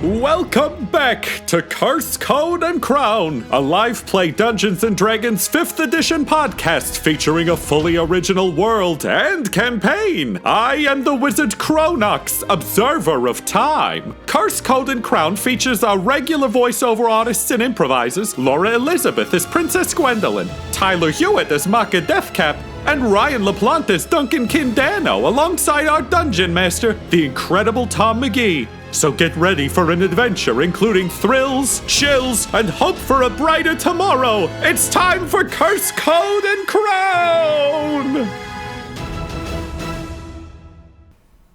Welcome back to Curse, Code, and Crown, a live play Dungeons & Dragons 5th edition podcast featuring a fully original world and campaign. I am the wizard Cronox, observer of time. Curse, Code, and Crown features our regular voiceover artists and improvisers, Laura Elizabeth as Princess Gwendolyn, Tyler Hewitt as Makka Deathcap, and Ryan LaPlante as Duncan Danno, alongside our dungeon master, the incredible Tom McGee. So get ready for an adventure including thrills, chills, and hope for a brighter tomorrow. It's time for Curse, Code, and Crown!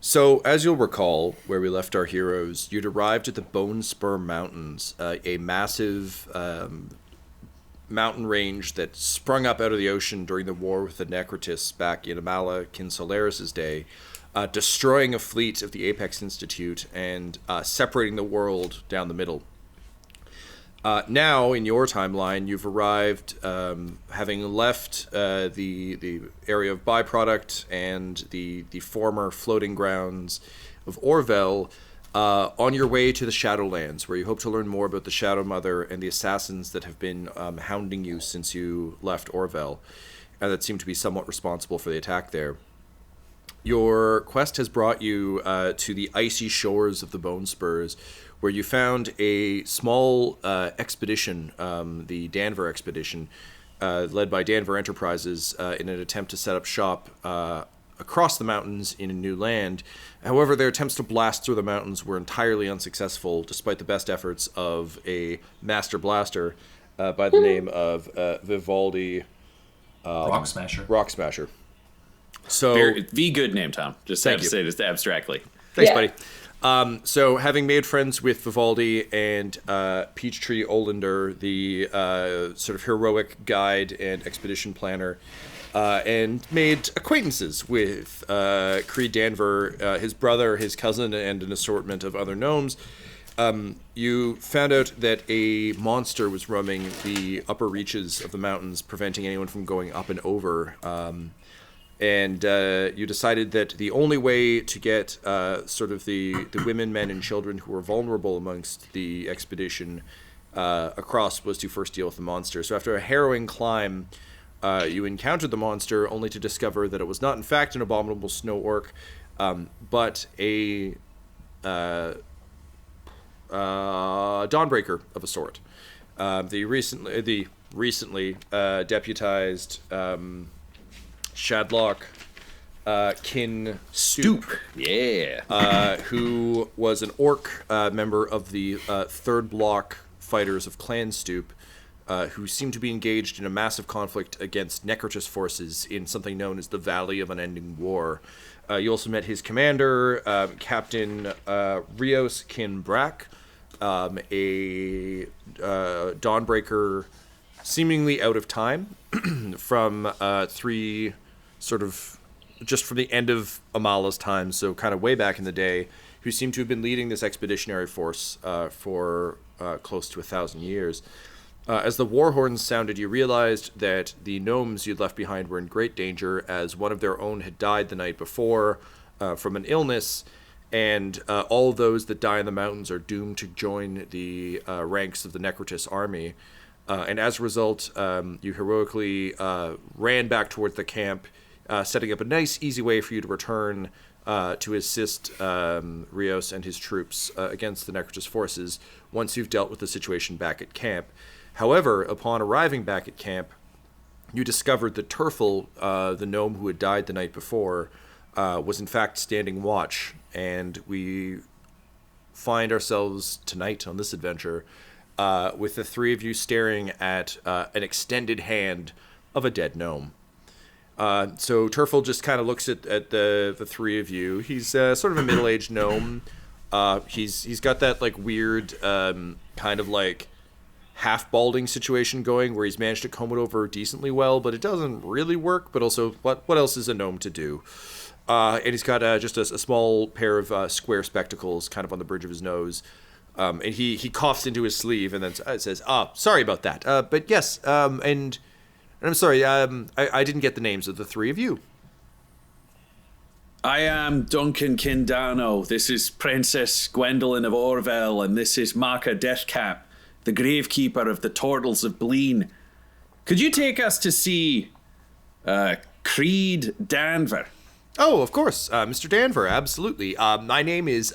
So, as you'll recall, where we left our heroes, you'd arrived at the Bone Spur Mountains, a massive mountain range that sprung up out of the ocean during the war with the Necrotists back in Amala Kinsolaris' day. Destroying a fleet of the Apex Institute and separating the world down the middle. Now, in your timeline, you've arrived, having left the area of Byproduct and the former floating grounds of Orville, on your way to the Shadowlands, where you hope to learn more about the Shadow Mother and the assassins that have been hounding you since you left Orville, and that seem to be somewhat responsible for the attack there. Your quest has brought you to the icy shores of the Bone Spurs, where you found a small expedition, the Danver expedition, led by Danver Enterprises, in an attempt to set up shop across the mountains in a new land. However, their attempts to blast through the mountains were entirely unsuccessful, despite the best efforts of a master blaster by the name of Vivaldi... Rock Smasher. Rock Smasher. So, the good name, Tom. Just have to say this abstractly. Thanks, buddy. So, having made friends with Vivaldi and Peachtree Olander, the sort of heroic guide and expedition planner, and made acquaintances with Creed Danver, his brother, his cousin, and an assortment of other gnomes, you found out that a monster was roaming the upper reaches of the mountains, preventing anyone from going up and over. And you decided that the only way to get sort of the women, men, and children who were vulnerable amongst the expedition across was to first deal with the monster. So after a harrowing climb, you encountered the monster, only to discover that it was not in fact an abominable snow orc, but a dawnbreaker of a sort. The recently deputized... Shadlock Kin Stoop, who was an orc member of the third block fighters of Clan Stoop, who seemed to be engaged in a massive conflict against Necrotist forces in something known as the Valley of Unending War. You also met his commander, Captain Rios Kin Brack, a Dawnbreaker seemingly out of time from three... sort of just from the end of Amala's time, so kind of way back in the day, who seemed to have been leading this expeditionary force for close to 1,000 years. As the war horns sounded, you realized that the gnomes you'd left behind were in great danger, as one of their own had died the night before from an illness, and all those that die in the mountains are doomed to join the ranks of the Necrotist army. And as a result, you heroically ran back towards the camp, setting up a nice, easy way for you to return to assist Rios and his troops against the Necrotist forces once you've dealt with the situation back at camp. However, upon arriving back at camp, you discovered that Turfel, the gnome who had died the night before, was in fact standing watch, and we find ourselves tonight on this adventure with the three of you staring at an extended hand of a dead gnome. So Turfel just kind of looks at the three of you. He's sort of a middle-aged gnome. He's got that like weird kind of like half-balding situation going where he's managed to comb it over decently well, but it doesn't really work. But also, what else is a gnome to do? And he's got just a small pair of square spectacles kind of on the bridge of his nose. And he coughs into his sleeve and then says, sorry about that. But yes, and I'm sorry, I didn't get the names of the three of you. I am Duncan Danno. This is Princess Gwendolyn of Orville, and this is Makka Deathcap, the gravekeeper of the Turtles of Bleen. Could you take us to see Creed Danver? Oh, of course, Mr. Danver, absolutely. My name is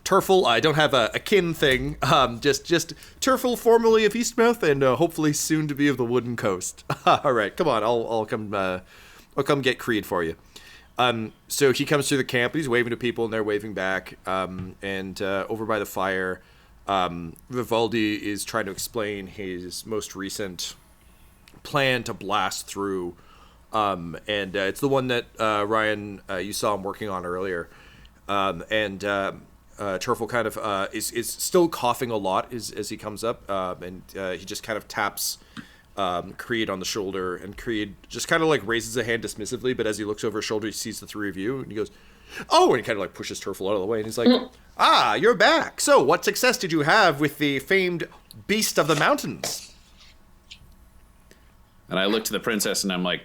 Turfle. I don't have a kin thing. Just Turfle, formerly of Eastmouth, and hopefully soon to be of the Wooden Coast. All right, come on, I'll come get Creed for you. So he comes through the camp. He's waving to people, and they're waving back. And over by the fire, Vivaldi is trying to explain his most recent plan to blast through. And it's the one that Ryan, you saw him working on earlier. And Turfle kind of is still coughing a lot as he comes up, and he just kind of taps Creed on the shoulder, and Creed just kind of like raises a hand dismissively, but as he looks over his shoulder, he sees the three of you, and he goes, "Oh!" and he kind of like pushes Turfle out of the way, and he's like, "Ah, you're back. So, what success did you have with the famed Beast of the Mountains?" And I look to the princess, and I'm like,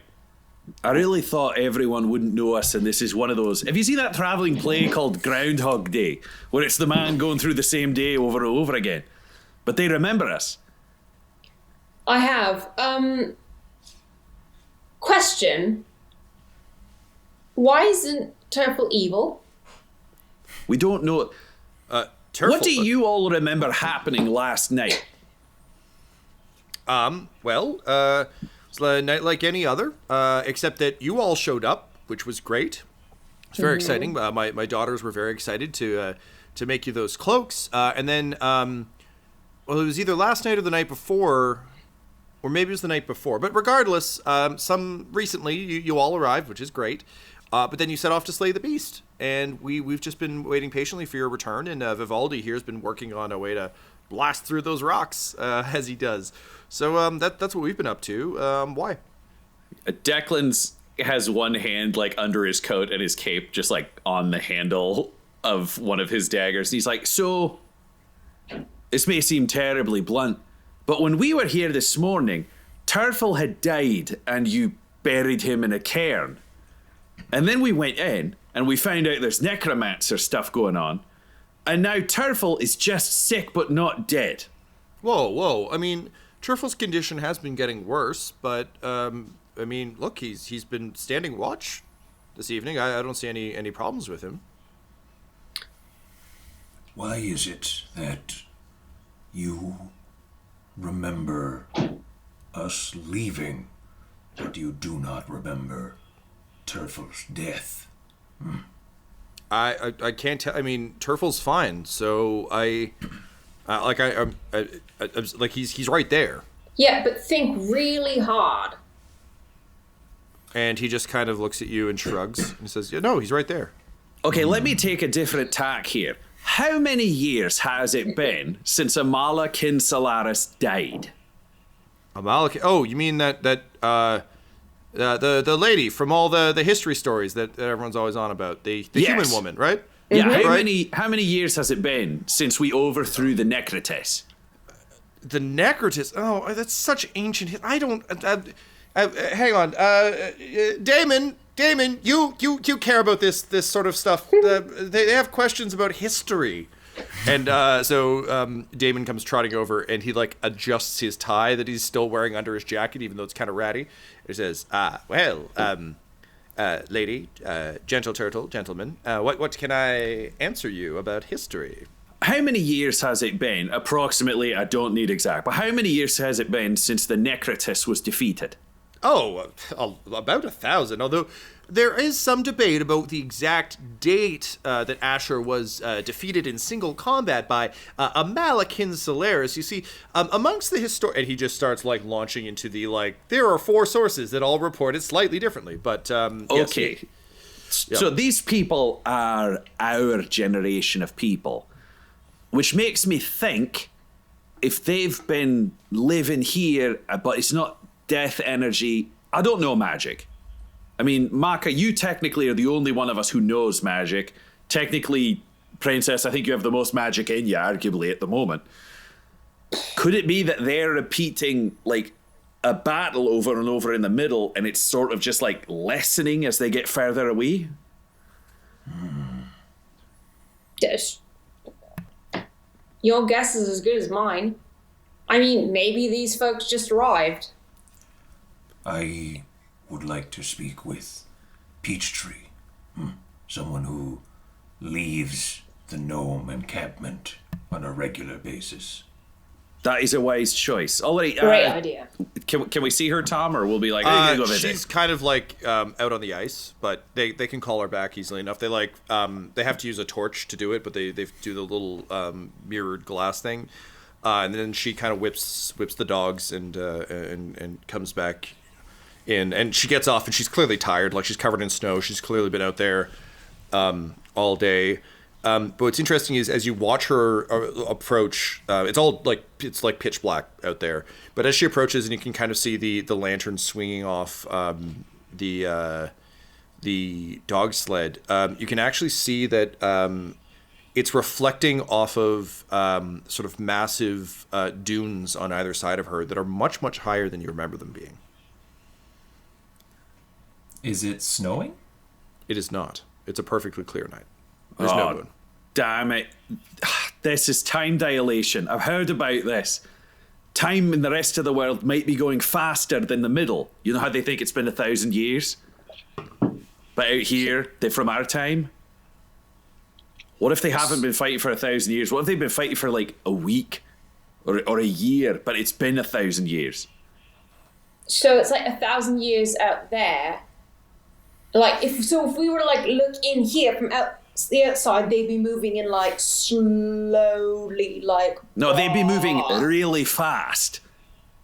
I really thought everyone wouldn't know us, and this is one of those. Have you seen that traveling play called Groundhog Day, where it's the man going through the same day over and over again? But they remember us. I have. Question. Why isn't Turfle evil? We don't know. Turfle, what do you all remember happening last night? Well, it's a night like any other, except that you all showed up, which was great. It's very exciting. My daughters were very excited to make you those cloaks. And then, well, it was either last night or the night before, or maybe it was the night before. But regardless, recently you all arrived, which is great. But then you set off to slay the beast, and we've just been waiting patiently for your return. And Vivaldi here has been working on a way to blast through those rocks as he does. So that's what we've been up to. Why? Declan has one hand like under his coat and his cape just like on the handle of one of his daggers. And he's like, so this may seem terribly blunt, but when we were here this morning, Turfle had died and you buried him in a cairn. And then we went in and we found out there's necromancer stuff going on. And now Turfle is just sick but not dead. Whoa. I mean, Turfle's condition has been getting worse, but, I mean, look, he's been standing watch this evening. I don't see any problems with him. Why is it that you remember us leaving, but you do not remember Turfle's death? I can't tell. I mean, Turfle's fine, so I'm like he's right there. Yeah, but think really hard. And he just kind of looks at you and shrugs and says, "Yeah, no, he's right there." Okay, let me take a different tack here. How many years has it been since Amala Kinsalaris died? Amala? Oh, you mean that the lady from all the history stories that everyone's always on about, the Yes. human woman, right? Yeah, Right? how many years has it been since we overthrew the Necrotis? The Necrotis. Oh, that's such ancient. I don't. Hang on, Damon, you care about this sort of stuff. They have questions about history, and so Damon comes trotting over, and he like adjusts his tie that he's still wearing under his jacket, even though it's kind of ratty. He says, lady, gentle turtle, gentleman, what can I answer you about history? How many years has it been, approximately, I don't need exact, but how many years has it been since the Necrotis was defeated? Oh, about 1,000, although there is some debate about the exact date that Asher was defeated in single combat by Amalakin Solaris. You see, amongst the and he just starts like launching into the there are 4 sources that all report it slightly differently, but okay. Yes, So these people are our generation of people, which makes me think if they've been living here, but it's not death energy, I don't know magic. I mean, Makka, you technically are the only one of us who knows magic. Technically, Princess, I think you have the most magic in you, arguably, at the moment. Could it be that they're repeating, like, a battle over and over in the middle, and it's sort of just, like, lessening as they get further away? Dish. Your guess is as good as mine. I mean, maybe these folks just arrived. I would like to speak with Peachtree. Someone who leaves the gnome encampment on a regular basis. That is a wise choice. Alright, Great idea. Can we see her, Tom, or we'll be like, hey, go visit? She's kind of like out on the ice, but they can call her back easily enough. They they have to use a torch to do it, but they do the little mirrored glass thing, and then she kind of whips the dogs and comes back in, and she gets off, and she's clearly tired, like she's covered in snow. She's clearly been out there all day. But what's interesting is as you watch her approach, it's like pitch black out there. But as she approaches, and you can kind of see the lantern swinging off the dog sled, you can actually see that it's reflecting off of sort of massive dunes on either side of her that are much, much higher than you remember them being. Is it snowing? It is not. It's a perfectly clear night. There's no moon. Damn it. This is time dilation. I've heard about this. Time in the rest of the world might be going faster than the middle. You know how they think it's been 1,000 years? But out here, they're from our time. What if they haven't been fighting for 1,000 years? What if they've been fighting for like a week or a year, but it's been 1,000 years? So it's like 1,000 years out there. Like if we were to like look in here from the outside, they'd be moving in like slowly, like. No, they'd be moving really fast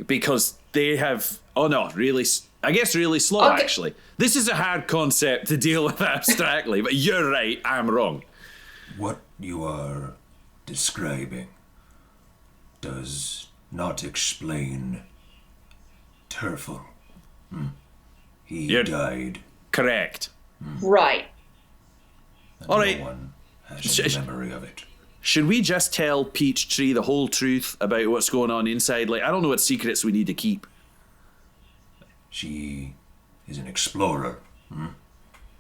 because they have. Oh no, really. I guess really slow. Okay. Actually, this is a hard concept to deal with abstractly. But you're right. I'm wrong. What you are describing does not explain Turfel. He died. Correct. Right. And all right. No one has any memory of it. Should we just tell Peachtree the whole truth about what's going on inside? Like, I don't know what secrets we need to keep. She is an explorer.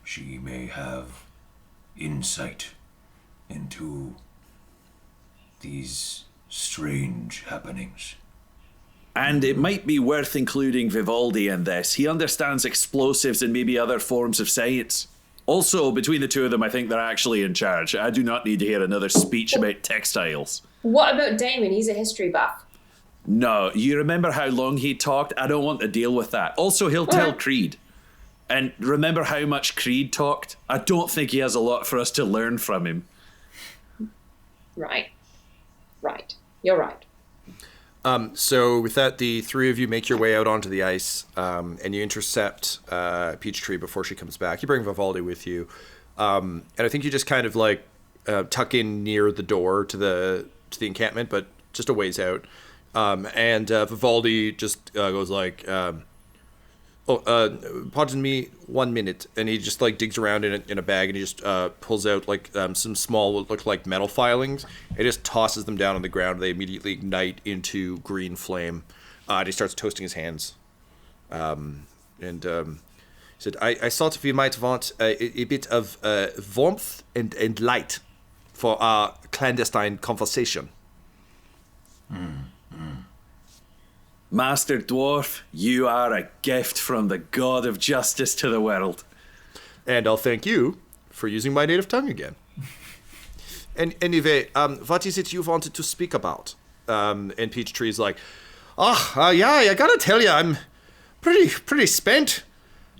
She may have insight into these strange happenings. And it might be worth including Vivaldi in this. He understands explosives and maybe other forms of science. Also, between the two of them, I think they're actually in charge. I do not need to hear another speech about textiles. What about Damon? He's a history buff. No, you remember how long he talked? I don't want to deal with that. Also, he'll tell Creed. And remember how much Creed talked? I don't think he has a lot for us to learn from him. Right. You're right. So with that, the three of you make your way out onto the ice, and you intercept Peachtree before she comes back. You bring Vivaldi with you, and I think you just kind of like tuck in near the door to the encampment, but just a ways out. And Vivaldi just goes like, pardon me 1 minute, and he just like digs around in a bag, and he just pulls out like some small what look like metal filings, and just tosses them down on the ground. They immediately ignite into green flame, and he starts toasting his hands. He said, I thought we might want a bit of warmth and light for our clandestine conversation. Master Dwarf, you are a gift from the God of Justice to the world. And I'll thank you for using my native tongue again. And anyway, what is it you wanted to speak about? And Peachtree's like, yeah, I gotta tell you, I'm pretty spent.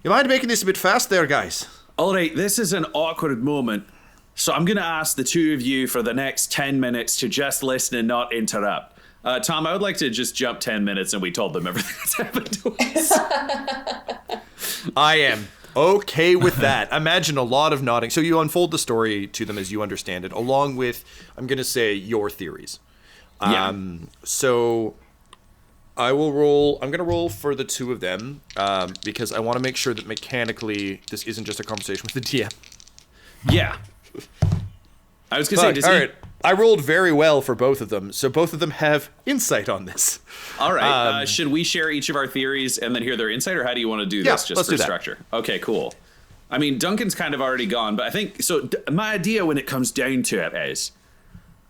You mind making this a bit fast there, guys? All right, this is an awkward moment. So I'm going to ask the two of you for the next 10 minutes to just listen and not interrupt. Tom, I would like to just jump 10 minutes and we told them everything that's happened to us. I am okay with that. Imagine a lot of nodding. So you unfold the story to them as you understand it, along with, I'm going to say, your theories. Yeah. So I'm going to roll for the two of them because I want to make sure that mechanically this isn't just a conversation with the DM. Yeah. I was going to say, all right. I rolled very well for both of them, so both of them have insight on this. All right. Should we share each of our theories and then hear their insight, or how do you want to do this just let's for do that. structure? Okay, cool. I mean, Duncan's kind of already gone, but I think so. My idea when it comes down to it is,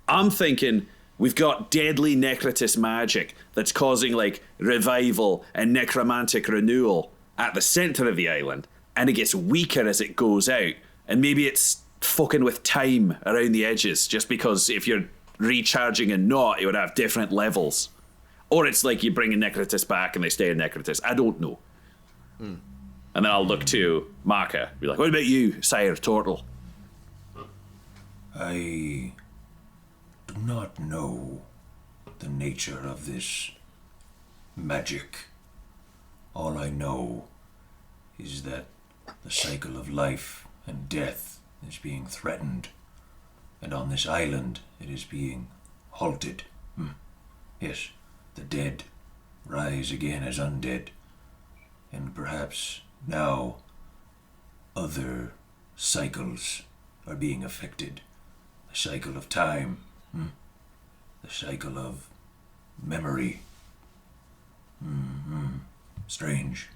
I'm thinking we've got deadly necrotis magic that's causing like revival and necromantic renewal at the center of the island, and it gets weaker as it goes out, and maybe it's fucking with time around the edges, just because if you're recharging and not, it would have different levels. Or it's like you bring a necrotis back and they stay in necrotis. I don't know. And then I'll look to Makka, be like, what about you, Sire Turtle? I do not know the nature of this magic. All I know is that the cycle of life and death is being threatened, and on this island it is being halted. Yes, the dead rise again as undead, and perhaps now other cycles are being affected. The cycle of time, the cycle of memory. Strange.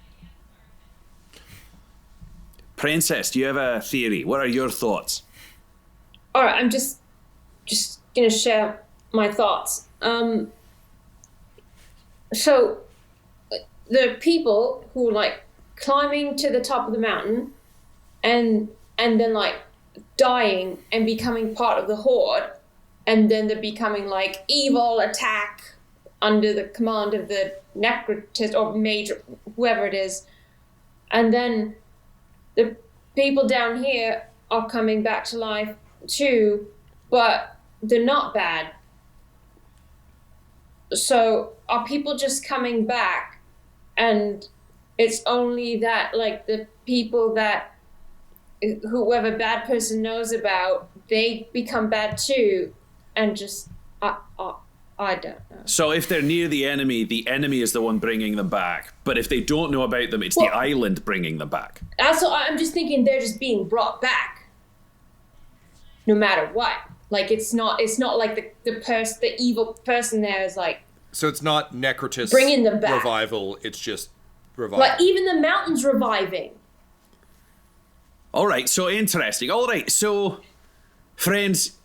Princess, do you have a theory? What are your thoughts? All right, I'm just gonna share my thoughts. So the people who are like climbing to the top of the mountain and then like dying and becoming part of the horde, and then they're becoming like evil attack under the command of the necrotist or mage, whoever it is, and then the people down here are coming back to life too, but they're not bad. So are people just coming back, and it's only that like the people that whoever bad person knows about, they become bad too, and just I don't know. So if they're near the enemy is the one bringing them back. But if they don't know about them, it's the island bringing them back. Also, I'm just thinking they're just being brought back, no matter what. Like it's not like the evil person there is like. So it's not necrotis bringing them back. Revival. It's just revival. Like even the mountain's reviving. All right, so interesting. All right, so friends,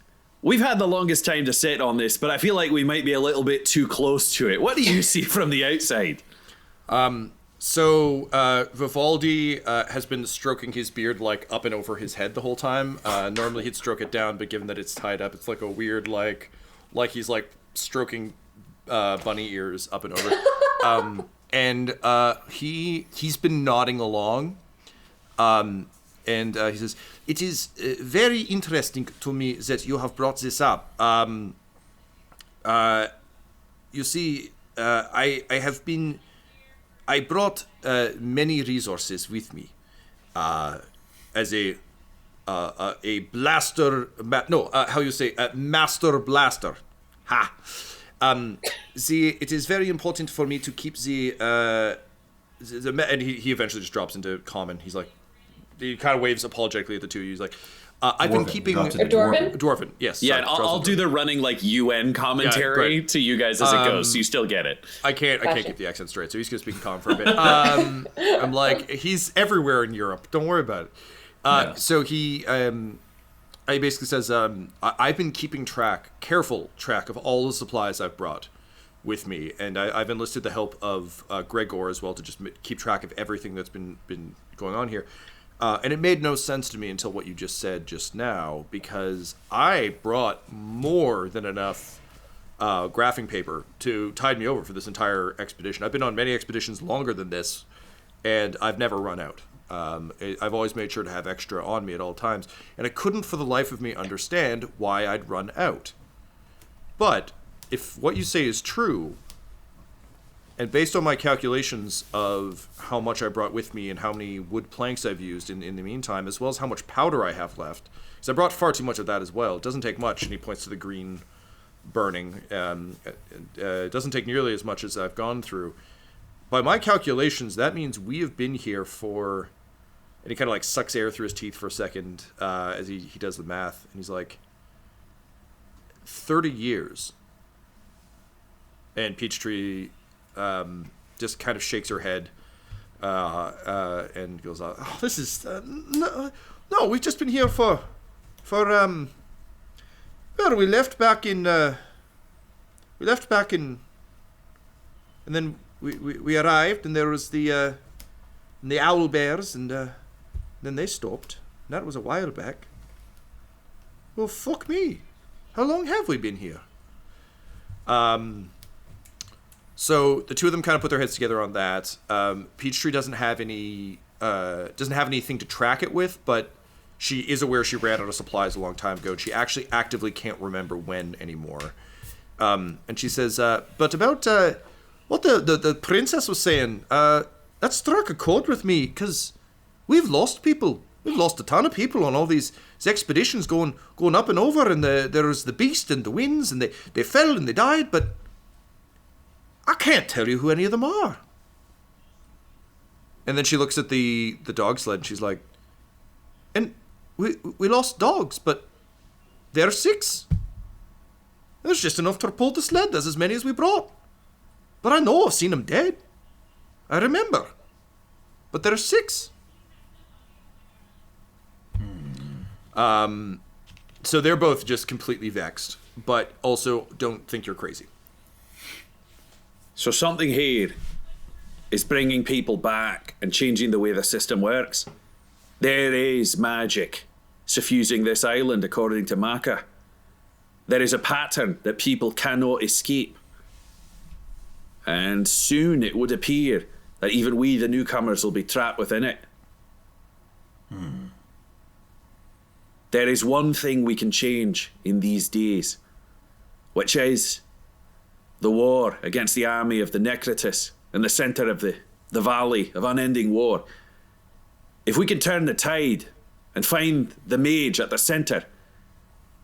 we've had the longest time to sit on this, but I feel like we might be a little bit too close to it. What do you see from the outside? So Vivaldi has been stroking his beard like up and over his head the whole time. Normally he'd stroke it down, but given that it's tied up, it's like a weird like he's like stroking bunny ears up and over. And he's been nodding along. And he says, "It is very interesting to me that you have brought this up. You see, I brought many resources with me as a blaster. Master blaster. Ha. It is very important for me to keep the and he eventually just drops into common. He's like, he kind of waves apologetically at the two of you. He's like, I've been keeping A dwarven? Yes. Yeah, sorry, and I'll do the running like UN commentary to you guys as it goes, so you still get it. I can't keep the accent straight, so he's gonna speak in common for a bit. I'm like, he's everywhere in Europe. Don't worry about it. So he basically says, I've been keeping careful track of all the supplies I've brought with me, and I've enlisted the help of Gregor as well to just keep track of everything that's been going on here. And it made no sense to me until what you just said just now, because I brought more than enough graphing paper to tide me over for this entire expedition. I've been on many expeditions longer than this, and I've never run out. I've always made sure to have extra on me at all times, and I couldn't for the life of me understand why I'd run out. But if what you say is true, and based on my calculations of how much I brought with me and how many wood planks I've used in the meantime, as well as how much powder I have left, because I brought far too much of that as well. It doesn't take much, and he points to the green burning. It doesn't take nearly as much as I've gone through. By my calculations, that means we have been here for... And he kind of like sucks air through his teeth for a second as he does the math. And he's like, 30 years. And Peachtree just kind of shakes her head. and goes, "Oh, this is no, we've just been here for well, we left back in, and then we arrived, and there was the owl bears, and then they stopped. And that was a while back. Well, fuck me. How long have we been here?" So the two of them kind of put their heads together on that. Peachtree doesn't have anything to track it with, but she is aware she ran out of supplies a long time ago, and she actually actively can't remember when anymore. And she says, but about what the princess was saying, that struck a chord with me, because we've lost people. We've lost a ton of people on all these expeditions going up and over, and there was the beast and the winds, and they fell and they died, but I can't tell you who any of them are. And then she looks at the dog sled, and she's like, and we lost dogs, but there are 6. There's just enough to pull the sled. There's as many as we brought. But I know I've seen them dead. I remember. But there are 6. So they're both just completely vexed, but also don't think you're crazy. So something here is bringing people back and changing the way the system works. There is magic suffusing this island, according to Makka. There is a pattern that people cannot escape. And soon it would appear that even we, the newcomers, will be trapped within it. There is one thing we can change in these days, which is the war against the army of the Necrotus in the centre of the valley of unending war. If we can turn the tide and find the mage at the centre,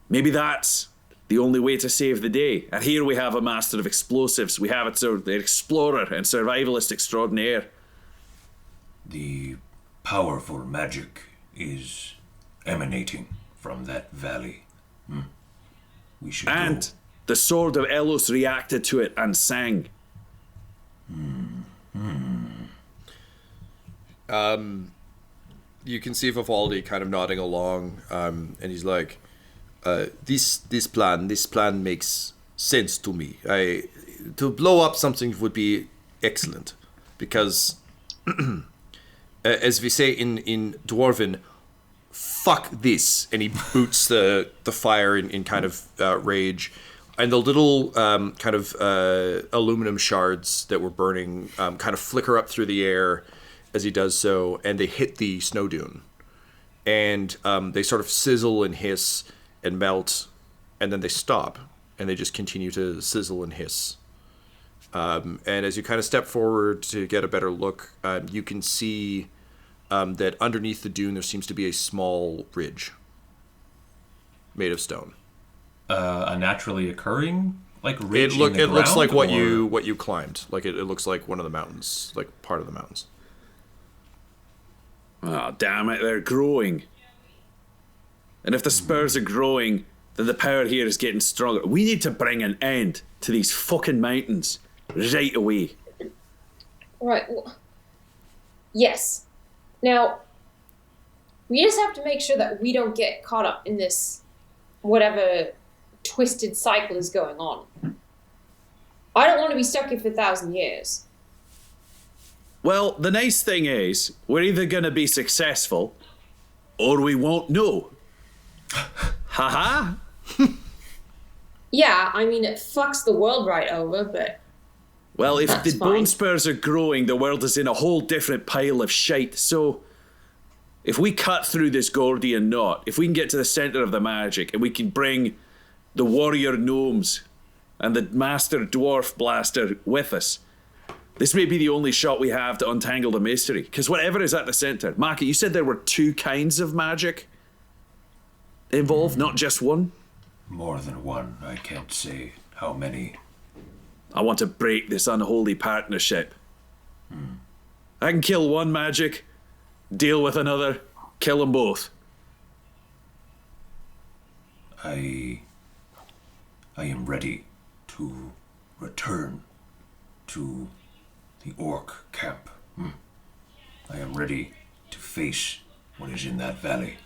maybe that's the only way to save the day. And here we have a master of explosives. We have the explorer and survivalist extraordinaire. The powerful magic is emanating from that valley. We should And go. the sword of Elos reacted to it and sang. You can see Vivaldi kind of nodding along, and he's like, this plan makes sense to me. To blow up something would be excellent, because as we say in Dwarven, fuck this, and he boots the fire in kind of rage, and the little kind of aluminum shards that were burning kind of flicker up through the air as he does so, and they hit the snow dune, and they sort of sizzle and hiss and melt, and then they stop, and they just continue to sizzle and hiss. And as you kind of step forward to get a better look, you can see that underneath the dune there seems to be a small ridge made of stone. A naturally occurring ridge. It looks like what you climbed. Like it looks like one of the mountains, like part of the mountains. Oh, damn it, they're growing. And if the spurs are growing, then the power here is getting stronger. We need to bring an end to these fucking mountains right away. Right. Well, yes. Now, we just have to make sure that we don't get caught up in this whatever twisted cycle is going on. I don't want to be stuck here for 1,000 years. Well, the nice thing is, we're either going to be successful, or we won't know. Haha. Yeah, I mean, it fucks the world right over, but... Well, if That's the fine. bone spurs are growing, the world is in a whole different pile of shite. So, if we cut through this Gordian knot, if we can get to the centre of the magic, and we can bring the warrior gnomes and the master dwarf blaster with us, this may be the only shot we have to untangle the mystery. Because whatever is at the centre... Makka, you said there were 2 kinds of magic involved, not just one? More than one. I can't say how many. I want to break this unholy partnership. I can kill one magic, deal with another, kill them both. I am ready to return to the orc camp. I am ready to face what is in that valley.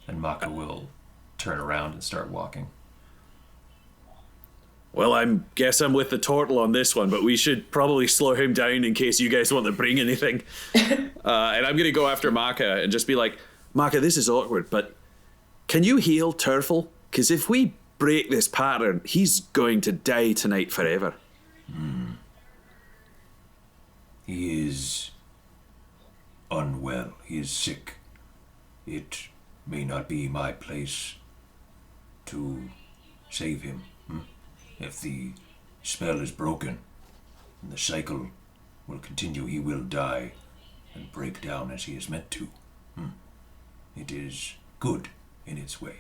And Makka will turn around and start walking. Well, guess I'm with the turtle on this one, but we should probably slow him down in case you guys want to bring anything. And I'm going to go after Makka and just be like, Makka, this is awkward, but can you heal Turtle? Because if we break this pattern, he's going to die tonight forever. He is unwell. He is sick. It may not be my place to save him. If the spell is broken and the cycle will continue, he will die and break down as he is meant to. It is good in its way.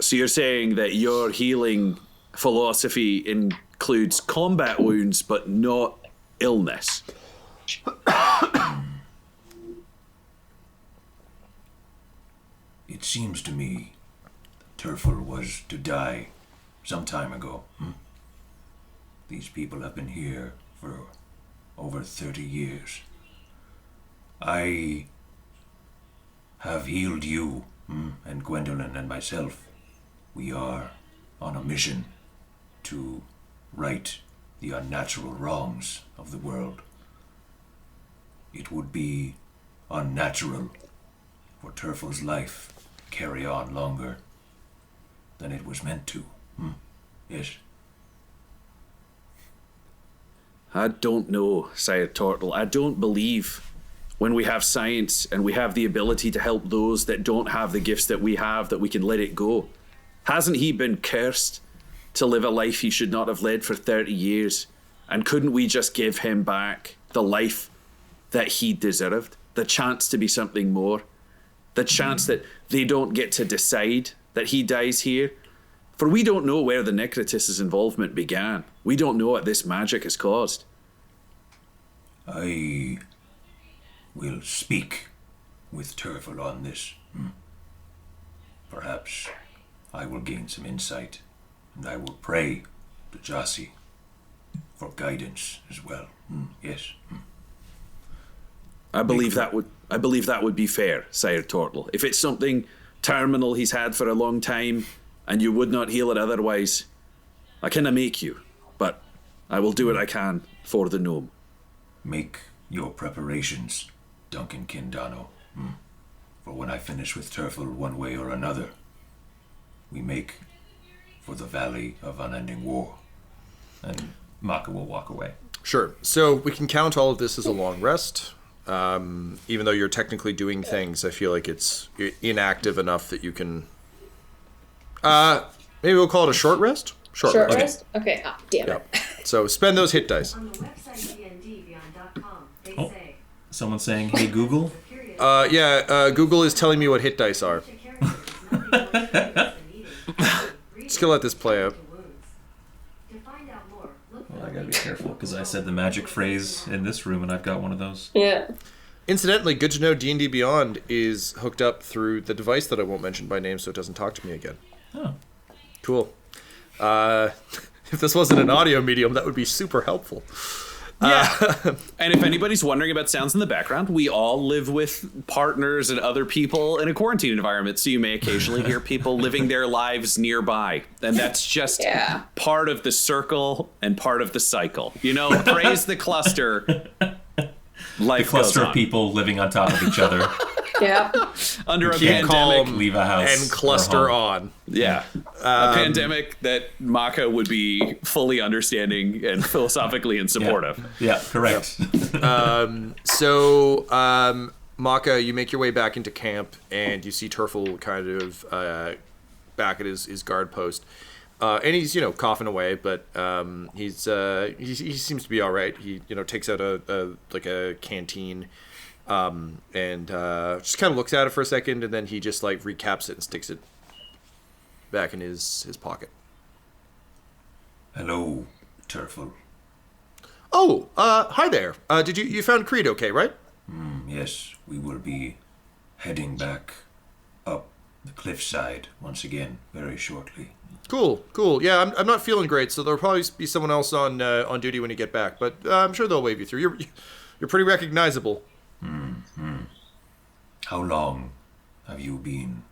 So you're saying that your healing philosophy includes combat wounds, but not illness? It seems to me Turtle was to die some time ago. These people have been here for over 30 years. I have healed you, and Gwendolyn and myself. We are on a mission to right the unnatural wrongs of the world. It would be unnatural for Turtle's life to carry on longer than it was meant to. Yes. I don't know, Sire Turtle. I don't believe when we have science and we have the ability to help those that don't have the gifts that we have, that we can let it go. Hasn't he been cursed to live a life he should not have led for 30 years? And couldn't we just give him back the life that he deserved? The chance to be something more? The chance that they don't get to decide that he dies here? For we don't know where the Necrotis's involvement began. We don't know what this magic has caused. I will speak with Turtle on this. Perhaps I will gain some insight, and I will pray to Jossie for guidance as well. Yes. I believe that would be fair, Sire Turtle. If it's something terminal he's had for a long time, and you would not heal it otherwise, I cannot make you, but I will do what I can for the gnome. Make your preparations, Duncan Danno. For when I finish with Turtle one way or another, we make for the Valley of Unending War. And Makka will walk away. Sure. So we can count all of this as a long rest. Even though you're technically doing things, I feel like it's inactive enough that you can... maybe we'll call it a short rest? Short rest? Okay. Oh, damn it. So spend those hit dice. On the website dndbeyond.com, they say... Someone's saying, hey, Google? Google is telling me what hit dice are. Just gonna let this play out. Well, I gotta be careful, because I said the magic phrase in this room, and I've got one of those. Yeah. Incidentally, good to know D&D Beyond is hooked up through the device that I won't mention by name so it doesn't talk to me again. Oh. Cool. If this wasn't an audio medium, that would be super helpful. Yeah. And if anybody's wondering about sounds in the background, we all live with partners and other people in a quarantine environment, so you may occasionally hear people living their lives nearby. And that's just part of the circle and part of the cycle. You know, praise the cluster. Life The cluster goes of on. people living on top of each other. Yeah. Under a Can't call pandemic. them Leave a house. and cluster or home. on. Yeah. A pandemic that Makka would be fully understanding and philosophically and supportive. Yeah, correct. So, Makka, you make your way back into camp, and you see Turtle kind of back at his guard post. And he's, coughing away, but he seems to be all right. He, takes out a canteen, and just kind of looks at it for a second, and then he just recaps it and sticks it back in his pocket. Hello, Turtle. Oh, hi there. Did you found Creed okay, right? Yes, we will be heading back up the cliffside once again very shortly. Cool. Yeah, I'm not feeling great, so there'll probably be someone else on duty when you get back, but I'm sure they'll wave you through. you're pretty recognizable. How long have you been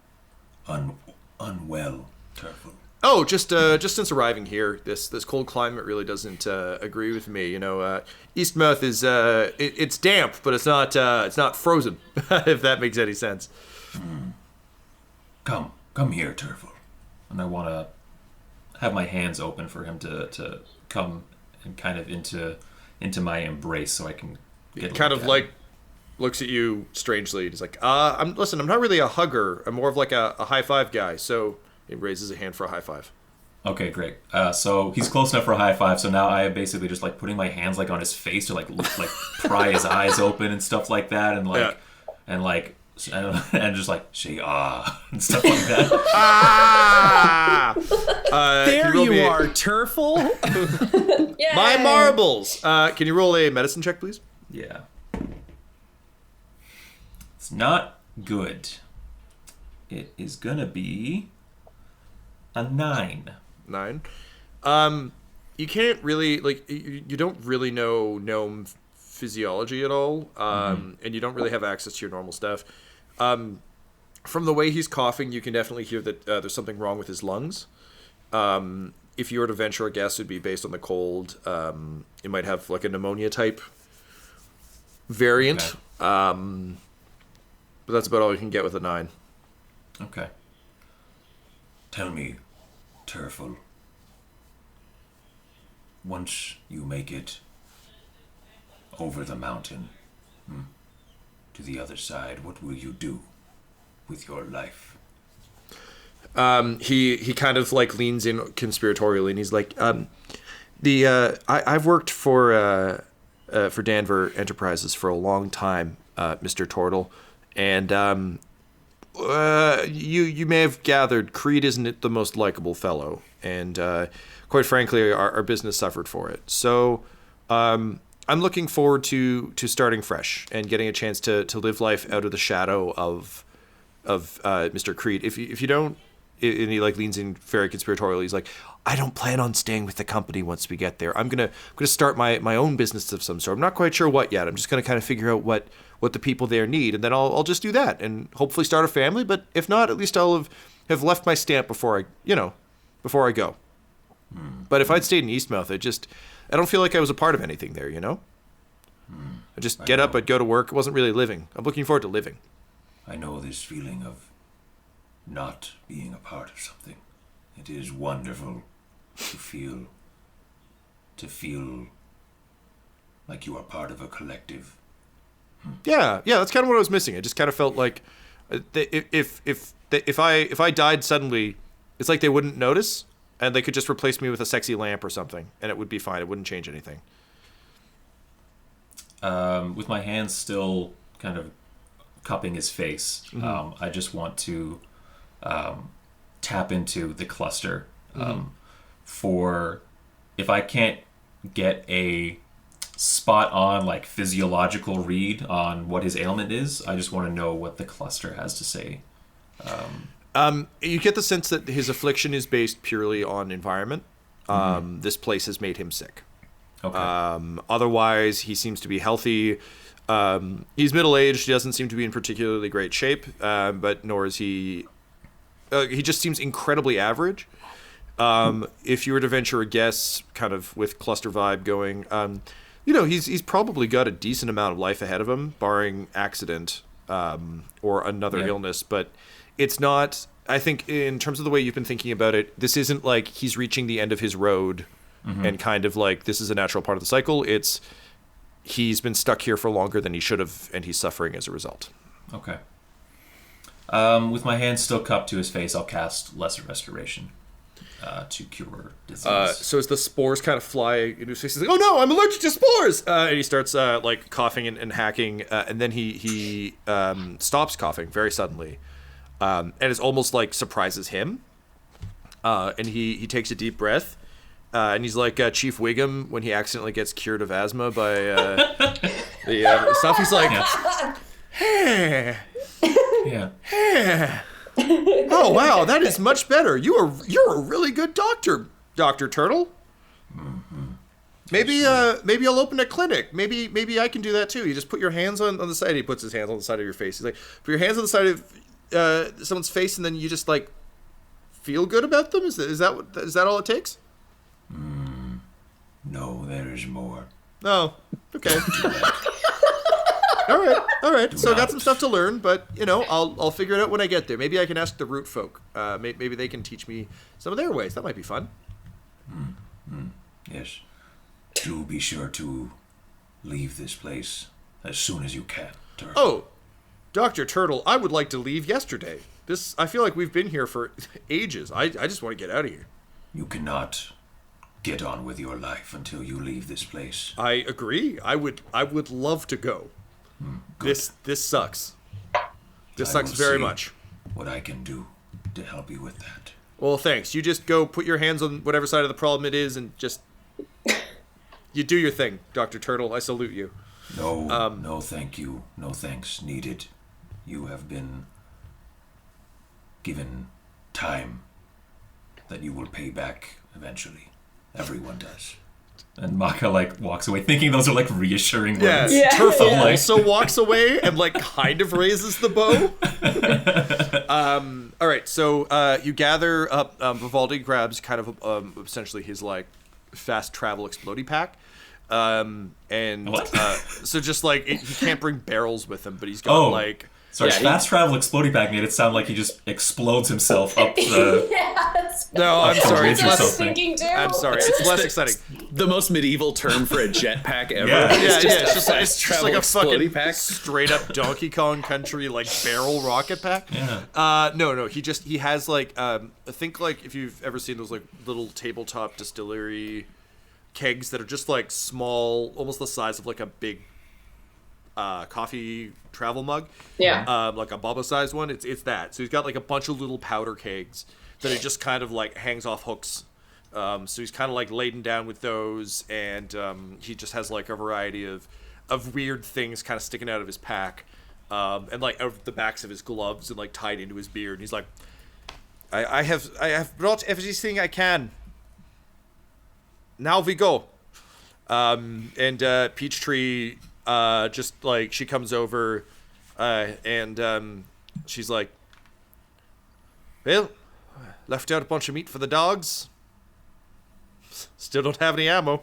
unwell, Turfle? Oh, just since arriving here, this cold climate really doesn't agree with me. Eastmouth is it's damp, but it's not frozen. If that makes any sense. Come here, Turfle. And I want to have my hands open for him to come and kind of into my embrace, so I can get Kind of like looks at you strangely. He's like, I'm not really a hugger. I'm more of like a high five guy. So he raises a hand for a high five. Okay, great. So he's close enough for a high five. So now I am basically just like putting my hands like on his face to like pry his eyes open and stuff like that, and like and just like say and stuff like that. There you are, Turfle. Yeah. My marbles. Can you roll a medicine check, please? Yeah. It's not good. It is gonna be a 9. 9. You can't really you don't really know gnome physiology at all, and you don't really have access to your normal stuff. From the way he's coughing, you can definitely hear that there's something wrong with his lungs. If you were to venture a guess, it'd be based on the cold. It might have like a pneumonia type variant. Okay. But that's about all you can get with a 9. Okay. Tell me, Turfle. Once you make it over the mountain to the other side, what will you do with your life? He kind of like leans in conspiratorially, and he's like, I've worked for Danver Enterprises for a long time, Mr. Tortle, and you may have gathered Creed isn't the most likable fellow, and quite frankly, our business suffered for it. So I'm looking forward to starting fresh and getting a chance to live life out of the shadow of Mr. Creed. If you don't, and he like leans in very conspiratorially, he's like, I don't plan on staying with the company once we get there. I'm gonna start my own business of some sort. I'm not quite sure what yet. I'm just gonna kind of figure out what the people there need, and then I'll just do that and hopefully start a family. But if not, at least I'll have left my stamp before I go. But if I'd stayed in Eastmouth, I don't feel like I was a part of anything there, I just get up, I'd go to work. It wasn't really living. I'm looking forward to living. I know this feeling of not being a part of something. It is wonderful to feel like you are part of a collective. Yeah, that's kind of what I was missing. I just kind of felt like if I died suddenly, it's like they wouldn't notice, and they could just replace me with a sexy lamp or something, and it would be fine. It wouldn't change anything. With my hands still kind of cupping his face, I just want to tap into the cluster for if I can't get a spot on like physiological read on what his ailment is, I just want to know what the cluster has to say. You get the sense that his affliction is based purely on environment. This place has made him sick. Okay. Otherwise, he seems to be healthy. He's middle-aged. He doesn't seem to be in particularly great shape, but nor is he... he just seems incredibly average. If you were to venture a guess, kind of with cluster vibe going, he's probably got a decent amount of life ahead of him, barring accident or another illness. But it's not... I think in terms of the way you've been thinking about it, this isn't like he's reaching the end of his road and kind of like this is a natural part of the cycle. It's he's been stuck here for longer than he should have, and he's suffering as a result. Okay. With my hands still cupped to his face, I'll cast Lesser Restoration to cure disease. So as the spores kind of fly into his face, he's like, "Oh no, I'm allergic to spores!" And he starts like coughing and hacking, and then he stops coughing very suddenly, and it's almost like surprises him. And he takes a deep breath, and he's like Chief Wiggum when he accidentally gets cured of asthma by the stuff. He's like, "Hey." Yeah. Oh wow, that is much better. You're a really good doctor, Dr. Turtle. Maybe I'll open a clinic. Maybe I can do that too. You just put your hands on the side. He puts his hands on the side of your face. He's like, put your hands on the side of someone's face, and then you just like feel good about them. Is that all it takes? No, there is more. Oh, okay. All right. So I got some stuff to learn, but I'll figure it out when I get there. Maybe I can ask the root folk. Maybe they can teach me some of their ways. That might be fun. Yes. Do be sure to leave this place as soon as you can, Turtle. Oh, Dr. Turtle, I would like to leave yesterday. I feel like we've been here for ages. I just want to get out of here. You cannot get on with your life until you leave this place. I agree. I would love to go. This sucks. This sucks very much. What I can do to help you with that. Well, thanks. You just go put your hands on whatever side of the problem it is and just... You do your thing, Dr. Turtle. I salute you. No, thank you. No thanks needed. You have been given time that you will pay back eventually. Everyone does. And Makka walks away, thinking those are reassuring words. Yeah. Turtle also walks away and kind of raises the bow. All right, so you gather up. Vivaldi grabs kind of essentially his fast travel explodey pack. So just he can't bring barrels with him, but he's got Sorry, fast travel exploding pack made it sound like he just explodes himself up the... No, I'm sorry. That's what I was thinking too. I'm sorry. It's less exciting. The most medieval term for a jetpack ever. It's just like a fucking pack. Straight up Donkey Kong Country barrel rocket pack. Yeah. No. He has I think if you've ever seen those little tabletop distillery kegs that are just small, almost the size of a big coffee travel mug. Yeah. Like a Bubba sized one. It's that. So he's got a bunch of little powder kegs that he just kind of hangs off hooks. So he's kind of laden down with those, and he just has a variety of weird things kind of sticking out of his pack, and out of the backs of his gloves and tied into his beard. And he's like, I have brought everything I can. Now we go. And Peachtree just she comes over and she's like, well, left out a bunch of meat for the dogs. Still don't have any ammo.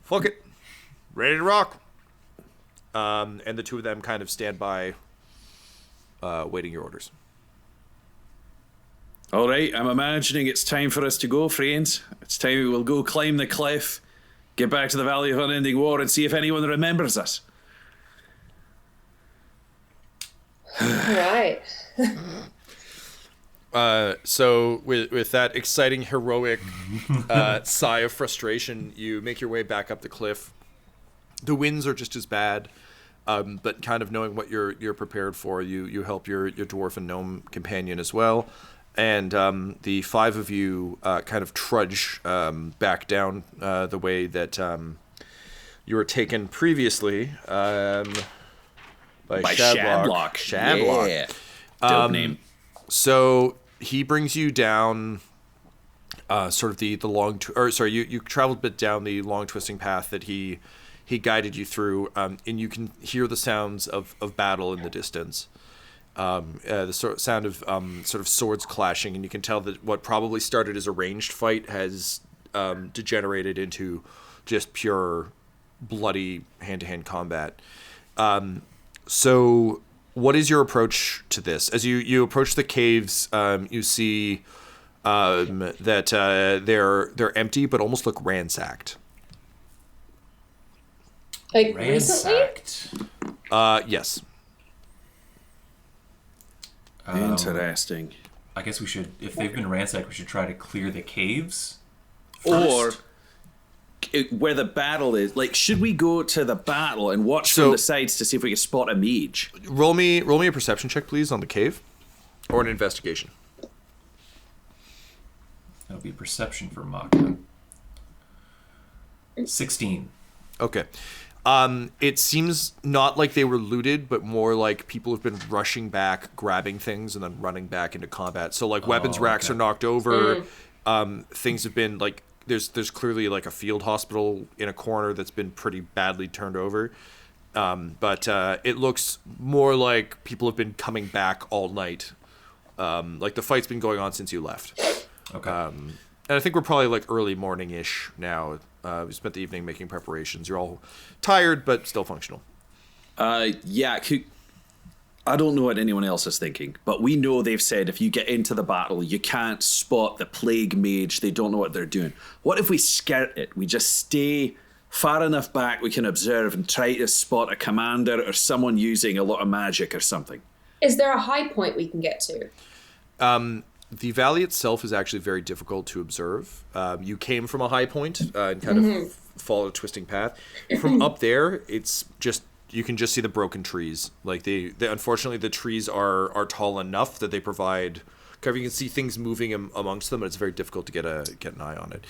Fuck it. Ready to rock. And the two of them kind of stand by waiting your orders. All right, I'm imagining it's time for us to go, friends. It's time we'll go climb the cliff, get back to the Valley of Unending War, and see if anyone remembers us. Right. So with that exciting, heroic sigh of frustration, you make your way back up the cliff. The winds are just as bad, but kind of knowing what you're prepared for, you help your dwarf and gnome companion as well. And the five of you kind of trudge back down the way that you were taken previously by Shadlock. Shadlock. Yeah. Dope name. So he brings you down sort of the long... you traveled a bit down the long twisting path that he guided you through, and you can hear the sounds of battle in the distance. The sound of sort of swords clashing, and you can tell that what probably started as a ranged fight has degenerated into just pure bloody hand-to-hand combat. So what is your approach to this? As you approach the caves, you see that they're empty but almost look ransacked. Ransacked? Yes. Interesting. I guess we should, if they've been ransacked, we should try to clear the caves Or first. where the battle is. Should we go to the battle and watch from the sides to see if we can spot a mage? Roll me a perception check, please, on the cave. Or an investigation. That'll be perception for Makka. 16. Okay. It seems not like they were looted, but more like people have been rushing back, grabbing things, and then running back into combat. So, weapons racks are knocked over. Things have been, there's clearly like a field hospital in a corner that's been pretty badly turned over. But it looks more like people have been coming back all night. Like the fight's been going on since you left. Okay. And I think we're probably like early morning-ish now. We spent the evening making preparations. You're all tired, but still functional. Yeah, I don't know what anyone else is thinking, but we know they've said if you get into the battle, you can't spot the plague mage. They don't know what they're doing. What if we skirt it? We just stay far enough back we can observe and try to spot a commander or someone using a lot of magic or something. Is there a high point we can get to? The valley itself is actually very difficult to observe. You came from a high point and kind of followed a twisting path. From up there, it's just you can just see the broken trees. Like they unfortunately the trees are tall enough that they provide cover. You can see things moving amongst them, but it's very difficult to get an eye on it.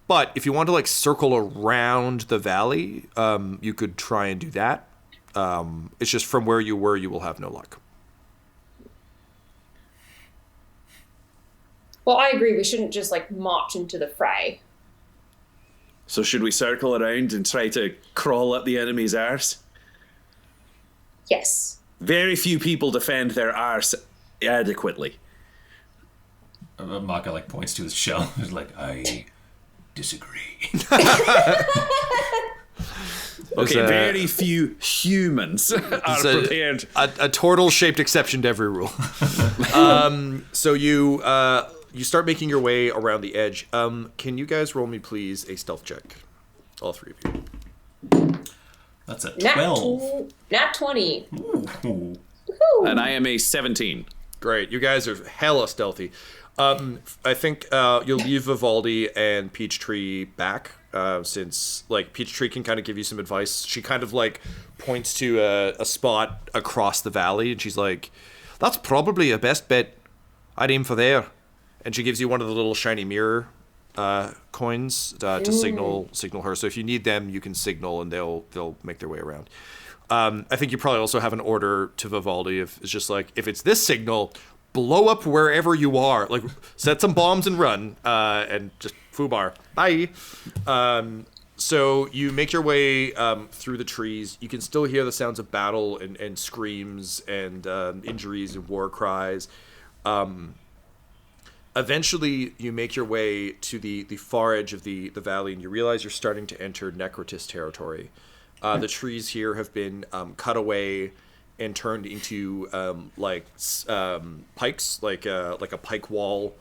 But if you want to like circle around the valley, you could try and do that. It's just from where you were, you will have no luck. Well, I agree. We shouldn't just like march into the fray. So should we circle around and try to crawl up the enemy's arse? Yes. Very few people defend their arse adequately. Makka like points to his shell. He's like, I disagree. Okay, very few humans are prepared. A turtle-shaped exception to every rule. So you start making your way around the edge. Can you guys roll me, please, a stealth check? All three of you. That's a 12. Nat 20. Ooh. And I am a 17. Great. You guys are hella stealthy. I think you'll leave Vivaldi and Peachtree back, since like Peachtree can kind of give you some advice. She kind of like points to a spot across the valley, and she's like, "That's probably a best bet. I'd aim for there." And she gives you one of the little shiny mirror coins to signal her. So if you need them, you can signal, and they'll make their way around. I think you probably also have an order to Vivaldi. If it's just like, if it's this signal, blow up wherever you are. Like, set some bombs and run, and just foobar. Bye. So you make your way through the trees. You can still hear the sounds of battle and screams and injuries and war cries. Eventually, you make your way to the far edge of the valley, and you realize you're starting to enter Necrotist territory. The trees here have been cut away and turned into pikes, like a pike wall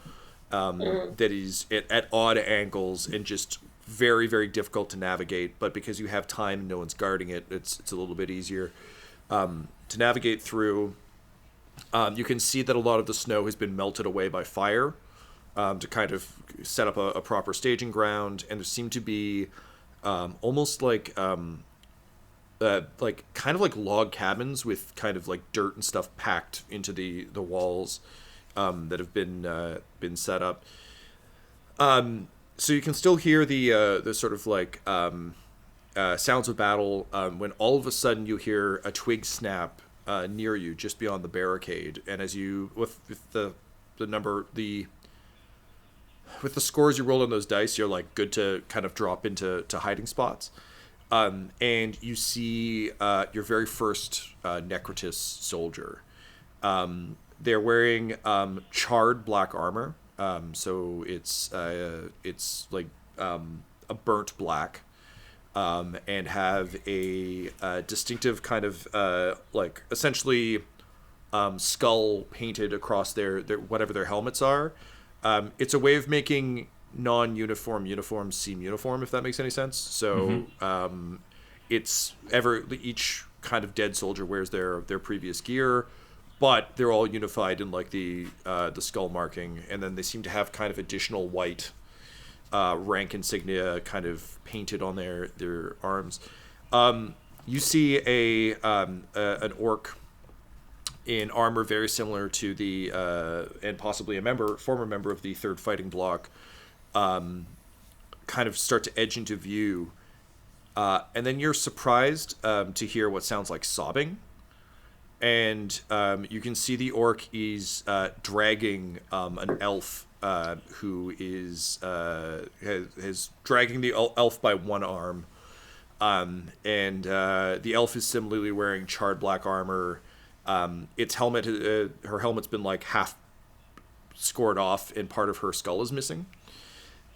that is at odd angles and just very, very difficult to navigate. But because you have time and no one's guarding it, it's a little bit easier to navigate through. You can see that a lot of the snow has been melted away by fire to kind of set up a proper staging ground, and there seem to be almost like kind of like log cabins with kind of like dirt and stuff packed into the walls that have been set up. So you can still hear the sort of like sounds of battle when all of a sudden you hear a twig snap near you, just beyond the barricade, and as you with the scores you roll on those dice, you're like good to kind of drop into hiding spots. And you see your very first Necrotist soldier. They're wearing charred black armor, so it's like a burnt black, and have a distinctive kind of like essentially skull painted across their whatever their helmets are. It's a way of making non-uniform uniforms seem uniform, if that makes any sense. So it's each kind of dead soldier wears their previous gear, but they're all unified in like the skull marking, and then they seem to have kind of additional white rank insignia kind of painted on their arms. You see an orc in armor very similar to the and possibly a former member of the Third Fighting Block, kind of start to edge into view, and then you're surprised to hear what sounds like sobbing, and you can see the orc is dragging an elf who is dragging the elf by one arm. And the elf is similarly wearing charred black armor. Its helmet, her helmet's been like half scored off, and part of her skull is missing.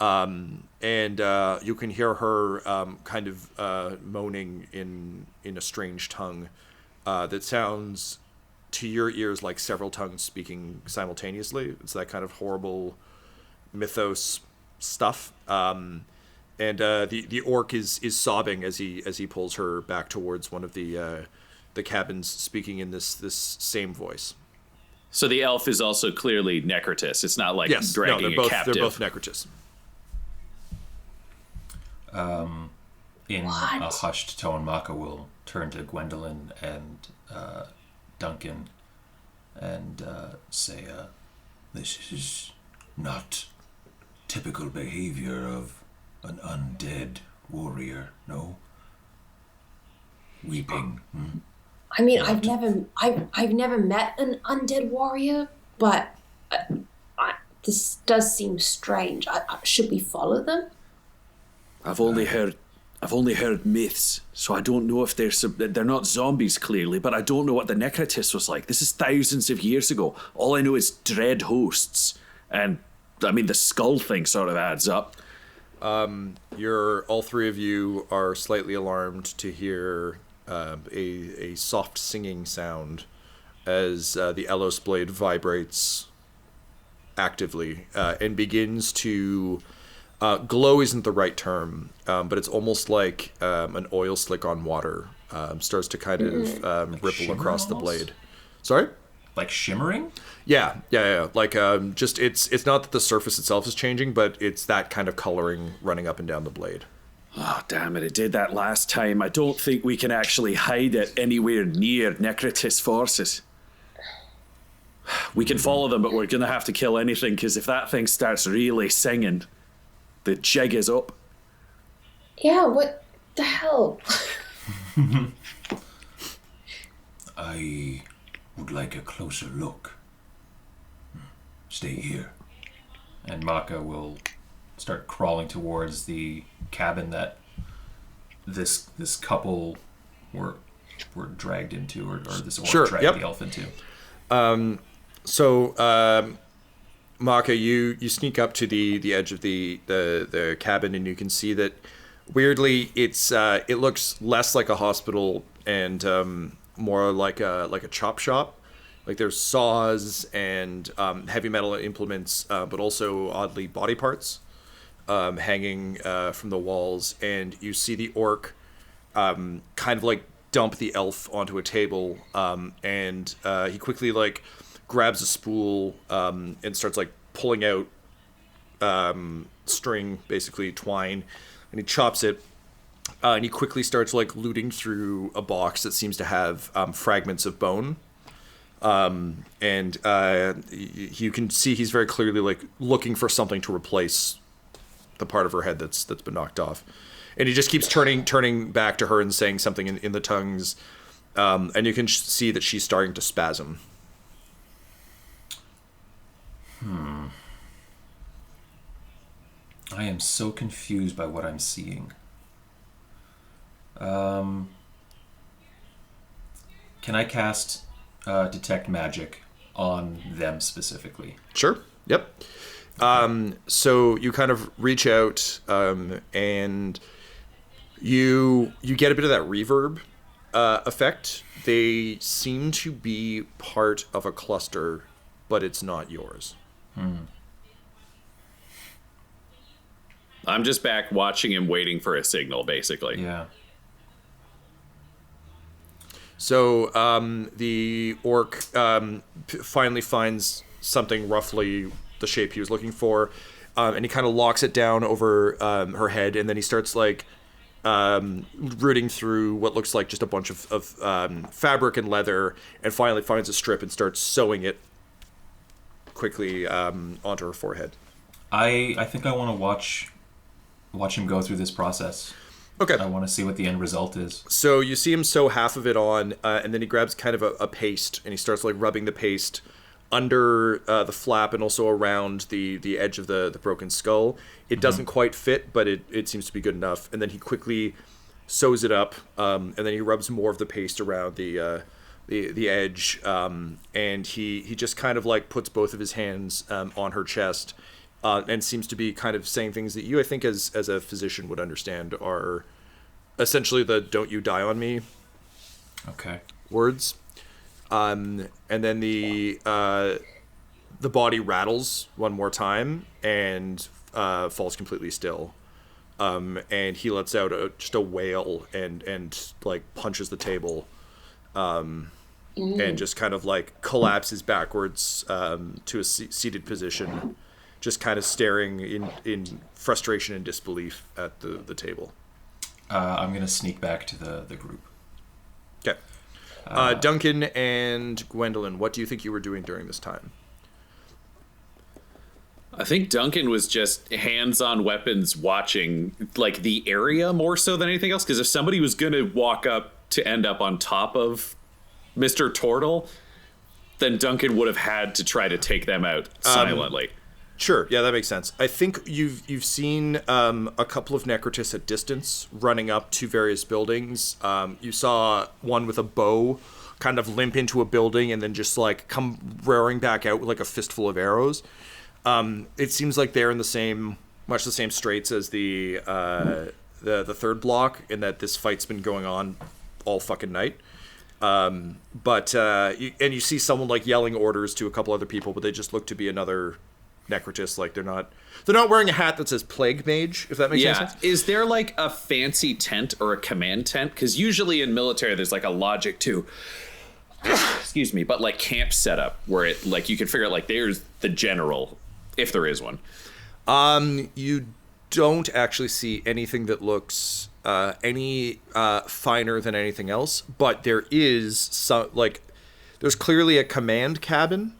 And you can hear her kind of moaning in a strange tongue that sounds to your ears like several tongues speaking simultaneously. It's that kind of horrible mythos stuff. And the orc is sobbing as he pulls her back towards one of the cabins, speaking in this same voice. So the elf is also clearly Necrotis. It's not like dragging a captive. They're both Necrotis. In a hushed tone, Makka will turn to Gwendolyn and Duncan and say, this is not typical behavior of an undead warrior, no? Weeping. I mean, I've never met an undead warrior, but this does seem strange. Should we follow them? I've only heard myths, so I don't know if they're not zombies clearly, but I don't know what the Necrotis was like. This is thousands of years ago. All I know is dread hosts, and I mean the skull thing sort of adds up. All three of you are slightly alarmed to hear a soft singing sound as the Elos blade vibrates actively and begins to glow. Isn't the right term, but it's almost like an oil slick on water starts to kind of ripple across the blade. Sorry? Like shimmering? Yeah. Like just it's not that the surface itself is changing, but it's that kind of coloring running up and down the blade. Oh, damn it. It did that last time. I don't think we can actually hide it anywhere near Necrotis forces. We can follow them, but we're going to have to kill anything, because if that thing starts really singing, the jig is up. Yeah, what the hell? I would like a closer look. Stay here. And Makka will start crawling towards the cabin that this couple were dragged into, or this orc dragged the elf into. So Makka, you sneak up to the edge of the cabin, and you can see that weirdly it looks less like a hospital and more like a chop shop. Like there's saws and heavy metal implements, but also oddly body parts hanging from the walls. And you see the orc kind of like dump the elf onto a table, and he quickly like grabs a spool and starts like pulling out string, basically twine, and he chops it. And he quickly starts like looting through a box that seems to have fragments of bone. And you can see he's very clearly like looking for something to replace the part of her head that's been knocked off. And he just keeps turning back to her and saying something in the tongues. And you can see that she's starting to spasm. I am so confused by what I'm seeing. Can I cast detect magic on them specifically? Sure. Yep. So you kind of reach out and you get a bit of that reverb effect. They seem to be part of a cluster, but it's not yours. I'm just back watching him, waiting for a signal, basically. Yeah. So the orc finally finds something roughly the shape he was looking for, and he kind of locks it down over her head, and then he starts like rooting through what looks like just a bunch of fabric and leather, and finally finds a strip and starts sewing it quickly onto her forehead. I think I want to watch him go through this process. Okay. I want to see what the end result is. So you see him sew half of it on, and then he grabs kind of a paste, and he starts like rubbing the paste under the flap and also around the edge of the broken skull. It doesn't quite fit, but it seems to be good enough. And then he quickly sews it up, and then he rubs more of the paste around the edge, and he just kind of like puts both of his hands on her chest, and seems to be kind of saying things that you, I think, as a physician would understand are essentially the "Don't you die on me" words. And then the body rattles one more time and falls completely still. And he lets out just a wail and like punches the table, and just kind of like collapses backwards to a seated position, just kind of staring in frustration and disbelief at the table. I'm gonna sneak back to the group. Okay. Duncan and Gwendolyn, what do you think you were doing during this time? I think Duncan was just hands-on weapons watching, like, the area more so than anything else, because if somebody was going to walk up to end up on top of Mr. Tortle, then Duncan would have had to try to take them out silently. Sure, yeah, that makes sense. I think you've seen a couple of Necrotists at distance running up to various buildings. You saw one with a bow kind of limp into a building and then just like come roaring back out with like a fistful of arrows. It seems like they're in much the same straits as the third block, in that this fight's been going on all fucking night. But you see someone like yelling orders to a couple other people, but they just look to be another Necrotist. Like they're not wearing a hat that says Plague Mage, if that makes any sense. Is there like a fancy tent or a command tent? Because usually in military there's like a logic to excuse me, but like camp setup where it like you can figure out like there's the general, if there is one. You don't actually see anything that looks any finer than anything else, but there is some, like, there's clearly a command cabin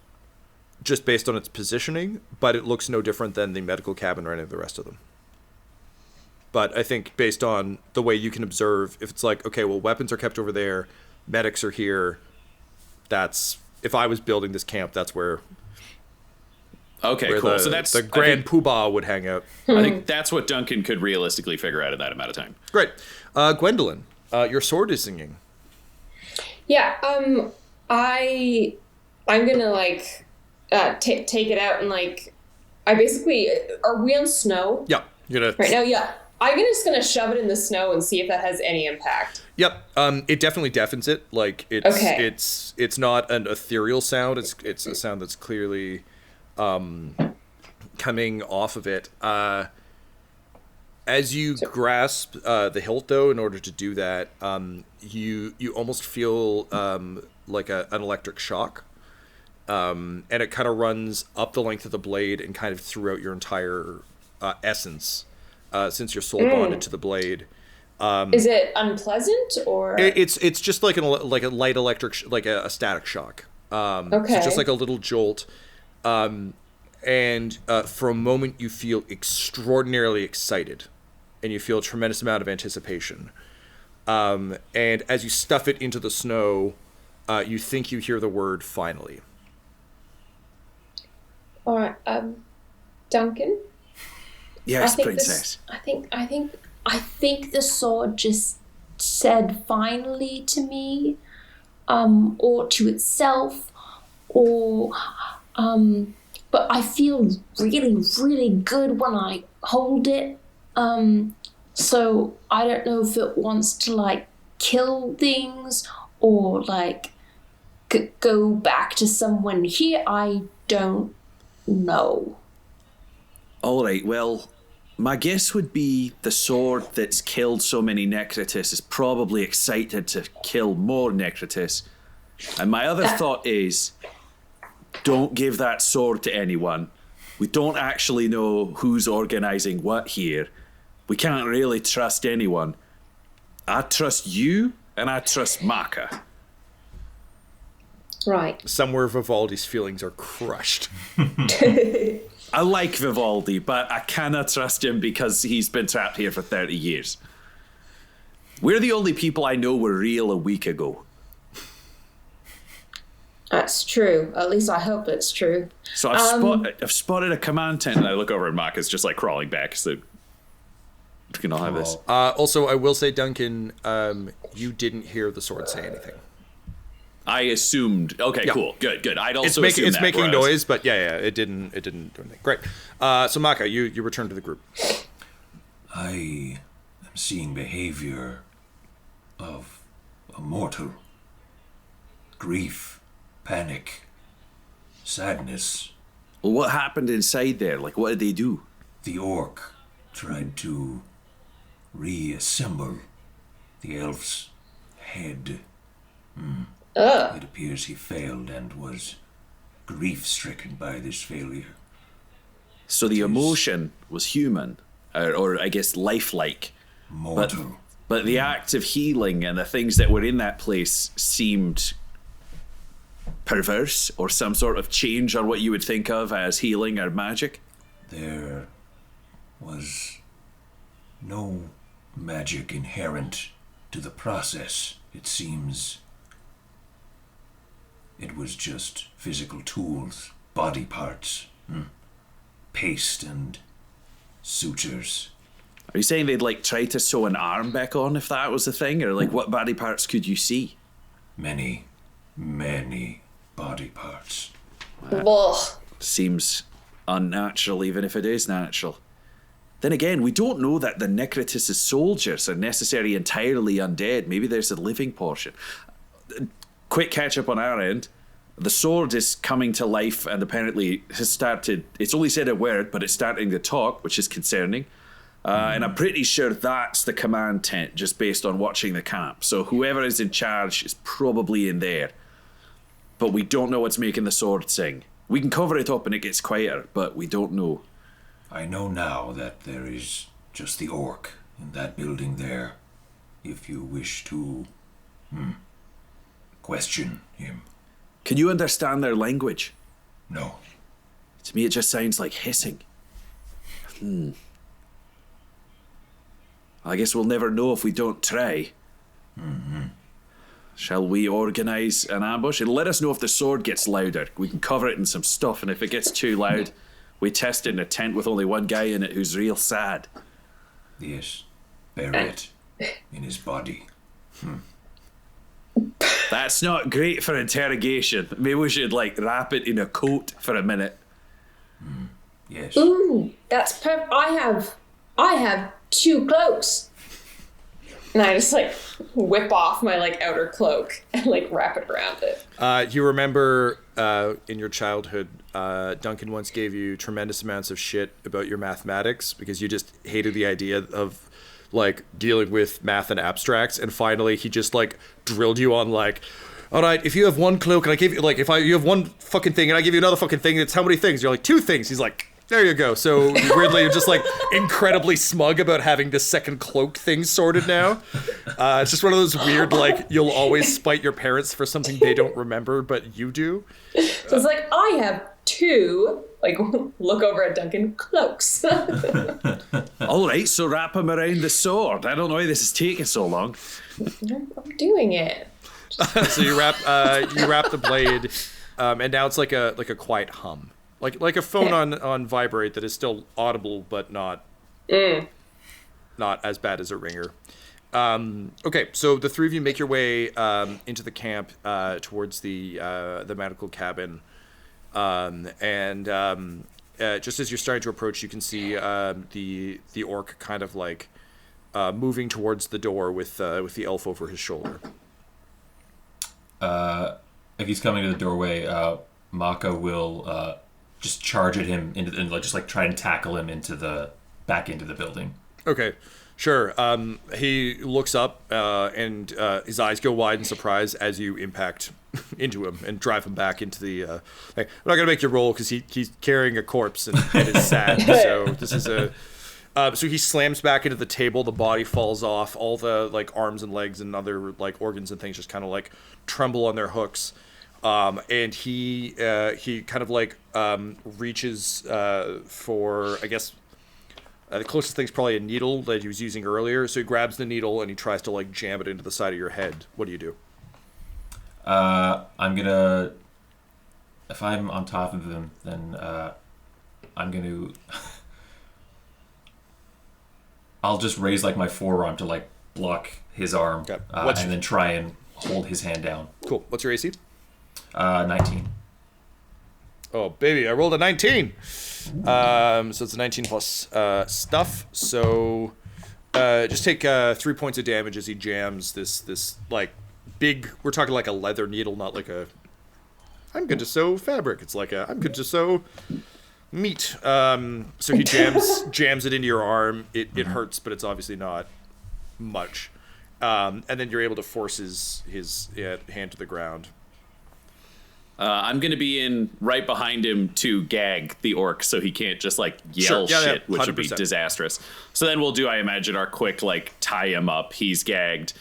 just based on its positioning, but it looks no different than the medical cabin or any of the rest of them. But I think based on the way you can observe, if it's like, okay, well, weapons are kept over there, medics are here, that's, if I was building this camp, that's where... Okay, cool. So that's the Grand Poobah would hang out. I think that's what Duncan could realistically figure out in that amount of time. Great. Gwendolyn, your sword is singing. Yeah, I'm gonna like take it out and like I basically, are we on snow? Yeah, you're gonna right now. Yeah, just gonna shove it in the snow and see if that has any impact. Yep. It definitely deafens it. Like it's not an ethereal sound. It's a sound that's clearly coming off of it. As you grasp the hilt, though, in order to do that, you almost feel like an electric shock, and it kind of runs up the length of the blade and kind of throughout your entire essence, since you're soul bonded to the blade. Is it unpleasant or? It's just like a light electric, like a static shock. Okay. So just like a little jolt. And for a moment you feel extraordinarily excited and you feel a tremendous amount of anticipation. And as you stuff it into the snow, you think you hear the word finally. All right, Duncan? Yes, princess. I think the sword just said finally to me, or to itself, or but I feel really, really good when I hold it. So I don't know if it wants to like kill things or like go back to someone here. I don't know. All right, well, my guess would be the sword that's killed so many Necrotists is probably excited to kill more Necrotists. And my other thought is, don't give that sword to anyone. We don't actually know who's organizing what here. We can't really trust anyone. I trust you, and I trust Makka. Right. Somewhere Vivaldi's feelings are crushed. I like Vivaldi, but I cannot trust him because he's been trapped here for 30 years. We're the only people I know were real a week ago. That's true. At least I hope it's true. So I've spotted a command tent, and I look over and Makka's just like crawling back. So we can all have this. Also, I will say, Duncan, you didn't hear the sword say anything. I assumed. Okay, Yeah. Cool, good. I'd It's also making assumed that, noise, but yeah, it didn't do anything. Great. So Makka, you return to the group. I am seeing behavior of a mortal. Grief, panic, sadness. Well, what happened inside there? Like, what did they do? The orc tried to reassemble the elf's head. It appears he failed and was grief-stricken by this failure. So the emotion was human, or I guess lifelike. Mortal. But the act of healing and the things that were in that place seemed perverse, or some sort of change on what you would think of as healing or magic. There was no magic inherent to the process. It seems it was just physical tools, body parts, paste and sutures. Are you saying they'd like try to sew an arm back on if that was the thing? Or like what body parts could you see? Many body parts. Ugh. Seems unnatural, even if it is natural. Then again, we don't know that the Necrotis' soldiers are necessarily entirely undead. Maybe there's a living portion. Quick catch up on our end. The sword is coming to life and apparently has started. It's only said a word, but it's starting to talk, which is concerning. And I'm pretty sure that's the command tent, just based on watching the camp. So whoever is in charge is probably in there. But we don't know what's making the sword sing. We can cover it up and it gets quieter, but we don't know. I know now that there is just the orc in that building there. If you wish to question him. Can you understand their language? No. To me, it just sounds like hissing. I guess we'll never know if we don't try. Shall we organise an ambush? It'll let us know if the sword gets louder. We can cover it in some stuff, and if it gets too loud, we test it in a tent with only one guy in it who's real sad. Yes. Bury it in his body. That's not great for interrogation. Maybe we should, like, wrap it in a coat for a minute. Yes. Ooh, that's perfect. I have 2 cloaks. And I just like whip off my like outer cloak and like wrap it around it. You remember in your childhood, Duncan once gave you tremendous amounts of shit about your mathematics because you just hated the idea of like dealing with math and abstracts, and finally he just like drilled you on like, all right, if you have 1 cloak and I give you like you have 1 fucking thing and I give you another fucking thing, it's how many things? You're like 2 things. He's like, there you go. So weirdly, you're just like incredibly smug about having this second cloak thing sorted now. It's just one of those weird, like, you'll always spite your parents for something they don't remember, but you do. So it's like, I have 2, like, look over at Duncan, cloaks. All right, so wrap him around the sword. I don't know why this is taking so long. I'm doing it. So you wrap the blade, and now it's like a quiet hum. Like a phone on vibrate that is still audible, but not as bad as a ringer. Okay, so the 3 of you make your way into the camp towards the medical cabin, and just as you're starting to approach, you can see the orc kind of like moving towards the door with the elf over his shoulder. If he's coming to the doorway, Makka will just charge at him and just like try and tackle him back into the building. Okay, sure. He looks up and his eyes go wide in surprise as you impact into him and drive him back into the. I'm not gonna make you roll because he's carrying a corpse and it is sad. So this is a. So he slams back into the table. The body falls off. All the like arms and legs and other like organs and things just kind of like tremble on their hooks. And he kind of like reaches for, I guess, the closest thing's probably a needle that he was using earlier. So he grabs the needle and he tries to like jam it into the side of your head. What do you do? I'm gonna if I'm on top of him, then I'm going to... I'll just raise like my forearm to like block his arm, Okay. and then try and hold his hand down. Cool. What's your AC? 19. Oh, baby, I rolled a 19. So it's a 19 plus stuff. So just take 3 points of damage as he jams this like big. We're talking like a leather needle, not like a. I'm good to sew fabric. It's like a. I'm good to sew meat. So he jams it into your arm. It hurts, but it's obviously not much. And then you're able to force his hand to the ground. I'm going to be in right behind him to gag the orc so he can't just like yell shit, which would be disastrous. So then we'll do, I imagine, our quick like tie him up. He's gagged.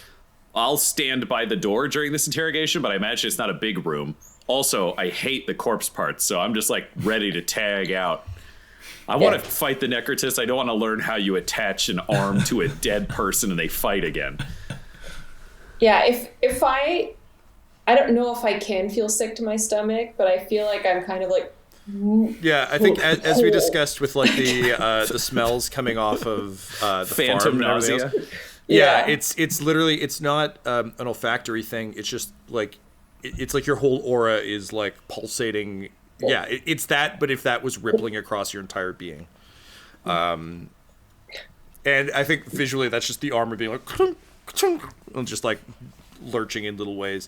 I'll stand by the door during this interrogation, but I imagine it's not a big room. Also, I hate the corpse parts, so I'm just like ready to tag out. I want to fight the necrotist. I don't want to learn how you attach an arm to a dead person and they fight again. Yeah, if I don't know if I can feel sick to my stomach, but I feel like I'm kind of like. Yeah, I think as we discussed with like the smells coming off of the phantom farm and everything nausea. else. Yeah, it's literally, it's not an olfactory thing. It's just like it's like your whole aura is like pulsating. Yeah, it's that, but if that was rippling across your entire being. And I think visually that's just the armor being like and just like lurching in little ways.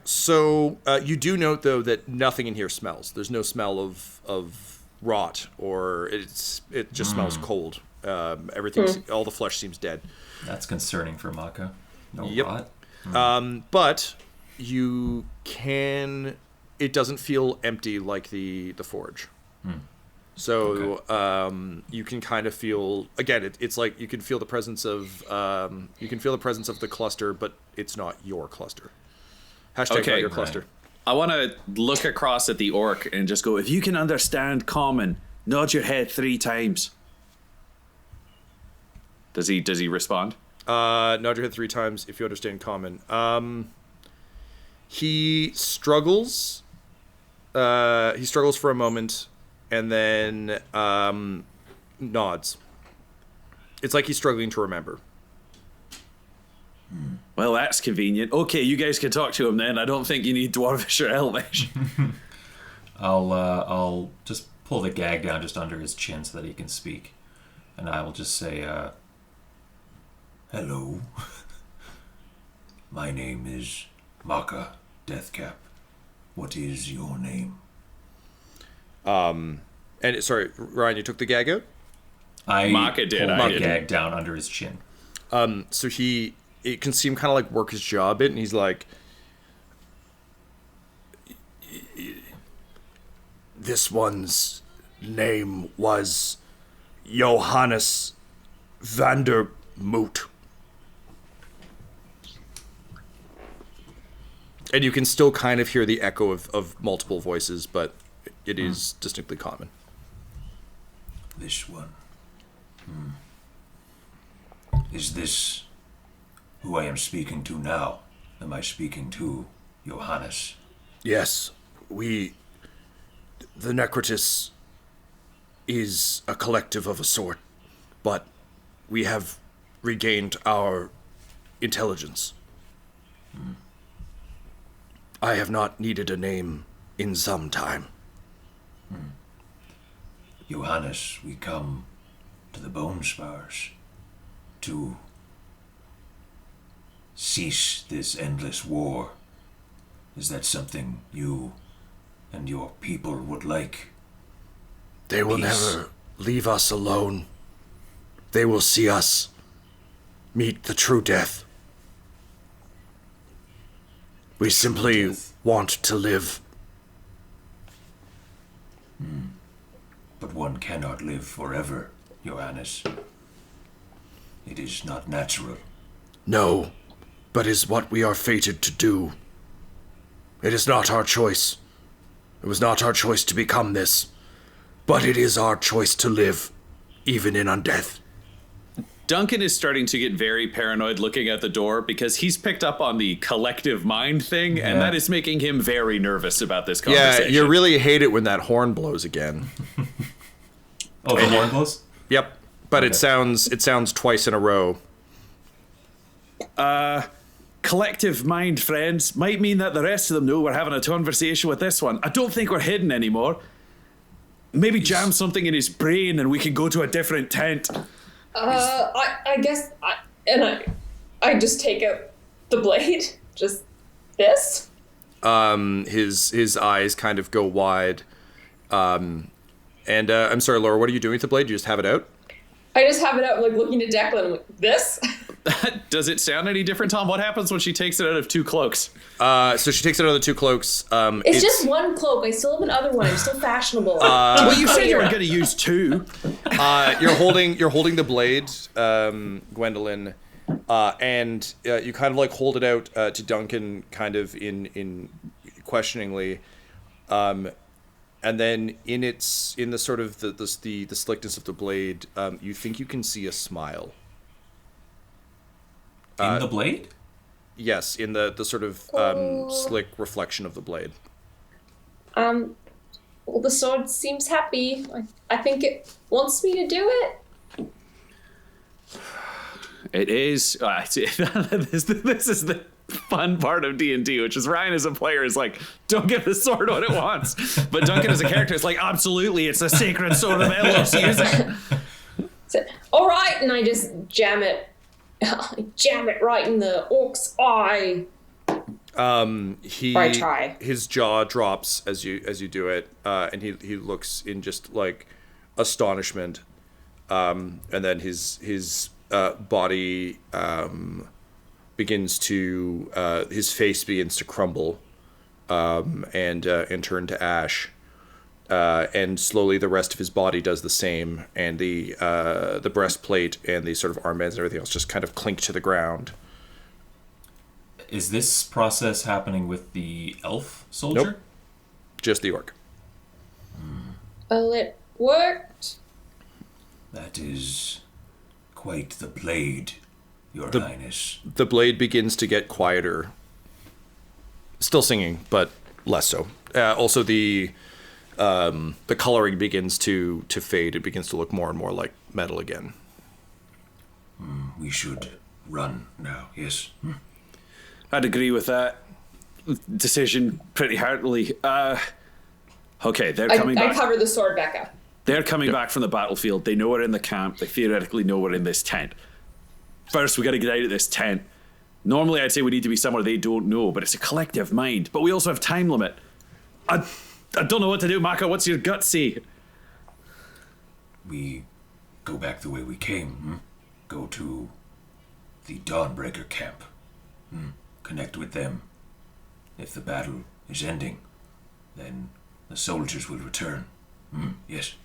So you do note though that nothing in here smells. There's no smell of rot, or it just smells cold. Everything, all the flesh seems dead. That's concerning for Makka. No Yep. rot. But you can. It doesn't feel empty like the forge. So you can kind of feel, again, it's like you can feel the presence of the cluster, but it's not your cluster. Hashtag not your cluster. I want to look across at the orc and just go, if you can understand common, nod your head 3 times. Does he respond? Nod your head 3 times if you understand common. He struggles. He struggles for a moment, and then nods. It's like he's struggling to remember. Well, that's convenient. Okay, you guys can talk to him then. I don't think you need Dwarvish or Elvish. I'll just pull the gag down just under his chin so that he can speak, and I will just say, Hello. My name is Makka, Deathcap. What is your name? And sorry, Ryan, you took the gag out? Makka did. Pulled the gag down under his chin. So it can seem kind of like work his jaw a bit, and he's like, this one's name was Johannes Vandermoot. And you can still kind of hear the echo of multiple voices, but it is distinctly common. This one. Is this who I am speaking to now? Am I speaking to Johannes? Yes, the Necrotis is a collective of a sort, but we have regained our intelligence. I have not needed a name in some time. Johannes, we come to the Bone Spars to cease this endless war. Is that something you and your people would like? They will never leave us alone. They will see us meet the true death. We simply want to live. But one cannot live forever, Johannes. It is not natural. No, but is what we are fated to do. It is not our choice. It was not our choice to become this, but it is our choice to live, even in undeath. Duncan is starting to get very paranoid looking at the door because he's picked up on the collective mind thing, and that is making him very nervous about this conversation. Yeah, you really hate it when that horn blows again. Oh, the horn blows? Yep, but it sounds twice in a row. Collective mind, friends, might mean that the rest of them know we're having a conversation with this one. I don't think we're hidden anymore. Maybe jam something in his brain and we can go to a different tent. I guess I just take out the blade. Just this. His eyes kind of go wide. And I'm sorry, Laura, what are you doing with the blade? You just have it out? I just have it out, like looking at Declan. I'm like, this? Does it sound any different, Tom? What happens when she takes it out of 2 cloaks? So she takes it out of the 2 cloaks. It's just one cloak. I still have another one. I'm still fashionable. Well, you said you were going to use 2. You're holding the blade, Gwendolyn, and you kind of like hold it out to Duncan, kind of in questioningly, and then in the sort of the slickness of the blade, you think you can see a smile. In the blade? Yes, in the sort of slick reflection of the blade. Well, the sword seems happy. I think it wants me to do it. It is. This is the fun part of D&D, which is Ryan as a player is like, don't give the sword what it wants. But Duncan as a character is like, absolutely, it's a sacred sword of Elos. Use it. So, all right, and I just jam it. I jam it right in the orc's eye. I try. His jaw drops as you do it, and he looks in just like astonishment, and then his body begins to his face begins to crumble, and turn to ash. And slowly the rest of his body does the same, and the breastplate and the sort of armbands and everything else just kind of clink to the ground. Is this process happening with the elf soldier? Nope. Just the orc. Well, it worked. That is quite the blade, Your Highness. The blade begins to get quieter. Still singing, but less so. Also, the coloring begins to fade. It begins to look more and more like metal again. We should run now, yes? I'd agree with that decision pretty heartily. Okay, they're coming back. I cover the sword back up. They're coming back from the battlefield. They know we're in the camp. They theoretically know we're in this tent. First, we got to get out of this tent. Normally, I'd say we need to be somewhere they don't know, but it's a collective mind. But we also have time limit. I don't know what to do, Makka. What's your gut say? We go back the way we came. Go to the Dawnbreaker camp. Connect with them. If the battle is ending, then the soldiers will return. Yes.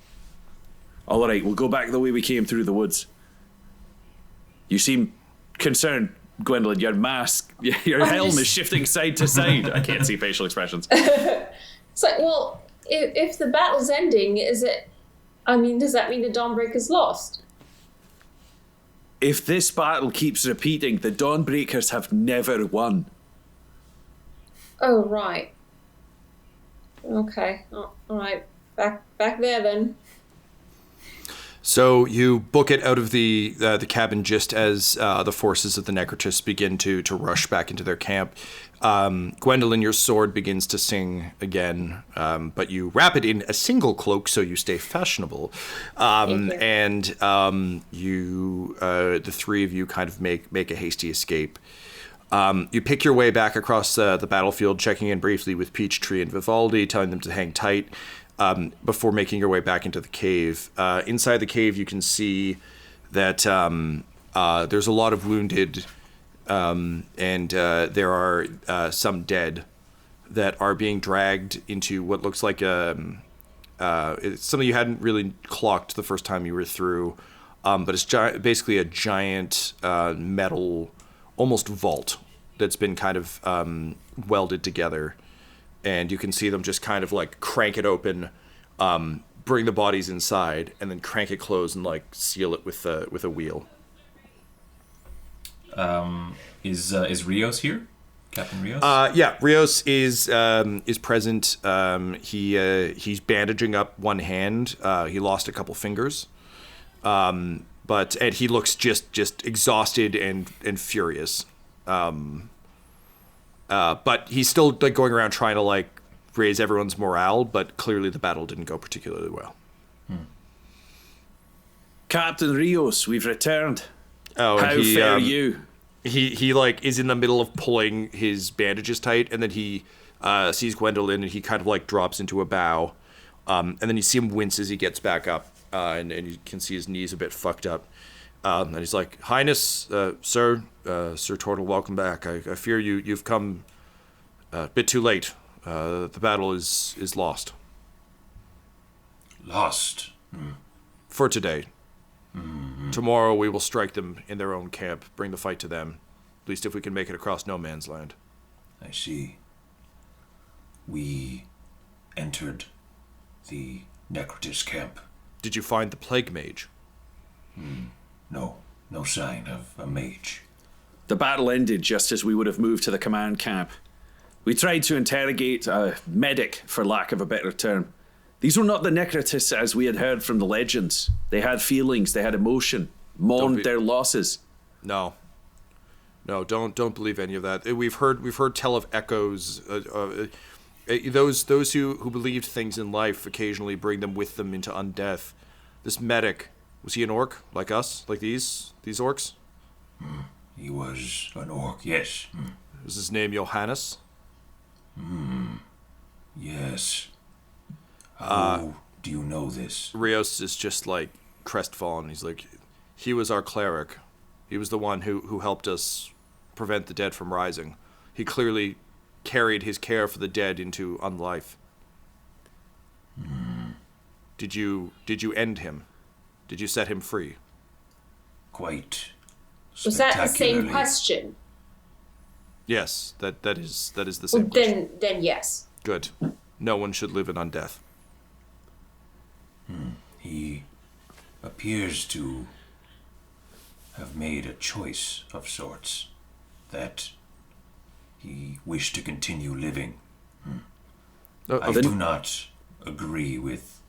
All right, we'll go back the way we came through the woods. You seem concerned, Gwendolyn. Your mask, your helm is shifting side to side. I can't see facial expressions. It's like, well, if the battle's ending, does that mean the Dawnbreaker's lost? If this battle keeps repeating, the Dawnbreakers have never won. Oh, right. Okay. All right. Back there, then. So you book it out of the cabin just as the forces of the Necrotists begin to rush back into their camp. Gwendolyn, your sword begins to sing again, but you wrap it in a single cloak so you stay fashionable. And the three of you kind of make a hasty escape. You pick your way back across the battlefield, checking in briefly with Peachtree and Vivaldi, telling them to hang tight. Before making your way back into the cave. Inside the cave, you can see that there's a lot of wounded, and there are some dead that are being dragged into what looks like it's something you hadn't really clocked the first time you were through, but it's basically a giant metal, almost vault that's been kind of welded together. And you can see them just kind of like crank it open, bring the bodies inside, and then crank it closed and like seal it with a wheel. Is Rios here? Captain Rios? Yeah, Rios is present. He's bandaging up one hand. He lost a couple fingers. But he looks just exhausted and furious. But he's still like going around trying to like raise everyone's morale, but clearly the battle didn't go particularly well. Captain Rios, we've returned. Oh, How and fare you? He like is in the middle of pulling his bandages tight, and then he sees Gwendolyn, and he kind of like drops into a bow, and then you see him wince as he gets back up, and you can see his knees a bit fucked up, and he's like, "Highness, Sir Turtle, welcome back. I fear you've come a bit too late. The battle is lost. Lost. For today. Tomorrow we will strike them in their own camp, bring the fight to them, at least if we can make it across no man's land." I see. We entered the Necrotis camp. Did you find the plague mage? No sign of a mage. The battle ended just as we would have moved to the command camp. We tried to interrogate a medic, for lack of a better term. These were not the Necrotis as we had heard from the legends. They had feelings, they had emotion, mourned their losses. No, don't believe any of that. We've heard tell of echoes. Those who believed things in life occasionally bring them with them into undeath. This medic, was he an orc like us, like these orcs? He was an orc, yes. Was his name Johannes? Yes. How do you know this? Rios is just like crestfallen. He's like, he was our cleric. He was the one who helped us prevent the dead from rising. He clearly carried his care for the dead into unlife. Did you end him? Did you set him free? Quite Was that the same spectacularly. question? Yes, that is the same question. Then yes. Good. No one should live in undeath. He appears to have made a choice of sorts, that he wished to continue living. I do not agree with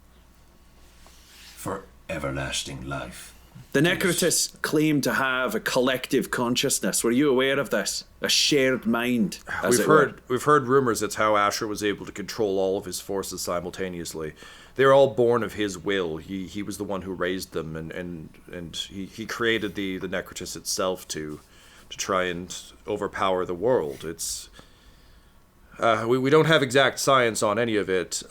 for everlasting life. The Necrotis claimed to have a collective consciousness. Were you aware of this? A shared mind, as We've heard rumors that's how Asher was able to control all of his forces simultaneously. They were all born of his will. He was the one who raised them, and he created the Necrotis itself to try and overpower the world. It's we don't have exact science on any of it.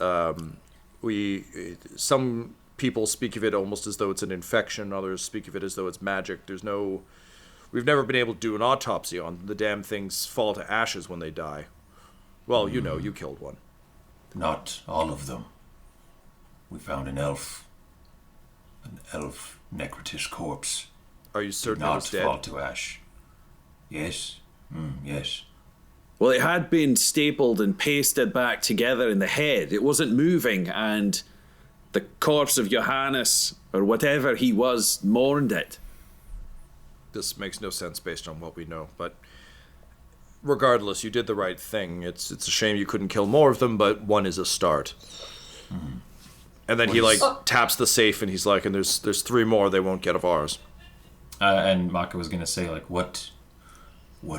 Some people speak of it almost as though it's an infection. Others speak of it as though it's magic. We've never been able to do an autopsy on them. The damn things fall to ashes when they die. Well, you killed one. Not all of them. We found an elf Necrotis corpse. Are you certain it Not was dead? fall to ash. Yes. Yes. Well, it had been stapled and pasted back together in the head. It wasn't moving, and the corpse of Johannes, or whatever he was, mourned it. This makes no sense based on what we know, but regardless, you did the right thing. It's a shame you couldn't kill more of them, but one is a start. And then he taps the safe, and he's like, and there's 3 more they won't get of ours. And Makka was going to say, like, what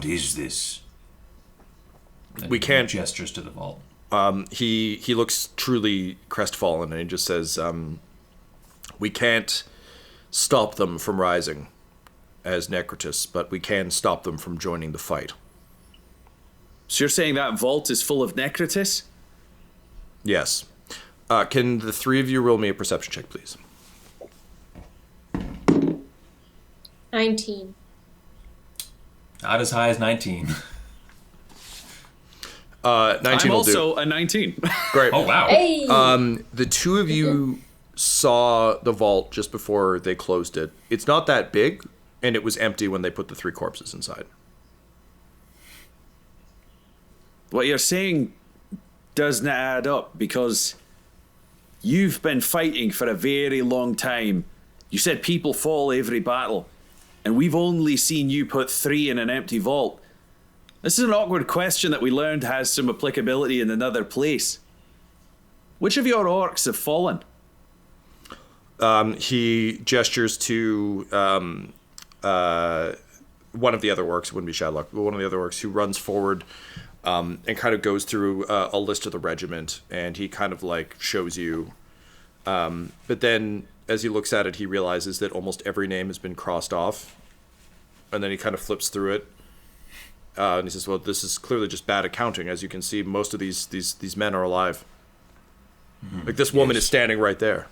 is this? And We can't- gestures to the vault. He looks truly crestfallen, and he just says, we can't stop them from rising as Necrotis, but we can stop them from joining the fight. So you're saying that vault is full of Necrotis? Yes. Can the 3 of you roll me a perception check, please? 19. Not as high as 19. 19 I'm will do. also a 19. Great. Oh, wow. Hey! The 2 of you saw the vault just before they closed it. It's not that big, and it was empty when they put the 3 corpses inside. What you're saying doesn't add up, because you've been fighting for a very long time. You said people fall every battle, and we've only seen you put 3 in an empty vault. This is an awkward question that we learned has some applicability in another place. Which of your orcs have fallen? He gestures to one of the other orcs. It wouldn't be Shadlock, but one of the other orcs who runs forward and kind of goes through a list of the regiment, and he kind of like shows you. But then, as he looks at it, he realizes that almost every name has been crossed off, and then he kind of flips through it, and he says, "Well, this is clearly just bad accounting. As you can see, most of these men are alive. Like this woman is standing right there."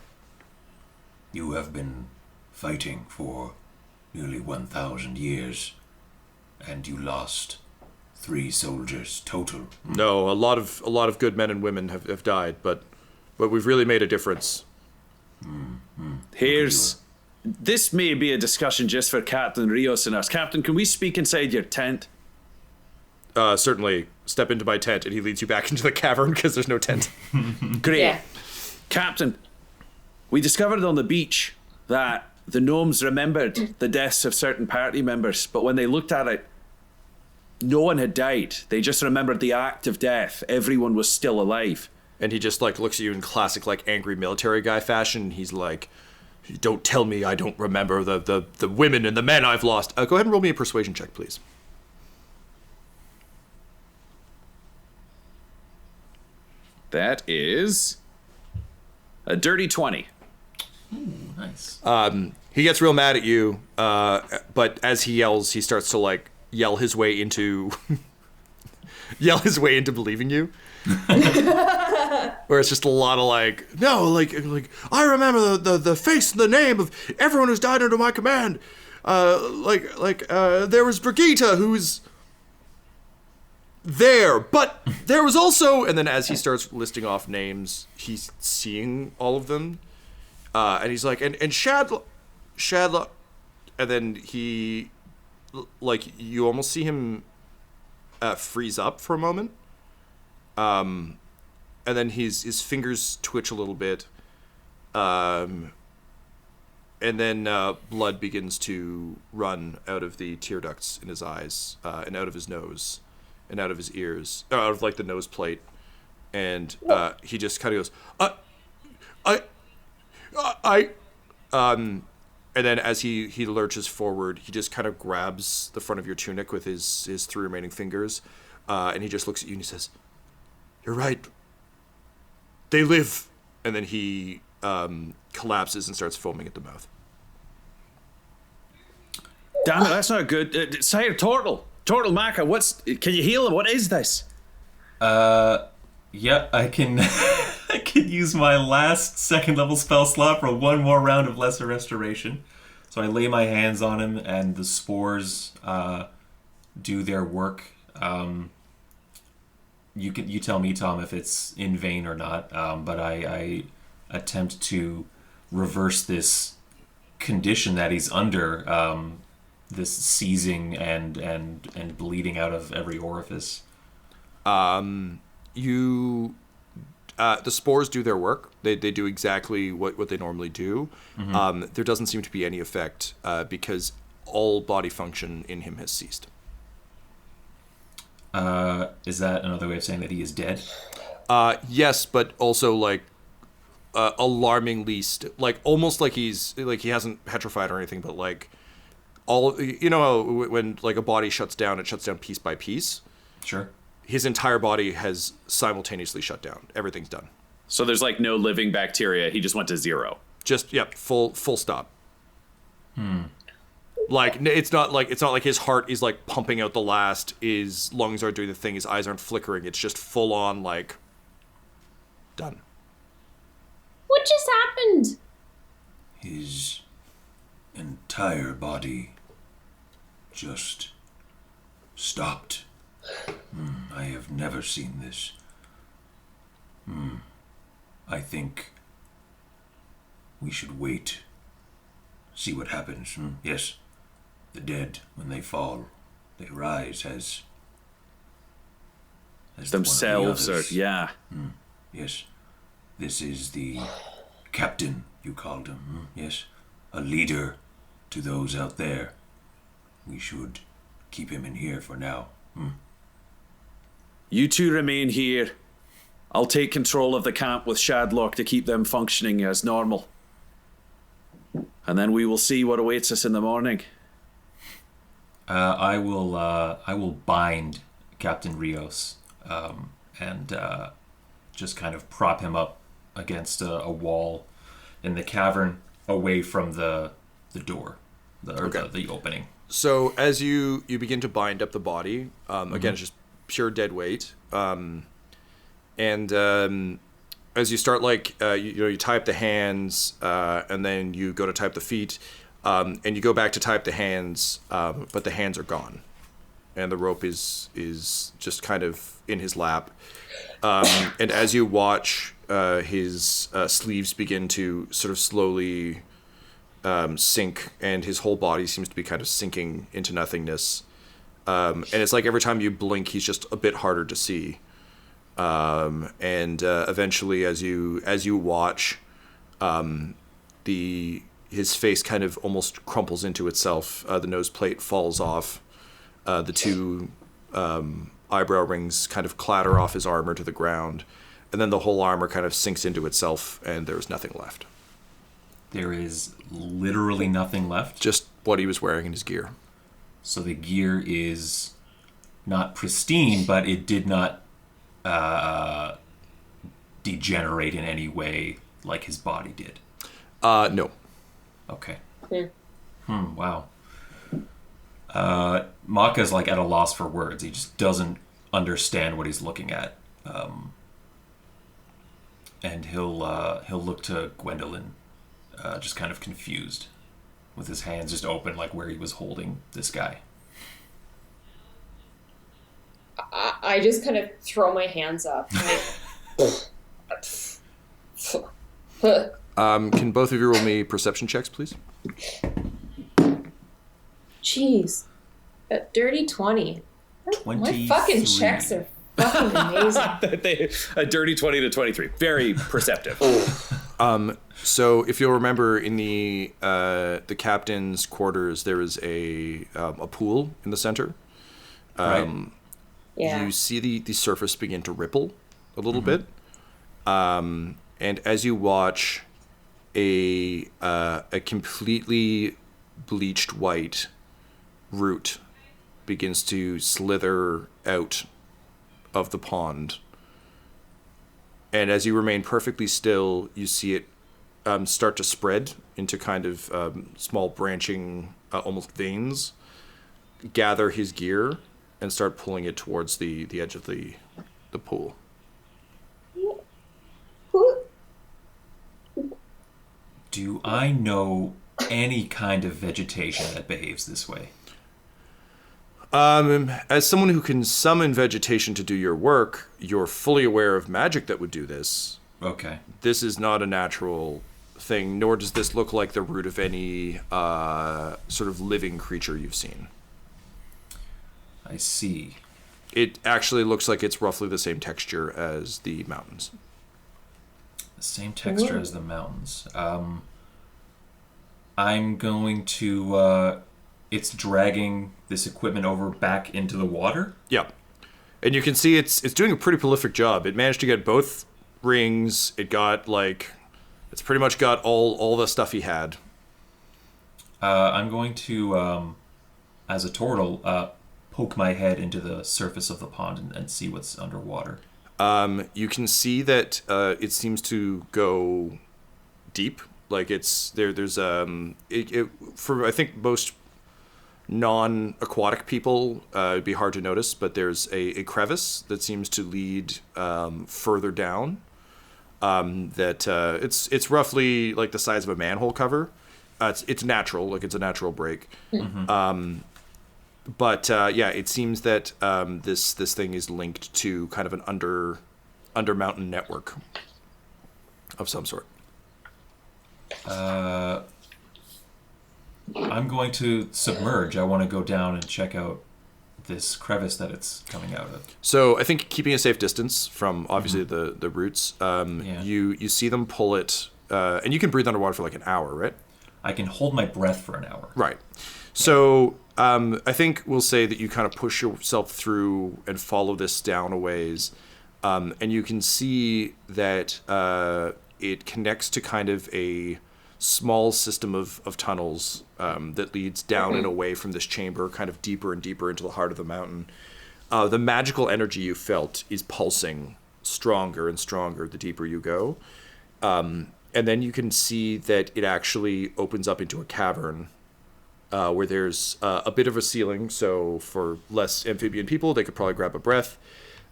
You have been fighting for nearly 1,000 years, and you lost 3 soldiers total. No, a lot of good men and women have died, but we've really made a difference. This may be a discussion just for Captain Rios and us. Captain, can we speak inside your tent? Certainly. Step into my tent, and he leads you back into the cavern because there's no tent. Great. Yeah. Captain, we discovered on the beach that the gnomes remembered the deaths of certain party members, but when they looked at it, no one had died. They just remembered the act of death. Everyone was still alive. And he just like looks at you in classic like angry military guy fashion. He's like, "Don't tell me I don't remember the women and the men I've lost." Go ahead and roll me a persuasion check, please. That is a dirty 20. Ooh, nice. He gets real mad at you, but as he yells, he starts to like yell his way into believing you. Where it's just a lot of like, no, like I remember the face and the name of everyone who's died under my command. There was Brigitte who's there, but there was also, and then as he starts listing off names, he's seeing all of them, and he's like, and Shadlock, and then he, like, you almost see him freeze up for a moment, and then his fingers twitch a little bit, and then blood begins to run out of the tear ducts in his eyes, and out of his nose, and out of his ears, out of like the nose plate, and he just kind of goes, and then as he lurches forward, he just kind of grabs the front of your tunic with his 3 remaining fingers, and he just looks at you and he says, "You're right. They live." And then he collapses and starts foaming at the mouth. Damn it, that's not good. Sire Turtle Makka, can you heal him? What is this? Yeah, I can I can use my last 2nd level spell slot for 1 more round of Lesser Restoration. So I lay my hands on him, and the spores do their work. You tell me, Tom, if it's in vain or not. But I attempt to reverse this condition that he's under, this seizing and bleeding out of every orifice. The spores do their work. They do exactly what they normally do. Mm-hmm. There doesn't seem to be any effect because all body function in him has ceased. Is that another way of saying that he is dead? Yes, but also like alarmingly like almost like he's like he hasn't petrified or anything, but like all when like a body shuts down, it shuts down piece by piece. Sure. His entire body has simultaneously shut down. Everything's done. So there's like no living bacteria. He just went to 0. Just full stop. Like it's not like his heart is like pumping out the last. His lungs aren't doing the thing. His eyes aren't flickering. It's just full on like done. What just happened? His entire body just stopped. I have never seen this. I think we should wait, see what happens. Yes, the dead, when they fall, they rise as themselves, or yeah. Yes, this is the captain, you called him. Yes, a leader to those out there. we should keep him in here for now. You two remain here. I'll take control of the camp with Shadlock to keep them functioning as normal. And then we will see what awaits us in the morning. I will bind Captain Rios and just kind of prop him up against a wall in the cavern away from the door, the opening. So as you begin to bind up the body, again, it's just pure dead weight. And as you start, you tie up the hands, and then you go to tie up the feet, and you go back to tie up the hands, but the hands are gone, and the rope is just kind of in his lap. And as you watch his sleeves begin to sort of slowly sink, and his whole body seems to be kind of sinking into nothingness. And it's like every time you blink, he's just a bit harder to see. And eventually, as you watch, his face kind of almost crumples into itself. The nose plate falls off. The two eyebrow rings kind of clatter off his armor to the ground, and then the whole armor kind of sinks into itself, and there's nothing left. There is literally nothing left? Just what he was wearing in his gear. So the gear is not pristine, but it did not degenerate in any way like his body did? No. Okay. Yeah. Wow. Makka's like at a loss for words. He just doesn't understand what he's looking at. And he'll look to Gwendolyn, just kind of confused, with his hands just open, like where he was holding this guy. I just kind of throw my hands up. Can both of you roll me perception checks, please? Jeez. A dirty 20. My fucking checks are fucking amazing. A dirty 20 to 23. Very perceptive. So if you'll remember, in the captain's quarters, there is a pool in the center. Right. Yeah. You see the surface begin to ripple a little bit. And as you watch, a completely bleached white root begins to slither out of the pond. And as you remain perfectly still, you see it start to spread into kind of small branching, almost veins, gather his gear, and start pulling it towards the edge of the pool. Do I know any kind of vegetation that behaves this way? As someone who can summon vegetation to do your work, you're fully aware of magic that would do this. Okay. This is not a natural thing, nor does this look like the root of any sort of living creature you've seen. I see. It actually looks like it's roughly the same texture as the mountains. The same texture as the mountains. I'm going to... it's dragging this equipment over back into the water? Yeah. And you can see it's doing a pretty prolific job. It managed to get both rings. It got, it's pretty much got all the stuff he had. I'm going to, as a turtle, poke my head into the surface of the pond and see what's underwater. You can see that it seems to go deep. Like there's for I think most non-aquatic people it'd be hard to notice, but there's a crevice that seems to lead further down. It's roughly like the size of a manhole cover. It's natural, like it's a natural break. Mm-hmm. But it seems that this thing is linked to kind of an under mountain network of some sort. I'm going to submerge. I want to go down and check out this crevice that it's coming out of. So I think keeping a safe distance from obviously the roots, you see them pull it, and you can breathe underwater for like an hour, right? I can hold my breath for an hour. Right. So I think we'll say that you kind of push yourself through and follow this down a ways, and you can see that it connects to kind of a small system of tunnels that leads down and away from this chamber, kind of deeper and deeper into the heart of the mountain. The magical energy you felt is pulsing stronger and stronger the deeper you go. And then you can see that it actually opens up into a cavern where there's a bit of a ceiling. So for less amphibian people, they could probably grab a breath.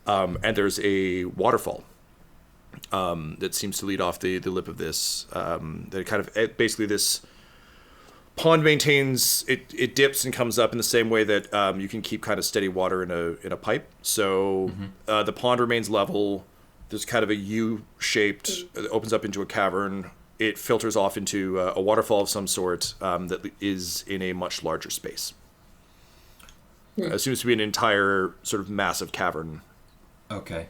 And there's a waterfall that seems to lead off the lip of this. That kind of basically this pond maintains it dips and comes up in the same way that you can keep kind of steady water in a pipe. So the pond remains level. There's kind of a U-shaped, it opens up into a cavern. It filters off into a waterfall of some sort that is in a much larger space. It seems to be an entire sort of massive cavern. Okay.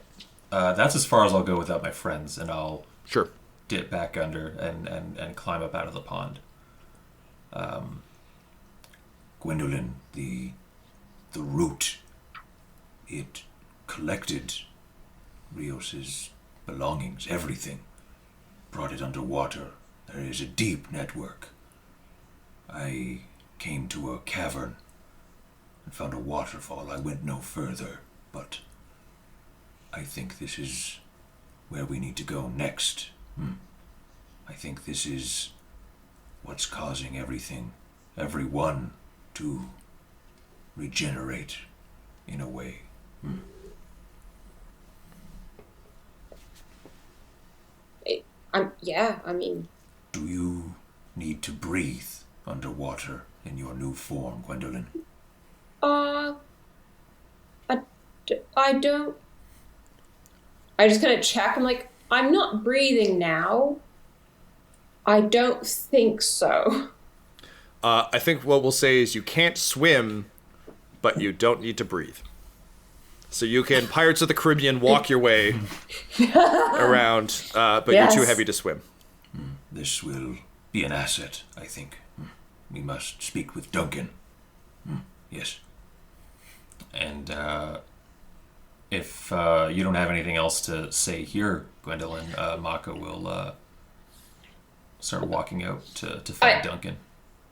That's as far as I'll go without my friends, and I'll dip back under and climb up out of the pond. Gwendolyn, the root, it collected Rios's belongings, everything, brought it underwater. There is a deep network. I came to a cavern and found a waterfall. I went no further, but I think this is where we need to go next. I think this is what's causing everyone to regenerate in a way. I mean... Do you need to breathe underwater in your new form, Gwendolyn? I don't... I just kind of check. I'm like, I'm not breathing now. I don't think so. I think what we'll say is you can't swim, but you don't need to breathe. So you can Pirates of the Caribbean walk your way around, but you're too heavy to swim. This will be an asset, I think. We must speak with Duncan. Yes. And if you don't have anything else to say here, Gwendolyn, Makka will start walking out to find Duncan.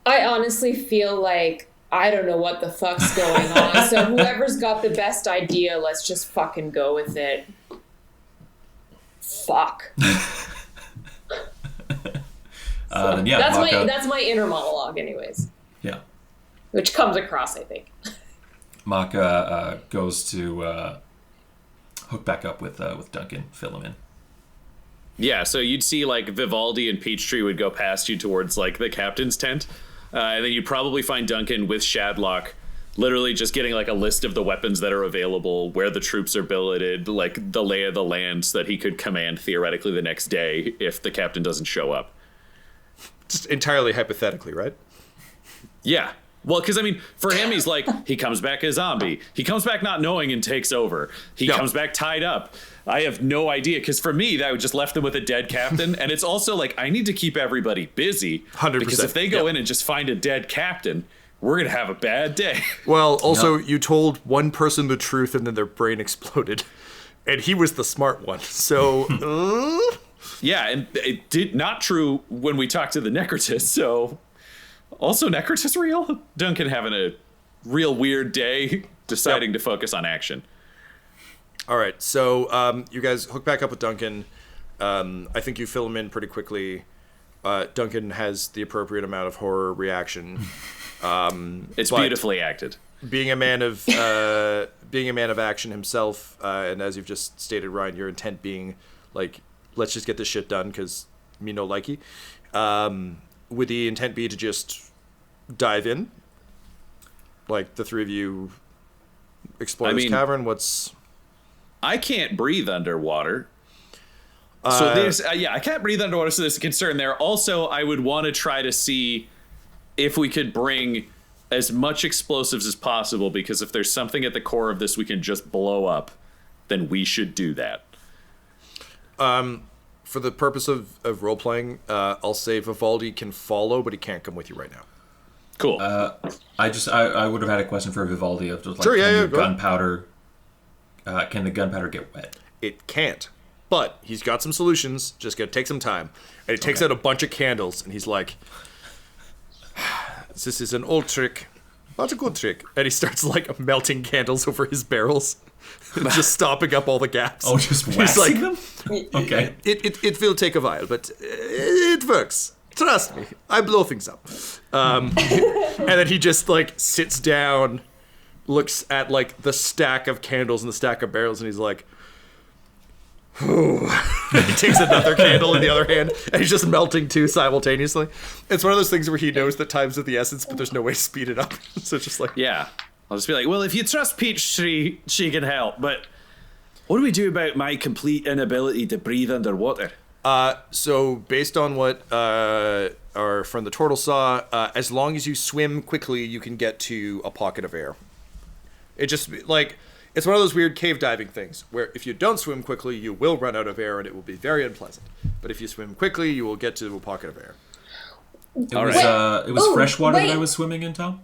I honestly feel like I don't know what the fuck's going on. So whoever's got the best idea, let's just fucking go with it. Fuck. Then yeah, that's my inner monologue, anyways. Yeah. Which comes across, I think. Makka goes to hook back up with Duncan, fill him in. Yeah, so you'd see like Vivaldi and Peachtree would go past you towards like the captain's tent. And then you'd probably find Duncan with Shadlock literally just getting like a list of the weapons that are available, where the troops are billeted, like the lay of the land, so that he could command theoretically the next day if the captain doesn't show up. Just entirely hypothetically, right? Yeah. Well, because, I mean, for him, he's like, he comes back a zombie. He comes back not knowing and takes over. He comes back tied up. I have no idea, because for me, that would just left them with a dead captain. And it's also like, I need to keep everybody busy. 100%. Because if they go in and just find a dead captain, we're going to have a bad day. Well, also, you told one person the truth and then their brain exploded. And he was the smart one. So... Yeah, and it did not true when we talked to the Necrotist, so... Also, Necrotist real? Duncan having a real weird day, deciding to focus on action. All right, so you guys hook back up with Duncan. I think you fill him in pretty quickly. Duncan has the appropriate amount of horror reaction. It's beautifully acted. Being a man of action himself, and as you've just stated, Ryan, your intent being like, let's just get this shit done because me no likey. Would the intent be to just dive in? Like the three of you explore this cavern? I can't breathe underwater. So there's, I can't breathe underwater, so there's a concern there. Also, I would want to try to see if we could bring as much explosives as possible, because if there's something at the core of this we can just blow up, then we should do that. For the purpose of role-playing, I'll say Vivaldi can follow, but he can't come with you right now. Cool. I would have had a question for Vivaldi of just like, Sure, yeah, go ahead. gunpowder. Can the gunpowder get wet? It can't. But he's got some solutions. Just gonna take some time. And he takes out a bunch of candles, and he's like, "This is an old trick, but a good trick." And he starts like melting candles over his barrels, just stopping up all the gaps. Oh, just He's waxing like, them? Okay. It will take a while, but it works. Trust me, I blow things up. And then he just like sits down, looks at like the stack of candles and the stack of barrels, and he's like, he takes another candle in the other hand, and he's just melting two simultaneously. It's one of those things where he knows that time's of the essence, but there's no way to speed it up. So it's just like, Yeah. I'll just be like, well, if you trust Peachtree, she can help, but what do we do about my complete inability to breathe underwater? So based on what our friend the turtle saw, as long as you swim quickly, you can get to a pocket of air. It just like it's one of those weird cave diving things where if you don't swim quickly, you will run out of air and it will be very unpleasant. But if you swim quickly, you will get to a pocket of air. It was fresh water that I wait. was swimming in, Tom?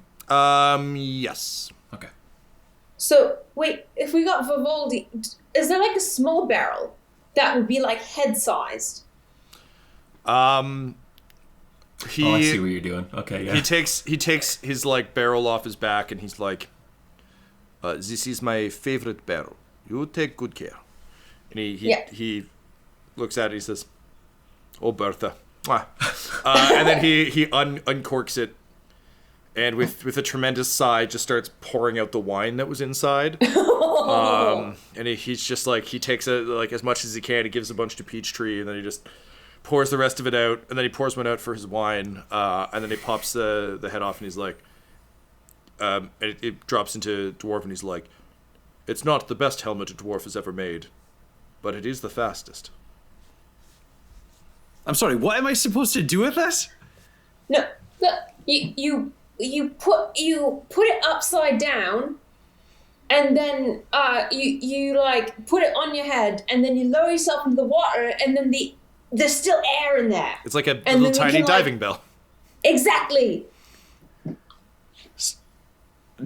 Yes. Okay. So, wait, if we got Vivaldi, is there like a small barrel that would be like head-sized? He I see what you're doing. Okay, yeah. he takes his like barrel off his back and he's like, "This is my favorite barrel. You take good care." And he looks at it. And he says, "Oh, Bertha." Mwah. And then he uncorks it, and with a tremendous sigh, just starts pouring out the wine that was inside. And he's just like, he takes it like as much as he can. He gives a bunch to Peachtree, and then he just pours the rest of it out, and then he pours one out for his wine, and then he pops the head off, and he's like, and it drops into Dwarf, and he's like, "It's not the best helmet a dwarf has ever made, but it is the fastest." I'm sorry, what am I supposed to do with this? No, look, you put it upside down, and then you like put it on your head, and then you lower yourself into the water, and then there's still air in there. It's like a And little then we tiny can, diving bell. Exactly.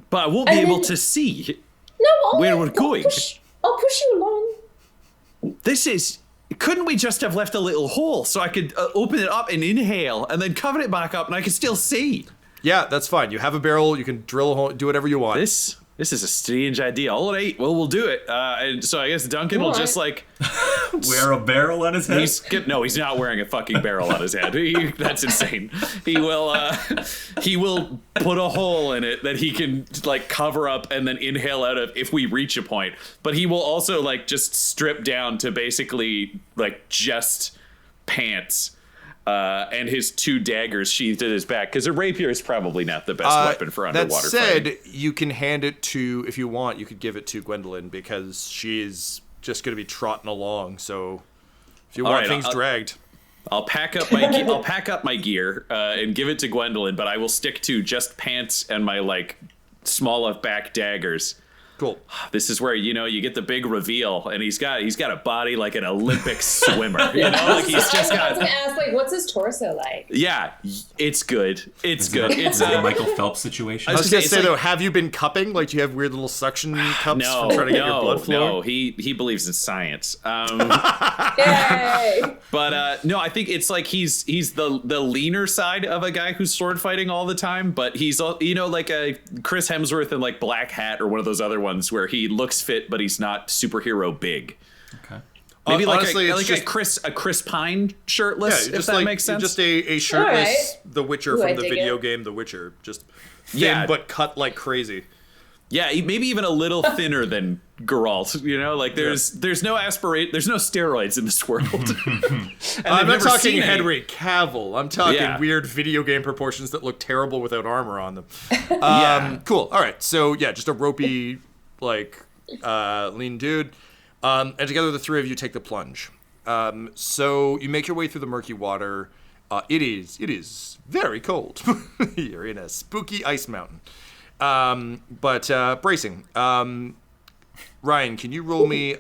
But I won't be And able then- to see No, where we're going. I'll push you along. This is... Couldn't we just have left a little hole so I could open it up and inhale and then cover it back up and I could still see? Yeah, that's fine. You have a barrel. You can drill a hole, do whatever you want. This is a strange idea. All right, well, we'll do it. And so I guess Duncan will just like... Wear a barrel on his head? He's not wearing a fucking barrel on his head. That's insane. He will put a hole in it that he can like cover up and then inhale out of if we reach a point. But he will also like just strip down to basically like just pants. And his two daggers sheathed at his back, because a rapier is probably not the best weapon for underwater That said, fighting. you can hand it to, if you want, you could give it to Gwendolyn, because she is just going to be trotting along. So if you want things dragged, I'll pack up my gear and give it to Gwendolyn, but I will stick to just pants and my like small of back daggers. cool. This is where you get the big reveal, and he's got a body like an Olympic swimmer. Like he's just I was got. gonna ask, like, what's his torso like? Yeah, it's good. It's good. It's a Michael Phelps situation. I was going to say, like- though, have you been cupping? Like, do you have weird little suction cups no, for trying to get your blood flowing? no. He believes in science. Yay! But no, I think it's like he's the leaner side of a guy who's sword fighting all the time, but he's like a Chris Hemsworth in like Black Hat or one of those other ones where he looks fit but he's not superhero big. Okay. Maybe Honestly, like it's a Chris Pine shirtless, if that makes sense. Just a shirtless Alright. The Witcher Ooh, I from the dig video it. game The Witcher. Just thin Yeah. but cut like crazy. Yeah, maybe even a little thinner than Geralt. Like there's no there's no steroids in this world. And I'm they've not never talking seen any. Henry Cavill. I'm talking Yeah. weird video game proportions that look terrible without armor on them. Yeah. Cool. All right. So yeah, just a ropey, like lean dude. And together the three of you take the plunge. So you make your way through the murky water. It is very cold. You're in a spooky ice mountain. But bracing. Ryan, can you roll me?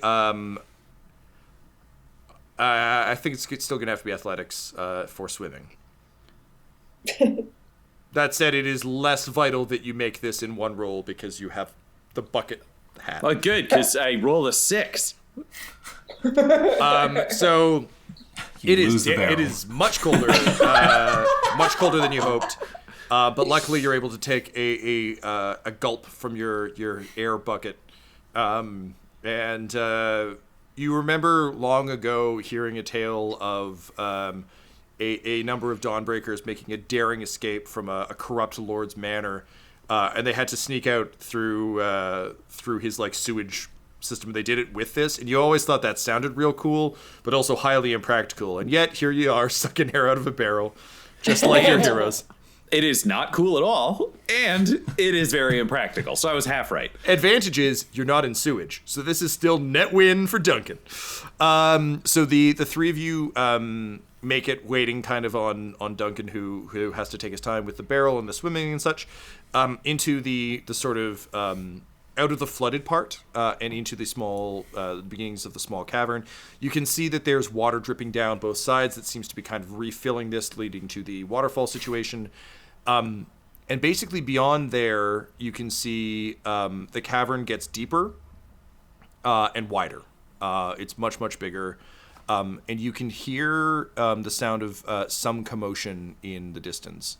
I think it's still gonna have to be athletics for swimming. That said, it is less vital that you make this in one roll because you have the bucket hat. Oh, good, because I rolled a 6. So You it lose is the barrel. it is much colder, much colder than you hoped. But luckily, you're able to take a gulp from your air bucket, and you remember long ago hearing a tale of a number of Dawnbreakers making a daring escape from a corrupt lord's manor, and they had to sneak out through his like sewage system. They did it with this, and you always thought that sounded real cool, but also highly impractical. And yet here you are, sucking air out of a barrel, just like your heroes. It is not cool at all, and it is very impractical, so I was half right. Advantage is you're not in sewage, so this is still net win for Duncan. So the three of you make it, waiting kind of on Duncan, who has to take his time with the barrel and the swimming and such, into the sort of out of the flooded part and into the small beginnings of the small cavern. You can see that there's water dripping down both sides that seems to be kind of refilling this, leading to the waterfall situation. And basically beyond there, you can see the cavern gets deeper and wider. It's much, much bigger. And you can hear the sound of some commotion in the distance.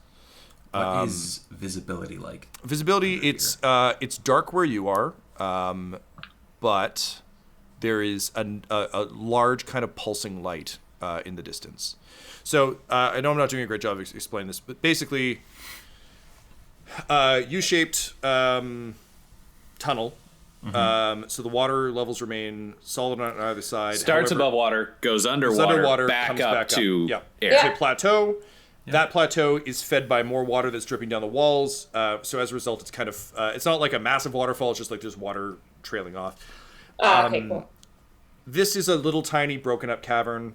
What is visibility like? Visibility, it's dark where you are, but there is a large kind of pulsing light in the distance. So I know I'm not doing a great job of explaining this, but basically, U-shaped tunnel. Mm-hmm. So the water levels remain solid on either side. Starts However, above water, goes it's underwater, back comes up back to up. air. It's a plateau. That plateau is fed by more water that's dripping down the walls. So as a result, it's kind of it's not like a massive waterfall. It's just like there's water trailing off. Okay, cool. This is a little tiny broken up cavern.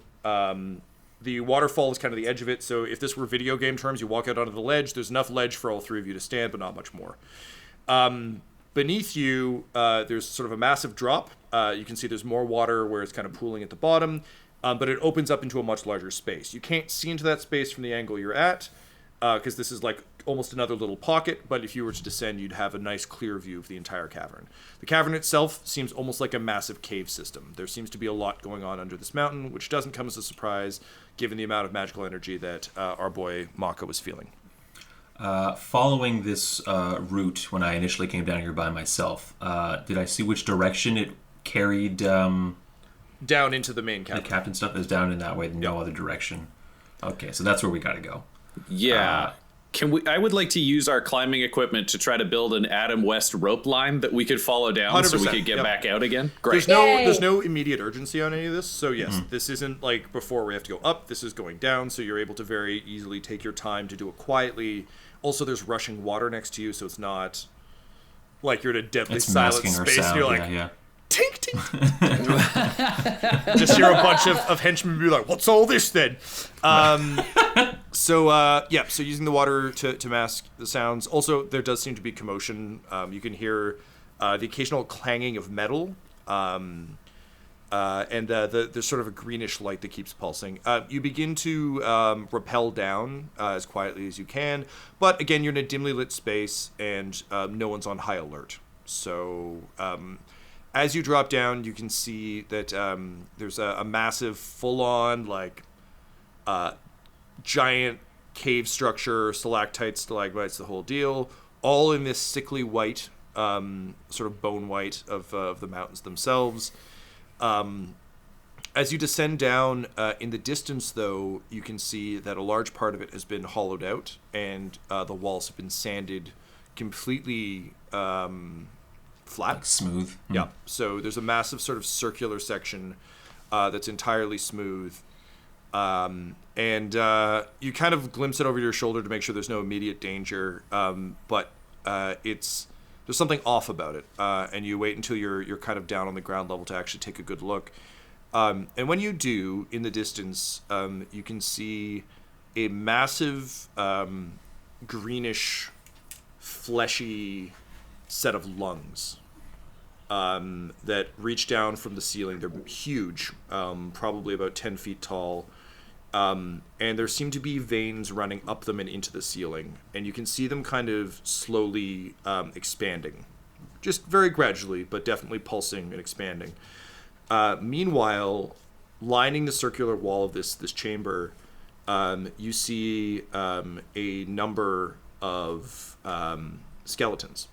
The waterfall is kind of the edge of it. So if this were video game terms, you walk out onto the ledge. There's enough ledge for all three of you to stand, but not much more. Beneath you, there's sort of a massive drop. You can see there's more water where it's kind of pooling at the bottom. But it opens up into a much larger space. You can't see into that space from the angle you're at, because this is like almost another little pocket, but if you were to descend, you'd have a nice clear view of the entire cavern. The cavern itself seems almost like a massive cave system. There seems to be a lot going on under this mountain, which doesn't come as a surprise, given the amount of magical energy that our boy Makka was feeling. Following this route, when I initially came down here by myself, did I see which direction it carried... Down into the main cavern. The captain stuff is down in that way, no other direction. Okay, so that's where we got to go. Yeah. I would like to use our climbing equipment to try to build an Adam West rope line that we could follow down so we 100%, could get yep. back out again. Great. There's no immediate urgency on any of this. So yes, this isn't like before we have to go up. This is going down, so you're able to very easily take your time to do it quietly. Also, there's rushing water next to you, so it's not like you're in a deadly silent space. And you're like, yeah. tink, tink. Just hear a bunch of henchmen be like, what's all this then? So using the water to mask the sounds. Also, there does seem to be commotion. You can hear the occasional clanging of metal, and there's sort of a greenish light that keeps pulsing. You begin to rappel down as quietly as you can, but again, you're in a dimly lit space, and no one's on high alert. So... as you drop down, you can see that there's a massive, full-on, like, giant cave structure, stalactites, stalagmites, the whole deal, all in this sickly white, sort of bone white of the mountains themselves. As you descend down, in the distance, though, you can see that a large part of it has been hollowed out, and the walls have been sanded completely... flat, Like smooth. Yeah. So there's a massive sort of circular section that's entirely smooth, and you kind of glimpse it over your shoulder to make sure there's no immediate danger. But there's something off about it, and you wait until you're kind of down on the ground level to actually take a good look. And when you do, in the distance, you can see a massive greenish, fleshy set of lungs that reach down from the ceiling. They're huge, probably about 10 feet tall, And there seem to be veins running up them and into the ceiling. And you can see them kind of slowly expanding. Just very gradually, but definitely pulsing and expanding. Meanwhile, lining the circular wall of this chamber, you see a number of skeletons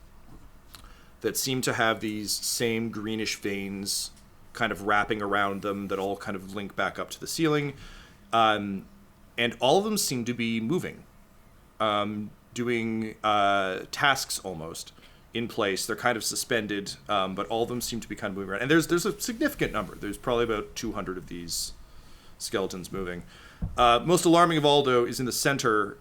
that seem to have these same greenish veins kind of wrapping around them that all kind of link back up to the ceiling. And all of them seem to be moving, doing tasks almost in place. They're kind of suspended, but all of them seem to be kind of moving around. And there's a significant number. There's probably about 200 of these skeletons moving. Most alarming of all, though, is in the center.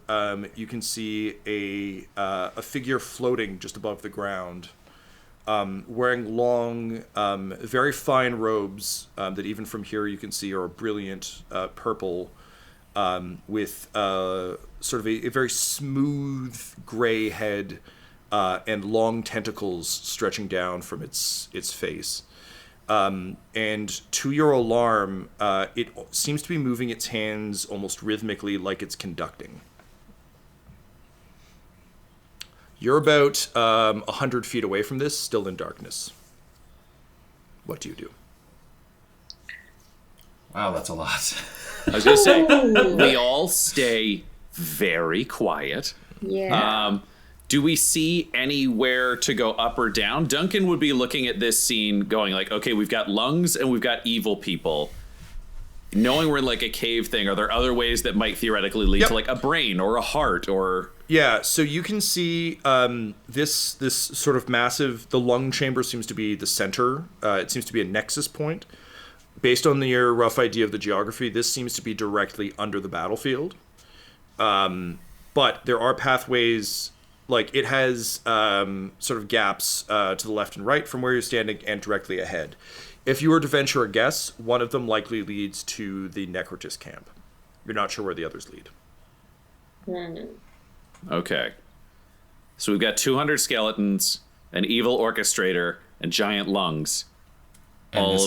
You can see a figure floating just above the ground, wearing long, very fine robes that even from here you can see are a brilliant purple, with sort of a very smooth gray head and long tentacles stretching down from its face. And to your alarm, it seems to be moving its hands almost rhythmically like it's conducting. You're about 100 feet away from this, still in darkness. What do you do? Wow, that's a lot. I was going to say, we all stay very quiet. Yeah. Do we see anywhere to go up or down? Duncan would be looking at this scene going like, okay, we've got lungs and we've got evil people. Knowing we're in like a cave thing, are there other ways that might theoretically lead to like a brain or a heart or... Yeah, so you can see this sort of massive... The lung chamber seems to be the center. It seems to be a nexus point. Based on your rough idea of the geography, this seems to be directly under the battlefield. But there are pathways... Like, it has sort of gaps to the left and right from where you're standing and directly ahead. If you were to venture a guess, one of them likely leads to the Necrotist camp. You're not sure where the others lead. Okay. So we've got 200 skeletons, an evil orchestrator, and giant lungs. And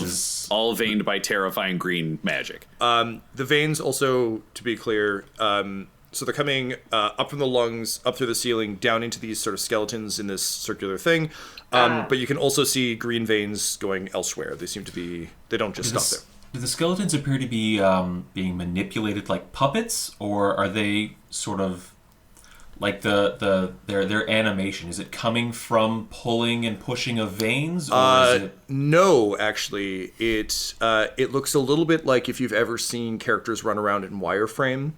all veined by terrifying green magic. The veins also, to be clear... So they're coming up from the lungs, up through the ceiling, down into these sort of skeletons in this circular thing. But you can also see green veins going elsewhere. They seem to be... They don't just stop there. Do the skeletons appear to be being manipulated like puppets? Or are they sort of... Like their animation? Is it coming from pulling and pushing of veins? Or is it... No, actually. It looks a little bit like if you've ever seen characters run around in wireframe.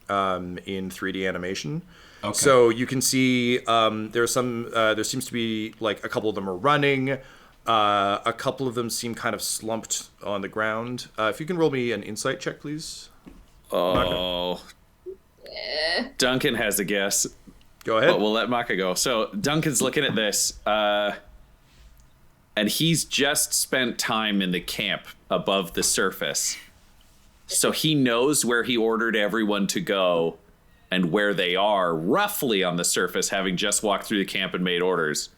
In 3D animation. Okay. So you can see there seems to be like a couple of them are running. A couple of them seem kind of slumped on the ground. If you can roll me an insight check, please. Oh. Duncan has a guess. Go ahead. But we'll let Makka go. So Duncan's looking at this, and he's just spent time in the camp above the surface. So he knows where he ordered everyone to go and where they are, roughly on the surface, having just walked through the camp and made orders.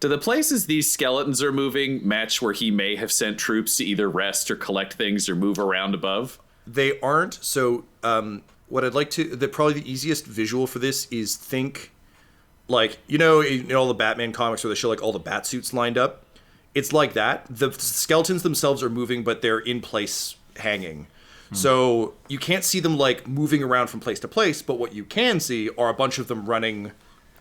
Do the places these skeletons are moving match where he may have sent troops to either rest or collect things or move around above? They aren't. So what I'd like to... Probably the easiest visual for this is think... Like, in all the Batman comics where they show like all the bat suits lined up? It's like that. The skeletons themselves are moving, but they're in place... hanging. So you can't see them like moving around from place to place, but what you can see are a bunch of them running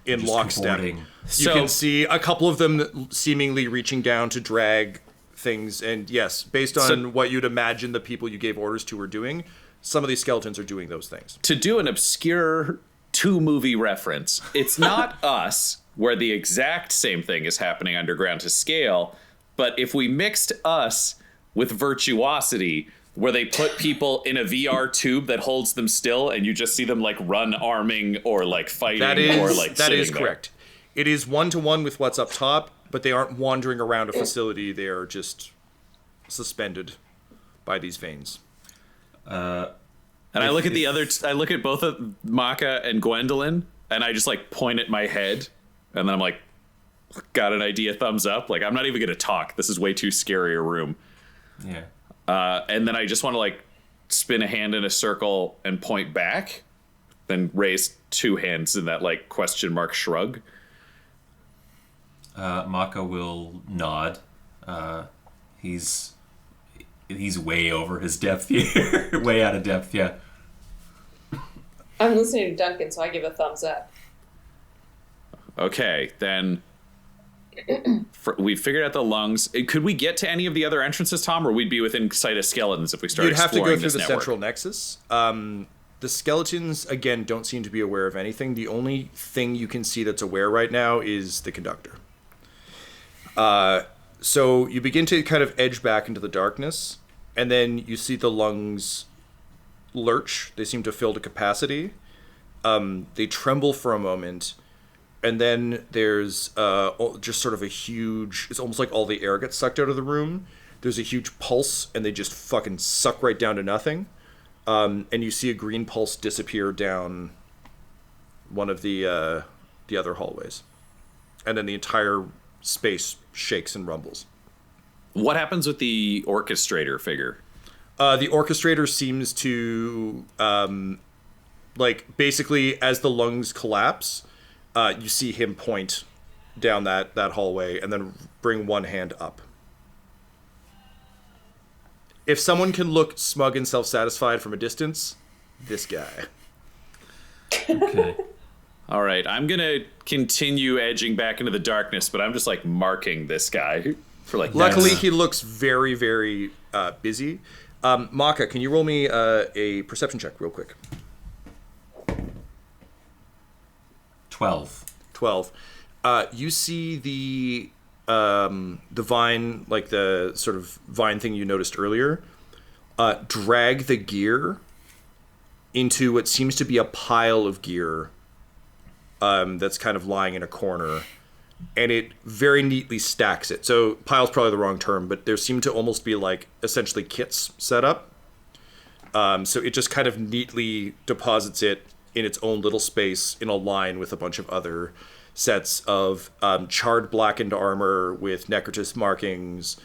in lockstep. You can see a couple of them seemingly reaching down to drag things, and yes, based on what you'd imagine the people you gave orders to were doing, some of these skeletons are doing those things. To do an obscure 2-movie reference, it's not Us, where the exact same thing is happening underground to scale, but if we mixed Us with Virtuosity, where they put people in a VR tube that holds them still and you just see them like run arming or like fighting or like that is there. Correct. It is 1-to-1 with what's up top, but they aren't wandering around a facility. They are just suspended by these veins. And I look at I look at both of Makka and Gwendolyn and I just like point at my head and then I'm like, got an idea, thumbs up. Like, I'm not even going to talk. This is way too scary a room. Yeah. And then I just want to like spin a hand in a circle and point back, then raise two hands in that like question mark shrug. Makka will nod. He's way over his depth here. Way out of depth, yeah. I'm listening to Duncan, so I give a thumbs up. Okay, then we figured out the lungs. Could we get to any of the other entrances, Tom, or we'd be within sight of skeletons if we started You'd have to go exploring through this the network? central nexus. The skeletons, again, don't seem to be aware of anything. The only thing you can see that's aware right now is the conductor. So you begin to kind of edge back into the darkness, and then you see the lungs lurch. They seem to fill to capacity. They tremble for a moment, and then there's just sort of a huge... It's almost like all the air gets sucked out of the room. There's a huge pulse, and they just fucking suck right down to nothing. And you see a green pulse disappear down one of the other hallways. And then the entire space shakes and rumbles. What happens with the orchestrator figure? The orchestrator seems to, basically as the lungs collapse, you see him point down that hallway and then bring one hand up. If someone can look smug and self-satisfied from a distance, this guy. Okay. All right, I'm going to continue edging back into the darkness, but I'm just like marking this guy for like... Luckily, he looks very, very busy. Makka, can you roll me a perception check real quick? 12. 12. You see the vine, like the sort of vine thing you noticed earlier, drag the gear into what seems to be a pile of gear that's kind of lying in a corner, and it very neatly stacks it. So pile's probably the wrong term, but there seem to almost be like essentially kits set up. So it just kind of neatly deposits it in its own little space in a line with a bunch of other sets of charred blackened armor with necrotis markings,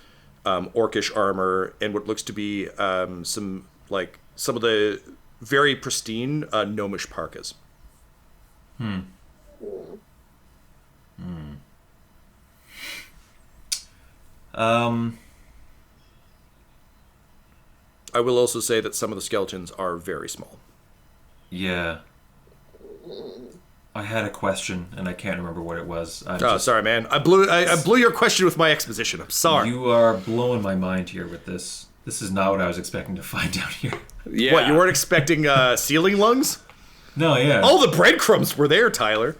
orcish armor, and what looks to be some of the very pristine gnomish parkas. I will also say that some of the skeletons are very small. Yeah. I had a question, and I can't remember what it was. Sorry, man. I blew your question with my exposition. I'm sorry. You are blowing my mind here with this. This is not what I was expecting to find out here. Yeah. What, you weren't expecting ceiling lungs? No, yeah. All the breadcrumbs were there, Tyler.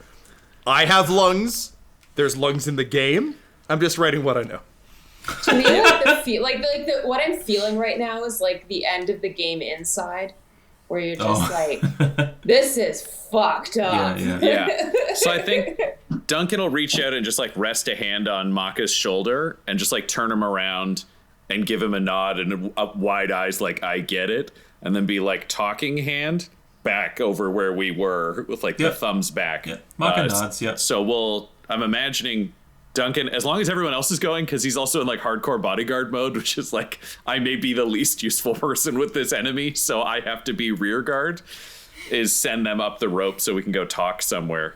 I have lungs. There's lungs in the game. I'm just writing what I know. To me, what I'm feeling right now is like the end of the game Inside, where you're just like, this is fucked up. Yeah. So I think Duncan will reach out and just like rest a hand on Makka's shoulder and just like turn him around and give him a nod and wide eyes like, I get it. And then be like talking hand back over where we were with like the thumbs back. Yeah. Makka nods, yeah. So I'm imagining Duncan, as long as everyone else is going, because he's also in like hardcore bodyguard mode, which is like, I may be the least useful person with this enemy, so I have to be rear guard, is send them up the rope so we can go talk somewhere.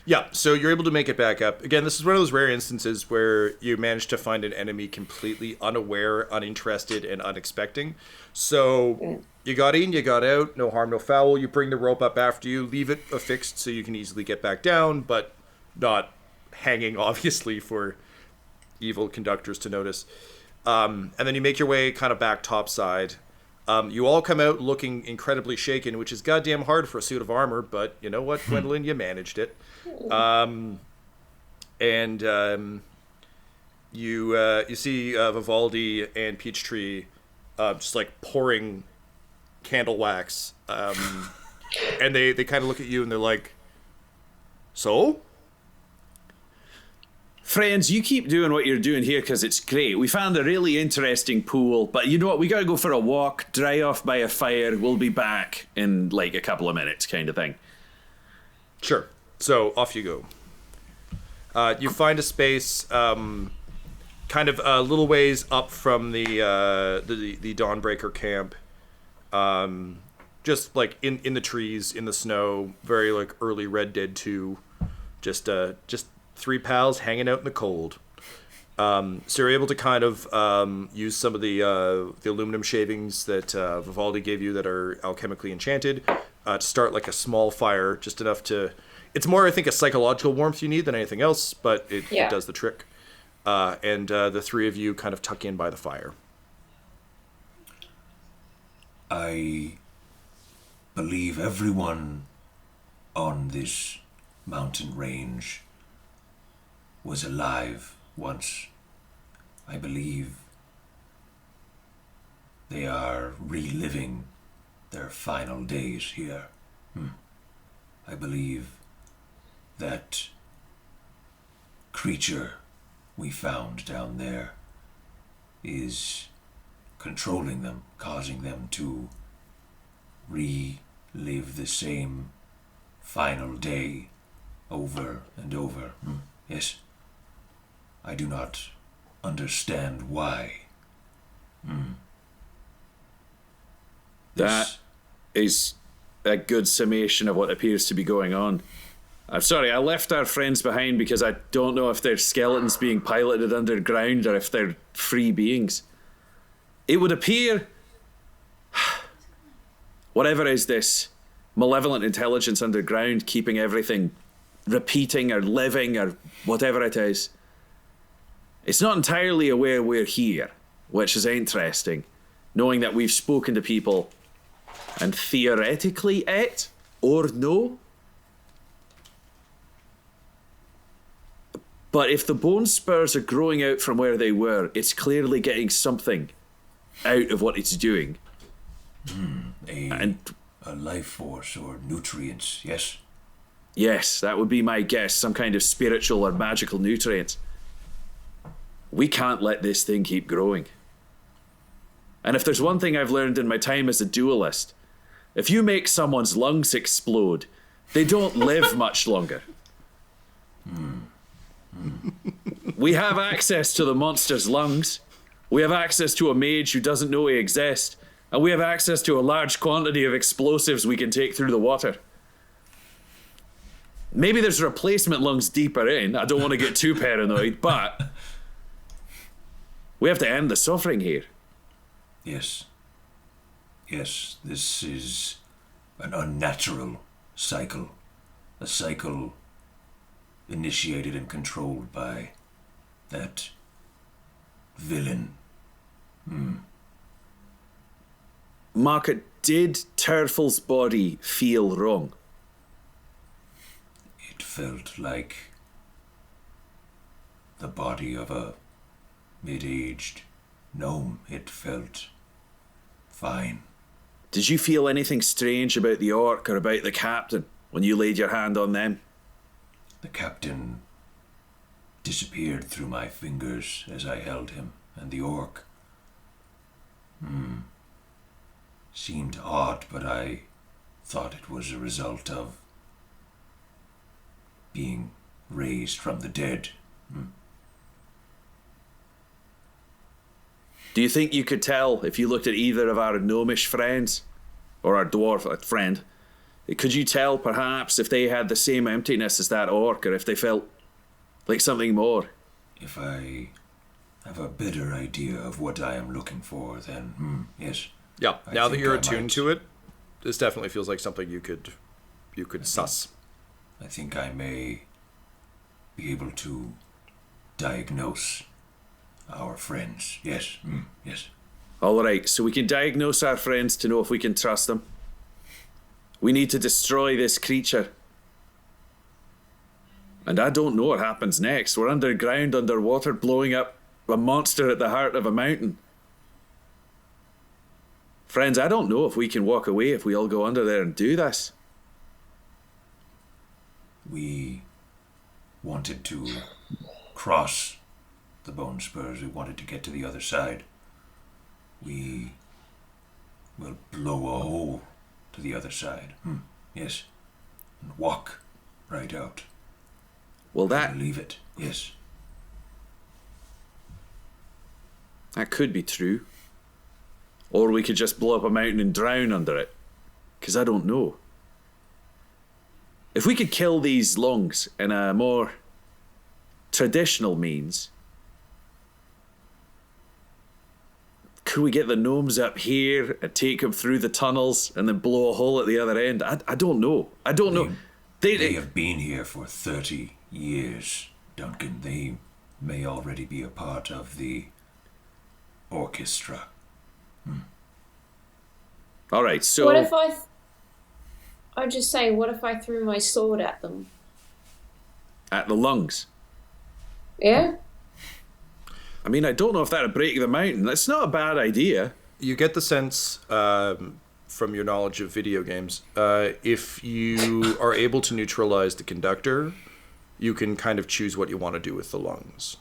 Yeah, so you're able to make it back up. Again, this is one of those rare instances where you manage to find an enemy completely unaware, uninterested, and unexpecting. So you got in, you got out, no harm, no foul. You bring the rope up after you, leave it affixed so you can easily get back down, but not hanging, obviously, for evil conductors to notice. And then you make your way kind of back topside. You all come out looking incredibly shaken, which is goddamn hard for a suit of armor, but you know what, Gwendolyn, you managed it. You see Vivaldi and Peachtree just like pouring candle wax, and they kind of look at you and they're like, so? Friends, you keep doing what you're doing here because it's great. We found a really interesting pool, but you know what? We got to go for a walk, dry off by a fire. We'll be back in like a couple of minutes, kind of thing. Sure. So off you go. You find a space, kind of a little ways up from the Dawnbreaker camp. just like in the trees, in the snow, very like early Red Dead 2, just three pals hanging out in the cold. So you're able to kind of use some of the aluminum shavings that Vivaldi gave you that are alchemically enchanted to start like a small fire, just enough to... It's more, I think, a psychological warmth you need than anything else, but it does the trick. And the three of you kind of tuck in by the fire. I believe everyone on this mountain range was alive once. I believe they are reliving their final days here. I believe that creature we found down there is controlling them, causing them to relive the same final day over and over. Yes. I do not understand why. That is a good summation of what appears to be going on. I'm sorry, I left our friends behind because I don't know if they're skeletons being piloted underground or if they're free beings. It would appear... whatever is this malevolent intelligence underground keeping everything repeating or living or whatever it is, it's not entirely aware we're here, which is interesting, knowing that we've spoken to people and theoretically it or no. But if the bone spurs are growing out from where they were, it's clearly getting something out of what it's doing. A life force or nutrients, yes? Yes, that would be my guess. Some kind of spiritual or magical nutrient. We can't let this thing keep growing. And if there's one thing I've learned in my time as a duelist, if you make someone's lungs explode, they don't live much longer. We have access to the monster's lungs. We have access to a mage who doesn't know he exists. And we have access to a large quantity of explosives we can take through the water. Maybe there's replacement lungs deeper in. I don't want to get too paranoid, but we have to end the suffering here. Yes. Yes, this is an unnatural cycle. A cycle initiated and controlled by that villain. Makka, did Turfle's body feel wrong? It felt like the body of a mid-aged gnome. It felt fine. Did you feel anything strange about the orc or about the captain when you laid your hand on them? The captain disappeared through my fingers as I held him, and the orc seemed odd, but I thought it was a result of being raised from the dead. Do you think you could tell if you looked at either of our gnomish friends or our dwarf friend? Could you tell perhaps if they had the same emptiness as that orc or if they felt like something more? If I have a better idea of what I am looking for, then yes. Yeah, I now that think you're I attuned might. to it, this definitely feels like something you could suss. I think I may be able to diagnose our friends. Yes, yes. All right, so we can diagnose our friends to know if we can trust them. We need to destroy this creature. And I don't know what happens next. We're underground, underwater, blowing up a monster at the heart of a mountain. Friends, I don't know if we can walk away if we all go under there and do this. We wanted to cross the bone spurs. We wanted to get to the other side. We will blow a hole to the other side. Yes. And walk right out. Well, that Leave it. Yes. could be true. Or we could just blow up a mountain and drown under it. Because I don't know. If we could kill these lungs in a more traditional means, could we get the gnomes up here and take them through the tunnels and then blow a hole at the other end? I don't know. I don't know. They have been here for 30 years, Duncan. They may already be a part of the orchestra. All right, so... What if I'm just saying, what if I threw my sword at them? At the lungs? Yeah? I mean, I don't know if that would break the mountain. That's not a bad idea. You get the sense from your knowledge of video games, if you are able to neutralize the conductor, you can kind of choose what you want to do with the lungs.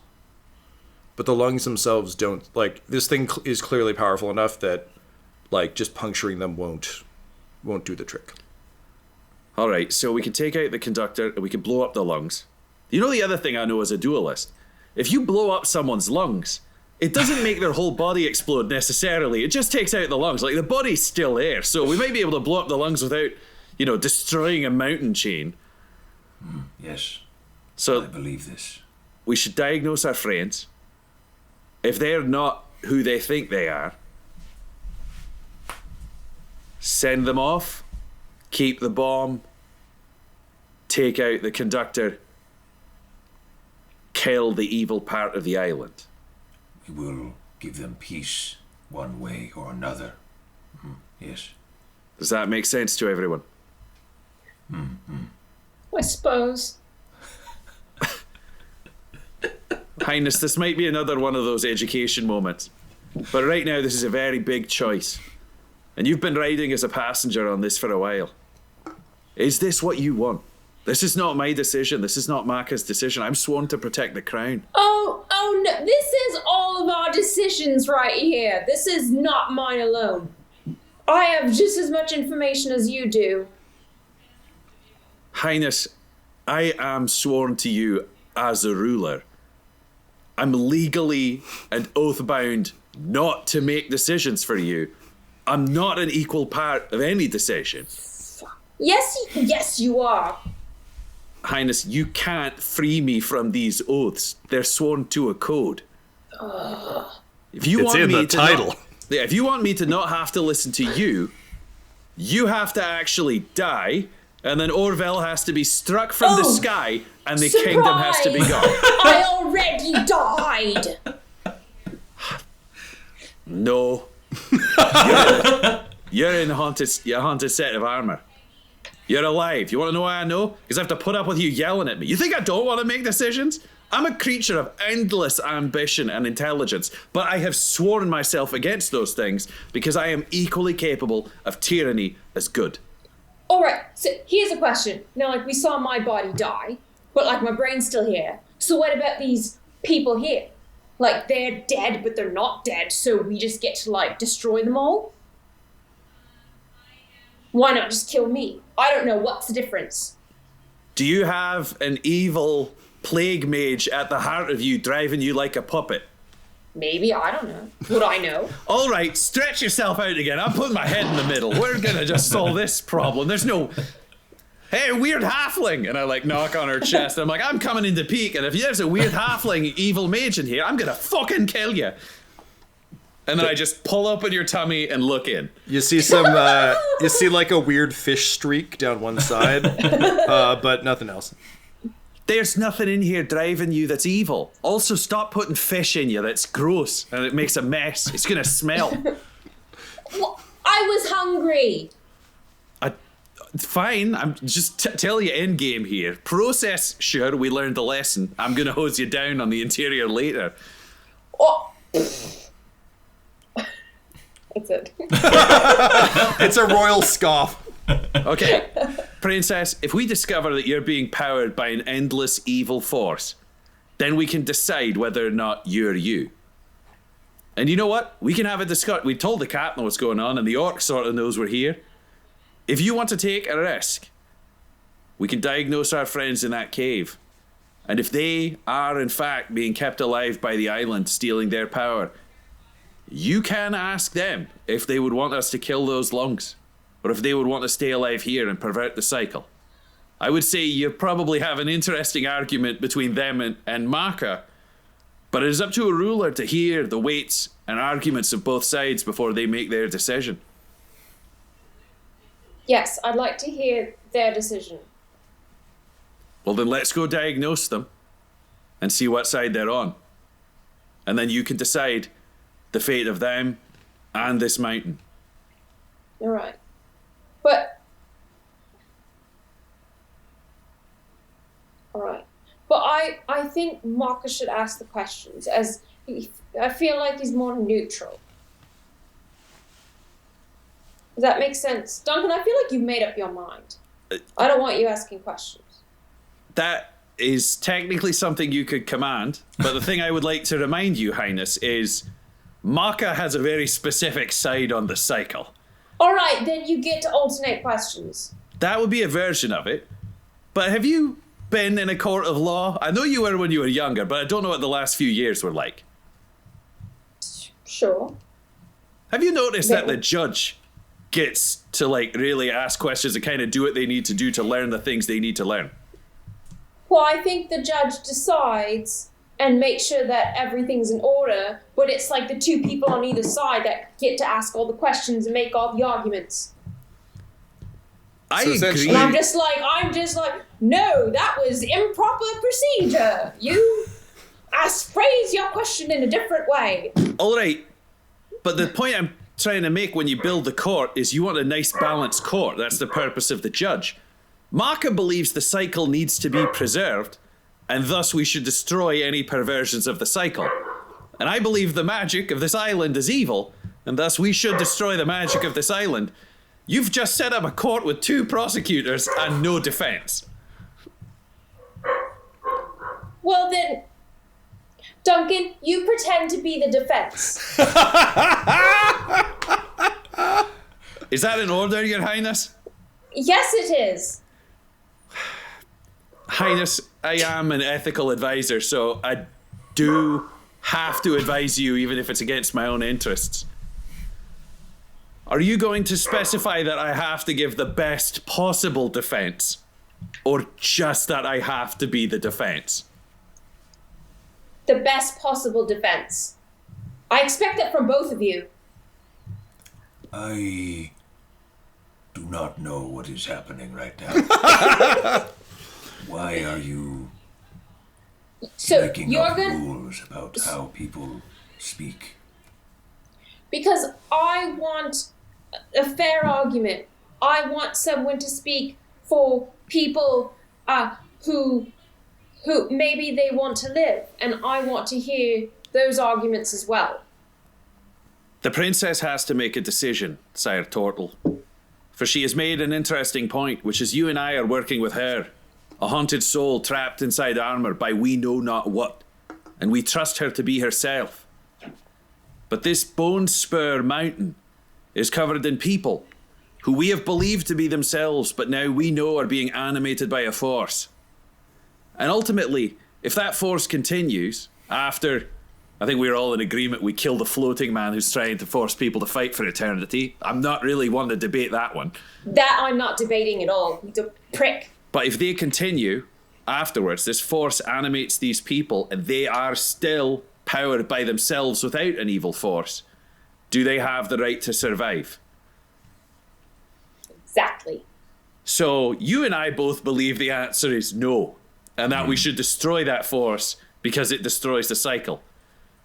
But the lungs themselves don't, like, this thing is clearly powerful enough that, like, just puncturing them won't do the trick. All right, so we can take out the conductor and we can blow up the lungs. You know the other thing I know as a duelist? If you blow up someone's lungs, it doesn't make their whole body explode necessarily. It just takes out the lungs. Like, the body's still there, so we might be able to blow up the lungs without, destroying a mountain chain. Yes, So I believe this. we should diagnose our friends. If they're not who they think they are, send them off, keep the bomb, take out the conductor, kill the evil part of the island. We will give them peace one way or another. Yes. Does that make sense to everyone? I suppose. Highness, this might be another one of those education moments. But right now, this is a very big choice. And you've been riding as a passenger on this for a while. Is this what you want? This is not my decision. This is not Makka's decision. I'm sworn to protect the crown. Oh no, this is all of our decisions right here. This is not mine alone. I have just as much information as you do. Highness, I am sworn to you as a ruler. I'm legally and oath-bound not to make decisions for you. I'm not an equal part of any decision. Yes, you are. Highness, you can't free me from these oaths. They're sworn to a code. If you It's want in me the to title. if you want me to not have to listen to you, you have to actually die, and then Orville has to be struck from the sky, and the kingdom has to be gone. I already died. No. You're in a haunted set of armor. You're alive. You want to know why I know? Because I have to put up with you yelling at me. You think I don't want to make decisions? I'm a creature of endless ambition and intelligence, but I have sworn myself against those things because I am equally capable of tyranny as good. All right, so here's a question. Now, like, we saw my body die, but, like, my brain's still here. So what about these people here? Like, they're dead, but they're not dead, so we just get to, like, destroy them all? Why not just kill me? I don't know. What's the difference? Do you have an evil plague mage at the heart of you driving you like a puppet? Maybe, I don't know. Would I know? All right, stretch yourself out again. I'm putting my head in the middle. We're gonna just solve this problem. There's no, hey, weird halfling, and I like knock on her chest. I'm like, I'm coming in to peek, and if there's a weird halfling evil mage in here, I'm gonna fucking kill you. And then I just pull open your tummy and look in. You see you see like a weird fish streak down one side, but nothing else. There's nothing in here driving you that's evil. Also, stop putting fish in you. That's gross, and it makes a mess. It's gonna smell. Well, I was hungry. Fine, I'm just tell you end game here. Process, sure, we learned the lesson. I'm gonna hose you down on the interior later. Oh. That's it. It's a royal scoff. Okay, Princess, if we discover that you're being powered by an endless evil force, then we can decide whether or not you're you. And you know what? We can have a discussion. We told the captain what's going on, and the orc sort of knows we're here. If you want to take a risk, we can diagnose our friends in that cave. And if they are, in fact, being kept alive by the island, stealing their power, you can ask them if they would want us to kill those lungs, or if they would want to stay alive here and pervert the cycle. I would say you probably have an interesting argument between them and Makka, but it is up to a ruler to hear the weights and arguments of both sides before they make their decision. Yes, I'd like to hear their decision. Well, then let's go diagnose them and see what side they're on. And then you can decide the fate of them and this mountain. All right. But... All right. But I think Makka should ask the questions, as I feel like he's more neutral. Does that make sense? Duncan, I feel like you've made up your mind. I don't want you asking questions. That is technically something you could command, but the thing I would like to remind you, Highness, is Makka has a very specific side on the cycle. All right, then you get to alternate questions. That would be a version of it. But have you been in a court of law? I know you were when you were younger, but I don't know what the last few years were like. Sure. Have you noticed that the judge gets to really ask questions and kind of do what they need to do to learn the things they need to learn? Well, I think the judge decides and makes sure that everything's in order, but it's like the two people on either side that get to ask all the questions and make all the arguments. I So agree. And I'm just like, no, that was improper procedure. You phrase your question in a different way. All right, but the point I'm trying to make when you build the court is you want a nice balanced court. That's the purpose of the judge. Makka believes the cycle needs to be preserved, and thus we should destroy any perversions of the cycle. And I believe the magic of this island is evil, and thus we should destroy the magic of this island. You've just set up a court with 2 prosecutors and no defense. Well then, Duncan, you pretend to be the defense. Is that in order, Your Highness? Yes, it is. Highness, I am an ethical advisor, so I do have to advise you even if it's against my own interests. Are you going to specify that I have to give the best possible defense, or just that I have to be the defense? The best possible defense. I expect that from both of you. I do not know what is happening right now. Why are you So making you're up gonna... rules about how people speak? Because I want a fair argument. I want someone to speak for people who maybe they want to live, and I want to hear those arguments as well. The princess has to make a decision, Sire Tortle. For she has made an interesting point, which is you and I are working with her, a haunted soul trapped inside armor by we know not what, and we trust her to be herself. But this Bone Spur mountain is covered in people who we have believed to be themselves, but now we know are being animated by a force. And ultimately, if that force continues, after, I think we're all in agreement, we kill the floating man who's trying to force people to fight for eternity. I'm not really one to debate that one. That I'm not debating at all. He's a prick. But if they continue, afterwards, this force animates these people and they are still powered by themselves without an evil force. Do they have the right to survive? Exactly. So you and I both believe the answer is no, and that we should destroy that force because it destroys the cycle.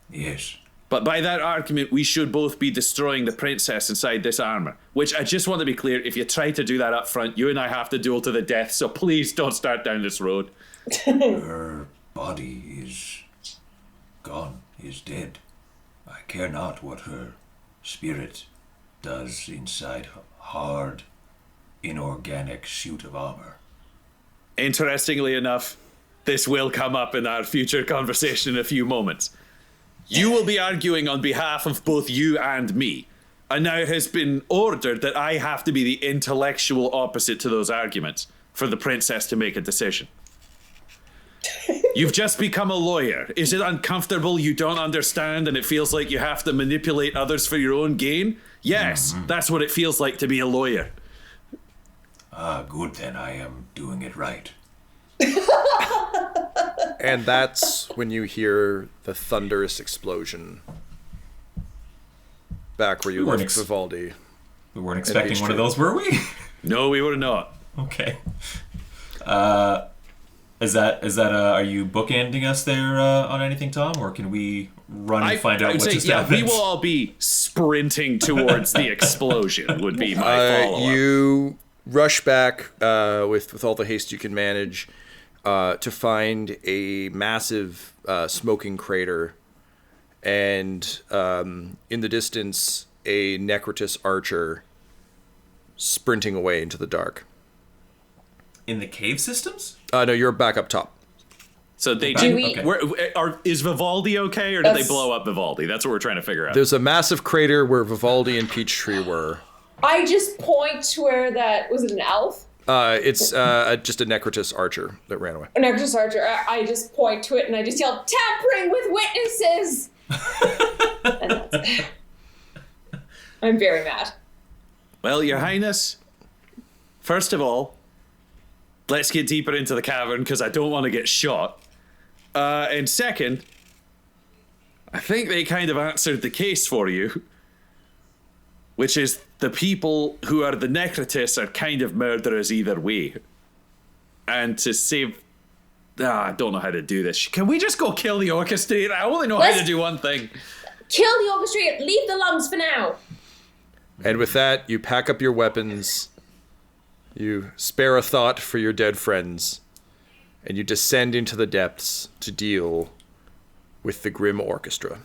Yes. But by that argument, we should both be destroying the princess inside this armor. Which I just want to be clear, if you try to do that up front, you and I have to duel to the death, so please don't start down this road. Her body is gone, is dead. I care not what her spirit does inside her hard, inorganic suit of armor. Interestingly enough, this will come up in our future conversation in a few moments. You will be arguing on behalf of both you and me. And now it has been ordered that I have to be the intellectual opposite to those arguments for the princess to make a decision. You've just become a lawyer. Is it uncomfortable you don't understand and it feels like you have to manipulate others for your own gain? Yes, that's what it feels like to be a lawyer. Ah, good, then I am doing it right. And that's when you hear the thunderous explosion. Back where you left Vivaldi. We weren't expecting one of those, were we? No, we were not. Okay. Is that are you bookending us there on anything, Tom, or can we run and find out what just happened? We will all be sprinting towards the explosion. Would be my follow-up. You rush back with all the haste you can manage to find a massive smoking crater, and in the distance, a Necrotus archer sprinting away into the dark. In the cave systems? No, you're back up top. So they is Vivaldi okay, or did they blow up Vivaldi? That's what we're trying to figure out. There's a massive crater where Vivaldi and Peachtree were. I just point to where that was. It an elf? It's just a Necrotus archer that ran away. A Necrotus archer. I just point to it and I just yell, "Tampering with witnesses!" And that's it. I'm very mad. Well, Your Highness, first of all, let's get deeper into the cavern because I don't want to get shot. And second, I think they kind of answered the case for you, which is the people who are the Necrotus are kind of murderers either way. And to save... I don't know how to do this. Can we just go kill the Orchestra? I only know how to do one thing. Kill the Orchestra, leave the lungs for now. And with that, you pack up your weapons, you spare a thought for your dead friends, and you descend into the depths to deal with the grim Orchestra.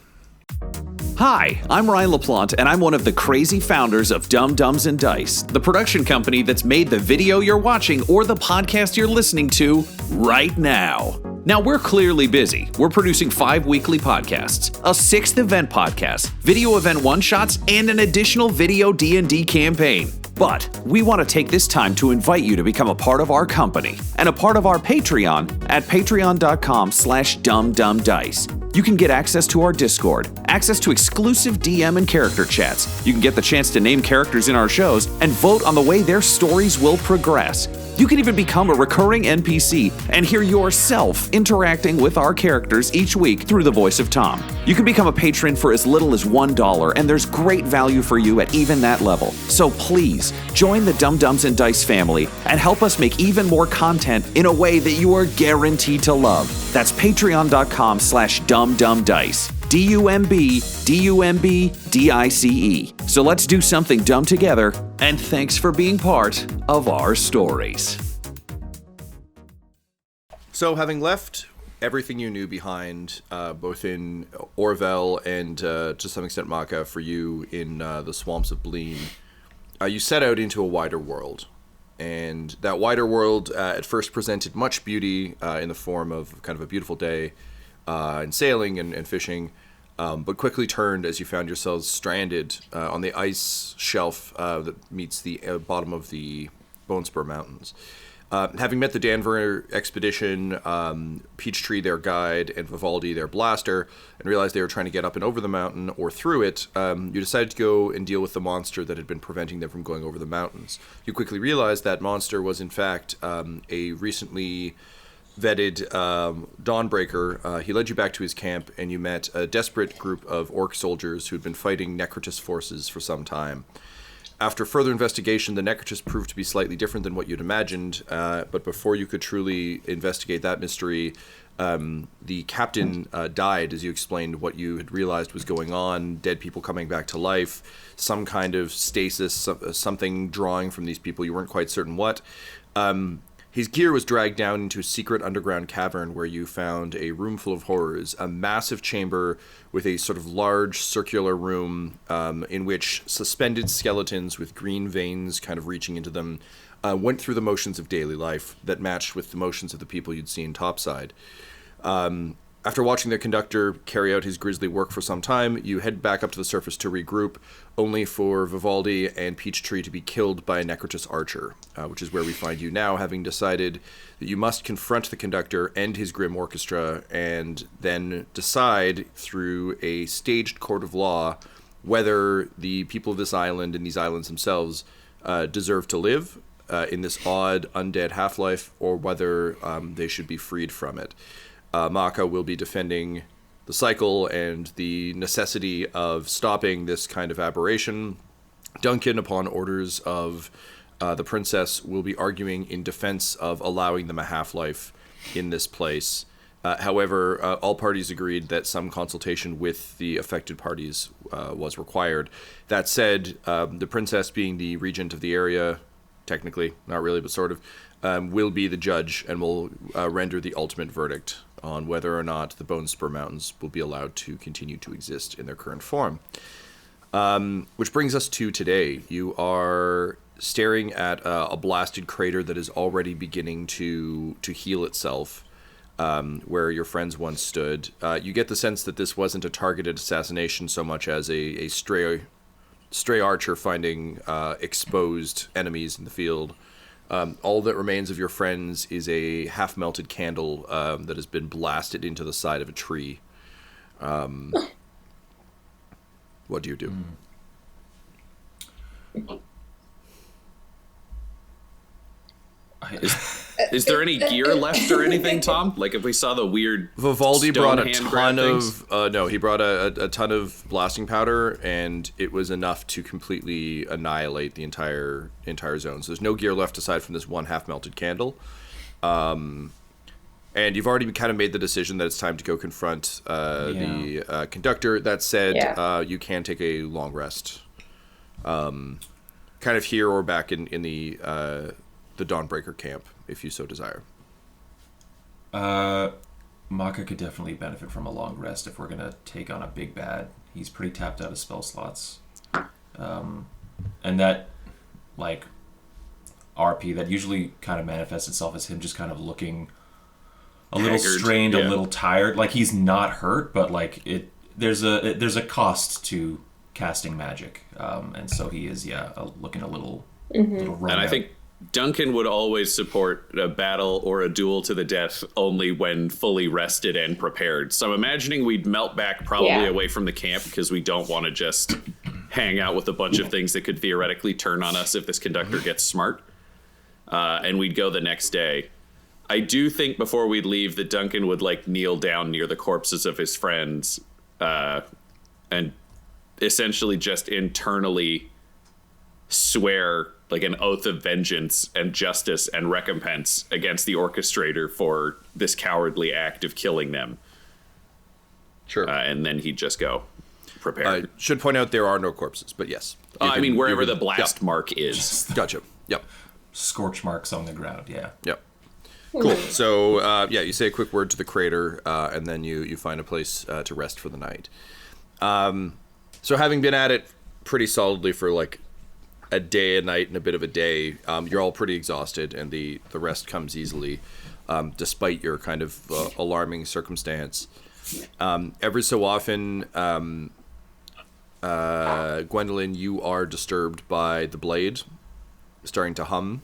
Hi, I'm Ryan LaPlante, and I'm one of the crazy founders of Dumb Dumbs and Dice, the production company that's made the video you're watching or the podcast you're listening to right now. Now, we're clearly busy. We're producing 5 weekly podcasts, a 6th event podcast, video event one-shots, and an additional video D&D campaign. But we want to take this time to invite you to become a part of our company and a part of our Patreon at patreon.com/dumbdumbdice. You can get access to our Discord, access to exclusive DM and character chats. You can get the chance to name characters in our shows and vote on the way their stories will progress. You can even become a recurring NPC and hear yourself interacting with our characters each week through the voice of Tom. You can become a patron for as little as $1, and there's great value for you at even that level. So please, join the Dumb Dumbs and Dice family and help us make even more content in a way that you are guaranteed to love. That's patreon.com/dumbdumbdice. DUMBDICE. So let's do something dumb together, and thanks for being part of our stories. So, having left everything you knew behind, both in Orvel and to some extent Makka, for you in the swamps of Bleen, you set out into a wider world. And that wider world at first presented much beauty in the form of kind of a beautiful day and sailing and fishing, but quickly turned as you found yourselves stranded on the ice shelf that meets the bottom of the Bonespur Mountains. Having met the Danver expedition, Peachtree, their guide, and Vivaldi, their blaster, and realized they were trying to get up and over the mountain or through it, you decided to go and deal with the monster that had been preventing them from going over the mountains. You quickly realized that monster was, in fact, a recently vetted Dawnbreaker. He led you back to his camp, and you met a desperate group of orc soldiers who had been fighting Necrotus forces for some time. After further investigation, the Necrotus proved to be slightly different than what you'd imagined, but before you could truly investigate that mystery, the captain died as you explained what you had realized was going on, dead people coming back to life, some kind of stasis, something drawing from these people, you weren't quite certain what. His gear was dragged down into a secret underground cavern where you found a room full of horrors, a massive chamber with a sort of large circular room in which suspended skeletons with green veins kind of reaching into them went through the motions of daily life that matched with the motions of the people you'd seen topside. After watching the conductor carry out his grisly work for some time, you head back up to the surface to regroup, only for Vivaldi and Peachtree to be killed by a Necrotus archer, which is where we find you now, having decided that you must confront the conductor and his grim orchestra, and then decide through a staged court of law whether the people of this island and these islands themselves deserve to live in this odd undead half-life, or whether they should be freed from it. Makka will be defending the cycle and the necessity of stopping this kind of aberration. Duncan, upon orders of the princess, will be arguing in defense of allowing them a half-life in this place. However, all parties agreed that some consultation with the affected parties was required. That said, the princess, being the regent of the area, technically, not really, but sort of, will be the judge and will render the ultimate verdict on whether or not the Bone Spur Mountains will be allowed to continue to exist in their current form. Which brings us to today. You are staring at a blasted crater that is already beginning to heal itself, where your friends once stood. You get the sense that this wasn't a targeted assassination so much as a stray archer finding exposed enemies in the field. All that remains of your friends is a half-melted candle that has been blasted into the side of a tree. What do you do? Is there any gear left or anything, Tom? Like if we saw the weird Vivaldi brought a stone hand ton grab things? of no, he brought a ton of blasting powder, and it was enough to completely annihilate the entire zone. So there's no gear left aside from this one half melted candle. And you've already kind of made the decision that it's time to go confront the conductor. That said, you can take a long rest, kind of here or back in the Dawnbreaker camp, if you so desire. Makka could definitely benefit from a long rest if we're going to take on a big bad. He's pretty tapped out of spell slots. And that, like, RP, that usually kind of manifests itself as him just kind of looking a little strained, a little tired. Like, he's not hurt, but, like, there's a cost to casting magic. And so he is, looking a little run And I out. think Duncan would always support a battle or a duel to the death only when fully rested and prepared. So I'm imagining we'd melt back probably away from the camp because we don't want to just hang out with a bunch of things that could theoretically turn on us if this conductor gets smart. And we'd go the next day. I do think before we'd leave that Duncan would like kneel down near the corpses of his friends and essentially just internally swear like an oath of vengeance and justice and recompense against the orchestrator for this cowardly act of killing them. Sure. And then he'd just go prepare. I should point out there are no corpses, but yes. I mean, wherever the blast mark is. Gotcha. Yep. Scorch marks on the ground, Yep. Cool. So, you say a quick word to the crater, and then you find a place to rest for the night. So having been at it pretty solidly for like a day, a night, and a bit of a day, you're all pretty exhausted, and the rest comes easily, despite your kind of alarming circumstance. Every so often, Gwendolyn, you are disturbed by the blade starting to hum,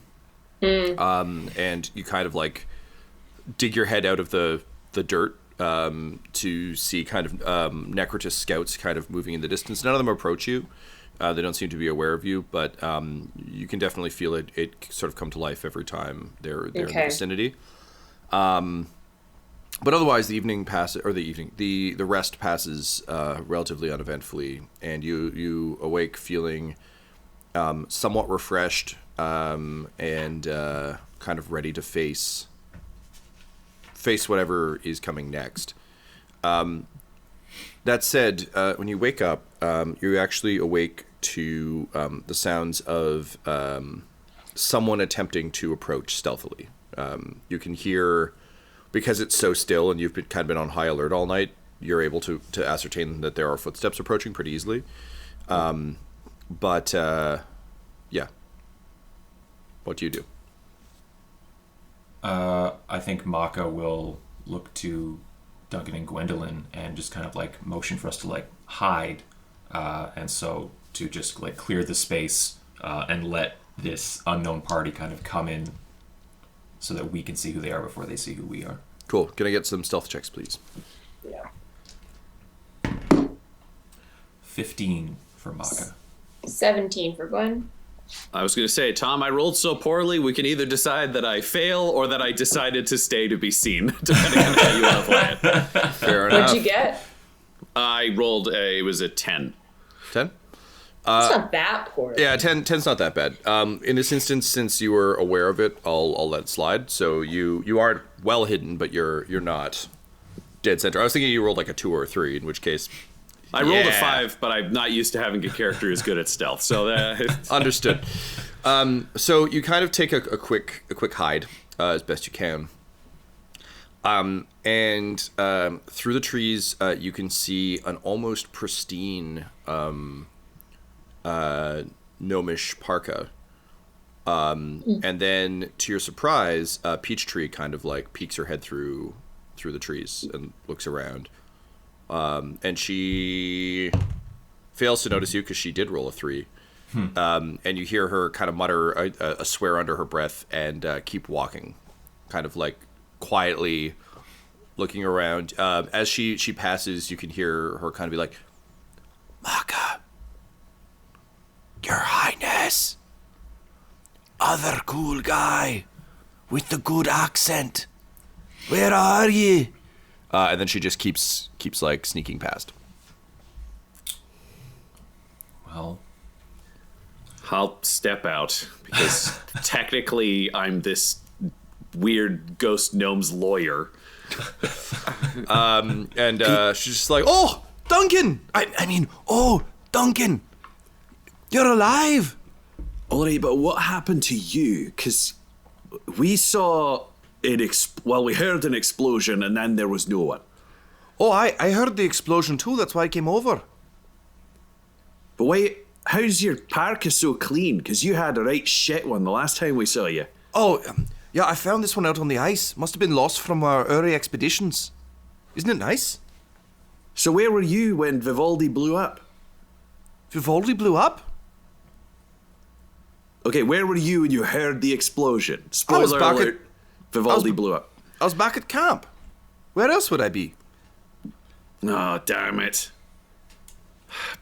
and you kind of like dig your head out of the dirt to see kind of Necrotus scouts kind of moving in the distance. None of them approach you. They don't seem to be aware of you, but you can definitely feel it sort of come to life every time they're in the vicinity. But otherwise, the rest passes relatively uneventfully, and you awake feeling somewhat refreshed and kind of ready to face whatever is coming next. That said, when you wake up, you actually awake to the sounds of someone attempting to approach stealthily. You can hear, because it's so still and you've been on high alert all night, you're able to ascertain that there are footsteps approaching pretty easily. But what do you do? I think Makka will look to Duncan and Gwendolyn and just kind of like motion for us to like hide, and so to just like clear the space and let this unknown party kind of come in so that we can see who they are before they see who we are. Cool. Can I get some stealth checks, please? Yeah. 15 for Makka. 17 for Gwen. I was going to say, Tom, I rolled so poorly, we can either decide that I fail or that I decided to stay to be seen, depending on how you want to play it. Fair enough. What'd you get? I rolled it was a 10. 10? It's not that poor. Yeah, 10's not that bad. In this instance, since you were aware of it, I'll let it slide. So you aren't well hidden, but you're not dead center. I was thinking you rolled like a 2 or a 3, in which case... I rolled a 5, but I'm not used to having a character who's good at stealth, so that... Understood. So you kind of take a quick hide as best you can. And through the trees, you can see an almost pristine gnomish parka. And then, to your surprise, Peachtree kind of like peeks her head through the trees and looks around. And she fails to notice you because she did roll a 3. And you hear her kind of mutter a swear under her breath and keep walking, kind of like quietly looking around. As she passes, you can hear her kind of be like, "Makka, Your Highness, other cool guy with the good accent, where are ye?" And then she just keeps like sneaking past. Well, I'll step out, because technically I'm this weird ghost gnome's lawyer. And she's just like, "Oh, Duncan! I mean, Duncan! You're alive!" All right, but what happened to you? Because we saw we heard an explosion and then there was no one. "Oh, I heard the explosion too, that's why I came over." But wait, how's your parka so clean? Because you had a right shit one the last time we saw you. "Oh, yeah, I found this one out on the ice. Must have been lost from our early expeditions. Isn't it nice?" So where were you when Vivaldi blew up? Vivaldi blew up? Okay, where were you when you heard the explosion? I was Spoiler back alert, Vivaldi blew up. I was back at camp. Where else would I be? Oh, damn it.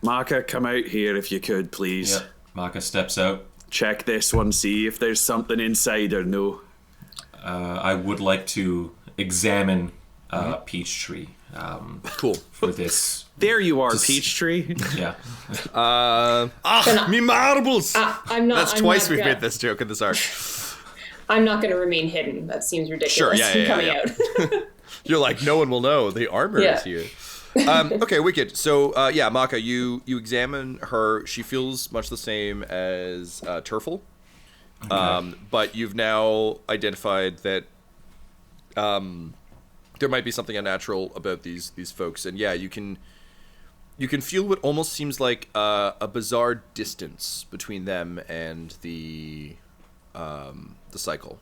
Makka, come out here if you could, please. yep. Makka steps out. Check this one, see if there's something inside or no. I would like to examine Peachtree. Cool. For this. There you are, Peachtree. Yeah. Me marbles! I'm not. That's I'm twice not we've gonna- made this joke in this arc. I'm not going to remain hidden. That seems ridiculous. Sure, yeah, coming yeah. out. You're like, no one will know. The armor Yeah. is here. Okay, wicked. So, yeah, Makka, you examine her. She feels much the same as Turfle. But you've now identified that there might be something unnatural about these folks. And yeah, you can feel what almost seems like a bizarre distance between them and the cycle.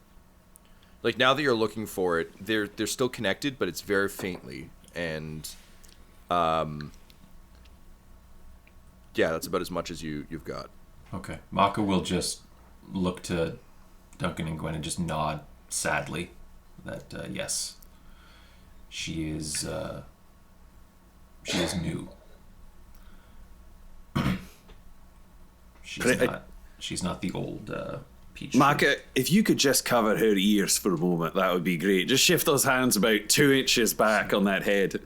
Like, now that you're looking for it, they're still connected, but it's very faintly. And yeah, that's about as much as you've got. Okay. Makka will just look to Duncan and Gwen and just nod sadly that yes, she is new. She's not the old Peach. Makka, if you could just cover her ears for a moment, that would be great. Just shift those hands about 2 inches back on that head.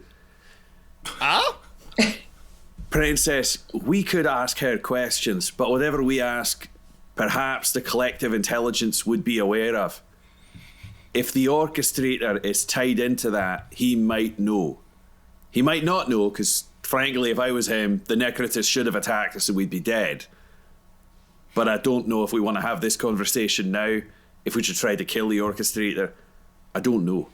Princess, we could ask her questions, but whatever we ask, perhaps the collective intelligence would be aware of. If the orchestrator is tied into that, he might know. He might not know, because frankly, if I was him, the Necrotus should have attacked us and we'd be dead. But I don't know if we want to have this conversation now, if we should try to kill the orchestrator. I don't know.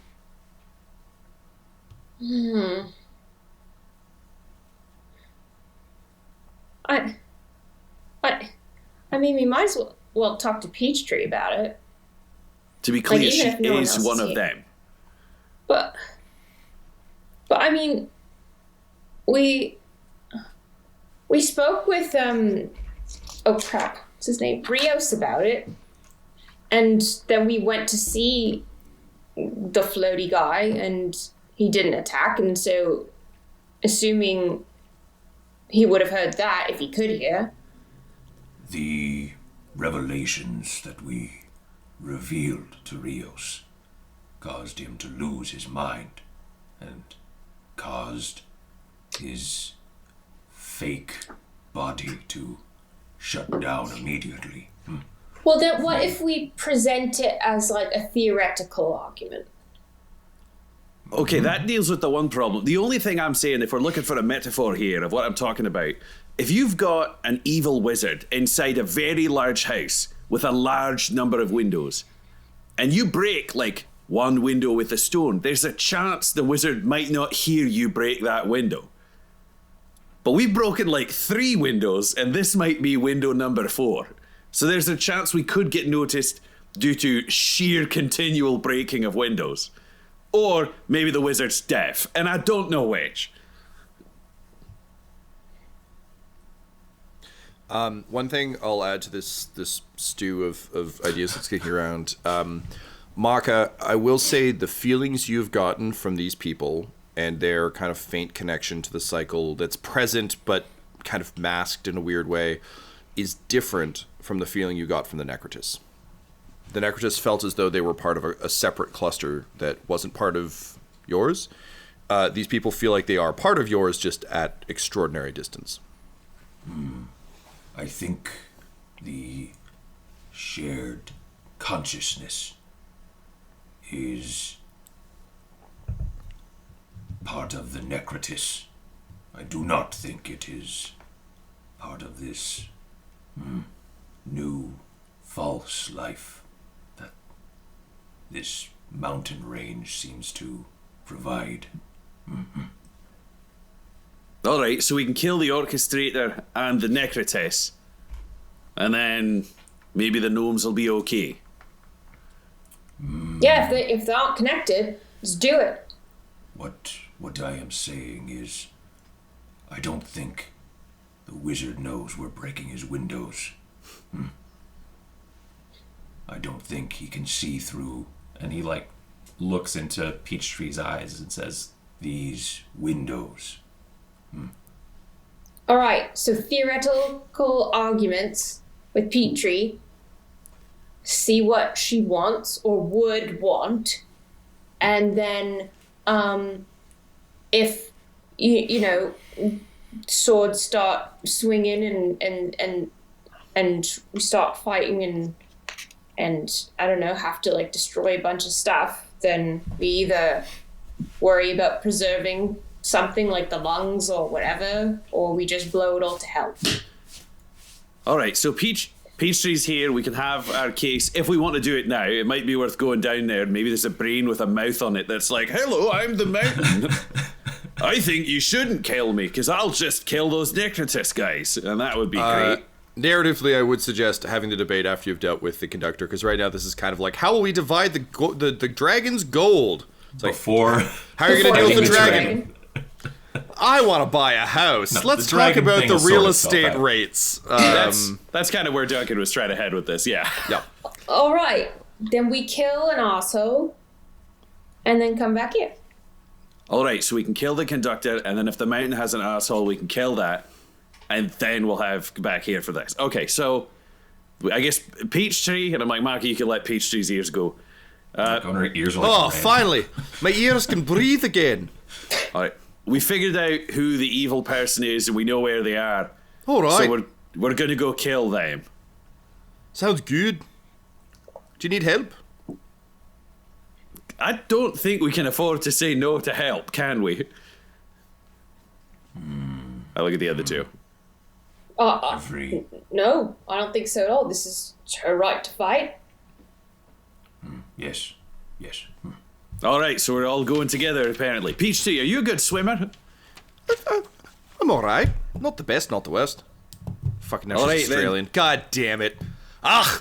I mean, we might as well talk to Peachtree about it. To be clear, Like, she even if no one is else one is of here. them. But But I mean, we spoke with oh crap, what's his name? Rios about it. And then we went to see the floaty guy and he didn't attack, and so assuming he would have heard that if he could hear. The revelations that we revealed to Rios caused him to lose his mind and caused his fake body to shut down immediately. Well, then what if we present it as like a theoretical argument? Okay, that deals with the one problem. The only thing I'm saying, if we're looking for a metaphor here of what I'm talking about, if you've got an evil wizard inside a very large house with a large number of windows, and you break like one window with a stone, there's a chance the wizard might not hear you break that window. But we've broken like 3 windows, and this might be window number 4. So there's a chance we could get noticed due to sheer continual breaking of windows. Or maybe the wizard's deaf, and I don't know which. One thing I'll add to this stew of ideas that's kicking around. Makka, I will say the feelings you've gotten from these people and their kind of faint connection to the cycle that's present but kind of masked in a weird way is different from the feeling you got from the Necrotis. The Necrotis felt as though they were part of a separate cluster that wasn't part of yours. These people feel like they are part of yours, just at extraordinary distance. I think the shared consciousness is part of the Necrotis. I do not think it is part of this new false life that this mountain range seems to provide. All right, so we can kill the orchestrator and the Necrotis, and then maybe the gnomes will be okay. Yeah, if they aren't connected, just do it. What I am saying is, I don't think the wizard knows we're breaking his windows. I don't think he can see through. And he like looks into Peachtree's eyes and says, these windows. All right, so theoretical arguments with Petrie. See what she wants or would want, and then if you know swords start swinging and we start fighting and I don't know, have to like destroy a bunch of stuff, then we either worry about preserving something like the lungs or whatever, or we just blow it all to hell. All right, so Peachtree's here. We can have our case. If we want to do it now, it might be worth going down there. Maybe there's a brain with a mouth on it that's like, hello, I'm the mountain. I think you shouldn't kill me, because I'll just kill those Necrotis guys, and that would be great. Narratively, I would suggest having the debate after you've dealt with the conductor, because right now this is kind of like, how will we divide the dragon's gold? It's like, before... How are you going to deal with the dragon? dragon? I want to buy a house. No, Let's the talk dragon about thing the will real sort itself estate out. rates. That's kind of where Duncan was trying to head with this, yeah. Yeah. All right, then we kill an arsehole and then come back here. All right, so we can kill the conductor, and then if the mountain has an asshole, we can kill that, and then we'll have back here for this. Okay, so I guess Peachtree, and I'm like, Makka, you can let Peachtree's ears go. Her ears are like Oh, red. finally. My ears can breathe again. All right, we figured out who the evil person is, and we know where they are. All right. So we're going to go kill them. Sounds good. Do you need help? I don't think we can afford to say no to help, can we? I look at the other two. Every No, I don't think so at all. This is her right to fight. yes. All right, so we're all going together, apparently. Peachtree, are you a good swimmer? I'm all right. Not the best, not the worst. Fucking now All she's right, then. Australian. God damn it. I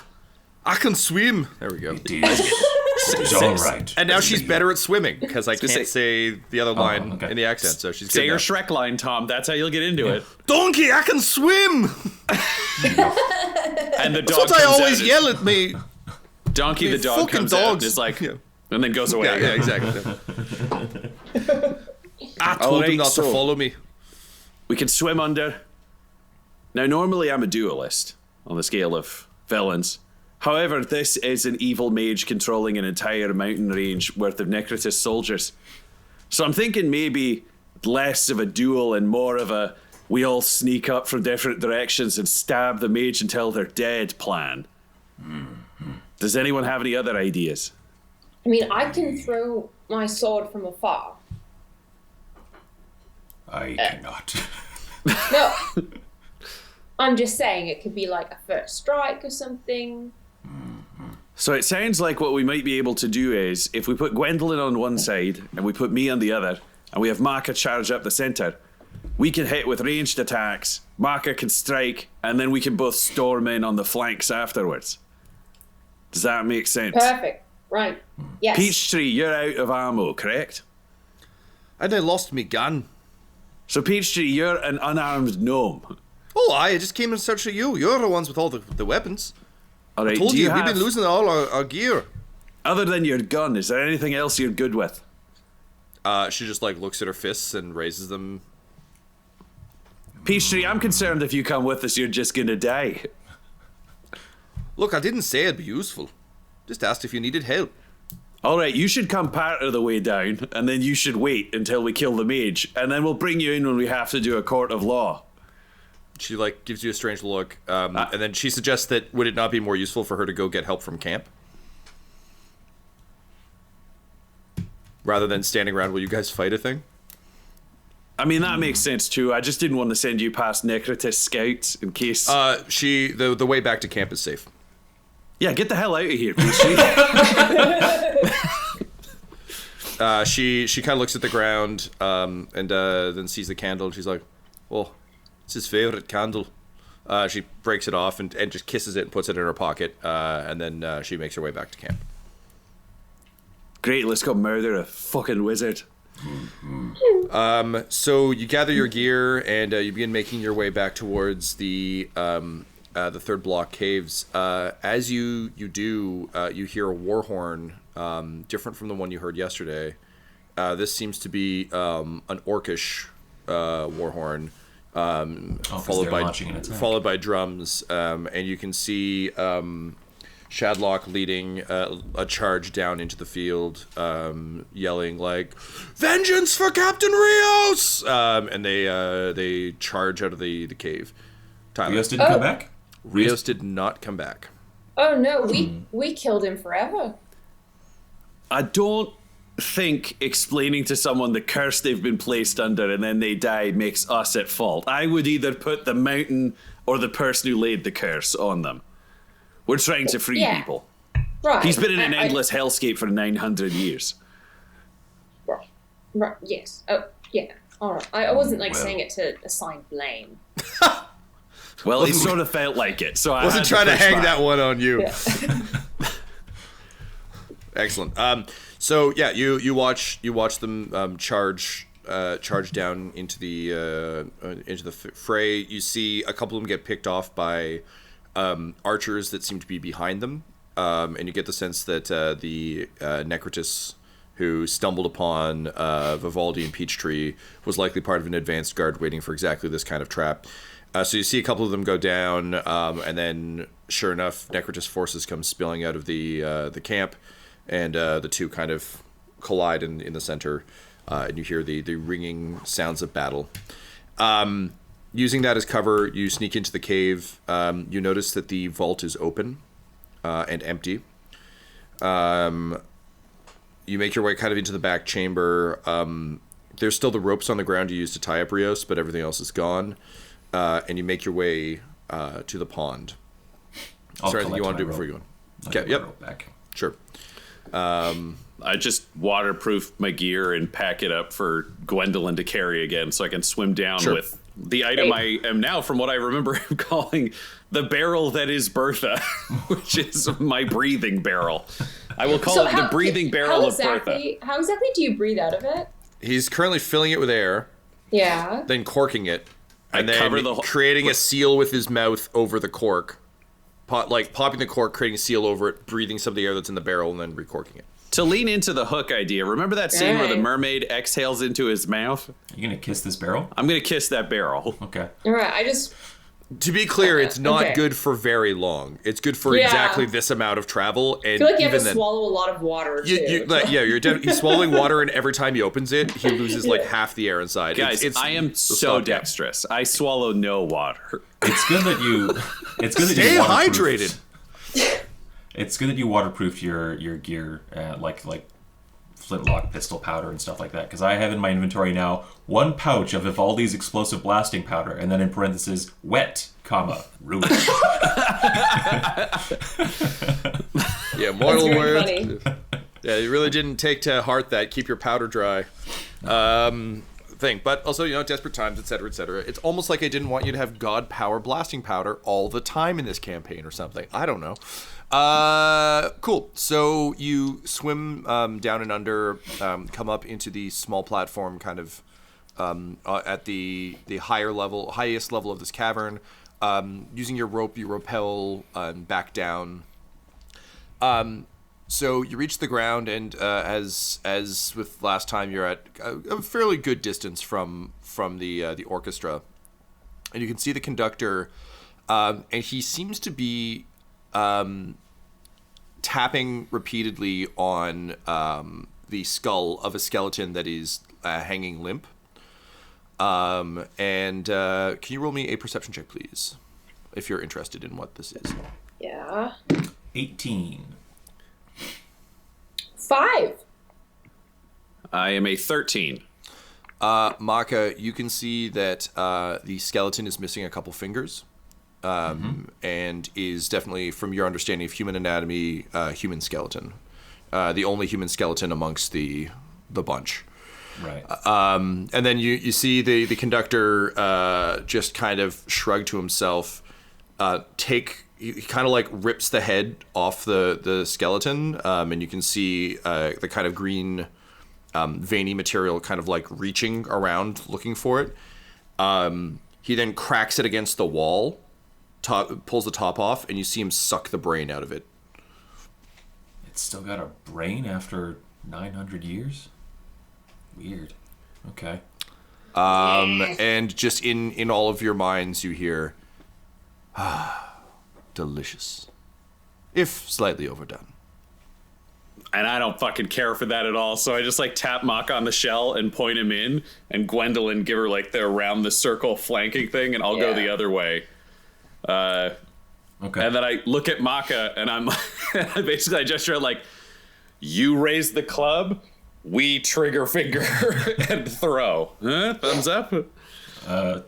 can swim. There we go. It is It's all right. And now she's better at swimming because I can't say the other line in the accent. So she's say good your now. Shrek line, Tom. That's how you'll get into it. Donkey, I can swim. And the dog. That's what I always yell at me. Donkey, the dog fucking comes out and dogs. is like, and then goes away. Yeah, exactly. I told him not to follow me. We can swim under. Now, normally I'm a duelist on the scale of villains. However, this is an evil mage controlling an entire mountain range worth of Necrotis soldiers. So I'm thinking maybe less of a duel and more of a we all sneak up from different directions and stab the mage until they're dead plan. Does anyone have any other ideas? I mean, I can throw my sword from afar. I cannot. No. I'm just saying it could be like a first strike or something. So it sounds like what we might be able to do is, if we put Gwendolyn on one side and we put me on the other, and we have Makka charge up the center, we can hit with ranged attacks, Makka can strike, and then we can both storm in on the flanks afterwards. Does that make sense? Perfect. Right. Yes. Peachtree, you're out of ammo, correct? And I lost me gun. So Peachtree, you're an unarmed gnome. Oh, I just came in search of you. You're the ones with all the weapons. All right, I told do you, you we've have, been losing all our gear. other than your gun, is there anything else you're good with? She just like looks at her fists and raises them. Peachtree, I'm concerned if you come with us, you're just gonna die. Look, I didn't say it'd be useful. Just asked if you needed help. All right, you should come part of the way down, and then you should wait until we kill the mage, and then we'll bring you in when we have to do a court of law. She like gives you a strange look, and then she suggests that would it not be more useful for her to go get help from camp rather than standing around while you guys fight a thing? I mean, that makes sense too. I just didn't want to send you past Necrotis scouts in case. The way back to camp is safe. Yeah, get the hell out of here, Peachtree. She kind of looks at the ground and then sees the candle. And she's like, "Well, it's his favorite candle." She breaks it off and just kisses it and puts it in her pocket. And then she makes her way back to camp. Great, let's go murder a fucking wizard. So you gather your gear and you begin making your way back towards the third block caves. As you do, you hear a war horn, different from the one you heard yesterday. This seems to be an orcish war horn, followed by drums, and you can see Shadlock leading a charge down into the field, yelling like, "Vengeance for Captain Rios!" And they charge out of the cave. Tyler. Rios didn't come back? Rios did not come back. Oh no, we killed him forever. I don't think explaining to someone the curse they've been placed under and then they die makes us at fault. I would either put the mountain or the person who laid the curse on them. We're trying to free people. Right. He's been in an endless hellscape for 900 years. Right. Yes. Oh, yeah. All right. I wasn't saying it to assign blame. Well, it sort of felt like it, so I wasn't trying to hang that one on you. Yeah. Excellent. So yeah, you watch them charge down into the fray. You see a couple of them get picked off by archers that seem to be behind them, and you get the sense that the Necrotis who stumbled upon Vivaldi and Peachtree was likely part of an advanced guard waiting for exactly this kind of trap. So you see a couple of them go down, and then sure enough, Necrotis forces come spilling out of the camp, and the two kind of collide in the center, and you hear the ringing sounds of battle. Using that as cover, you sneak into the cave. You notice that the vault is open and empty. You make your way kind of into the back chamber. There's still the ropes on the ground you used to tie up Rios, but everything else is gone. And you make your way to the pond. Is there anything you want to do before you go on? Okay, yep. Back. Sure. I just waterproof my gear and pack it up for Gwendolyn to carry again so I can swim down with the item I am now, from what I remember, calling the barrel that is Bertha, which is my breathing barrel. I will call it the breathing barrel of Bertha. How exactly do you breathe out of it? He's currently filling it with air, Yeah. then corking it, and then cover the creating a seal with his mouth over the cork. Popping the cork, creating a seal over it, breathing some of the air that's in the barrel, and then recorking it. To lean into the hook idea, remember that scene where the Right. mermaid exhales into his mouth? You gonna kiss this barrel? I'm going to kiss that barrel. Okay. All right. To be clear, it's not Okay. good for very long. It's good for Yeah. exactly this amount of travel, and I feel like you have even to then, swallow a lot of water too. he's swallowing water, and every time he opens it, he loses like half the air inside. Guys, I am so stopgap. dexterous. I swallow no water. It's good that you. It's good that Stay you waterproofed- hydrated. It's good that you waterproofed your gear, like flintlock pistol powder and stuff like that. Because I have in my inventory now 1 pouch of Vivaldi's explosive blasting powder, and then in parentheses, wet, ruined. Yeah, mortal very words. funny. Yeah, you really didn't take to heart that keep your powder dry thing. But also, desperate times, etc., etc. It's almost like I didn't want you to have god power blasting powder all the time in this campaign or something. I don't know. Cool. So you swim down and under, come up into the small platform, kind of at the highest level of this cavern. Using your rope, you rappel back down. So you reach the ground, and as with last time, you're at a fairly good distance from the orchestra, and you can see the conductor, and he seems to be tapping repeatedly on the skull of a skeleton that is hanging limp. And can you roll me a perception check, please, if you're interested in what this is? Yeah. 18. 5. I am a 13. Makka, you can see that the skeleton is missing a couple fingers, and is definitely, from your understanding of human anatomy, human skeleton. The only human skeleton amongst the bunch. Right. And then you see the conductor just kind of shrug to himself, he kind of like rips the head off the skeleton, and you can see the kind of green veiny material kind of like reaching around looking for it. He then cracks it against the wall, pulls the top off, and you see him suck the brain out of it. It's still got a brain after 900 years? Weird. Okay. And just in all of your minds you hear, delicious, if slightly overdone. And I don't fucking care for that at all, so I just like tap Makka on the shell and point him in, and Gwendolyn give her like the around the circle flanking thing, and I'll go the other way. Okay. And then I look at Makka, and I'm basically I gesture like, you raise the club, we trigger finger and throw. Thumbs up.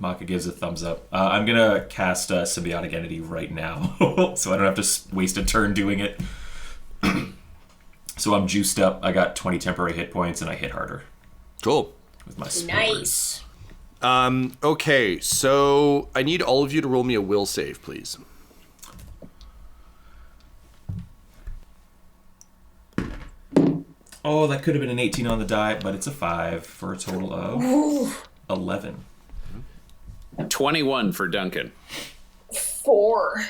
Makka gives a thumbs up. I'm gonna cast Symbiotic Entity right now, so I don't have to waste a turn doing it. So I'm juiced up. I got 20 temporary hit points, and I hit harder Cool. with my spores. Nice. Okay, so I need all of you to roll me a will save, please. Oh, that could have been an 18 on the die, but it's a 5 for a total of 11. 21 for Duncan. 4.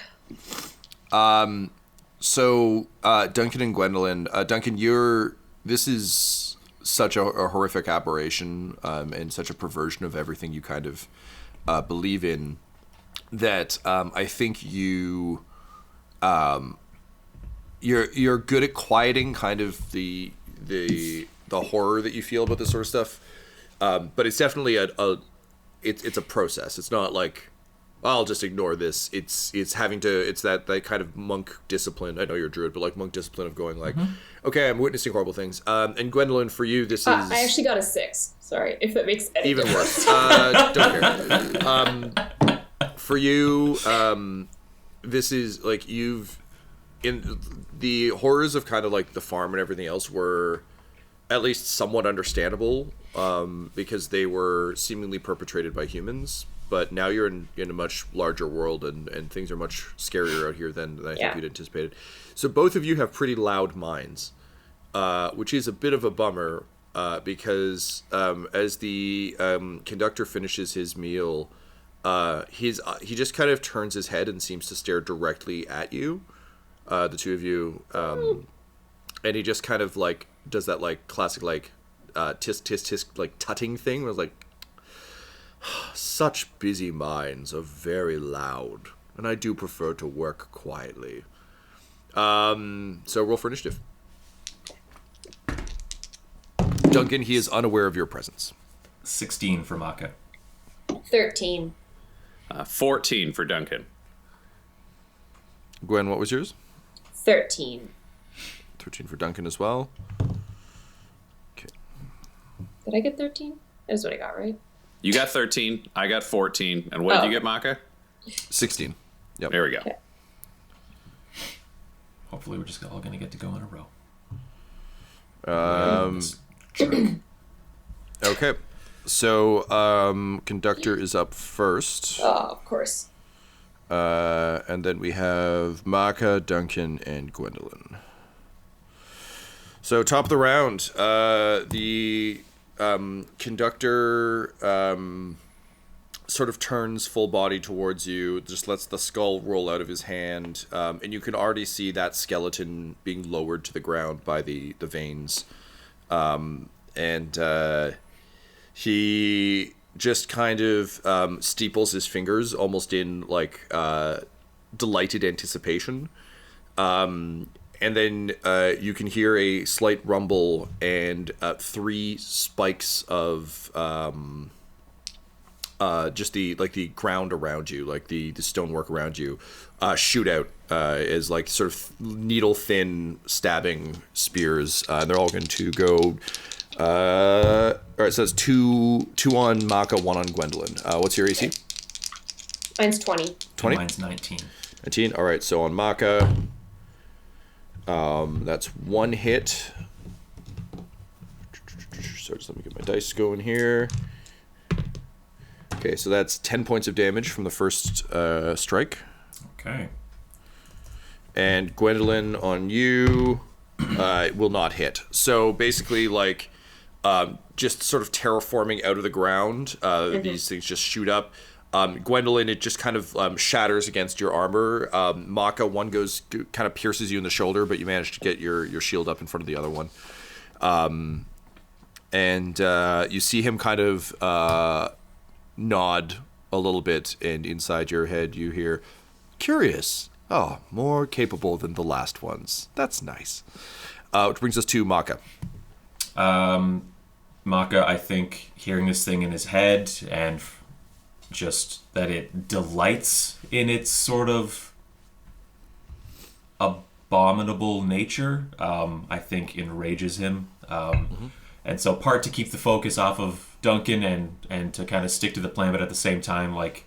So, Duncan and Gwendolyn, Duncan, this is such a horrific aberration, and such a perversion of everything you kind of believe in, that I think you're good at quieting kind of the horror that you feel about this sort of stuff, but it's definitely it's a process. It's not like, I'll just ignore this. It's that kind of monk discipline. I know you're a druid, but like monk discipline of going like, okay, I'm witnessing horrible things. And Gwendolyn, for you, this is... I actually got a 6. Sorry, if that makes any even difference. worse. Don't care. For you, this is like in the horrors of kind of like the farm and everything else were at least somewhat understandable, because they were seemingly perpetrated by humans. but now you're in a much larger world, and things are much scarier out here than I think you'd anticipated. So both of you have pretty loud minds, which is a bit of a bummer, because as the conductor finishes his meal, he just kind of turns his head and seems to stare directly at you, the two of you, and he just kind of like does that like classic like tisk tisk tisk like tutting thing, where it's like, such busy minds are very loud, and I do prefer to work quietly. So roll for initiative. Duncan, he is unaware of your presence. 16 for Makka. 13. 14 for Duncan. Gwen, what was yours? 13. 13 for Duncan as well. Okay. Did I get 13? That's what I got, right? You got 13. I got 14. And what did you get, Makka? 16. Yep. There we go. Okay. Hopefully we're just all going to get to go in a row. Okay. So, conductor is up first. Oh, of course. And then we have Makka, Duncan, and Gwendolyn. So, top of the round, the conductor sort of turns full body towards you, just lets the skull roll out of his hand, and you can already see that skeleton being lowered to the ground by the veins. And he just kind of steeples his fingers almost in like delighted anticipation. And then you can hear a slight rumble, and 3 spikes of just the ground around you, like the stonework around you, shoot out as like sort of needle thin stabbing spears. And they're all going to go. All right, so that's two on Makka, 1 on Gwendolyn. What's your AC? Mine's 20. 20? Mine's 19. 19. All right, so on Makka, that's 1 hit. So just let me get my dice going here. Okay, so that's 10 points of damage from the first strike. Okay. And Gwendolyn, on you, will not hit. So basically, like, just sort of terraforming out of the ground, these things just shoot up. Gwendolyn, it just kind of shatters against your armor. Makka, one kind of pierces you in the shoulder, but you manage to get your shield up in front of the other one. And you see him kind of nod a little bit, and inside your head you hear, "Curious. Oh, more capable than the last ones. That's nice." Which brings us to Makka. Makka, I think, hearing this thing in his head and just that it delights in its sort of abominable nature, I think enrages him. And so part to keep the focus off of Duncan and to kind of stick to the plan, but at the same time, like,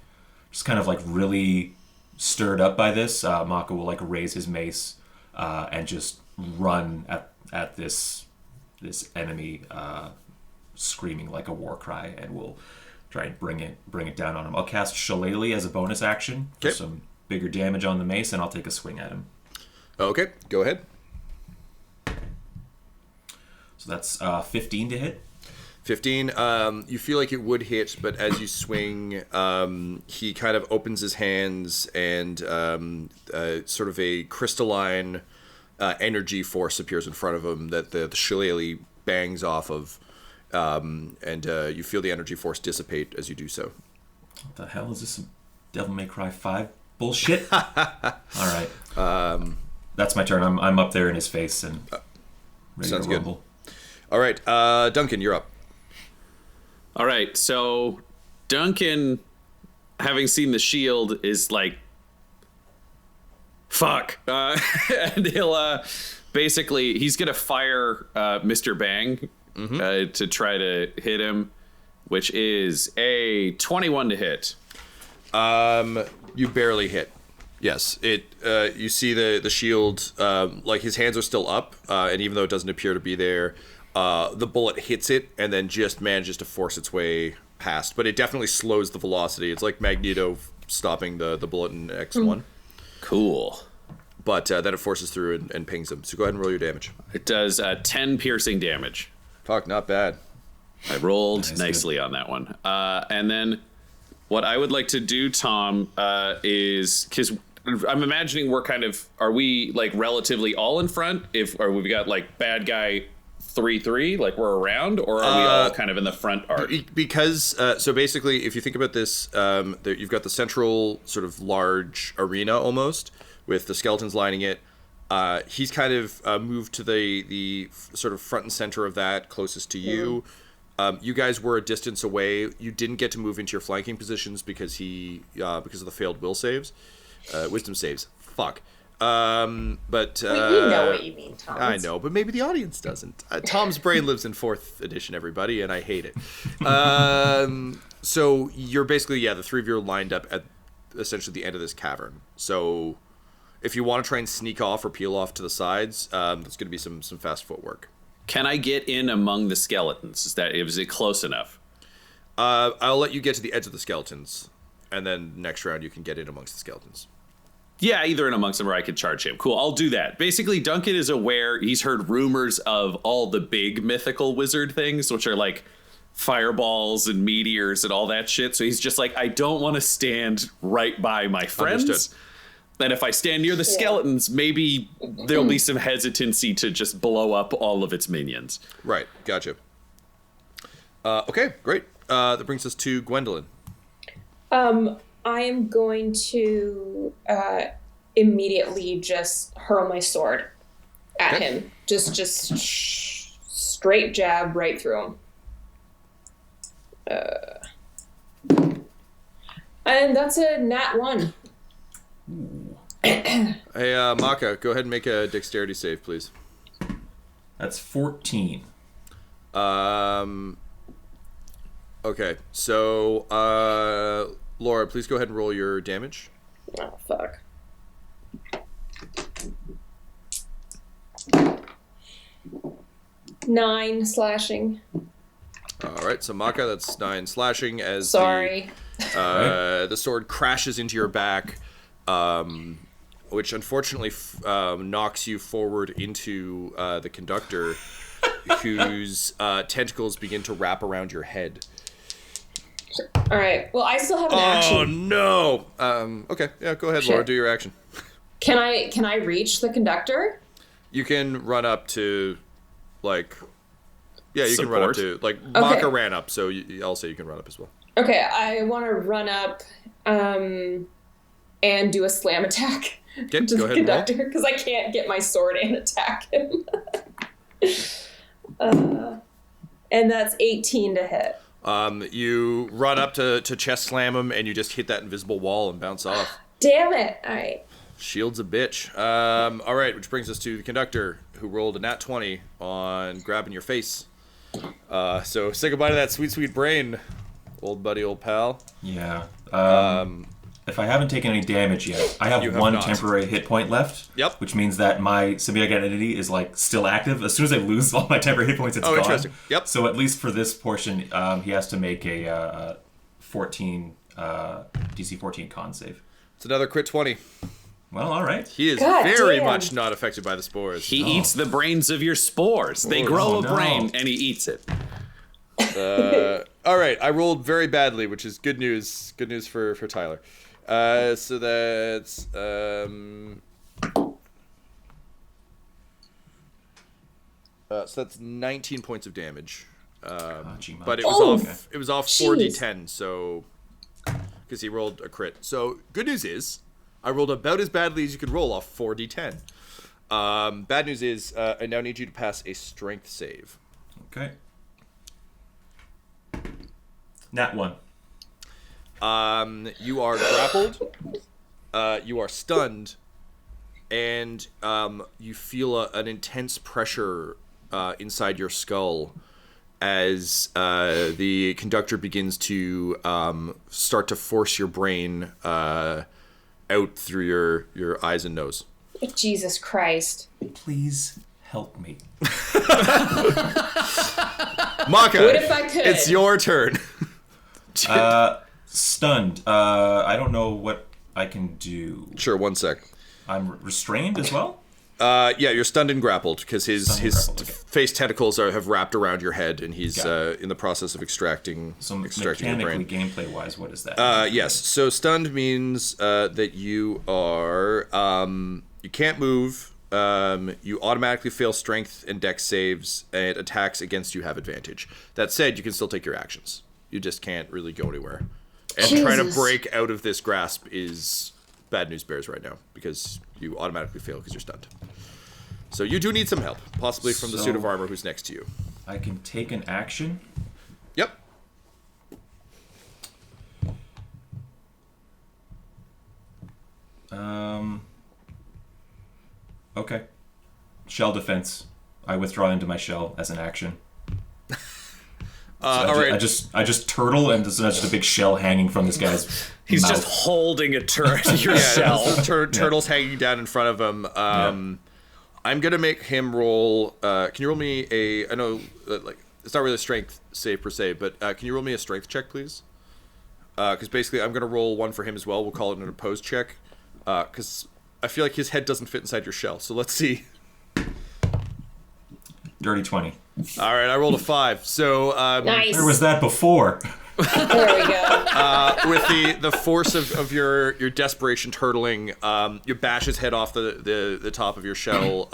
just kind of like really stirred up by this, Makka will like raise his mace and just run at this enemy, screaming like a war cry, and will try and bring it down on him. I'll cast Shillelagh as a bonus action for some bigger damage on the mace, and I'll take a swing at him. Okay, go ahead. So that's 15 to hit. 15. You feel like it would hit, but as you swing, he kind of opens his hands, and sort of a crystalline energy force appears in front of him that the shillelagh bangs off of, and you feel the energy force dissipate as you do so. What the hell is this? Some Devil May Cry 5 bullshit? All right. That's my turn. I'm up there in his face and ready sounds to rumble. good. All right, Duncan, you're up. All right, so Duncan, having seen the shield, is like, fuck. And he'll basically, he's going to fire Mr. Bang to try to hit him, which is a 21 to hit. You barely hit. Yes, you see the shield, like his hands are still up, and even though it doesn't appear to be there, the bullet hits it and then just manages to force its way past, but it definitely slows the velocity. It's like Magneto stopping the bullet in X1. Cool. But then it forces through and pings him. So go ahead and roll your damage. It does 10 piercing damage. Fuck, not bad. I rolled Nice, nicely on that one. And then what I would like to do, Tom, is because I'm imagining are we like relatively all in front? Or we've got like bad guy 3-3, like we're around, or are we all kind of in the front arc? Because so basically, if you think about this, you've got the central sort of large arena almost with the skeletons lining it. He's kind of moved to the sort of front and center of that, closest to you. You guys were a distance away. You didn't get to move into your flanking positions because because of the failed wisdom saves. Fuck. But we know what you mean, Tom. I know, but maybe the audience doesn't. Tom's brain lives in 4th edition, everybody, and I hate it. So you're basically, the three of you are lined up at essentially the end of this cavern. So if you want to try and sneak off or peel off to the sides, there's going to be some fast footwork. Can I get in among the skeletons? Is it close enough? I'll let you get to the edge of the skeletons, and then next round you can get in amongst the skeletons. Yeah, either in amongst them or I could charge him. Cool, I'll do that. Basically, Duncan is aware. He's heard rumors of all the big mythical wizard things, which are like fireballs and meteors and all that shit. So he's just like, I don't want to stand right by my friends. Understood. And if I stand near the skeletons, maybe there'll be some hesitancy to just blow up all of its minions. Right, gotcha. Okay, great. That brings us to Gwendolyn. I am going to immediately just hurl my sword at him. Just straight jab right through him. And that's a nat 1. Hey, Makka, go ahead and make a dexterity save, please. That's 14. Okay, so, Laura, please go ahead and roll your damage. Oh, fuck. Nine slashing. All right, so Makka, that's 9 slashing as Sorry. the sword crashes into your back, which unfortunately knocks you forward into the conductor, whose tentacles begin to wrap around your head. All right. Well, I still have an action. Oh no. Okay. Yeah. Go ahead, Shit. Laura. Do your action. Can I reach the conductor? You can run up to, like. Yeah, you can run up to, like, Okay. Makka ran up, so I'll say you can run up as well. Okay, I want to run up and do a slam attack Okay, to go the ahead and roll. conductor because I can't get my sword and attack him. And that's 18 to hit. You run up to chest slam him, and you just hit that invisible wall and bounce off. Damn it! All right. Shield's a bitch. All right, which brings us to the conductor, who rolled a nat 20 on grabbing your face. So say goodbye to that sweet, sweet brain, old buddy, old pal. Yeah. If I haven't taken any damage yet, I You have have one not. temporary hit point left. Yep. Which means that my symbiotic identity is like still active. As soon as I lose all my temporary hit points, it's Oh, gone. interesting. Yep. So at least for this portion, he has to make a 14 DC 14 con save. It's another crit 20. Well, all right. He is God very damn. much not affected by the spores. He eats the brains of your spores. They grow Oh, a no. brain, and he eats it. All right, I rolled very badly, which is good news. Good news for Tyler. So that's so that's 19 points of damage. But it was off 4d10, so because he rolled a crit. So good news is I rolled about as badly as you could roll off 4d10. Bad news is I now need you to pass a strength save. Okay. Nat 1. You are grappled, you are stunned, and you feel an intense pressure inside your skull as the conductor begins to start to force your brain out through your eyes and nose. Jesus Christ. Please help me. Makka, What if I could? it's your turn. Stunned. I don't know what I can do. Sure, 1 sec. I'm restrained as well? Yeah, you're stunned and grappled because his Grappled, okay. face tentacles have wrapped around your head, and he's in the process of extracting your Mechanically, brain. gameplay-wise, what is that? Yes. So stunned means that you are you can't move. You automatically fail strength and dex saves, and attacks against you have advantage. That said, you can still take your actions. You just can't really go anywhere. And trying to break out of this grasp is bad news bears right now because you automatically fail because you're stunned. So you do need some help, possibly from the suit of armor who's next to you. I can take an action. Yep. Okay. Shell defense. I withdraw into my shell as an action. All right. I just turtle, and there's just a big shell hanging from this guy's He's mouth. just holding a yourself. Turtle's hanging down in front of him. I'm gonna make him roll. Can you roll me a? I know, it's not really a strength save per se, but can you roll me a strength check, please? Because basically, I'm gonna roll one for him as well. We'll call it an opposed check. Because I feel like his head doesn't fit inside your shell. So let's see. Dirty 20. All right, I rolled a 5. So Nice. Where was that before? There we go. with the force of your desperation turtling, you bash his head off the top of your shell,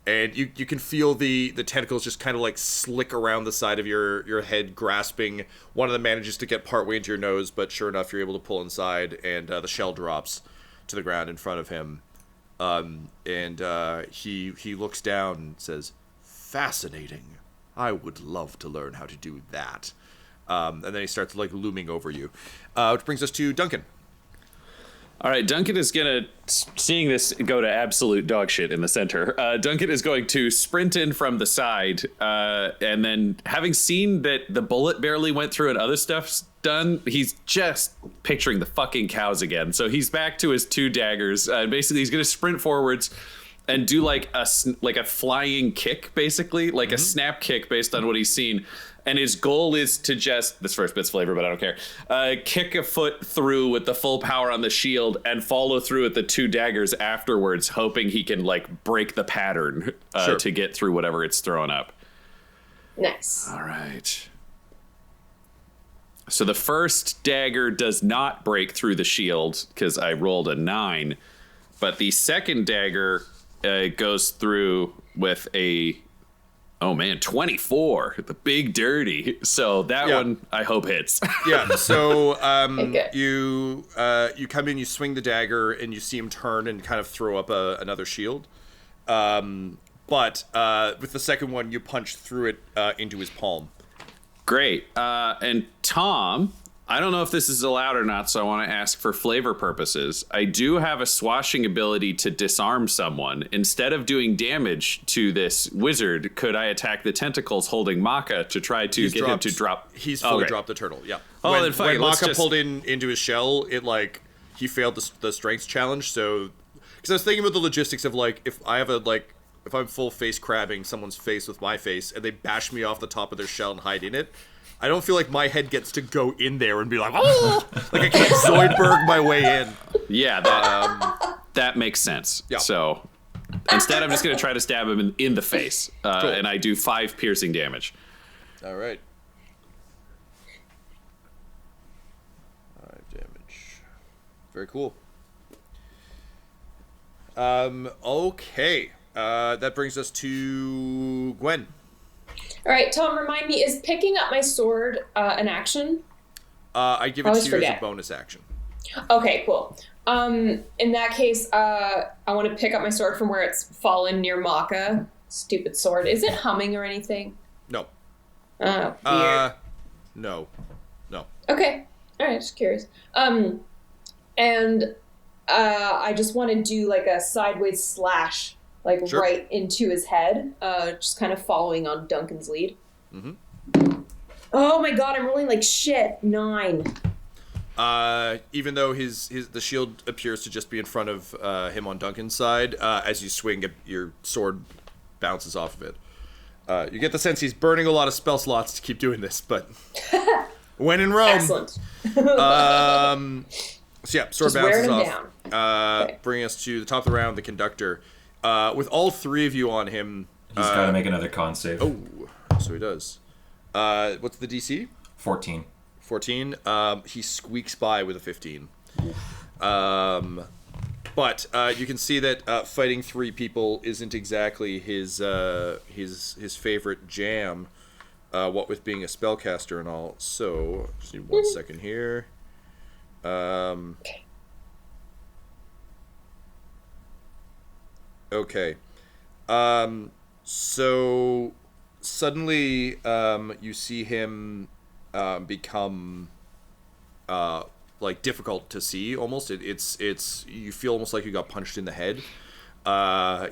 and you can feel the tentacles just kind of like slick around the side of your head, grasping. One of them manages to get partway into your nose, but sure enough, you're able to pull inside, and the shell drops to the ground in front of him. He looks down and says, "Fascinating. I would love to learn how to do that." And then he starts like looming over you, which brings us to Duncan. All right, Duncan is gonna, seeing this go to absolute dog shit in the center, Duncan is going to sprint in from the side, and then having seen that the bullet barely went through and other stuff's done, he's just picturing the fucking cows again. So he's back to his 2 daggers. Basically, he's gonna sprint forwards and do like a flying kick, basically, like a snap kick based on what he's seen. And his goal is to just, this first bit's flavor, but I don't care, kick a foot through with the full power on the shield and follow through with the 2 daggers afterwards, hoping he can like break the pattern to get through whatever it's throwing up. Nice. All right. So the first dagger does not break through the shield because I rolled a 9, but the second dagger goes through with a 24, the big dirty. So that one I hope hits. Yeah. So Okay. you come in, you swing the dagger, and you see him turn and kind of throw up another shield. But with the second one, you punch through it into his palm. Great. And Tom, I don't know if this is allowed or not, so I want to ask for flavor purposes. I do have a swashing ability to disarm someone. Instead of doing damage to this wizard, could I attack the tentacles holding Makka to try to get him to drop? He's fully dropped the turtle. Yeah. Oh, when, then fuck it, when let's Makka just- pulled into his shell, it like he failed the strength challenge. So, because I was thinking about the logistics of like if I'm full face crabbing someone's face with my face and they bash me off the top of their shell and hide in it, I don't feel like my head gets to go in there and be like, oh, like I can't Zoidberg my way in. Yeah, that makes sense. Yeah. So instead, I'm just going to try to stab him in the face, Cool. and I do 5 piercing damage. All right. 5 damage. Very cool. Okay. That brings us to Gwen. All right, Tom, remind me, is picking up my sword an action? I give it Always to you as a forget. bonus action. Okay, cool. In that case, I want to pick up my sword from where it's fallen near Makka. Stupid sword. Is it humming or anything? No. Oh, weird. No. Okay. All right, just curious. And I just want to do like a sideways slash, like Sure. right into his head, just kind of following on Duncan's lead. Mm-hmm. Oh my god, I'm rolling like shit. 9. Even though the shield appears to just be in front of him on Duncan's side, as you swing, your sword bounces off of it. You get the sense he's burning a lot of spell slots to keep doing this, but When in Rome. Excellent. So yeah, sword Just wearing bounces him off. down. Okay. Bringing us to the top of the round, the conductor. With all three of you on him. He's got to make another con save. Oh, so he does. What's the DC? 14. 14. He squeaks by with a 15. But you can see that fighting three people isn't exactly his favorite jam. What with being a spellcaster and all. So just need 1 second here. Okay. So suddenly you see him become like difficult to see almost. It's you feel almost like you got punched in the head.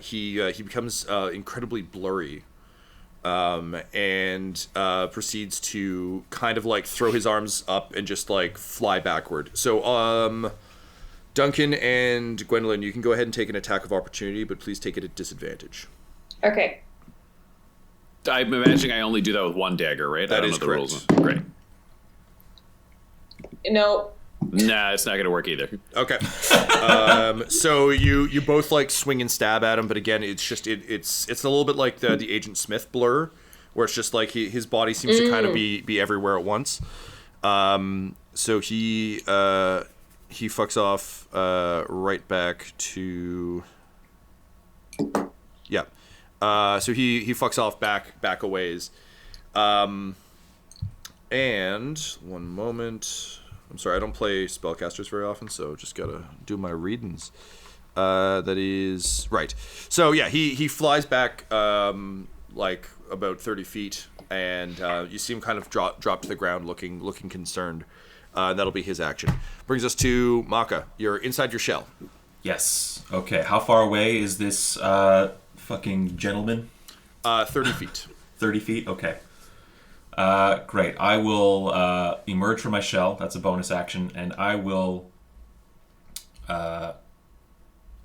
He becomes incredibly blurry. And proceeds to kind of like throw his arms up and just like fly backward. So Duncan and Gwendolyn, you can go ahead and take an attack of opportunity, but please take it at disadvantage. Okay. I'm imagining I only do that with one dagger, right? That I don't is know the correct. rules. Great. No. Nah, it's not going to work either. Okay. So you both like swing and stab at him, but again, it's just it's a little bit like the Agent Smith blur, where it's just like his body seems to kind of be everywhere at once. So he fucks off right back to yeah. So he fucks off back a ways. And one moment. I'm sorry, I don't play spellcasters very often, so just gotta do my readings. That is right. So yeah, he flies back like about 30 feet, and you see him kind of drop to the ground, looking concerned. That'll be his action. Brings us to Makka. You're inside your shell. Yes. Okay. How far away is this fucking gentleman? 30 feet. 30 feet? Okay. Great. I will emerge from my shell. That's a bonus action, and I will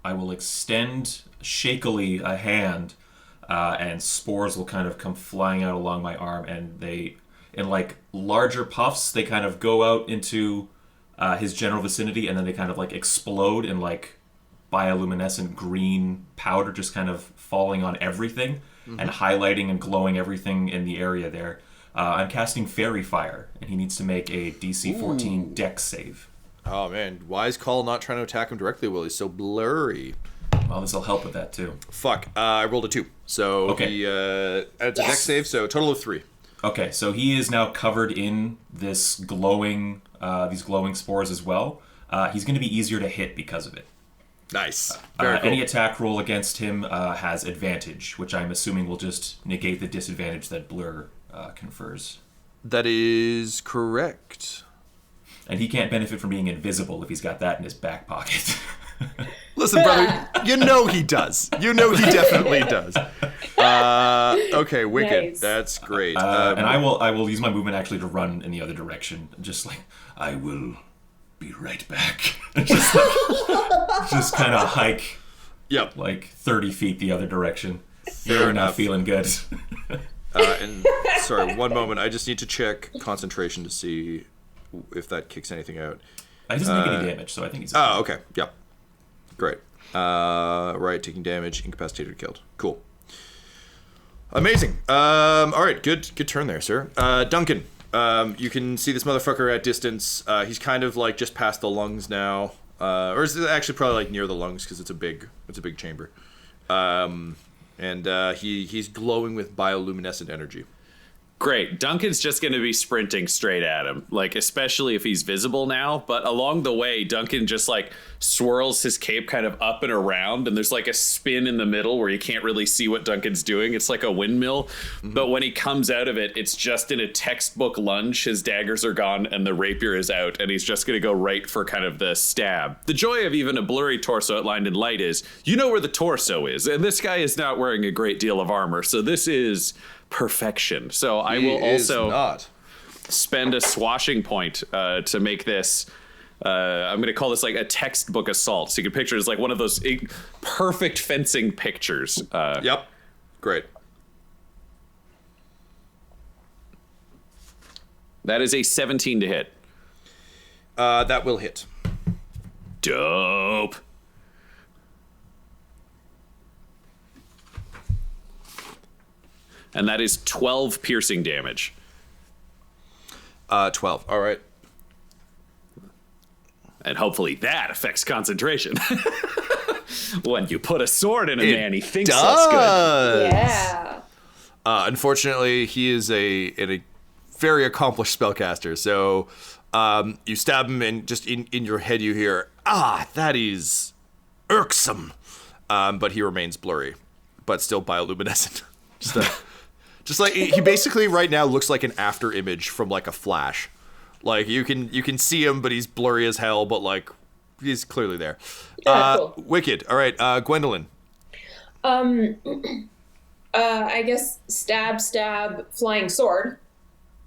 extend shakily a hand, and spores will kind of come flying out along my arm, and they, in like larger puffs, they kind of go out into his general vicinity, and then they kind of like explode in like bioluminescent green powder, just kind of falling on everything and highlighting and glowing everything in the area there. I'm casting Fairy Fire, and he needs to make a DC 14 Dex save. Oh man, wise call not trying to attack him directly, Will. He's so blurry. Well, this will help with that too. Fuck, I rolled a 2. So Okay. he adds a Dex save, so total of 3. Okay, so he is now covered in this glowing, these glowing spores as well. He's going to be easier to hit because of it. Nice. Very cool. Any attack roll against him has advantage, which I'm assuming will just negate the disadvantage that Blur confers. That is correct. And he can't benefit from being invisible if he's got that in his back pocket. Listen, brother, you know he does. You know he definitely does. Okay, wicked. Nice. That's great. And I will use my movement actually to run in the other direction. Just like, I will be right back. just kind of hike Yep. like 30 feet the other direction. You're not feeling good. And sorry, one moment. I just need to check concentration to see if that kicks anything out. He doesn't take any damage, so I think he's Oh, okay. Yep. Great. Right, taking damage, incapacitated, killed. Cool. Amazing. All right, good turn there, sir. Duncan, you can see this motherfucker at distance. He's kind of like just past the lungs now, or is it actually probably like near the lungs because it's a big chamber. And he's glowing with bioluminescent energy. Great. Duncan's just going to be sprinting straight at him, like especially if he's visible now. But along the way, Duncan just like swirls his cape kind of up and around, and there's like a spin in the middle where you can't really see what Duncan's doing. It's like a windmill. But when he comes out of it, it's just in a textbook lunge. His daggers are gone and the rapier is out, and he's just going to go right for kind of the stab. The joy of even a blurry torso outlined in light is you know where the torso is, and this guy is not wearing a great deal of armor, so this is perfection. So I will also spend a swashing point to make this. I'm going to call this like a textbook assault. So you can picture it as like one of those perfect fencing pictures. Yep. Great. That is a 17 to hit. That will hit. Dope. And that is 12 piercing damage. 12. All right. And hopefully that affects concentration. When you put a sword in a man, he thinks that's good. Yeah. Unfortunately, he is a very accomplished spellcaster. So you stab him, and just in your head you hear, that is irksome. But he remains blurry, but still bioluminescent. Just like he basically right now looks like an after image from like a flash. Like you can see him, but he's blurry as hell. But like he's clearly there. Cool. Wicked. All right, Gwendolyn. I guess stab, flying sword.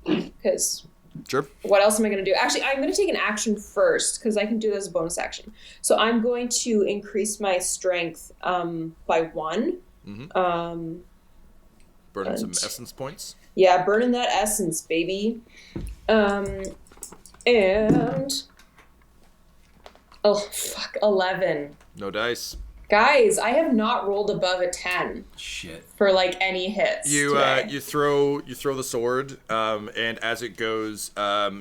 Because Sure. what else am I going to do? Actually, I'm going to take an action first because I can do this as a bonus action. So I'm going to increase my strength by 1. Mm-hmm. Burning some essence points. Yeah, burning that essence, baby. And 11. No dice. Guys, I have not rolled above a 10 Shit. for like any hits. Today. You throw the sword, and as it goes,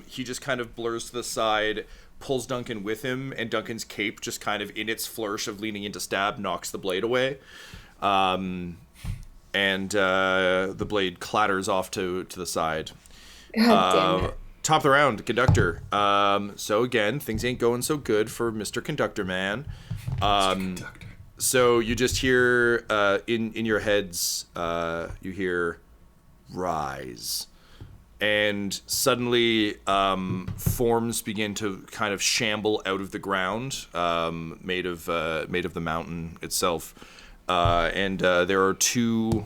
he just kind of blurs to the side, pulls Duncan with him, and Duncan's cape just kind of in its flourish of leaning into stab knocks the blade away, and the blade clatters off to the side. God damn it. Top of the round, Conductor. So again, things ain't going so good for Mr. Conductor Man. So you just hear in your heads, you hear rise, and suddenly forms begin to kind of shamble out of the ground, made of the mountain itself, and there are two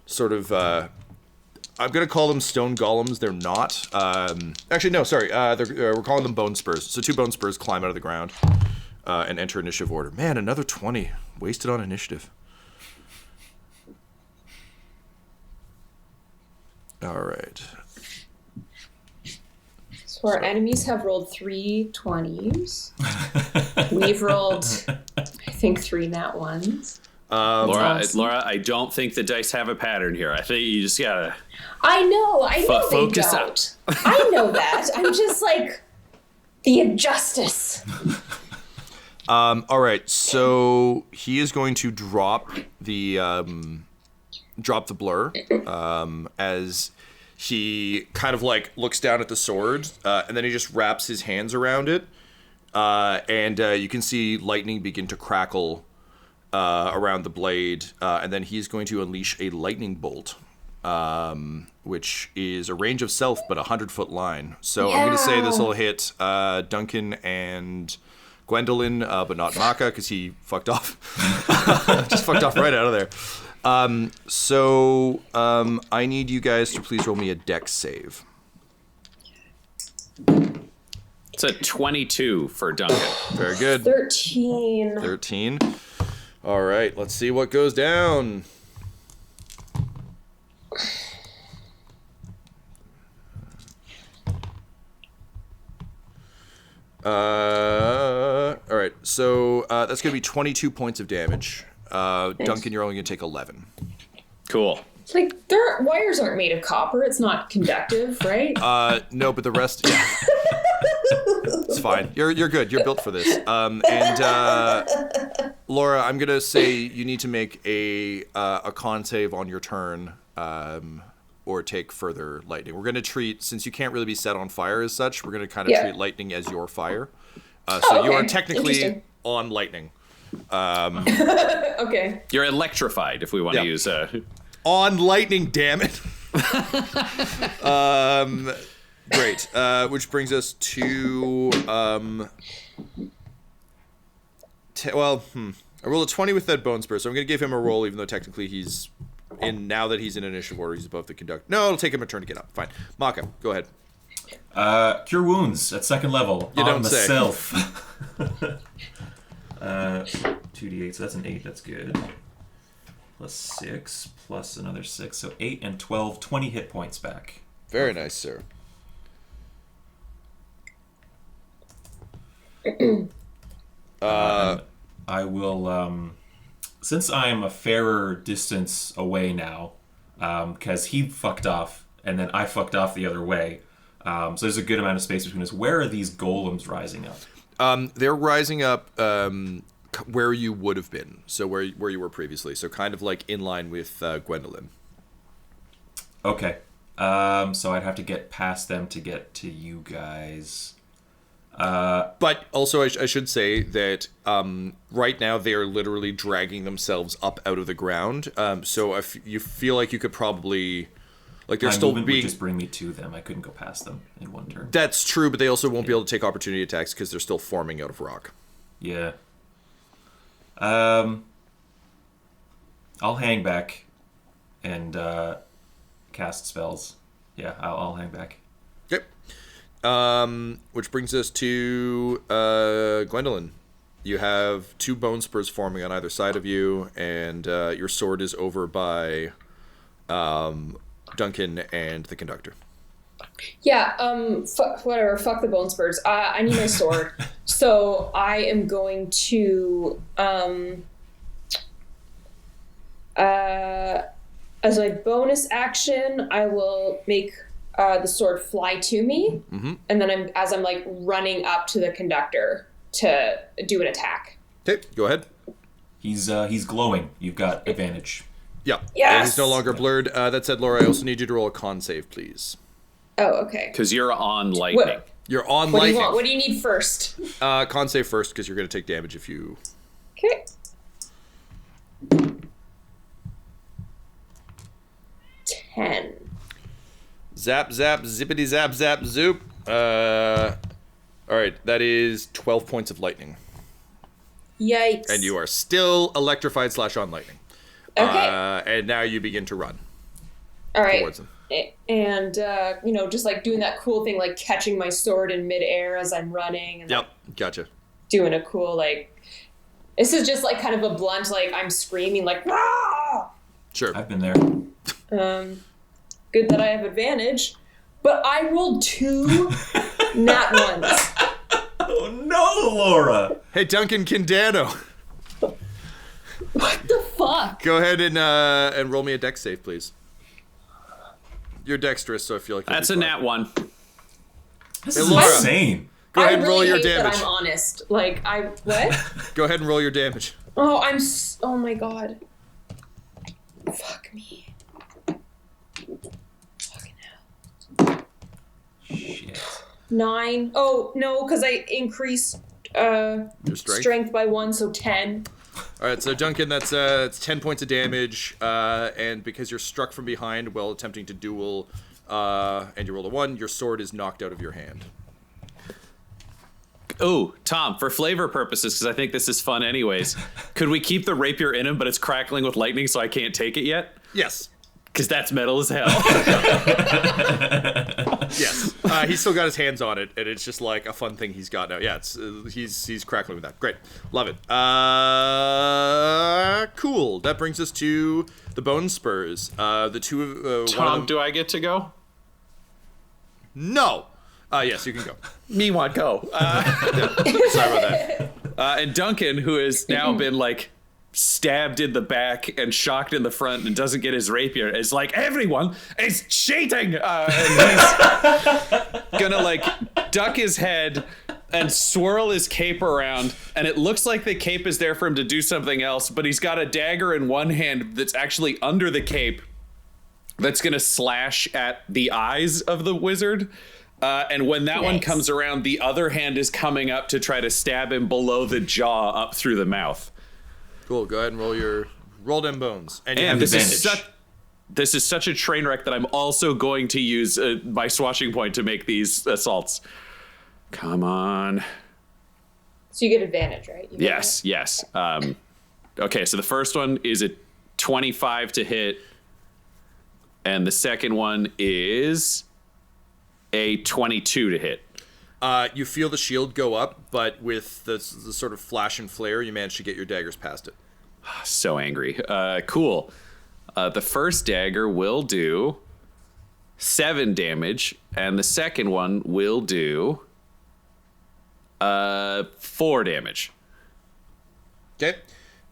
sort of. I'm gonna call them stone golems. They're not. Actually, no. Sorry. We're calling them bone spurs. So 2 bone spurs climb out of the ground. And enter initiative order. Man, another 20 wasted on initiative. All right. So our enemies have rolled 3 20s. We've rolled, I think, 3 nat ones. Laura, I don't think the dice have a pattern here. I think you just gotta. I know they focus don't. out. I know that. I'm just like the injustice. All right, so he is going to drop the blur as he kind of like looks down at the sword, and then he just wraps his hands around it, and you can see lightning begin to crackle around the blade, and then he's going to unleash a lightning bolt, which is a range of self but 100-foot line. So I'm going to say this will hit Duncan and Gwendolyn, but not Makka because he fucked off. Just fucked off right out of there. So I need you guys to please roll me a dex save. It's a 22 for Duncan. Very good. 13. 13. All right, let's see what goes down. All right, so that's going to be 22 points of damage. Duncan, you're only going to take 11. Cool. Like, their wires aren't made of copper. It's not conductive, right? No, but the rest, yeah. It's fine. You're good. You're built for this. And Laura, I'm going to say you need to make a con save on your turn, or take further lightning. We're going to treat, since you can't really be set on fire as such, we're going to kind of treat lightning as your fire. So you are technically on lightning. Okay. You're electrified, if we want to use a... On lightning, damn it. Great. Which brings us to... I rolled a 20 with that bone spur, so I'm going to give him a roll, even though technically he's... now that he's in initiative order, he's above the conductor. No, it'll take him a turn to get up. Fine. Makka, go ahead. Cure wounds at 2nd level. You on don't say. myself. 2d8, so that's an 8. That's good. Plus 6, plus another 6, so 8 and 12, 20 hit points back. Very nice, sir. I will, since I'm a fairer distance away now, because he fucked off and then I fucked off the other way. So there's a good amount of space between us. Where are these golems rising up? They're rising up where you would have been, so where you were previously, so kind of like in line with Gwendolyn. Okay. So I'd have to get past them to get to you guys. But also, I should say that right now they are literally dragging themselves up out of the ground. So if you feel like you could probably, like, they're My still movement being. would just bring me to them. I couldn't go past them in one turn. That's true, but they also won't be able to take opportunity attacks because they're still forming out of rock. Yeah. I'll hang back and cast spells. Yeah, I'll hang back. Okay. Which brings us to Gwendolyn. You have 2 bone spurs forming on either side of you, and your sword is over by Duncan and the conductor. Yeah, whatever, fuck the bone spurs. I need my sword. So I am going to, as a bonus action, I will make the sword fly to me. Mm-hmm. And then as I'm like running up to the conductor to do an attack. Okay, go ahead. He's glowing. You've got advantage. Yeah. Yes! He's no longer blurred. That said, Laura, I also need you to roll a con save, please. Oh, okay. Because you're on lightning. What? You're on What do lightning. you want? What do you need first? Con save first, because you're going to take damage if you... Okay. 10. Zap, zap, zippity, zap, zap, zoop. All right, that is 12 points of lightning. Yikes. And you are still electrified / on lightning. Okay. And now you begin to run All right. towards them. And, just like doing that cool thing, like catching my sword in midair as I'm running. And Yep, gotcha. doing a cool, like, this is just like kind of a blunt, like I'm screaming, like, "Rah!" Sure. I've been there. Good that I have advantage. But I rolled 2 nat ones. Oh no, Laura! Hey, Duncan Danno. What the fuck? Go ahead and roll me a dex save, please. You're dexterous, so I feel like That's a nat 1. This Hey, is Laura. insane. Go ahead and really roll your hate damage. That I'm honest. Like, what? Go ahead and roll your damage. Oh, oh my god. Fuck me. Fucking hell. Shit. 9. Oh, no, because I increased Your strength? strength by 1, so 10. All right, so Duncan, that's 10 points of damage, and because you're struck from behind while attempting to duel, and you roll a 1, your sword is knocked out of your hand. Oh, Tom, for flavor purposes, because I think this is fun anyways, could we keep the rapier in him, but it's crackling with lightning, so I can't take it yet? Yes. Because that's metal as hell. Yes. He's still got his hands on it, and it's just like a fun thing he's got now. Yeah, it's he's crackling with that. Great. Love it. Cool. That brings us to the bone spurs. The two of Tom, do I get to go? No. Yes, you can go. Me want go. Sorry about that. And Duncan, who has now been like stabbed in the back and shocked in the front and doesn't get his rapier, is like, everyone is cheating. And he's gonna like duck his head and swirl his cape around, and it looks like the cape is there for him to do something else, but he's got a dagger in one hand that's actually under the cape that's gonna slash at the eyes of the wizard. And when that one comes around, the other hand is coming up to try to stab him below the jaw up through the mouth. Cool. Go ahead and roll them bones. And you have this advantage. this is such a train wreck that I'm also going to use my swashing point to make these assaults. Come on. So you get advantage, right? You get Yes. Okay, so the first one is a 25 to hit, and the second one is a 22 to hit. You feel the shield go up, but with the sort of flash and flare, you manage to get your daggers past it. So angry. Cool. The first dagger will do 7 damage, and the second one will do 4 damage. Okay.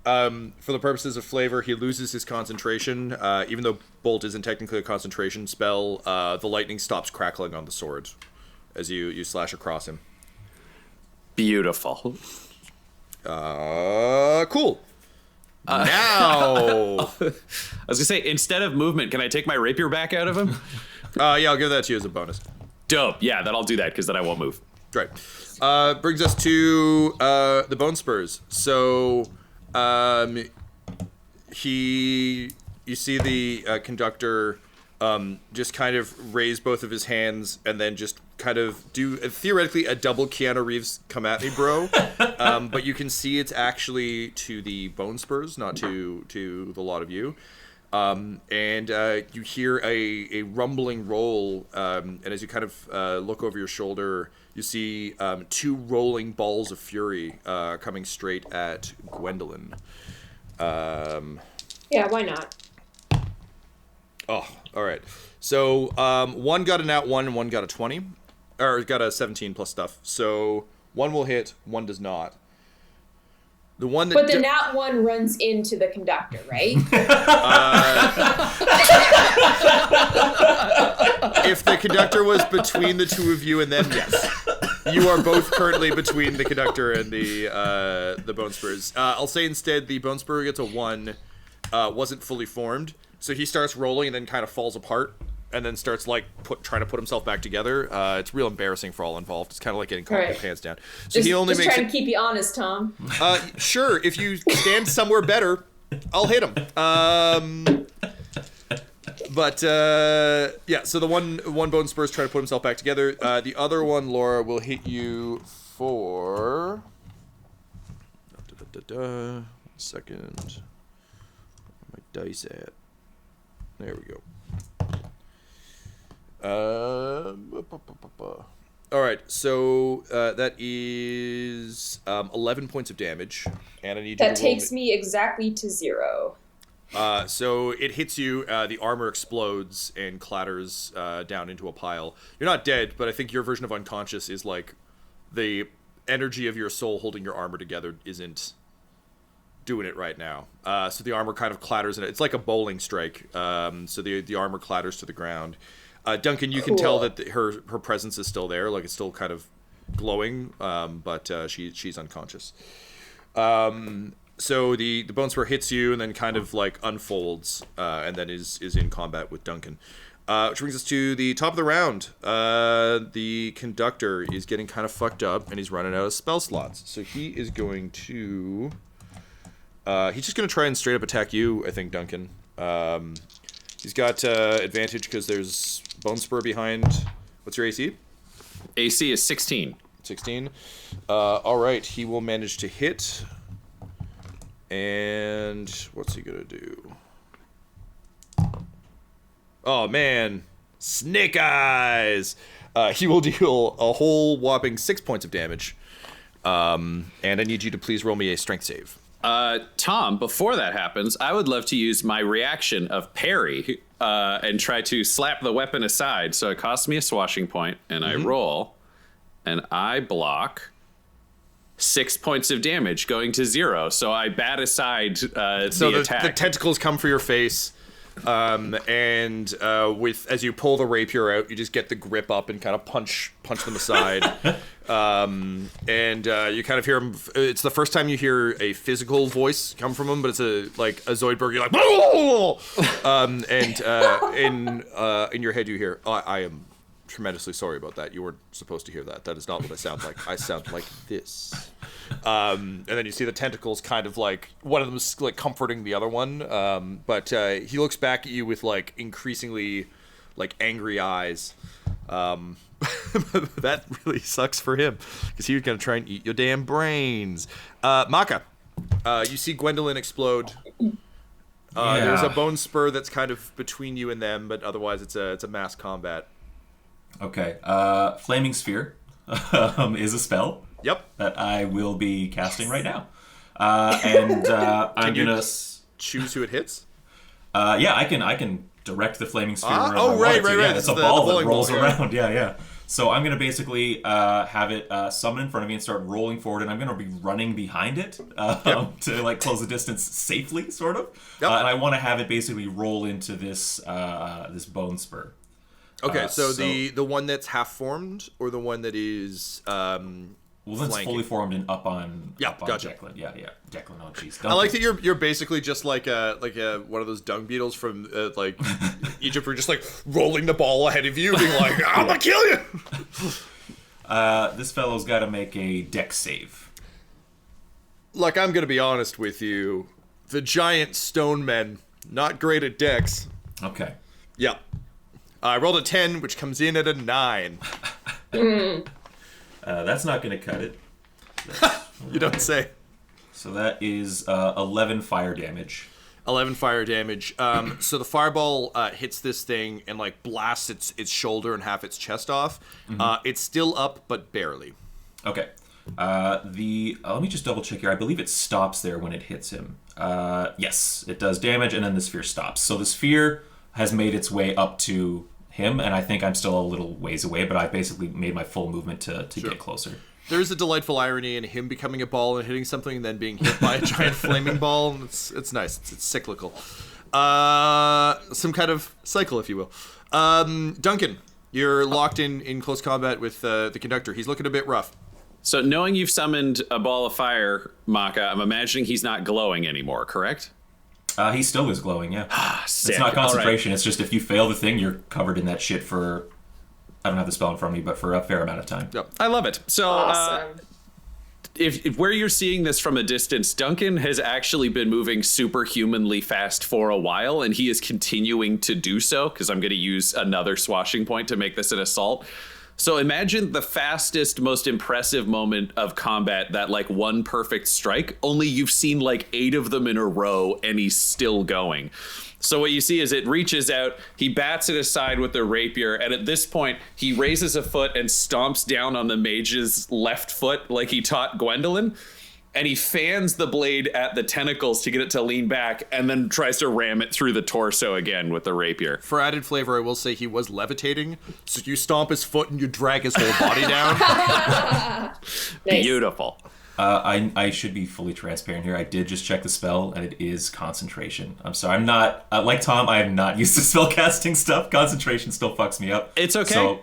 For the purposes of flavor, he loses his concentration. Even though Bolt isn't technically a concentration spell, the lightning stops crackling on the sword as you slash across him. Beautiful. Cool. Now, I was gonna say, instead of movement, can I take my rapier back out of him? yeah, I'll give that to you as a bonus. Dope. Yeah, then I'll do that because then I won't move. Right. Brings us to the Bone Spurs. So, you see the conductor just kind of raise both of his hands and then just kind of do theoretically a double Keanu Reeves come at me, bro. But you can see it's actually to the Bone Spurs, not to the lot of you. And you hear a rumbling roll, and as you kind of look over your shoulder, you see 2 rolling balls of fury coming straight at Gwendolyn. Yeah, why not? Oh, all right. So one got a nat 1 and one got a 20, or got a 17 plus stuff. So one will hit, one does not. The one that but the nat 1 runs into the conductor, right? If the conductor was between the two of you and them, yes. You are both currently between the conductor and the Bone Spurs. I'll say instead the Bone Spur gets a 1, wasn't fully formed. So he starts rolling and then kind of falls apart and then starts like trying to put himself back together. It's real embarrassing for all involved. It's kind of like getting caught with pants down. So just, he only just makes trying to keep you honest, Tom. Sure, if you stand somewhere better, I'll hit him. But yeah, so the one Bone Spur's trying to put himself back together. The other one, Laura, will hit you for 1 second. Where my dice at? There we go. All right, so that is 11 points of damage, and I need you to That takes me exactly to 0. So it hits you, the armor explodes and clatters down into a pile. You're not dead, but I think your version of unconscious is like the energy of your soul holding your armor together isn't doing it right now. So the armor kind of clatters, and it's like a bowling strike. So the armor clatters to the ground. Duncan, you can tell that her presence is still there, like it's still kind of glowing, but she's unconscious. So the Bone Spur hits you and then kind of like unfolds, and then is in combat with Duncan. Which brings us to the top of the round. The conductor is getting kind of fucked up and he's running out of spell slots. So he is going to... he's just going to try and straight up attack you, I think, Duncan. He's got advantage because there's Bone Spur behind. What's your AC? AC is 16. 16. All right, he will manage to hit. And what's he going to do? Oh, man. Snake Eyes! He will deal a whole whopping 6 points of damage. And I need you to please roll me a strength save. Tom, before that happens, I would love to use my reaction of parry and try to slap the weapon aside. So it costs me a swashing point, and I roll, and I block 6 points of damage, going to 0. So I bat aside the attack. The tentacles come for your face, and with as you pull the rapier out, you just get the grip up and kind of punch them aside. And you kind of hear him. It's the first time you hear a physical voice come from him, but it's a Zoidberg. You're like, in your head you hear, I am tremendously sorry about that. You weren't supposed to hear that. That is not what I sound like. I sound like this. And then you see the tentacles kind of like, one of them's like comforting the other one. But he looks back at you with like increasingly like angry eyes. That really sucks for him because he was going to try and eat your damn brains. Makka, you see Gwendolyn explode. There's a Bone Spur that's kind of between you and them, but otherwise it's a mass combat. Okay. Flaming Sphere is a spell. Yep. That I will be casting right now. And I'm going to choose who it hits? Yeah, I can direct the Flaming Sphere. Right. Yeah, it's a ball that rolls around. Yeah. So I'm going to basically have it summon in front of me and start rolling forward, and I'm going to be running behind it to like close the distance safely, sort of. Yep. And I want to have it basically roll into this this bone spur. Okay, so the one that's half formed, or the one that is well, that's flanking? fully formed and up on gotcha. Declan. Yeah, Declan. Oh, jeez. I like that you're basically just like one of those dung beetles from like Egypt, where you're just like rolling the ball ahead of you, being like, "I'm gonna kill you." This fellow's got to make a dex save. Look, I'm gonna be honest with you. The giant stone men, not great at dex. Okay. Yeah. I rolled a 10, which comes in at a 9. That's not going to cut it. You don't say. So that is 11 fire damage. 11 fire damage. So the fireball hits this thing and like blasts its shoulder and half its chest off. It's still up, but barely. Okay. Let me just double check here. I believe it stops there when it hits him. Yes, it does damage, and then the sphere stops. So the sphere has made its way up to him, and I think I'm still a little ways away, but I basically made my full movement to get closer. There's a delightful irony in him becoming a ball and hitting something and then being hit by a giant flaming ball. It's nice. It's cyclical. Some kind of cycle, if you will. Duncan, you're locked in close combat with the conductor. He's looking a bit rough. So knowing you've summoned a ball of fire, Makka, I'm imagining he's not glowing anymore, correct? He still is glowing, yeah. Sick. It's not concentration. All right. It's just if you fail the thing, you're covered in that shit for, I don't have the spell in front of me, but for a fair amount of time. Yep. I love it. So Awesome. if where you're seeing this from a distance, Duncan has actually been moving superhumanly fast for a while, and he is continuing to do so, because I'm going to use another swashing point to make this an assault. So imagine the fastest, most impressive moment of combat, that like one perfect strike, only you've seen like 8 of them in a row and he's still going. So what you see is it reaches out, he bats it aside with the rapier, and at this point he raises a foot and stomps down on the mage's left foot like he taught Gwendolyn, and he fans the blade at the tentacles to get it to lean back, and then tries to ram it through the torso again with the rapier. For added flavor, I will say he was levitating, so you stomp his foot and you drag his whole body down. Nice. Beautiful. I should be fully transparent here. I did just check the spell, and it is concentration. I'm sorry. I'm not, like Tom, I am not used to spell casting stuff. Concentration still fucks me up. It's okay. So,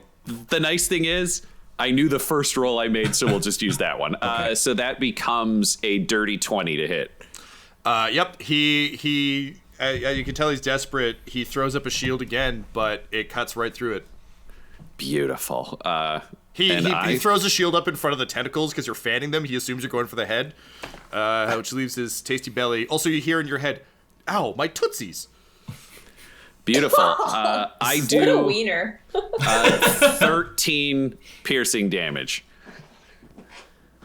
the nice thing is, I knew the first roll I made, so we'll just use that one. Okay. So that becomes a dirty 20 to hit. Yep, he you can tell he's desperate. He throws up a shield again, but it cuts right through it. Beautiful. He throws a shield up in front of the tentacles because you're fanning them. He assumes you're going for the head, which leaves his tasty belly. Also, you hear in your head, "Ow, my tootsies." Beautiful. I What a do wiener. 13 piercing damage.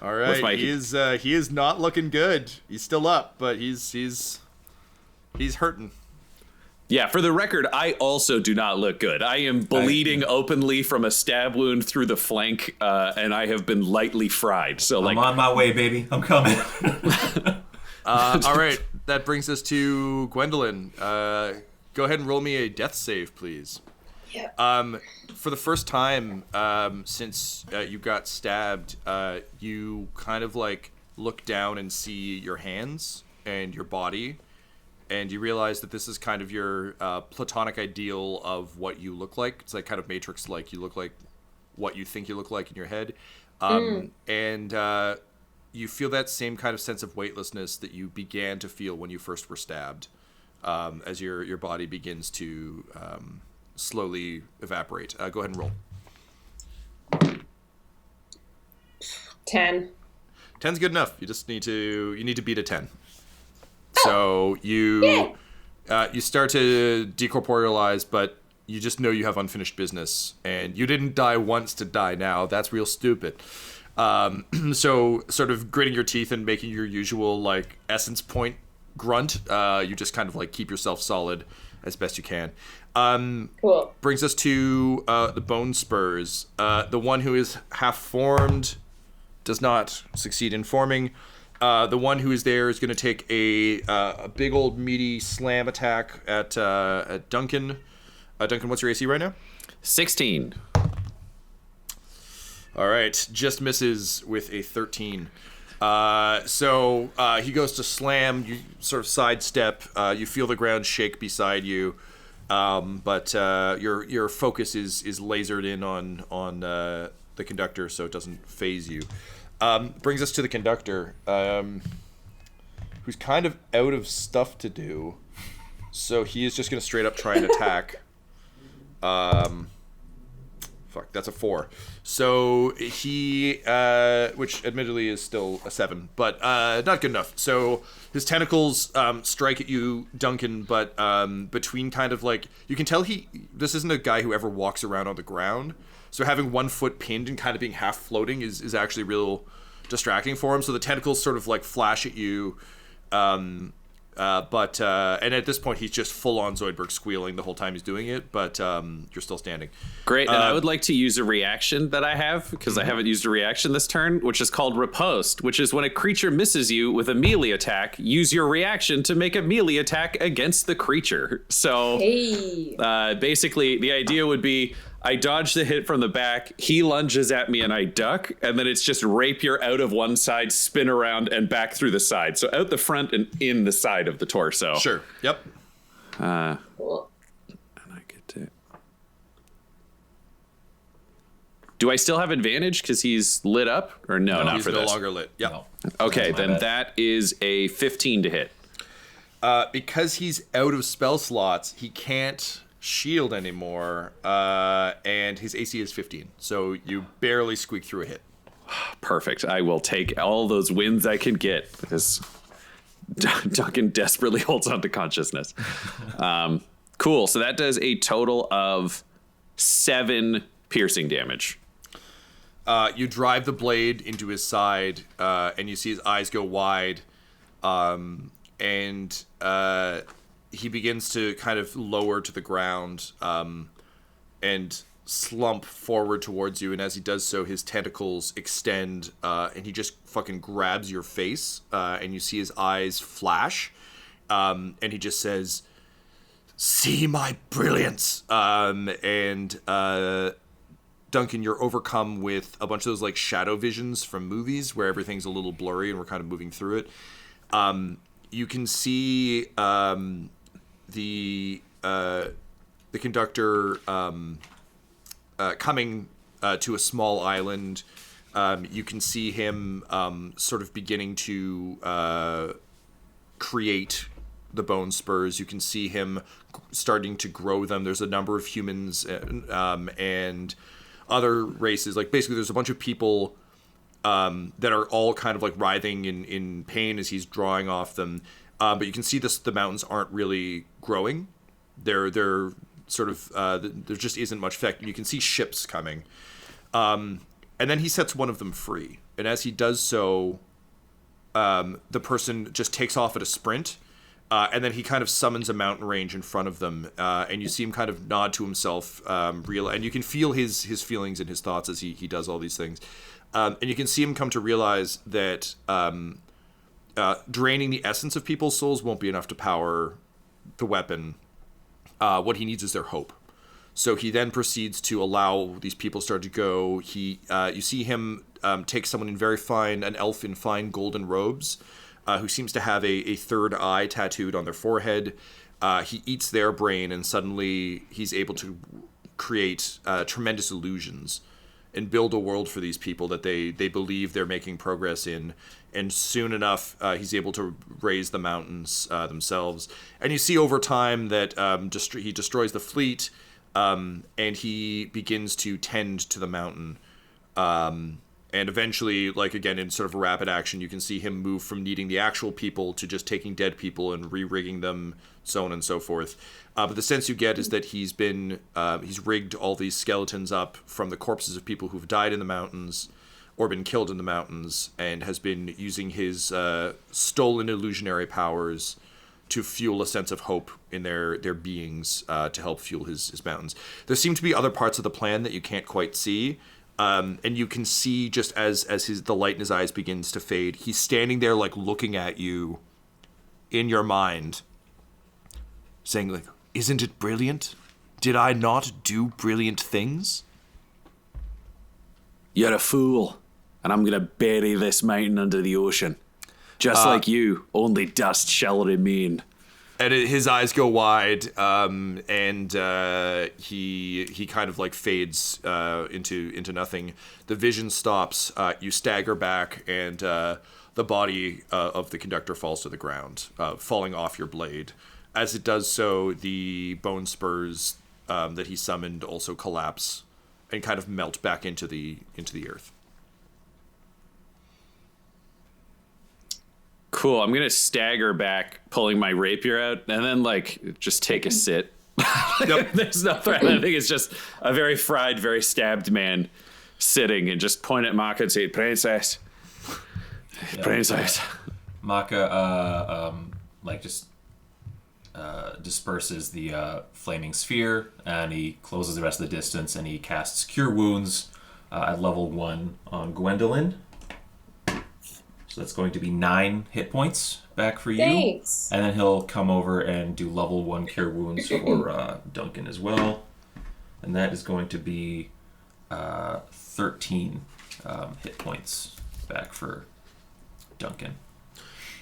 All right, my- he is not looking good. He's still up, but he's hurting. Yeah, for the record, I also do not look good. I am bleeding openly from a stab wound through the flank, and I have been lightly fried. So, like, I'm on my way, baby. I'm coming. All right, that brings us to Gwendolyn. Go ahead and roll me a death save, please. Yeah. For the first time since you got stabbed, you kind of like look down and see your hands and your body, and you realize that this is kind of your platonic ideal of what you look like. It's like kind of Matrix-like. You look like what you think you look like in your head. And you feel that same kind of sense of weightlessness that you began to feel when you first were stabbed, as your body begins to slowly evaporate. Go ahead and roll. 10. 10's good enough. You just need to beat a 10. So you start to decorporealize, but you just know you have unfinished business, and you didn't die once to die now. That's real stupid. So sort of gritting your teeth and making your usual like essence point grunt, you just kind of like keep yourself solid as best you can. Cool. Brings us to the bone spurs. The one who is half formed does not succeed in forming. The one who is there is going to take a big old meaty slam attack at Duncan. Duncan, what's your AC right now? 16. All right, just misses with a 13. So he goes to slam. You sort of sidestep. You feel the ground shake beside you, but your focus is lasered in on the conductor, so it doesn't phase you. Brings us to the conductor, who's kind of out of stuff to do. So he is just going to straight up try and attack. Fuck, that's a 4. So he, which admittedly is still a 7, but not good enough. So his tentacles strike at you, Duncan, but between kind of like, you can tell this isn't a guy who ever walks around on the ground. So having one foot pinned and kind of being half floating is actually real distracting for him. So the tentacles sort of like flash at you. But at this point he's just full on Zoidberg squealing the whole time he's doing it, but you're still standing. Great, and I would like to use a reaction that I have, because I haven't used a reaction this turn, which is called Riposte, which is when a creature misses you with a melee attack, use your reaction to make a melee attack against the creature. So basically the idea would be I dodge the hit from the back, he lunges at me and I duck, and then it's just rapier out of one side, spin around, and back through the side. So out the front and in the side of the torso. Sure, yep. Cool. And I get to... Do I still have advantage because he's lit up? Or no, not he's for no this? longer lit. Yep. No. Okay, My then bad. that is a 15 to hit. Because he's out of spell slots, he can't shield anymore, and his AC is 15, so you barely squeak through a hit. Perfect. I will take all those wins I can get, because Duncan desperately holds on to consciousness. Cool. So that does a total of 7 piercing damage. You drive the blade into his side, and you see his eyes go wide, and he begins to kind of lower to the ground and slump forward towards you. And as he does so, his tentacles extend, and he just fucking grabs your face, and you see his eyes flash, and he just says, "See my brilliance!" And Duncan, you're overcome with a bunch of those like shadow visions from movies where everything's a little blurry and we're kind of moving through it. You can see the conductor coming to a small island. You can see him sort of beginning to create the bone spurs. You can see him starting to grow them. There's a number of humans and other races. Like basically there's a bunch of people that are all kind of like writhing in pain as he's drawing off them. But you can see the mountains aren't really growing. They're sort of, there just isn't much effect. You can see ships coming. And then he sets one of them free. And as he does so, the person just takes off at a sprint. And then he kind of summons a mountain range in front of them. And you see him kind of nod to himself, and you can feel his feelings and his thoughts as he does all these things. And you can see him come to realize that draining the essence of people's souls won't be enough to power the weapon. What he needs is their hope. So he then proceeds to allow these people start to go. You see him take someone an elf in fine golden robes, who seems to have a third eye tattooed on their forehead. He eats their brain, and suddenly he's able to create tremendous illusions and build a world for these people that they believe they're making progress in. And soon enough, he's able to raise the mountains themselves. And you see over time that he destroys the fleet, and he begins to tend to the mountain. And eventually, like again, in sort of rapid action, you can see him move from needing the actual people to just taking dead people and re-rigging them, so on and so forth. But the sense you get is that he's rigged all these skeletons up from the corpses of people who've died in the mountains or been killed in the mountains, and has been using his stolen illusionary powers to fuel a sense of hope in their beings, to help fuel his mountains. There seem to be other parts of the plan that you can't quite see. And you can see just as the light in his eyes begins to fade, he's standing there like looking at you in your mind, saying like, "Isn't it brilliant? Did I not do brilliant things?" You're a fool, and I'm going to bury this mountain under the ocean. Just like you, only dust shall remain. And his eyes go wide, and he kind of like fades into nothing. The vision stops. You stagger back, and the body of the conductor falls to the ground, falling off your blade. As it does so, the bone spurs that he summoned also collapse and kind of melt back into the earth. Cool. I'm gonna stagger back, pulling my rapier out, and then like just take a sit. Yep. There's no threat. I think it's just a very fried, very stabbed man sitting and just point at Makka and say, "Princess, princess." Makka disperses the flaming sphere, and he closes the rest of the distance, and he casts Cure Wounds at level 1 on Gwendolyn. So that's going to be 9 hit points back for you. Thanks. And then he'll come over and do level 1 Cure Wounds for Duncan as well. And that is going to be 13 hit points back for Duncan.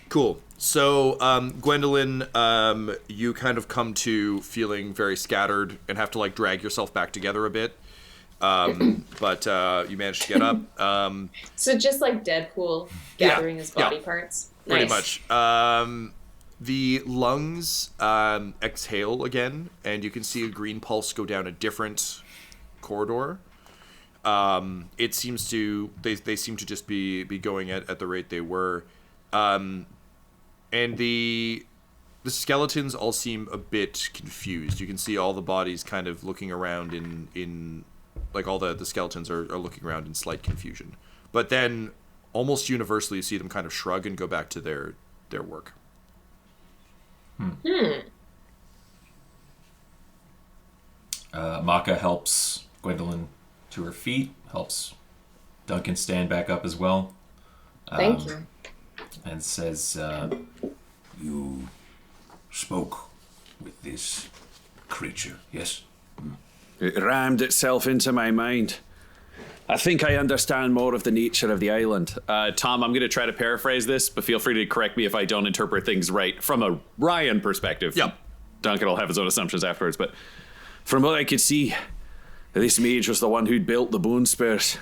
Cool. So, Gwendolyn, you kind of come to feeling very scattered and have to like drag yourself back together a bit. But you managed to get up. So just like Deadpool gathering his body parts. Pretty Nice. much. The lungs exhale again, and you can see a green pulse go down a different corridor. It seems to they seem to just be going at the rate they were, and the skeletons all seem a bit confused. You can see all the bodies kind of looking around in like all the skeletons are looking around in slight confusion. But then almost universally you see them kind of shrug and go back to their work. Makka helps Gwendolyn to her feet, helps Duncan stand back up as well. Thank you. And says, You spoke with this creature, yes? It rammed itself into my mind. I think I understand more of the nature of the island. Tom, I'm going to try to paraphrase this, but feel free to correct me if I don't interpret things right from a Ryan perspective. Yep. Duncan will have his own assumptions afterwards, but From what I could see, this mage was the one who'd built the bone spurs.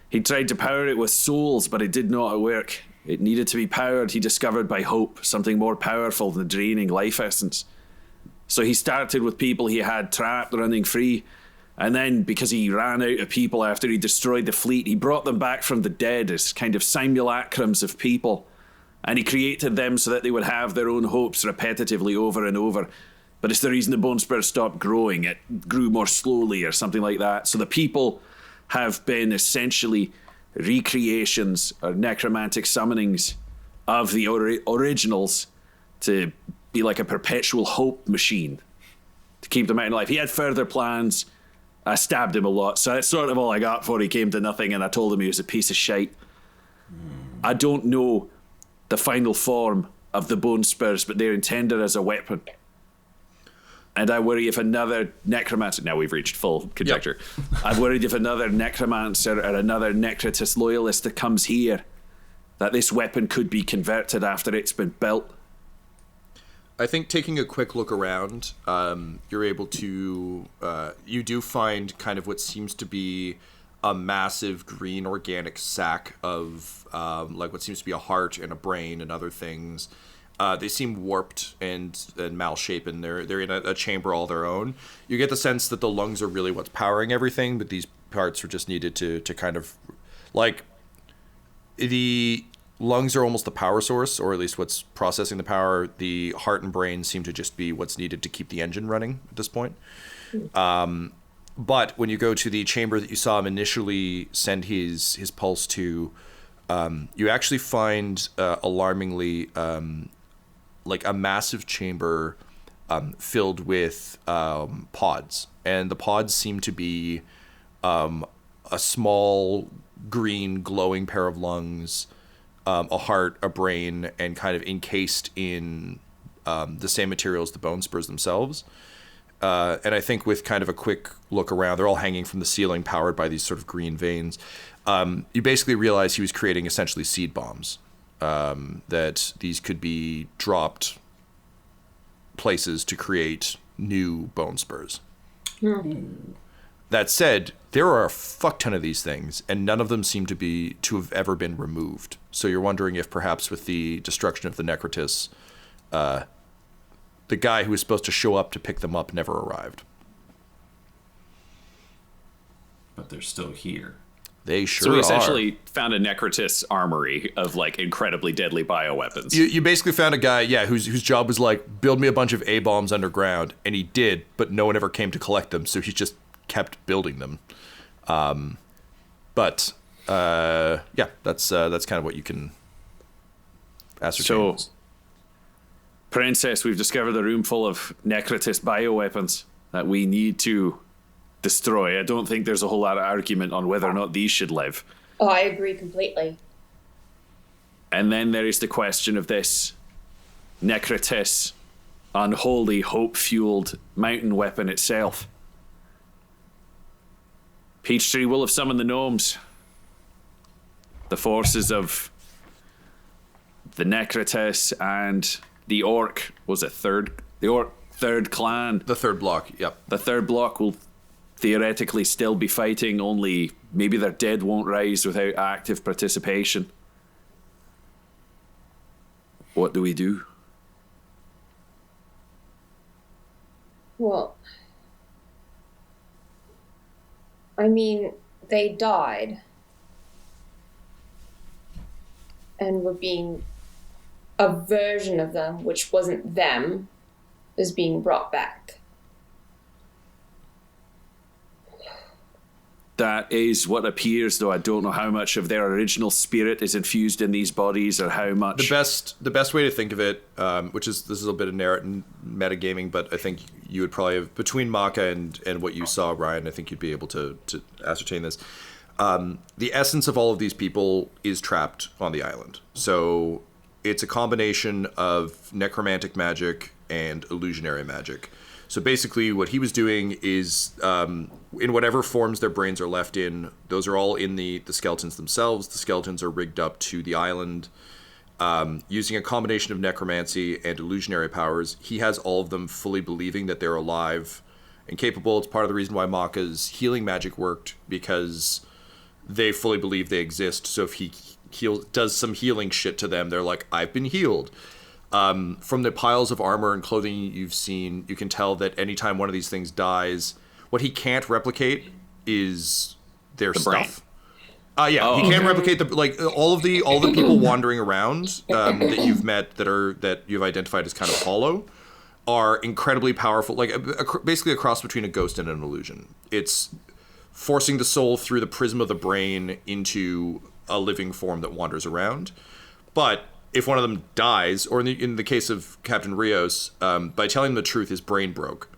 He tried to power it with souls, but it did not work. It needed to be powered, he discovered, by hope, something more powerful than draining life essence. So he started with people he had trapped running free, and then, because he ran out of people after he destroyed the fleet, he brought them back from the dead as kind of simulacrums of people. And he created them so that they would have their own hopes repetitively over and over. But it's the reason the bone spur stopped growing. It grew more slowly or something like that. So the people have been essentially recreations or necromantic summonings of the originals to be like a perpetual hope machine to keep them out in life. He had further plans. I stabbed him a lot, so that's sort of all I got before he came to nothing, and I told him he was a piece of shite. I don't know the final form of the bone spurs, but they're intended as a weapon. And I worry if another necromancer... Now we've reached full conjecture. Yep. I'm worried if another necromancer or another necrotist loyalist that comes here, that this weapon could be converted after it's been built. I think taking a quick look around, you're able to... you do find kind of what seems to be a massive green organic sack of like what seems to be a heart and a brain and other things. They seem warped and malshapen. They're in a chamber all their own. You get the sense that the lungs are really what's powering everything, but these parts are just needed to kind of... Like, the lungs are almost the power source, or at least what's processing the power. The heart and brain seem to just be what's needed to keep the engine running at this point. But when you go to the chamber that you saw him initially send his pulse to, you actually find alarmingly like a massive chamber filled with pods, and the pods seem to be a small green glowing pair of lungs, a heart, a brain, and kind of encased in the same material as the bone spurs themselves. And I think with kind of a quick look around, they're all hanging from the ceiling, powered by these sort of green veins. You basically realize he was creating essentially seed bombs, that these could be dropped places to create new bone spurs. That said, there are a fuck ton of these things, and none of them seem to have ever been removed. So you're wondering if perhaps with the destruction of the Necrotis, the guy who was supposed to show up to pick them up never arrived. But they're still here. They sure are. So we essentially found a Necrotis armory of like incredibly deadly bioweapons. You basically found a guy, whose job was like, build me a bunch of A-bombs underground, and he did, but no one ever came to collect them, so he just kept building them. That's kind of what you can ascertain. So, Princess, we've discovered a room full of Necrotis bioweapons that we need to destroy. I don't think there's a whole lot of argument on whether or not these should live. Oh, I agree completely. And then there is the question of this Necrotis, unholy, hope-fueled mountain weapon itself. Peachtree will have summoned the gnomes. The forces of the Necrotis and the Orc, was it third clan? The third block, yep. The third block will theoretically still be fighting, only maybe their dead won't rise without active participation. What do we do? Well, I mean, they died. And were being... a version of them, which wasn't them, is being brought back. That is what appears, though I don't know how much of their original spirit is infused in these bodies, or how much. The best way to think of it, this is a bit of metagaming, but I think you would probably have, between Makka and what you saw, Ryan, I think you'd be able to ascertain this. The essence of all of these people is trapped on the island. So it's a combination of necromantic magic and illusionary magic. So basically what he was doing is, in whatever forms their brains are left in, those are all in the skeletons themselves. The skeletons are rigged up to the island. Using a combination of necromancy and illusionary powers, he has all of them fully believing that they're alive and capable. It's part of the reason why Makka's healing magic worked, because they fully believe they exist. So if he does some healing shit to them, they're like, I've been healed. From the piles of armor and clothing you've seen, you can tell that anytime one of these things dies, what he can't replicate is their stuff. He can't replicate all the people wandering around that you've met that you've identified as kind of hollow are incredibly powerful. Basically a cross between a ghost and an illusion. It's forcing the soul through the prism of the brain into a living form that wanders around. But if one of them dies, or in the case of Captain Rios, by telling him the truth, his brain broke.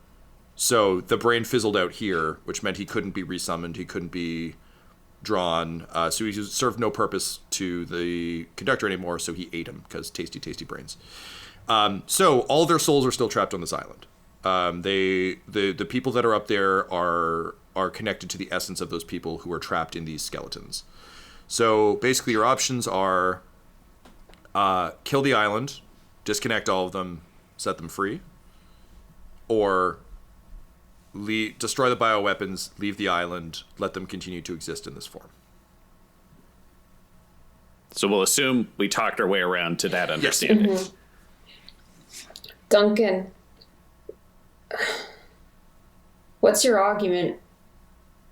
So the brain fizzled out here, which meant he couldn't be resummoned, he couldn't be drawn. So he served no purpose to the conductor anymore, so he ate him, because tasty, tasty brains. So all their souls are still trapped on this island. The people that are up there are connected to the essence of those people who are trapped in these skeletons. So basically your options are kill the island, disconnect all of them, set them free, or destroy the bioweapons, leave the island, let them continue to exist in this form. So we'll assume we talked our way around to that understanding. Yes. Mm-hmm. Duncan, what's your argument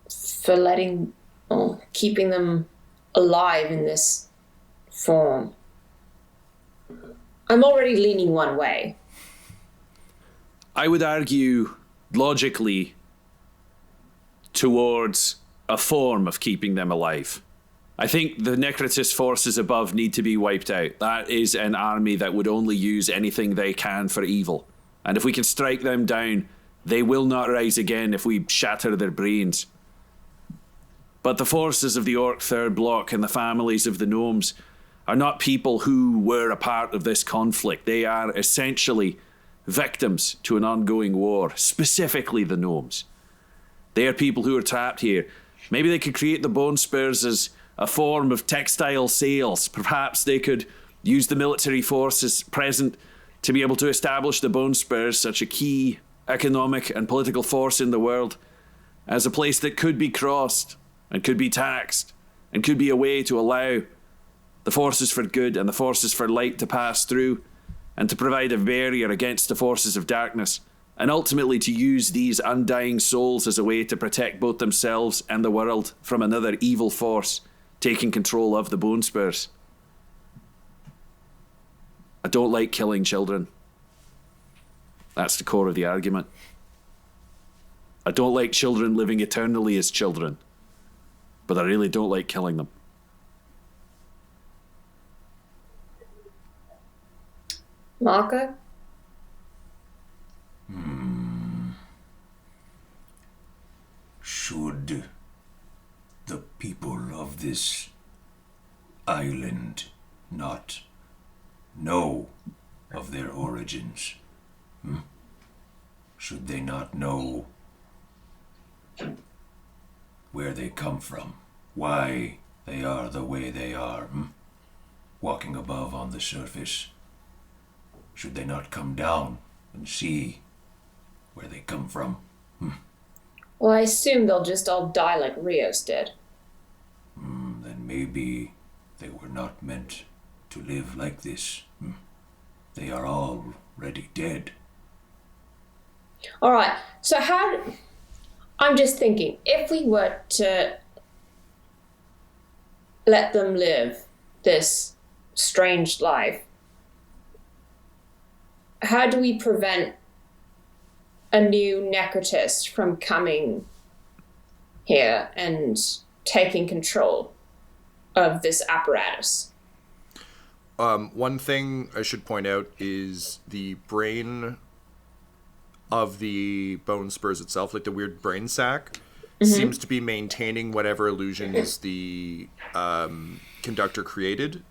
for keeping them alive in this form? I'm already leaning one way. I would argue logically towards a form of keeping them alive. I think the Necrotis forces above need to be wiped out. That is an army that would only use anything they can for evil. And if we can strike them down, they will not rise again if we shatter their brains. But the forces of the Orc Third Block and the families of the Gnomes are not people who were a part of this conflict. They are essentially victims to an ongoing war, specifically the Gnomes. They are people who are trapped here. Maybe they could create the bone spurs as a form of textile sales. Perhaps they could use the military forces present to be able to establish the Bone Spurs, such a key economic and political force in the world, as a place that could be crossed and could be taxed and could be a way to allow the forces for good and the forces for light to pass through, and to provide a barrier against the forces of darkness, and ultimately to use these undying souls as a way to protect both themselves and the world from another evil force taking control of the Bone Spurs. I don't like killing children. That's the core of the argument. I don't like children living eternally as children, but I really don't like killing them. Makka? Should the people of this island not know of their origins? Should they not know where they come from? Why they are the way they are? Walking above on the surface. Should they not come down and see where they come from? Well, I assume they'll just all die like Rios did. Then maybe they were not meant to live like this. They are already dead. All right, so I'm just thinking, if we were to let them live this strange life, how do we prevent a new necrotist from coming here and taking control of this apparatus? One thing I should point out is the brain of the Bone Spurs itself, like the weird brain sac, seems to be maintaining whatever illusions the conductor created.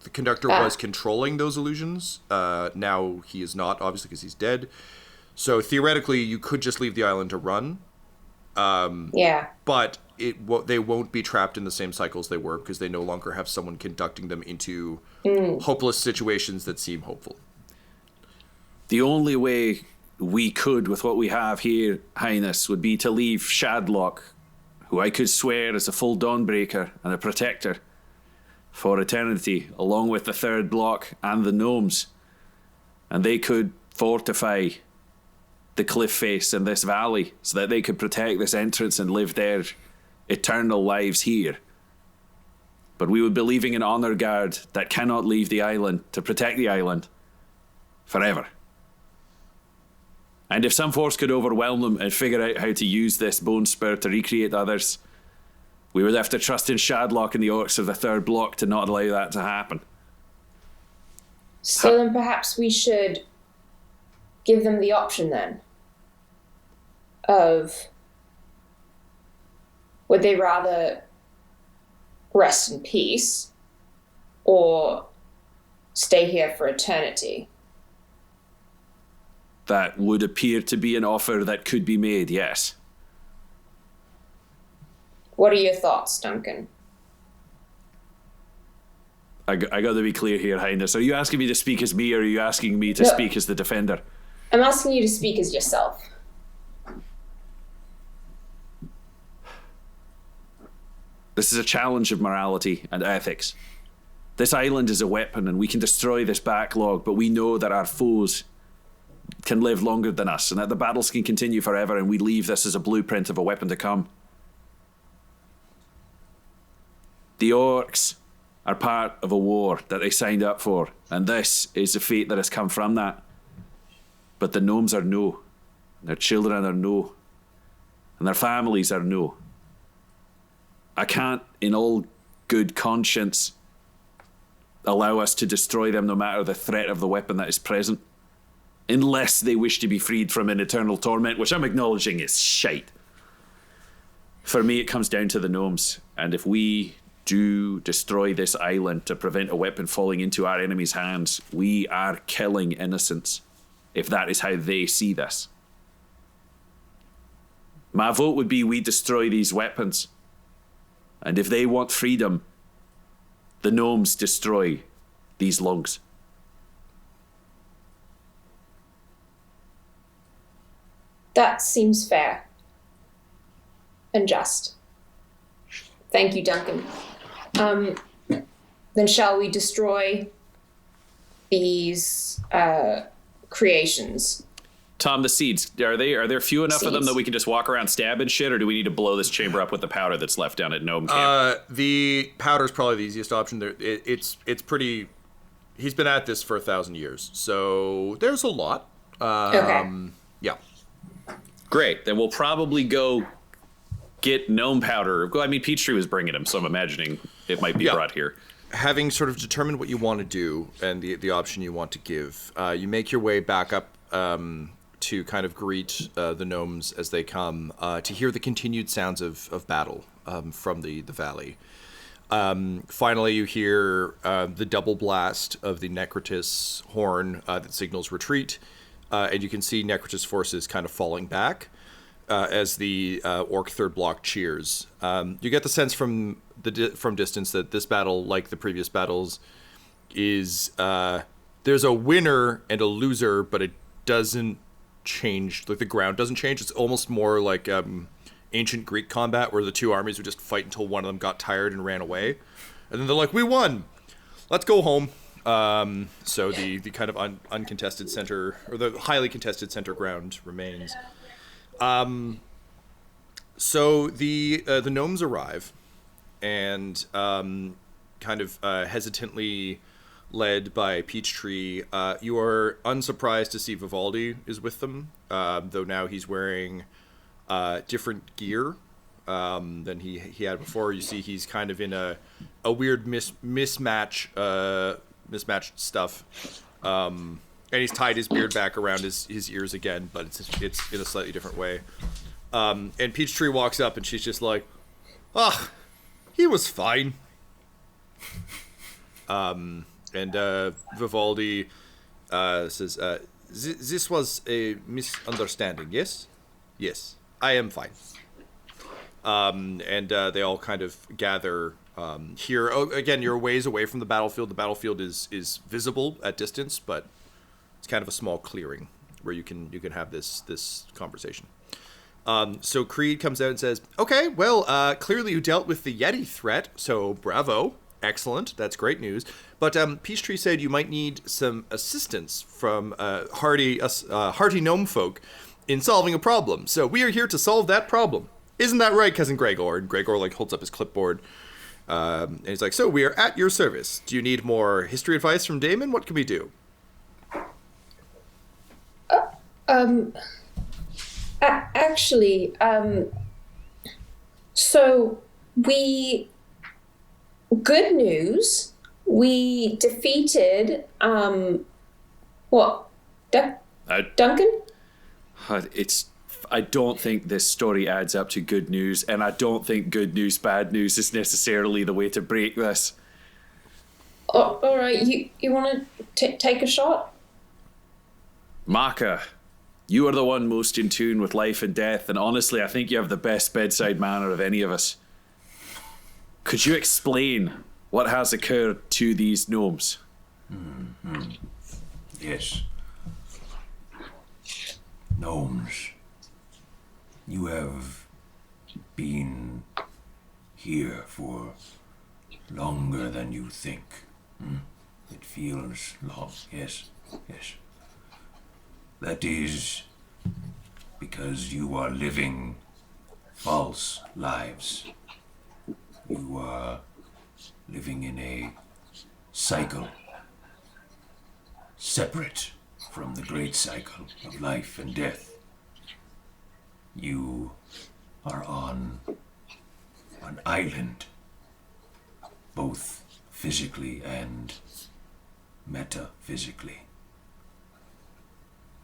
The conductor was controlling those illusions. Now he is not, obviously, because he's dead. So theoretically, you could just leave the island to run. But they won't be trapped in the same cycles they were, because they no longer have someone conducting them into hopeless situations that seem hopeful. The only way we could, with what we have here, Highness, would be to leave Shadlock, who I could swear is a full Dawnbreaker and a protector, for eternity, along with the third block and the gnomes. And they could fortify the cliff face in this valley so that they could protect this entrance and live their eternal lives here. But we would be leaving an honor guard that cannot leave the island to protect the island forever. And if some force could overwhelm them and figure out how to use this bone spur to recreate others, we would have to trust in Shadlock and the orcs of the third block to not allow that to happen. So then perhaps we should give them the option then of, would they rather rest in peace or stay here for eternity? That would appear to be an offer that could be made, yes. What are your thoughts, Duncan? I got to be clear here, Highness. Are you asking me to speak as me, or are you asking me to speak as the defender? I'm asking you to speak as yourself. This is a challenge of morality and ethics. This island is a weapon, and we can destroy this backlog, but we know that our foes can live longer than us, and that the battles can continue forever, and we leave this as a blueprint of a weapon to come. The orcs are part of a war that they signed up for, and this is the fate that has come from that. But the gnomes are no, their children are no, and their families are no. I can't, in all good conscience, allow us to destroy them no matter the threat of the weapon that is present, unless they wish to be freed from an eternal torment, which I'm acknowledging is shite. For me, it comes down to the gnomes, and if we do destroy this island to prevent a weapon falling into our enemy's hands, we are killing innocents, if that is how they see this. My vote would be we destroy these weapons, And if they want freedom, the gnomes destroy these lungs. That seems fair and just. Thank you, Duncan. Then shall we destroy these creations? Tom, the seeds, are there few enough of them Seeds. that we can just walk around stabbing shit, or do we need to blow this chamber up with the powder that's left down at Gnome Camp? The powder's probably the easiest option. It's pretty. He's been at this for 1,000 years, so there's a lot. Okay. Yeah. Great, then we'll probably go get gnome powder. I mean, Peachtree was bringing them, so I'm imagining it might be brought here. Having sort of determined what you want to do and the option you want to give, you make your way back up to kind of greet the gnomes as they come, to hear the continued sounds of battle from the valley. Finally, you hear the double blast of the Necrotis horn that signals retreat, and you can see Necrotis forces kind of falling back as the Orc third block cheers. You get the sense from distance that this battle, like the previous battles, is there's a winner and a loser, but it doesn't change. Like the ground doesn't change. It's almost more like ancient Greek combat, where the two armies would just fight until one of them got tired and ran away, and then they're like, "We won. Let's go home." So the kind of uncontested center, or the highly contested center ground remains. So the gnomes arrive, and kind of hesitantly led by Peachtree, you are unsurprised to see Vivaldi is with them, though now he's wearing different gear than he had before. You see he's kind of in a weird mismatched stuff, and he's tied his beard back around his ears again, but it's in a slightly different way. And Peachtree walks up, and she's just like, he was fine. And Vivaldi says, this was a misunderstanding, yes? Yes, I am fine. And they all kind of gather here. Oh, again, you're a ways away from the battlefield. The battlefield is visible at distance, but it's kind of a small clearing where you can have this conversation. So Creed comes out and says, "Okay, well, clearly you dealt with the Yeti threat, so bravo, excellent, that's great news. But Peachtree said you might need some assistance from hardy gnome folk in solving a problem. So we are here to solve that problem. Isn't that right, Cousin Gregor?" And Gregor holds up his clipboard, and he's like, "So we are at your service. Do you need more history advice from Damon? What can we do?" Actually, so good news, we defeated, Duncan? I don't think this story adds up to good news, and I don't think good news, bad news is necessarily the way to break this. Oh, all right, you want to take a shot? Makka, you are the one most in tune with life and death, and honestly, I think you have the best bedside manner of any of us. Could you explain what has occurred to these gnomes? Mm-hmm. Yes. Gnomes, you have been here for longer than you think. It feels long. Yes. That is because you are living false lives. You are living in a cycle separate from the great cycle of life and death. You are on an island, both physically and metaphysically.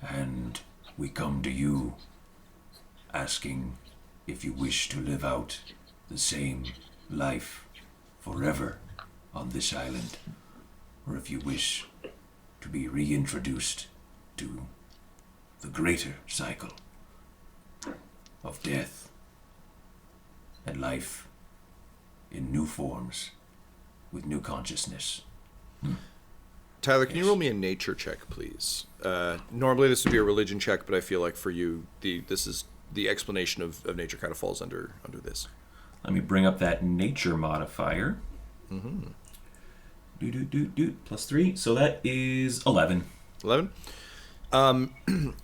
And we come to you asking if you wish to live out the same life forever on this island, or if you wish to be reintroduced to the greater cycle of death and life in new forms, with new consciousness. Tyler, can you roll me a nature check, please? Normally this would be a religion check, but I feel like for you, this is the explanation of nature kind of falls under this. Let me bring up that nature modifier. Mm-hmm. +3. So that is 11. 11?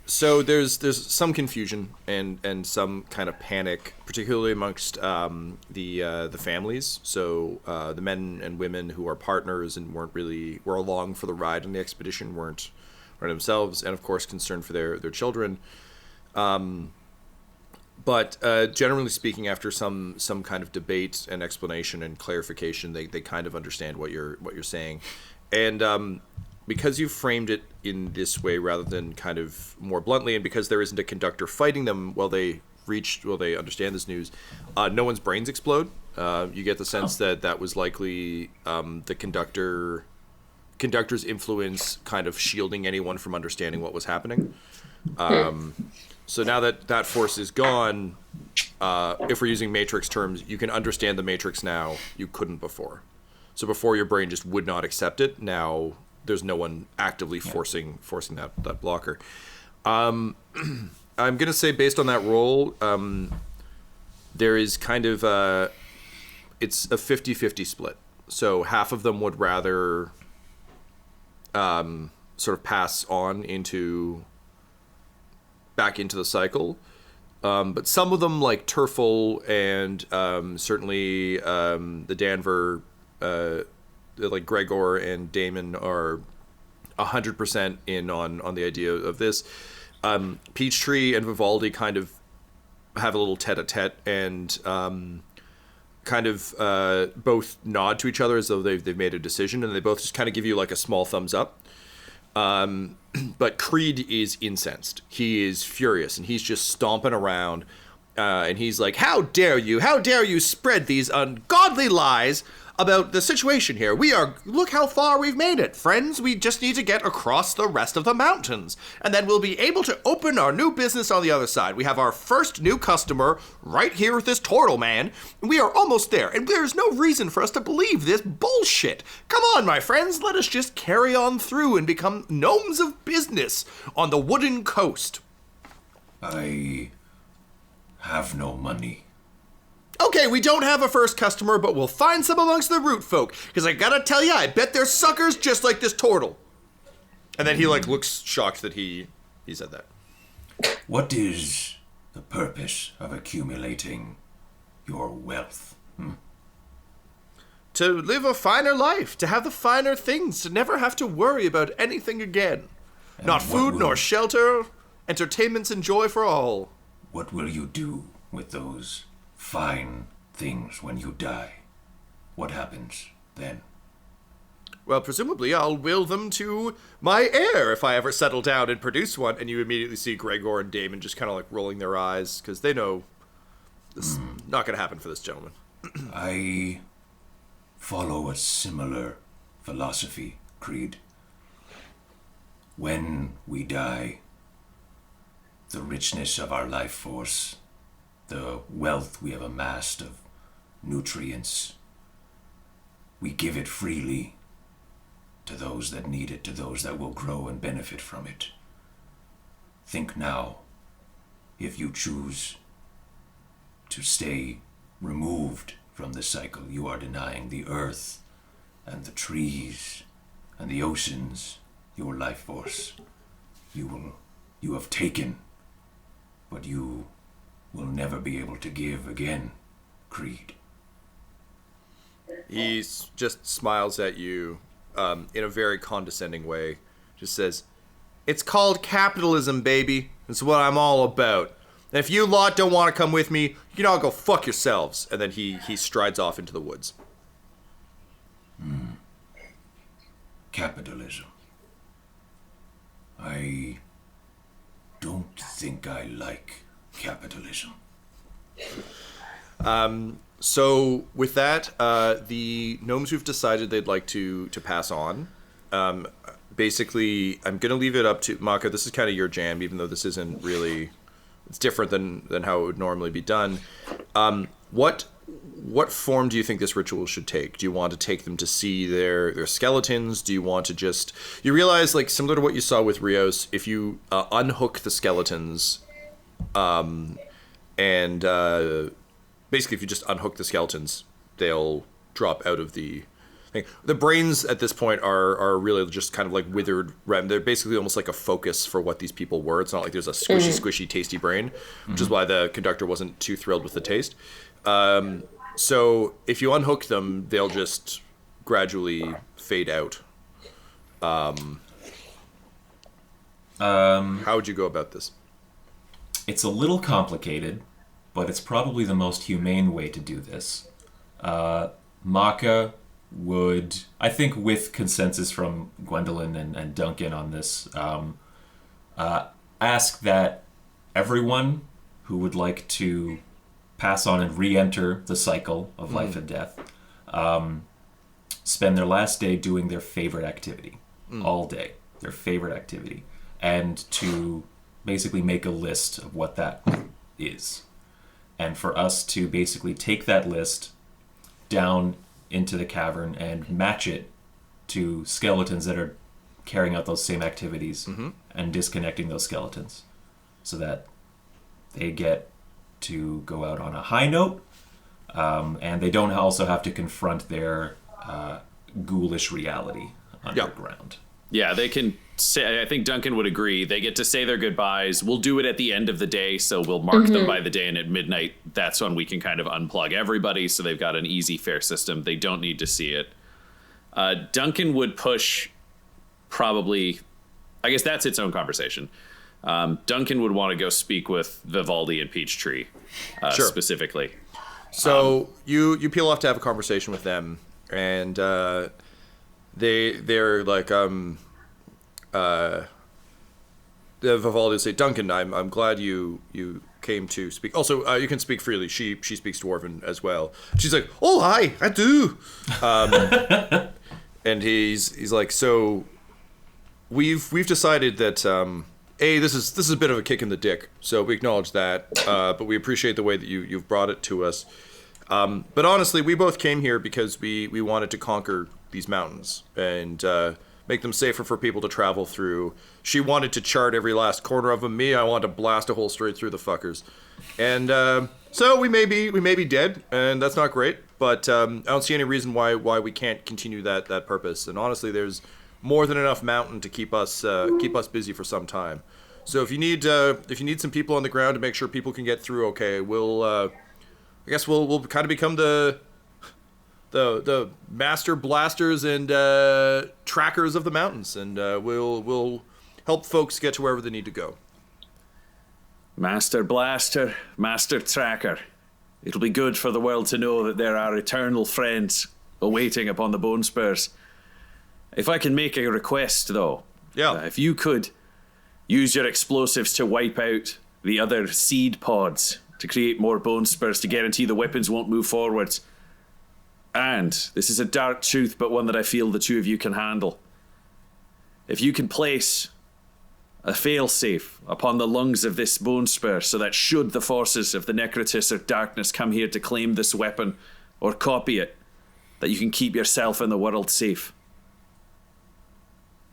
So there's some confusion and some kind of panic, particularly amongst the families. So the men and women who are partners and were along for the ride on the expedition weren't themselves, and of course concerned for their children. But generally speaking, after some kind of debate and explanation and clarification, they kind of understand what you're saying, and because you framed it in this way rather than kind of more bluntly, and because there isn't a conductor fighting them while they understand this news, no one's brains explode. You get the sense that was likely the conductor's influence kind of shielding anyone from understanding what was happening. So now that force is gone, if we're using Matrix terms, you can understand the Matrix now. You couldn't before. So before your brain just would not accept it. Now there's no one actively forcing that blocker. I'm gonna say based on that roll, there is kind of it's a 50-50 split. So half of them would rather sort of pass on back into the cycle, but some of them, like Turfel and certainly the Danver, like Gregor and Damon, are 100% in on the idea of this. Peachtree and Vivaldi kind of have a little tete-a-tete and kind of both nod to each other as though they've made a decision, and they both just kind of give you like a small thumbs up. But Creed is incensed. He is furious, and he's just stomping around, and he's like, how dare you spread these ungodly lies about the situation here. Look how far we've made it, friends. We just need to get across the rest of the mountains, and then we'll be able to open our new business on the other side. We have our first new customer right here with this turtle man, and we are almost there, and there's no reason for us to believe this bullshit. Come on, my friends, let us just carry on through and become gnomes of business on the wooden coast. I have no money. Okay, we don't have a first customer, but we'll find some amongst the root folk, because I gotta tell you, I bet they're suckers just like this turtle. And then he looks shocked that he said that. What is the purpose of accumulating your wealth? To live a finer life, to have the finer things, to never have to worry about anything again. And not food nor shelter, entertainments and joy for all. What will you do with those fine things when you die? What happens then? Well, presumably I'll will them to my heir if I ever settle down and produce one. And you immediately see Gregor and Damon just kind of like rolling their eyes, because they know this is not going to happen for this gentleman. I follow a similar philosophy, Creed. When we die, the richness of our life force, the wealth we have amassed of nutrients, we give it freely to those that need it, to those that will grow and benefit from it. Think now, if you choose to stay removed from the cycle, you are denying the earth and the trees and the oceans your life force. You have taken, but you will never be able to give again, Creed. He just smiles at you in a very condescending way. Just says, "It's called capitalism, baby. It's what I'm all about. And if you lot don't want to come with me, you can all go fuck yourselves." And then he strides off into the woods. Capitalism. I don't think I like capitalism. So with that, the gnomes who've decided they'd like to pass on, basically, I'm going to leave it up to Makka. This is kind of your jam, even though this isn't really, it's different than how it would normally be done. What what form do you think this ritual should take? Do you want to take them to see their skeletons? Do you want to just... You realize, like, similar to what you saw with Rios, if you unhook the skeletons, basically if you just unhook the skeletons, they'll drop out of the thing. The brains at this point are really just kind of like withered. They're basically almost like a focus for what these people were. It's not like there's a squishy, tasty brain, which is why the conductor wasn't too thrilled with the taste. So if you unhook them, they'll just gradually fade out. How would you go about this? It's a little complicated, but it's probably the most humane way to do this. Makka would, I think with consensus from Gwendolyn and Duncan on this, ask that everyone who would like to pass on and re-enter the cycle of life and death spend their last day doing their favorite activity. All day. Their favorite activity. And to basically make a list of what that is. And for us to basically take that list down into the cavern and match it to skeletons that are carrying out those same activities and disconnecting those skeletons so that they get to go out on a high note, and they don't also have to confront their ghoulish reality underground. Yeah, they can say, I think Duncan would agree, they get to say their goodbyes. We'll do it at the end of the day, so we'll mark them by the day, and at midnight, that's when we can kind of unplug everybody, so they've got an easy, fair system. They don't need to see it. Duncan would push probably, I guess that's its own conversation. Duncan would want to go speak with Vivaldi and Peachtree specifically. So you peel off to have a conversation with them, and they're like the Vivaldi will say, Duncan, I'm glad you came to speak. Also, you can speak freely. She speaks Dwarven as well. She's like, oh hi, I do. And he's like, so we've decided that this is a bit of a kick in the dick, so we acknowledge that, but we appreciate the way that you've brought it to us. But honestly, we both came here because we wanted to conquer these mountains and make them safer for people to travel through. She wanted to chart every last corner of them. Me, I wanted to blast a hole straight through the fuckers. And so we may be dead, and that's not great. But I don't see any reason why we can't continue that purpose. And honestly, there's more than enough mountain to keep us busy for some time. So if you need some people on the ground to make sure people can get through, okay, we'll kind of become the master blasters and trackers of the mountains, and we'll help folks get to wherever they need to go. Master blaster, master tracker. It'll be good for the world to know that there are eternal friends awaiting upon the bone spurs. If I can make a request, though, if you could use your explosives to wipe out the other seed pods to create more bone spurs to guarantee the weapons won't move forwards. And this is a dark truth, but one that I feel the two of you can handle. If you can place a failsafe upon the lungs of this bone spur so that should the forces of the Necrotis or darkness come here to claim this weapon or copy it, that you can keep yourself and the world safe.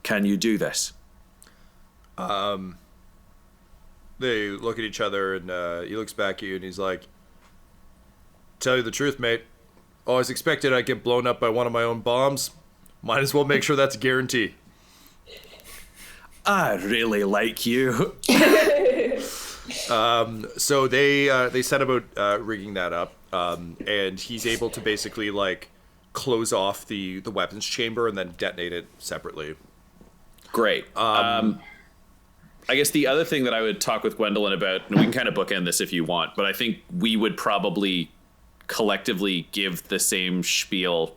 Can you do this? They look at each other, and he looks back at you, and he's like, tell you the truth, mate. Always expected I'd get blown up by one of my own bombs. Might as well make sure that's a guarantee. I really like you. So they set about rigging that up, and he's able to basically like close off the weapons chamber and then detonate it separately. Great. I guess the other thing that I would talk with Gwendolyn about, and we can kind of bookend this if you want, but I think we would probably collectively give the same spiel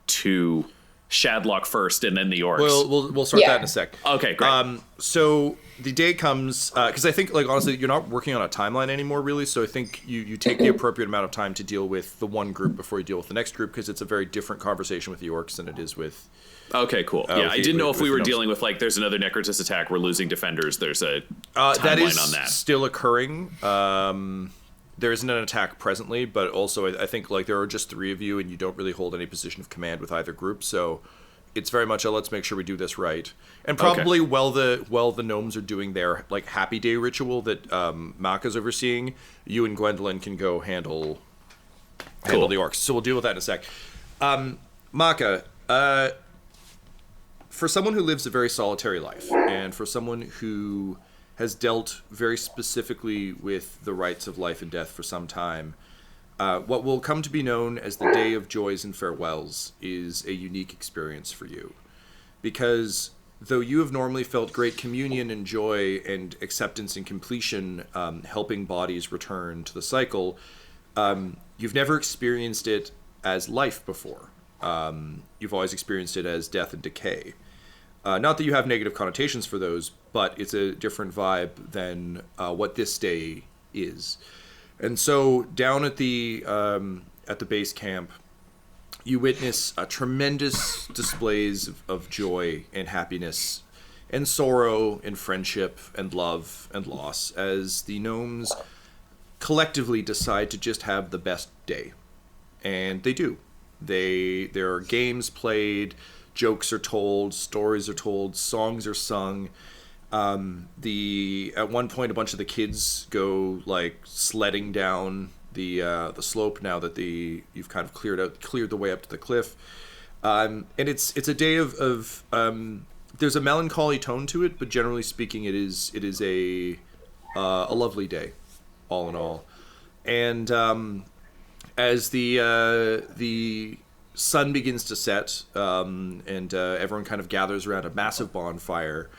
to Shadlock first and then the orcs. We'll sort that in a sec. Okay, great. So the day comes, because I think, like, honestly, you're not working on a timeline anymore, really, so I think you take the appropriate amount of time to deal with the one group before you deal with the next group, because it's a very different conversation with the orcs than it is with... Okay, cool. Yeah, I didn't know if we were dealing with, like, there's another Necrotis attack, we're losing defenders, there's a timeline that is on that. Still occurring. there isn't an attack presently, but also I think like there are just 3 of you, and you don't really hold any position of command with either group, so it's very much a let's make sure we do this right. And probably while the gnomes are doing their like happy day ritual that Makka's overseeing, you and Gwendolyn can go handle the orcs. So we'll deal with that in a sec. Makka, for someone who lives a very solitary life, and for someone who has dealt very specifically with the rights of life and death for some time, what will come to be known as the Day of Joys and Farewells is a unique experience for you. Because though you have normally felt great communion and joy and acceptance and completion helping bodies return to the cycle, you've never experienced it as life before. You've always experienced it as death and decay. Not that you have negative connotations for those, but it's a different vibe than what this day is. And so down at the base camp, you witness tremendous displays of joy and happiness and sorrow and friendship and love and loss as the gnomes collectively decide to just have the best day. And they do. There are games played, jokes are told, stories are told, songs are sung. At one point, a bunch of the kids go like sledding down the slope now that you've kind of cleared the way up to the cliff. And it's a day of there's a melancholy tone to it, but generally speaking, it is a lovely day, all in all. And as the sun begins to set, and everyone kind of gathers around a massive bonfire,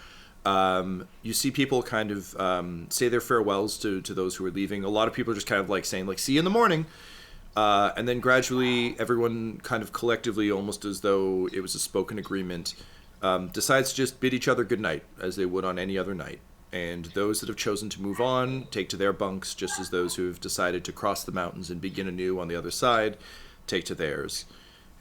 you see people kind of say their farewells to those who are leaving. A lot of people are just kind of like saying, like, see you in the morning. And then gradually everyone kind of collectively, almost as though it was a spoken agreement, decides to just bid each other goodnight as they would on any other night. And those that have chosen to move on take to their bunks, just as those who have decided to cross the mountains and begin anew on the other side take to theirs.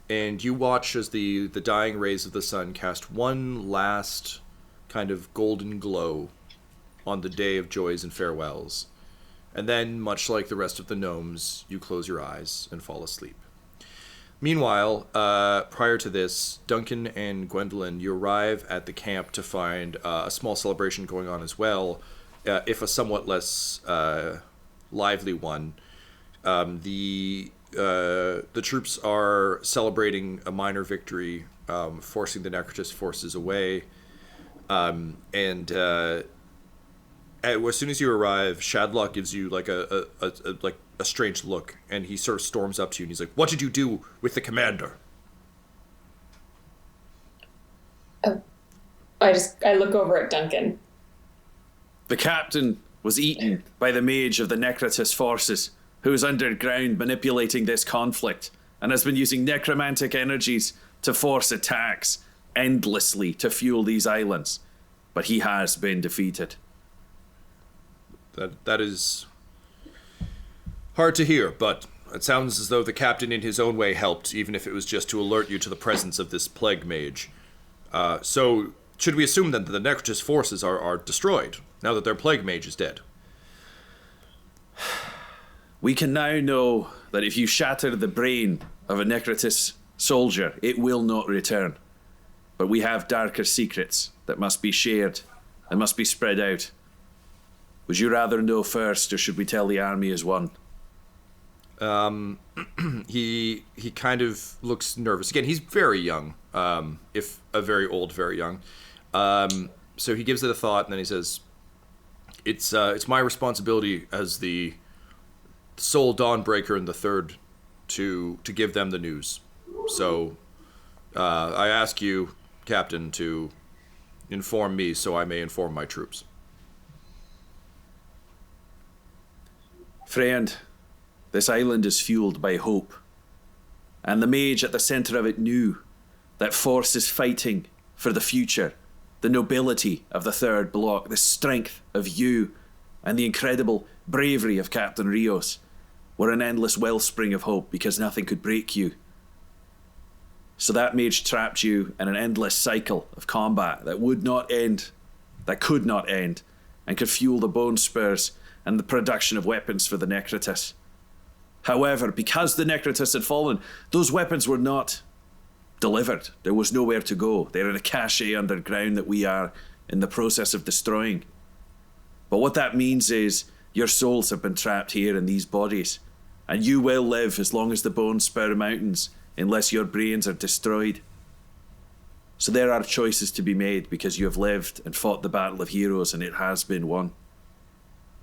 And you watch as the dying rays of the sun cast one last kind of golden glow on the Day of Joys and Farewells. And then, much like the rest of the gnomes, you close your eyes and fall asleep. Meanwhile, prior to this, Duncan and Gwendolyn, you arrive at the camp to find a small celebration going on as well, if a somewhat less lively one. The troops are celebrating a minor victory, forcing the Necrotist forces away. As soon as you arrive, Shadlock gives you like a strange look, and he sort of storms up to you and he's like, "What did you do with the commander?" I look over at Duncan. The captain was eaten by the mage of the Necrotist forces, who is underground manipulating this conflict and has been using necromantic energies to force attacks endlessly to fuel these islands. But he has been defeated. That is hard to hear, but it sounds as though the captain in his own way helped, even if it was just to alert you to the presence of this plague mage. So, should we assume then that the Necrotist forces are destroyed, now that their plague mage is dead? We can now know that if you shatter the brain of a Necrotist soldier, it will not return. But we have darker secrets that must be shared and must be spread out. Would you rather know first, or should we tell the army as one? He kind of looks nervous. Again, he's very young, if a very old, very young. So he gives it a thought, and then he says, "It's my responsibility as the sole Dawnbreaker and the Third to give them the news. So I ask you, Captain, to inform me so I may inform my troops." Friend, this island is fueled by hope. And the mage at the center of it knew that force is fighting for the future, the nobility of the Third Block, the strength of you, and the incredible bravery of Captain Rios were an endless wellspring of hope, because nothing could break you. So that mage trapped you in an endless cycle of combat that would not end, that could not end, and could fuel the bone spurs and the production of weapons for the Necrotus. However, because the Necrotus had fallen, those weapons were not delivered. There was nowhere to go. They're in a cache underground that we are in the process of destroying. But what that means is your souls have been trapped here in these bodies, and you will live as long as the bones spout mountains, unless your brains are destroyed. So there are choices to be made because you have lived and fought the battle of heroes, and it has been won.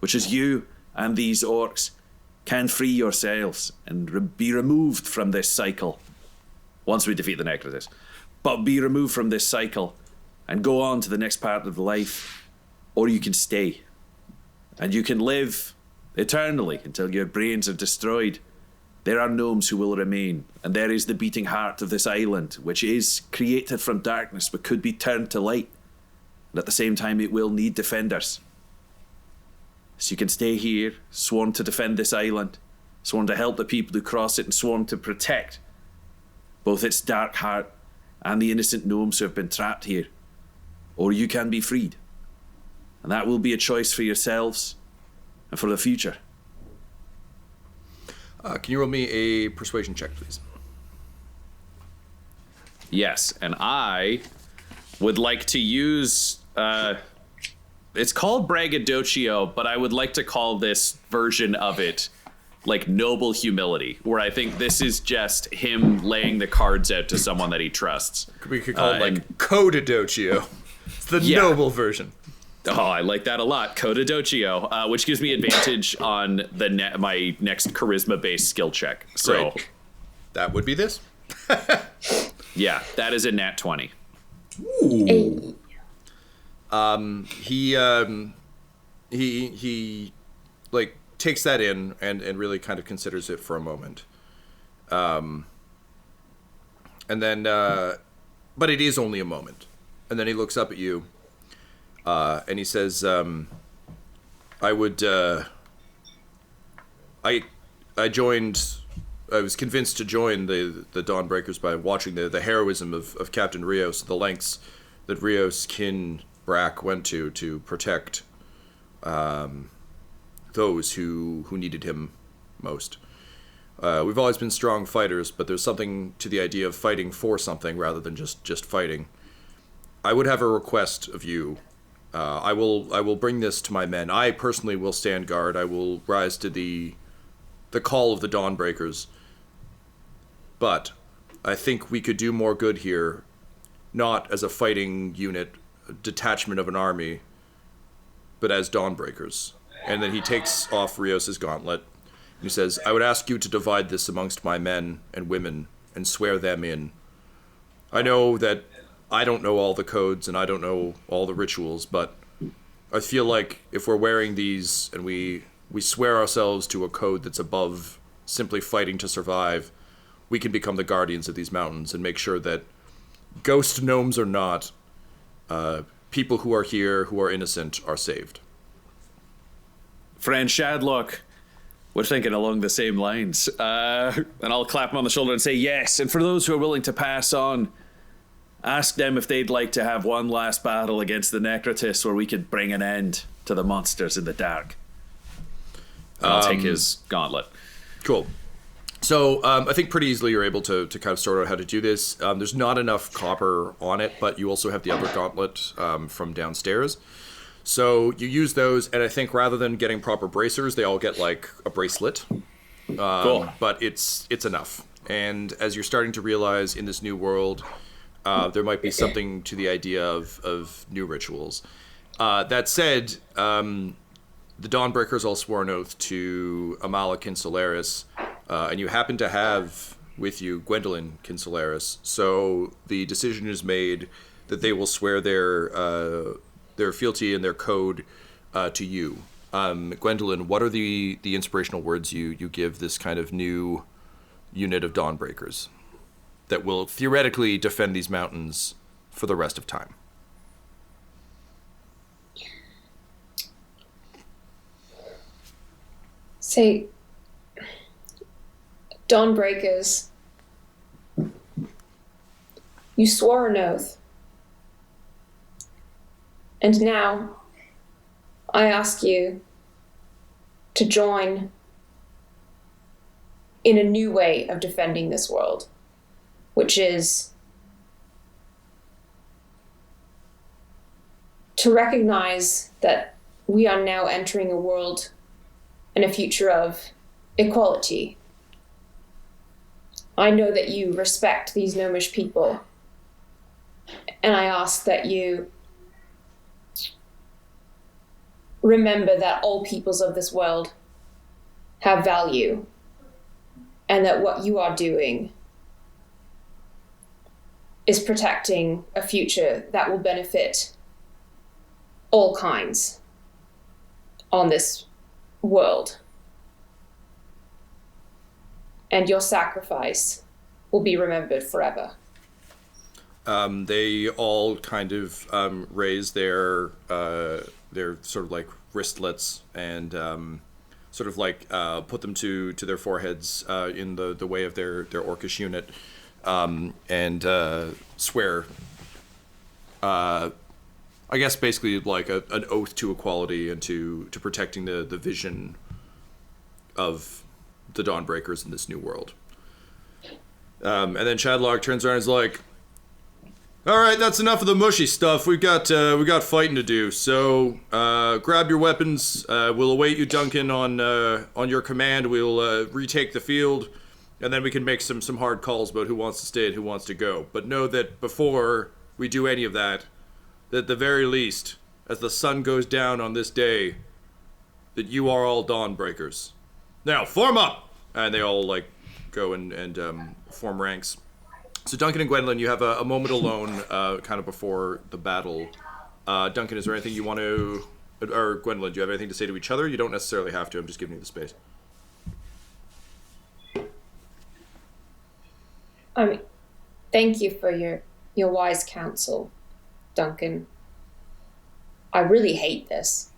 Which is you and these orcs can free yourselves and be removed from this cycle once we defeat the Necrotus. But be removed from this cycle and go on to the next part of life. Or you can stay. And you can live eternally until your brains are destroyed. There are gnomes who will remain, and there is the beating heart of this island, which is created from darkness but could be turned to light. And at the same time, it will need defenders. So you can stay here, sworn to defend this island, sworn to help the people who cross it, and sworn to protect both its dark heart and the innocent gnomes who have been trapped here. Or you can be freed. And that will be a choice for yourselves and for the future. Can you roll me a persuasion check, please? Yes, and I would like to use... it's called braggadocio, but I would like to call this version of it like noble humility, where I think this is just him laying the cards out to someone that he trusts. We could call it like codadocio. It's the noble version. Oh, I like that a lot. Codadocio, which gives me advantage on the my next charisma-based skill check. So Great. That would be this? yeah, that is a nat 20. Hey. He like takes that in and really kind of considers it for a moment. And then but it is only a moment. And then he looks up at you and he says, I was convinced to join the Dawnbreakers by watching the heroism of Captain Rios, the lengths that Rios kin Brack went to protect those who needed him most. We've always been strong fighters, but there's something to the idea of fighting for something rather than just fighting. I would have a request of you. I will bring this to my men. I personally will stand guard. I will rise to the call of the Dawnbreakers. But I think we could do more good here, not as a fighting unit, a detachment of an army, but as Dawnbreakers. And then he takes off Rios' gauntlet. And he says, I would ask you to divide this amongst my men and women and swear them in. I know that I don't know all the codes and I don't know all the rituals, but I feel like if we're wearing these and we swear ourselves to a code that's above simply fighting to survive, we can become the guardians of these mountains and make sure that ghost gnomes or not, people who are here, who are innocent, are saved. Friend Shadlock, we're thinking along the same lines. And I'll clap him on the shoulder and say yes. And for those who are willing to pass on, ask them if they'd like to have one last battle against the Necrotus where we could bring an end to the monsters in the dark. And I'll take his gauntlet. Cool. So I think pretty easily you're able to kind of sort out how to do this. There's not enough copper on it, but you also have the other gauntlet from downstairs. So you use those, and I think rather than getting proper bracers, they all get like a bracelet. Cool. But it's enough. And as you're starting to realize in this new world, there might be something to the idea of new rituals. That said, the Dawnbreakers all swore an oath to Amala Kinsolaris, and you happen to have with you Gwendolyn Kinsolaris. So the decision is made that they will swear their fealty and their code to you. Gwendolyn, what are the inspirational words you give this kind of new unit of Dawnbreakers that will theoretically defend these mountains for the rest of time? Say, Dawnbreakers, you swore an oath. And now, I ask you to join in a new way of defending this world, which is to recognize that we are now entering a world and a future of equality. I know that you respect these gnomish people, and I ask that you remember that all peoples of this world have value, and that what you are doing is protecting a future that will benefit all kinds on this world. And your sacrifice will be remembered forever. They all kind of raise their sort of like wristlets and sort of like put them to their foreheads in the way of their orcish unit, and swear. I guess basically like an oath to equality and to protecting the vision of the Dawnbreakers in this new world. And then Shadlock turns around and is like, all right, that's enough of the mushy stuff. We got fighting to do. So grab your weapons. We'll await you, Duncan, on your command. We'll retake the field, and then we can make some hard calls about who wants to stay and who wants to go. But know that before we do any of that, that at the very least, as the sun goes down on this day, that you are all Dawnbreakers. Now, form up! And they all, like, go and form ranks. So Duncan and Gwendolyn, you have a moment alone kind of before the battle. Duncan, is there anything you want to... Or Gwendolyn, do you have anything to say to each other? You don't necessarily have to. I'm just giving you the space. I mean, thank you for your wise counsel, Duncan. I really hate this.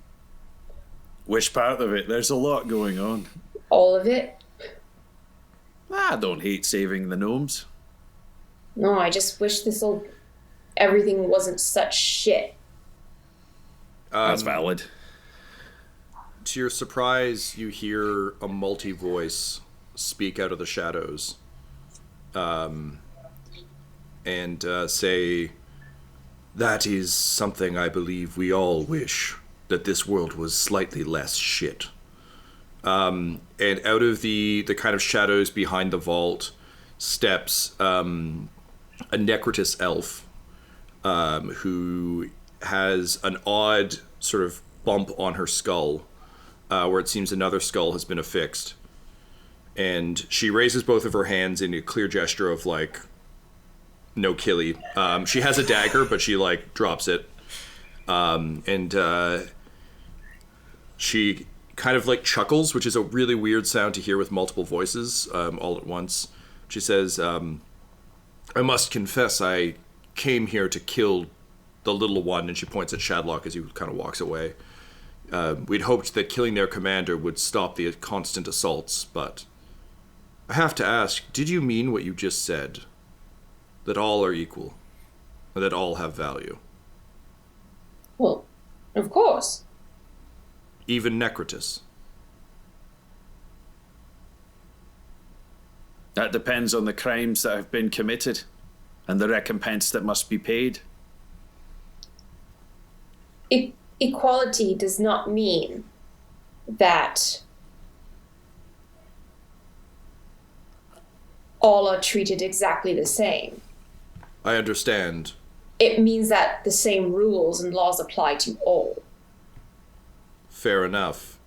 Which part of it? There's a lot going on. All of it? I don't hate saving the gnomes. No, I just wish everything wasn't such shit. That's valid. To your surprise, you hear a multi-voice speak out of the shadows, and say, "That is something I believe we all wish, that this world was slightly less shit." And out of the kind of shadows behind the vault steps a Necrotis elf, who has an odd sort of bump on her skull, where it seems another skull has been affixed. And she raises both of her hands in a clear gesture of, like, no killy. She has a dagger, but she, like, drops it. And she kind of, like, chuckles, which is a really weird sound to hear with multiple voices all at once. She says, "I must confess I came here to kill the little one," and she points at Shadlock as he kind of walks away. "We'd hoped that killing their commander would stop the constant assaults, but I have to ask, did you mean what you just said? That all are equal, and that all have value?" Well, of course. Even Necrotis? That depends on the crimes that have been committed and the recompense that must be paid. Equality does not mean that all are treated exactly the same. I understand. It means that the same rules and laws apply to all. Fair enough.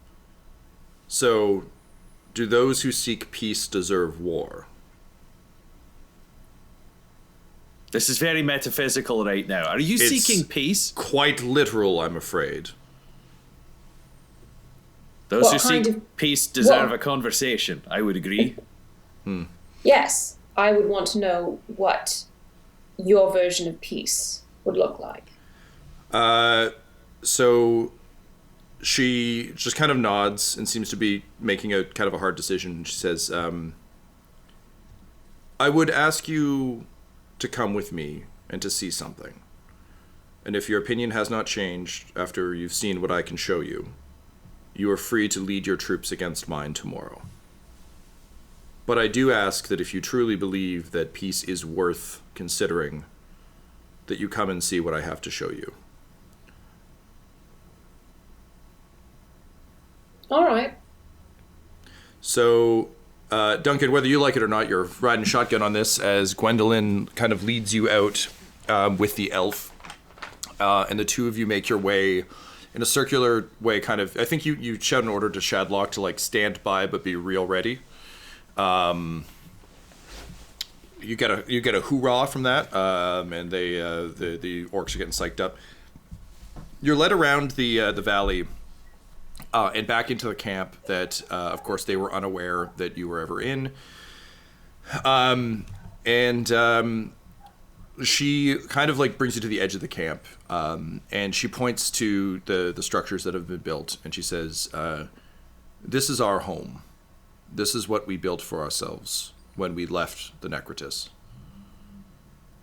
So, do those who seek peace deserve war? This is very metaphysical right now. Are you It's seeking peace? Quite literal, I'm afraid. Those What who kind seek of- peace deserve what- a conversation. I would agree. Yes, I would want to know what your version of peace would look like. So she just kind of nods and seems to be making a kind of a hard decision. She says, "I would ask you to come with me and to see something. And if your opinion has not changed after you've seen what I can show you, you are free to lead your troops against mine tomorrow. But I do ask that if you truly believe that peace is worth considering, that you come and see what I have to show you. All right. So, Duncan, whether you like it or not, you're riding shotgun on this as Gwendolyn kind of leads you out with the elf. And the two of you make your way in a circular way, kind of. I think you shout an order to Shadlock to, like, stand by but be real ready. You get a hoorah from that, and the orcs are getting psyched up. You're led around the valley and back into the camp that, of course, they were unaware that you were ever in. She kind of like brings you to the edge of the camp, and she points to the structures that have been built, and she says, "This is our home. This is what we built for ourselves when we left the Necrotis.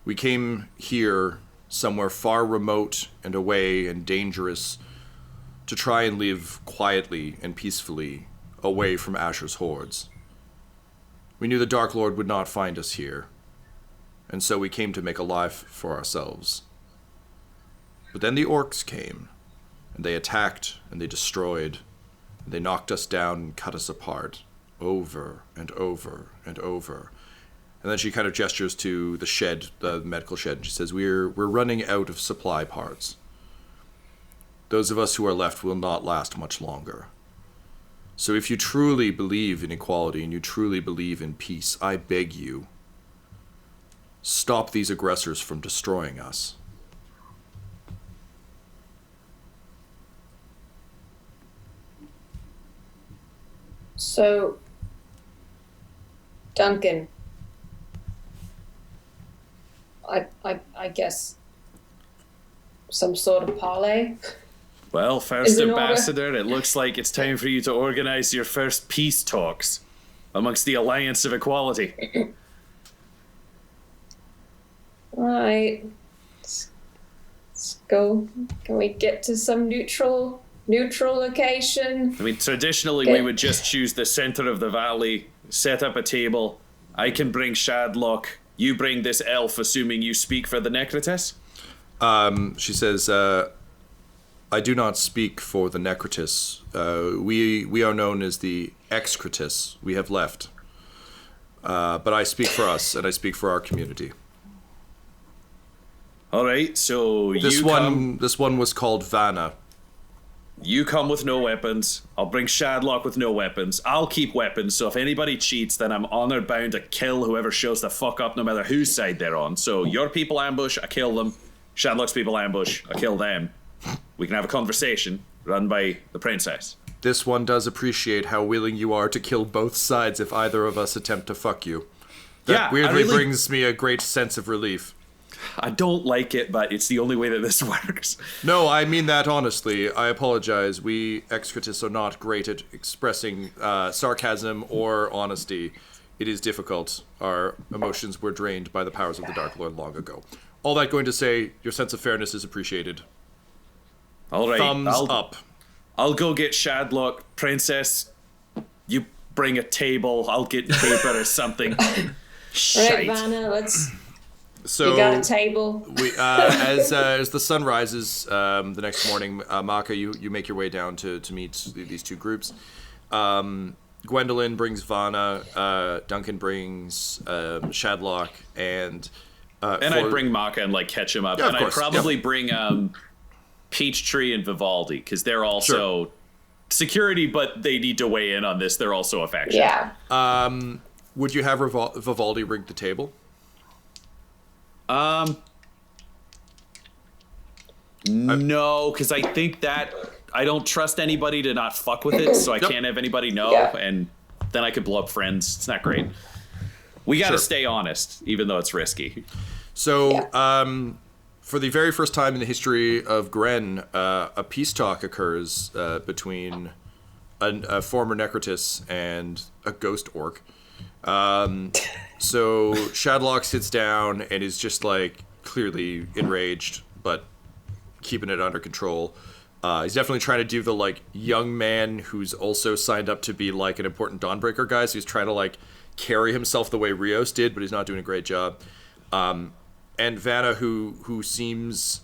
We came here somewhere far remote and away and dangerous to try and live quietly and peacefully away from Asher's hordes. We knew the Dark Lord would not find us here, and so we came to make a life for ourselves. But then the orcs came, and they attacked, and they destroyed, and they knocked us down and cut us apart, over and over and over." And then she kind of gestures to the shed, the medical shed, and she says, We're running out of supply parts. Those of us who are left will not last much longer. So if you truly believe in equality and you truly believe in peace, I beg you, stop these aggressors from destroying us." So, Duncan, I guess some sort of parley. Well, first Is in ambassador, it looks like it's time for you to organize your first peace talks amongst the Alliance of Equality. All right, let's go. Can we get to some neutral location? I mean, traditionally, we would just choose the center of the valley, set up a table. I can bring Shadlock. You bring this elf, assuming you speak for the Necrotis? She says, I do not speak for the Necrotis. We are known as the Excretis. We have left. But I speak for us, and I speak for our community. All right, so This one was called Vanna. You come with no weapons. I'll bring Shadlock with no weapons. I'll keep weapons, so if anybody cheats, then I'm honor bound to kill whoever shows the fuck up, no matter whose side they're on. So your people ambush, I kill them. Shadlock's people ambush, I kill them. We can have a conversation run by the princess. This one does appreciate how willing you are to kill both sides if either of us attempt to fuck you. That weirdly brings me a great sense of relief. I don't like it, but it's the only way that this works. No, I mean that honestly. I apologize. We Excretis are not great at expressing sarcasm or honesty. It is difficult. Our emotions were drained by the powers of the Dark Lord long ago. All that going to say, your sense of fairness is appreciated. All right, Thumbs up. I'll go get Shadlock. Princess, you bring a table. I'll get paper or something. Right, Vanna, let's... So you got a table. We, as the sun rises the next morning, Makka, you make your way down to meet these two groups. Gwendolyn brings Vanna, Duncan brings Shadlock, and I'd bring Makka and like catch him up, yeah, and I'd probably bring Peachtree and Vivaldi because they're also security, but they need to weigh in on this. They're also a faction. Yeah. Would you have Vivaldi rig the table? No, because I think that I don't trust anybody to not fuck with it, so I can't have anybody know, and then I could blow up friends. It's not great. We got to stay honest, even though it's risky. So, for the very first time in the history of Gren, a peace talk occurs between a former Necrotis and a ghost orc. So Shadlock sits down and is just like clearly enraged, but keeping it under control. He's definitely trying to do the like young man who's also signed up to be like an important Dawnbreaker guy. So he's trying to like carry himself the way Rios did, but he's not doing a great job. And Vanna, who seems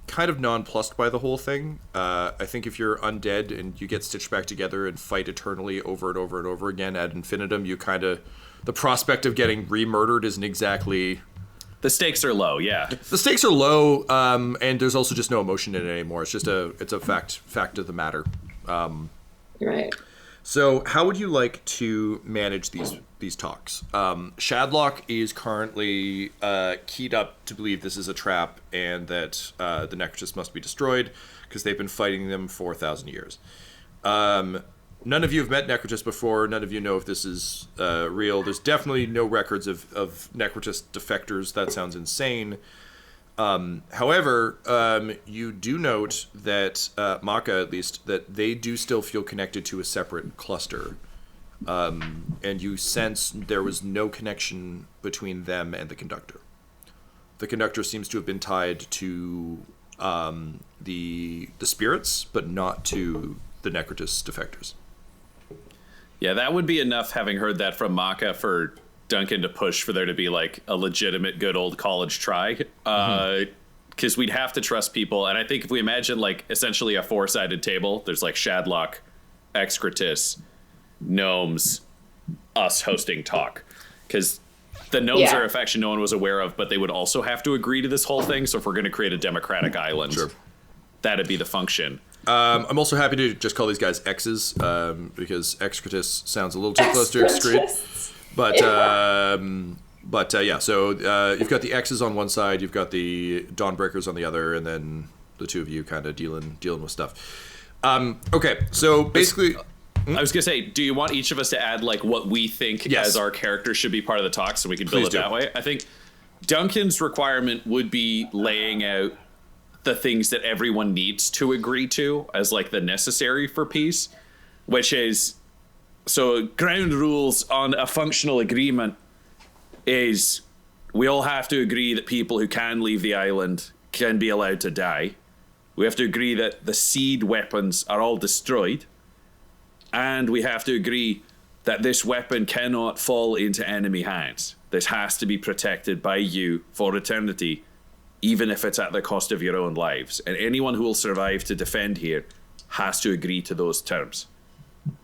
kind of nonplussed by the whole thing. I think if you're undead and you get stitched back together and fight eternally over and over and over again ad infinitum, you kind of, the prospect of getting re-murdered isn't exactly... The stakes are low, yeah. The stakes are low, and there's also just no emotion in it anymore. It's just it's a fact of the matter. Right. So how would you like to manage these talks? Shadlock is currently keyed up to believe this is a trap and that the Necrotis must be destroyed because they've been fighting them for 1,000 years. None of you have met Necrotis before. None of you know if this is real. There's definitely no records of Necrotis defectors. That sounds insane. However, you do note that Makka, at least, that they do still feel connected to a separate cluster. And you sense there was no connection between them and the conductor. The conductor seems to have been tied to the spirits, but not to the Necrotis defectors. Yeah, that would be enough, having heard that from Makka, for Duncan to push for there to be like a legitimate good old college try. Because we'd have to trust people. And I think if we imagine like essentially a 4-sided table, there's like Shadlock, Excretus, gnomes, us hosting talk. Because the gnomes are a faction no one was aware of, but they would also have to agree to this whole thing. So if we're going to create a democratic island, that'd be the function. I'm also happy to just call these guys X's, because Excretus sounds a little too close to excrete. But yeah, so you've got the X's on one side, you've got the Dawnbreakers on the other, and then the two of you kind of dealing with stuff. Okay, so basically... I was going to say, do you want each of us to add like what we think as our character should be part of the talk so we can build it that way? I think Duncan's requirement would be laying out the things that everyone needs to agree to as like the necessary for peace, which is, so ground rules on a functional agreement is we all have to agree that people who can leave the island can be allowed to die. We have to agree that the seed weapons are all destroyed. And we have to agree that this weapon cannot fall into enemy hands. This has to be protected by you for eternity, even if it's at the cost of your own lives. And anyone who will survive to defend here has to agree to those terms.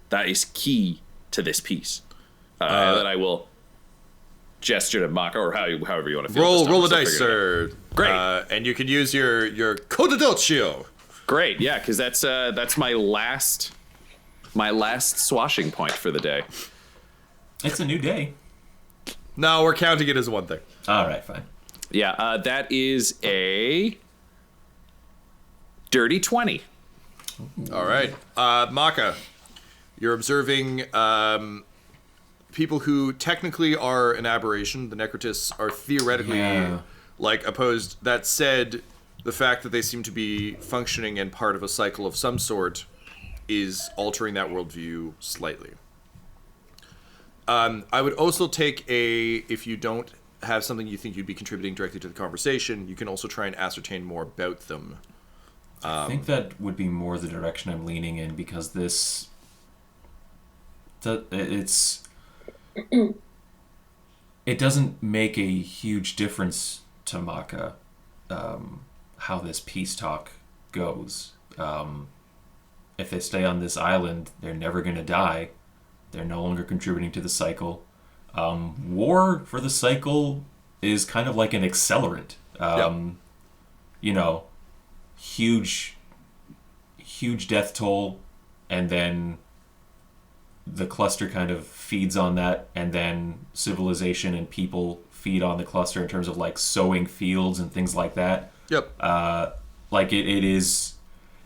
That is key to this piece. That I will gesture to Makka, or however you want to feel. Roll the dice, sir. Great. And you can use your Codadoccio. Great, yeah, because that's my last swashing point for the day. It's a new day. No, we're counting it as one thing. All right, fine. Yeah, that is a dirty 20. All right. Makka, you're observing people who technically are an aberration. The Necrotis are theoretically like opposed. That said, the fact that they seem to be functioning and part of a cycle of some sort is altering that worldview slightly. I would also take if you don't have something you think you'd be contributing directly to the conversation, you can also try and ascertain more about them. I think that would be more the direction I'm leaning in, because it doesn't make a huge difference to Makka how this peace talk goes. If they stay on this island, they're never going to die. They're no longer contributing to the cycle. War for the cycle is kind of like an accelerant. You know, huge death toll, and then the cluster kind of feeds on that, and then civilization and people feed on the cluster in terms of like sowing fields and things like that. Like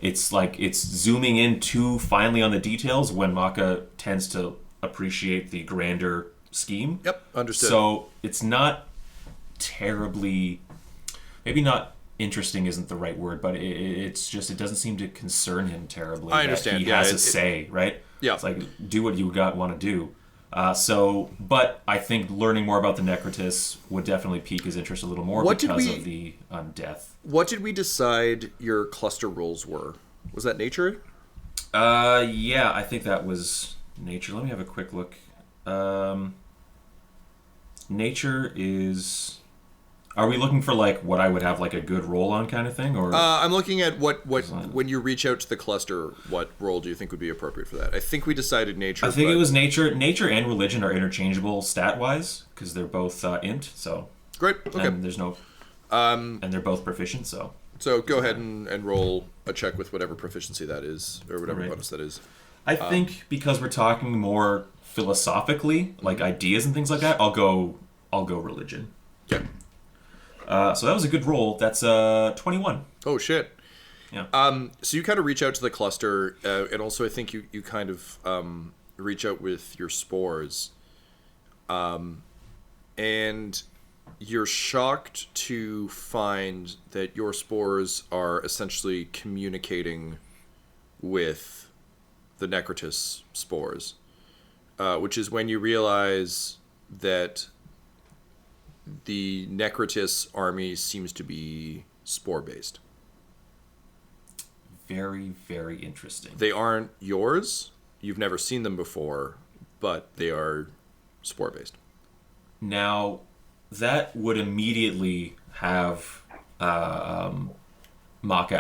it's like it's zooming in too finely on the details when Makka tends to appreciate the grander scheme. Understood. So it's not terribly, maybe not interesting isn't the right word, but it's just, it doesn't seem to concern him terribly. I understand. He has a say, right? Yeah. It's like, do what you want to do. But I think learning more about the Necrotis would definitely pique his interest a little more What did because we- of the death. What did we decide your cluster rules were? Was that nature? Yeah, I think that was nature. Let me have a quick look. Nature is... Are we looking for like what I would have like a good roll on kind of thing, or? I'm looking at what when you reach out to the cluster, what role do you think would be appropriate for that? I think we decided nature. I think it was nature. Nature and religion are interchangeable stat wise because they're both int. So great. Okay. And there's no. And they're both proficient. So go ahead and roll a check with whatever proficiency that is or whatever Right. bonus that is. I think because we're talking more philosophically, like ideas and things like that, I'll go religion. Okay. So that was a good roll. That's 21. Oh shit. Yeah. So you kind of reach out to the cluster, and also I think you kind of reach out with your spores, and you're shocked to find that your spores are essentially communicating with the Necrotis spores, which is when you realize that the Necrotis army seems to be spore-based. Very, very interesting. They aren't yours. You've never seen them before, but they are spore-based. Now, that would immediately have Makka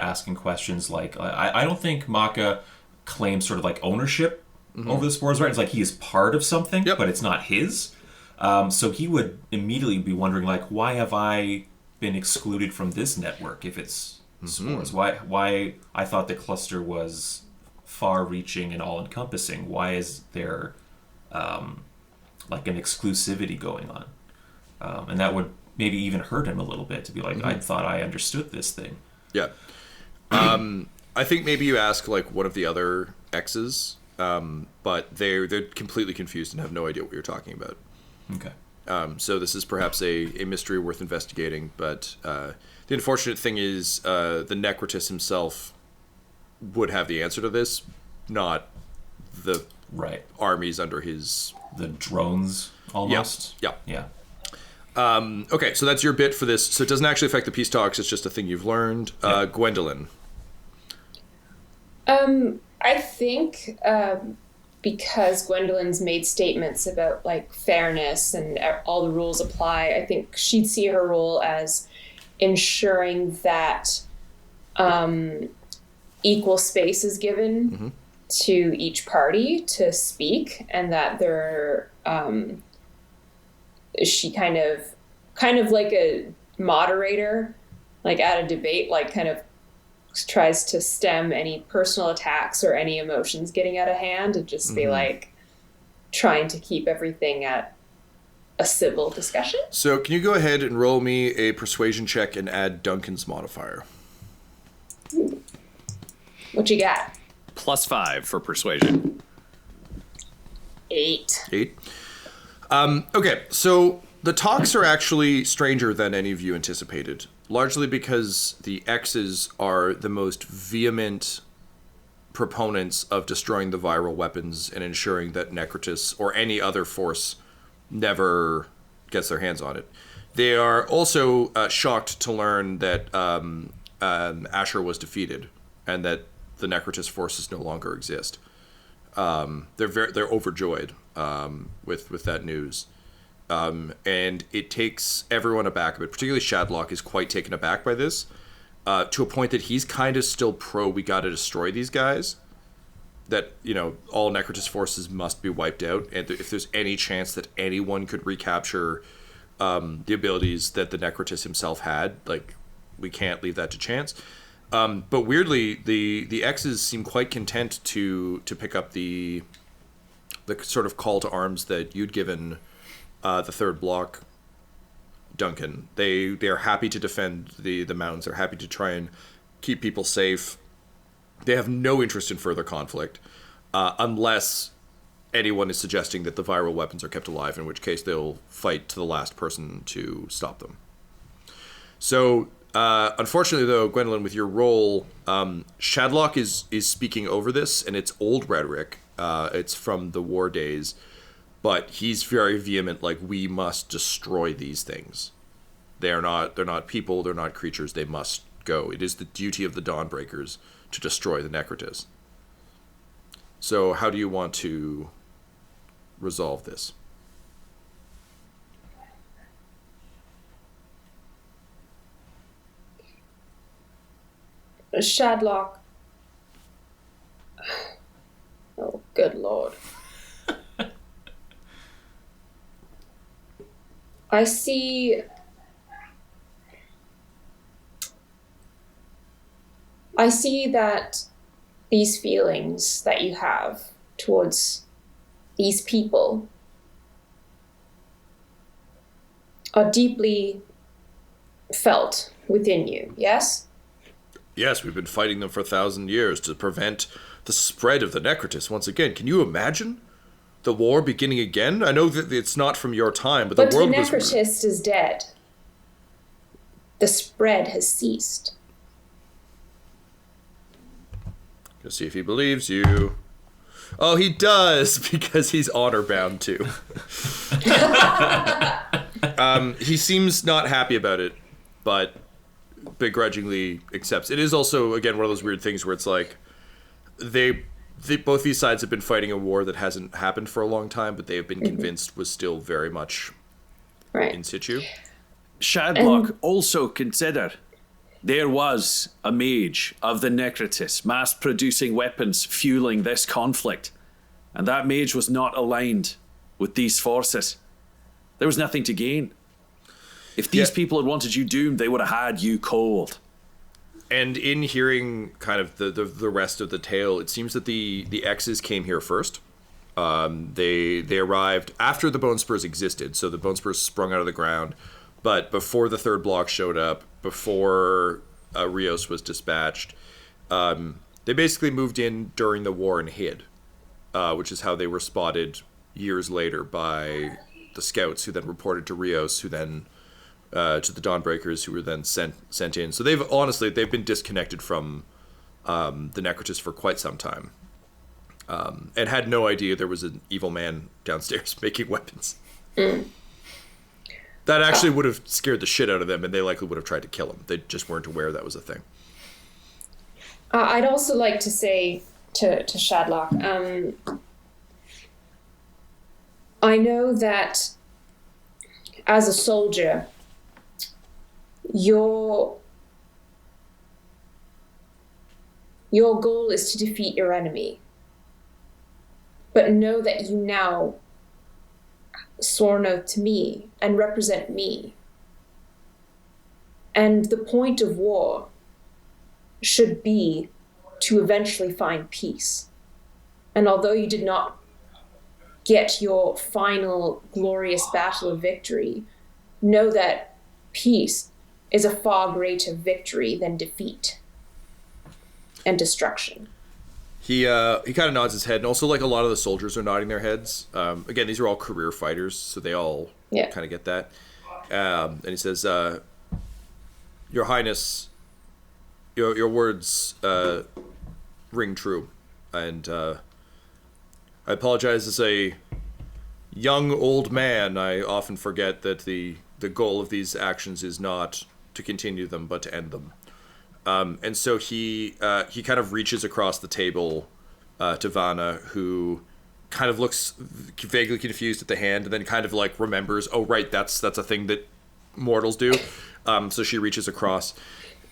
asking questions like, I don't think Makka claims sort of like ownership over the spores, right? It's like he is part of something, but it's not his. So he would immediately be wondering, like, why have I been excluded from this network if it's spores? Why I thought the cluster was far-reaching and all-encompassing. Why is there like an exclusivity going on? And that would maybe even hurt him a little bit to be like, I thought I understood this thing. Yeah. I think maybe you ask like one of the other X's, but they're completely confused and have no idea what you're talking about. Okay. So this is perhaps a mystery worth investigating, but the unfortunate thing is the Necrotis himself would have the answer to this, not the armies under his... The drones, almost? Yeah. Okay, so that's your bit for this. So it doesn't actually affect the peace talks, it's just a thing you've learned. Gwendolyn. I think because Gwendolyn's made statements about like fairness and all the rules apply, I think she'd see her role as ensuring that equal space is given to each party to speak, and that they're she kind of like a moderator, like at a debate, like kind of tries to stem any personal attacks or any emotions getting out of hand and just be like trying to keep everything at a civil discussion. So can you go ahead and roll me a persuasion check and add Duncan's modifier? What you got? +5 for persuasion. 8. Okay, so the talks are actually stranger than any of you anticipated, largely because the X's are the most vehement proponents of destroying the viral weapons and ensuring that Necrotis or any other force never gets their hands on it. They are also shocked to learn that Asher was defeated and that the Necrotis forces no longer exist. They're overjoyed with that news. And it takes everyone aback a bit, particularly Shadlock is quite taken aback by this, to a point that he's kind of still pro we gotta destroy these guys, that, you know, all Necrotis forces must be wiped out, and if there's any chance that anyone could recapture the abilities that the Necrotis himself had, like, we can't leave that to chance. But weirdly, the X's seem quite content to pick up the sort of call to arms that you'd given the third block, Duncan. They're happy to defend the mountains. They're happy to try and keep people safe. They have no interest in further conflict, unless anyone is suggesting that the viral weapons are kept alive, in which case they'll fight to the last person to stop them. So, unfortunately, though, Gwendolyn, with your role, Shadlock is speaking over this, and it's old rhetoric. It's from the war days. but he's very vehement, like, we must destroy these things. They're not people, they're not creatures, they must go. It is the duty of the Dawnbreakers to destroy the Necrotis. So how do you want to resolve this? Shadlock. Oh, good lord. I see that these feelings that you have towards these people are deeply felt within you, yes? Yes, we've been fighting them for 1,000 years to prevent the spread of the Necrotis once again. Can you imagine the war beginning again? I know that it's not from your time, but the world was... But the Necrotis is dead. The spread has ceased. Let's see if he believes you. Oh, he does, because he's honor-bound too. He seems not happy about it, but begrudgingly accepts. It is also, again, one of those weird things where it's like, they both these sides have been fighting a war that hasn't happened for a long time, but they have been convinced was still very much in situ. Shadlock, also consider there was a mage of the Necrotis mass-producing weapons fueling this conflict, and that mage was not aligned with these forces. There was nothing to gain. If these people had wanted you doomed, they would have had you cold. And in hearing kind of the rest of the tale, it seems that the X's came here first. They arrived after the Bone Spurs existed, so the Bone Spurs sprung out of the ground, but before the third block showed up, before Rios was dispatched, they basically moved in during the war and hid, which is how they were spotted years later by the scouts, who then reported to Rios, who then to the Dawnbreakers, who were then sent in. So they've been disconnected from the Necrotis for quite some time, and had no idea there was an evil man downstairs making weapons. That actually would have scared the shit out of them, and they likely would have tried to kill him. They just weren't aware that was a thing. I'd also like to say to Shadlock, I know that as a soldier, your goal is to defeat your enemy. But know that you now sworn oath to me and represent me. And the point of war should be to eventually find peace. And although you did not get your final glorious battle of victory, know that peace is a far greater victory than defeat and destruction. He kind of nods his head, and also, like, a lot of the soldiers are nodding their heads. Again, these are all career fighters, so they all kind of get that. And he says, Your Highness, your words ring true, and I apologize as a young old man. I often forget that the goal of these actions is not to continue them, but to end them. And so he kind of reaches across the table to Vanna, who kind of looks vaguely confused at the hand, and then kind of like remembers, oh right, that's a thing that mortals do. So she reaches across,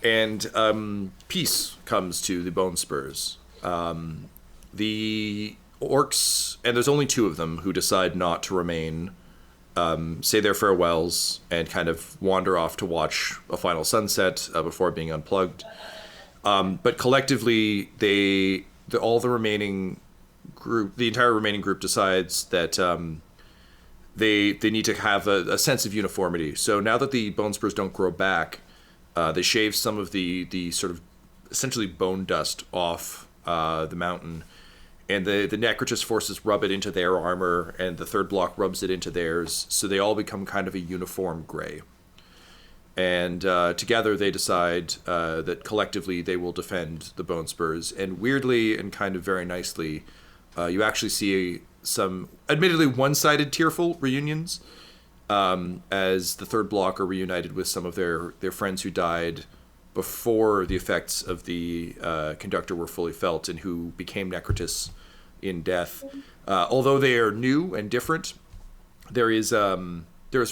and peace comes to the Bone Spurs. The orcs, and there's only two of them, who decide not to remain, say their farewells, and kind of wander off to watch a final sunset before being unplugged. But collectively, all the remaining group, the entire remaining group, decides that they need to have a sense of uniformity. So now that the Bone Spurs don't grow back, they shave some of the sort of essentially bone dust off the mountain. And the Necrotis forces rub it into their armor, and the third block rubs it into theirs, so they all become kind of a uniform gray. And together they decide that collectively they will defend the Bone Spurs. And weirdly and kind of very nicely, you actually see some admittedly one-sided tearful reunions, as the third block are reunited with some of their friends who died before the effects of the conductor were fully felt and who became necrotists in death. Although they are new and different, there is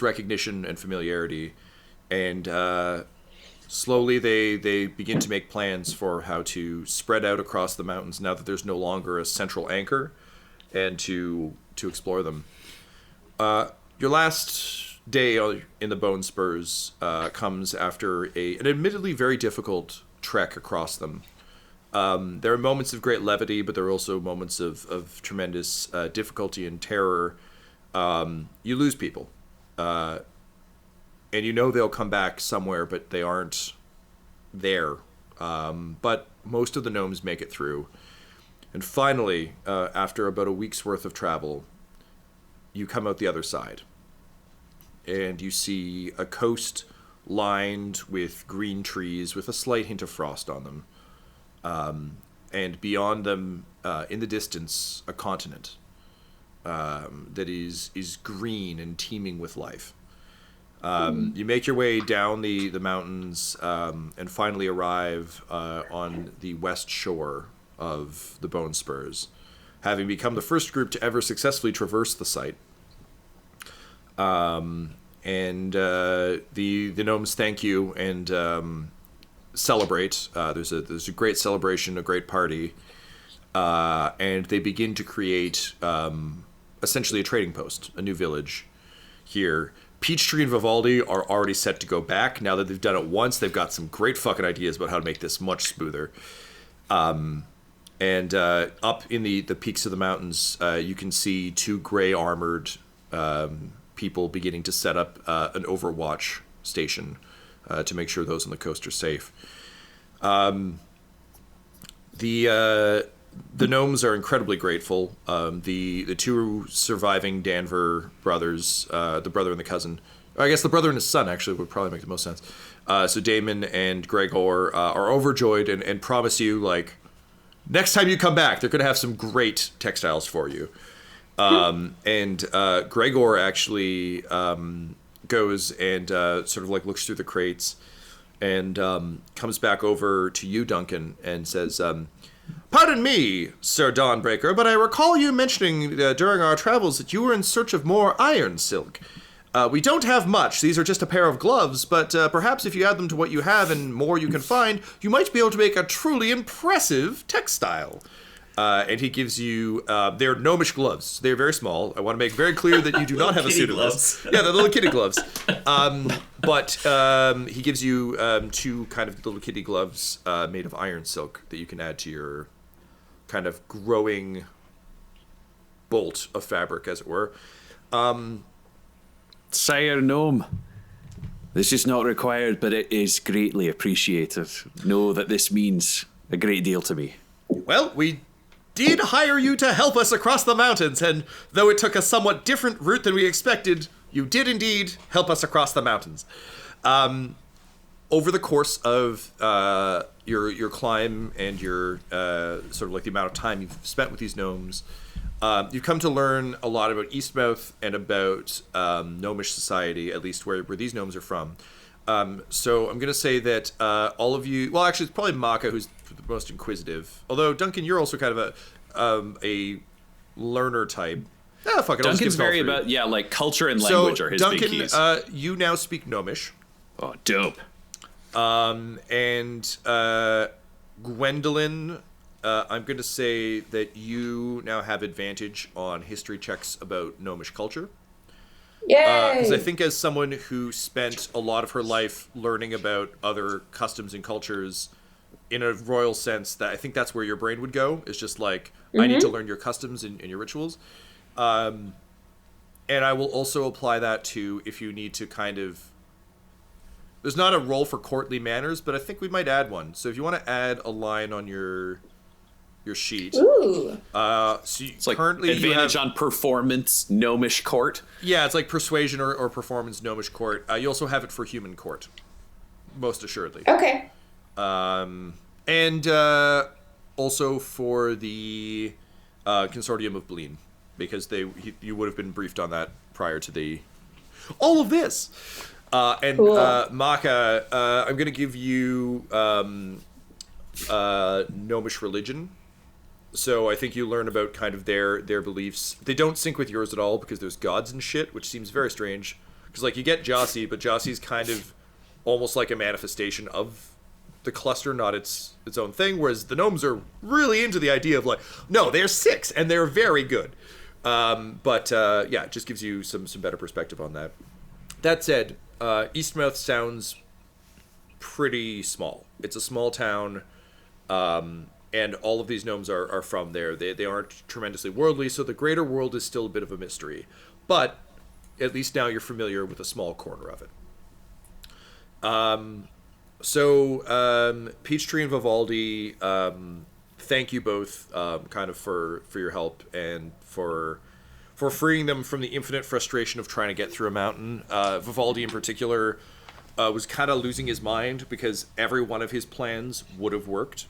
recognition and familiarity, and slowly they begin to make plans for how to spread out across the mountains now that there's no longer a central anchor, and to explore them. Your last day in the Bone Spurs comes after an admittedly very difficult trek across them. There are moments of great levity, but there are also moments of tremendous difficulty and terror. You lose people. And you know they'll come back somewhere, but they aren't there. But most of the gnomes make it through. And finally, after about a week's worth of travel, you come out the other side. And you see a coast lined with green trees with a slight hint of frost on them. And beyond them, in the distance, a continent that is green and teeming with life. You make your way down the mountains and finally arrive on the west shore of the Bone Spurs, having become the first group to ever successfully traverse the site. And the gnomes thank you and celebrate. There's a great celebration, a great party, and they begin to create essentially a trading post, a new village here. Peachtree and Vivaldi are already set to go back. Now that they've done it once, they've got some great fucking ideas about how to make this much smoother. And up in the peaks of the mountains, you can see two gray armored people beginning to set up an overwatch station to make sure those on the coast are safe. The gnomes are incredibly grateful. The two surviving Danver brothers, the brother and the cousin, I guess the brother and his son actually would probably make the most sense. So Damon and Gregor are overjoyed and promise you, like, next time you come back, they're going to have some great textiles for you. And Gregor actually goes and sort of like looks through the crates and comes back over to you, Duncan, and says, "Pardon me, Sir Dawnbreaker, but I recall you mentioning during our travels that you were in search of more iron silk. We don't have much. These are just a pair of gloves, but perhaps if you add them to what you have and more you can find, you might be able to make a truly impressive textile." And he gives you, they're gnomish gloves. They're very small. I want to make very clear that you do not have a suit of this. Yeah, they're little kitty gloves. But he gives you two kind of little kitty gloves made of iron silk that you can add to your kind of growing bolt of fabric, as it were. Sire Gnome, this is not required, but it is greatly appreciated. Know that this means a great deal to me. Well, we did hire you to help us across the mountains, and though it took a somewhat different route than we expected, you did indeed help us across the mountains. Over the course of your climb and your sort of like the amount of time you've spent with these gnomes, you've come to learn a lot about Eastmouth and about gnomish society, at least where these gnomes are from. So I'm going to say that all of you... Well, actually, it's probably Makka who's the most inquisitive. Although, Duncan, you're also kind of a learner type. Fuck it. Duncan's very about, like culture and language are his Duncan, big keys. You now speak Gnomish. Oh, dope. And Gwendolyn, I'm going to say that you now have advantage on history checks about Gnomish culture. Yay! Because I think as someone who spent a lot of her life learning about other customs and cultures in a royal sense, that I think that's where your brain would go. It's just like, I need to learn your customs and your rituals. And I will also apply that to if you need to kind of... There's not a role for courtly manners, but I think we might add one. So if you want to add a line on your sheet. Ooh. So It's like currently advantage on performance, gnomish court. Yeah, it's like persuasion or performance, gnomish court. You also have it for human court, most assuredly. Okay. And also for the Consortium of Bleen. because you would have been briefed on that prior to all of this. Cool. Makka, I'm going to give you gnomish religion. So I think you learn about kind of their beliefs. They don't sync with yours at all because there's gods and shit, which seems very strange. Because like you get Jossie, but Jossie's kind of almost like a manifestation of the cluster, not its own thing. Whereas the gnomes are really into the idea of like, no, they're 6 and they're very good. But it just gives you some better perspective on that. That said, Eastmouth sounds pretty small. It's a small town. And all of these gnomes are from there. They aren't tremendously worldly, so the greater world is still a bit of a mystery. But at least now you're familiar with a small corner of it. Peachtree and Vivaldi, thank you both kind of for your help and for freeing them from the infinite frustration of trying to get through a mountain. Vivaldi in particular was kind of losing his mind because every one of his plans would have worked.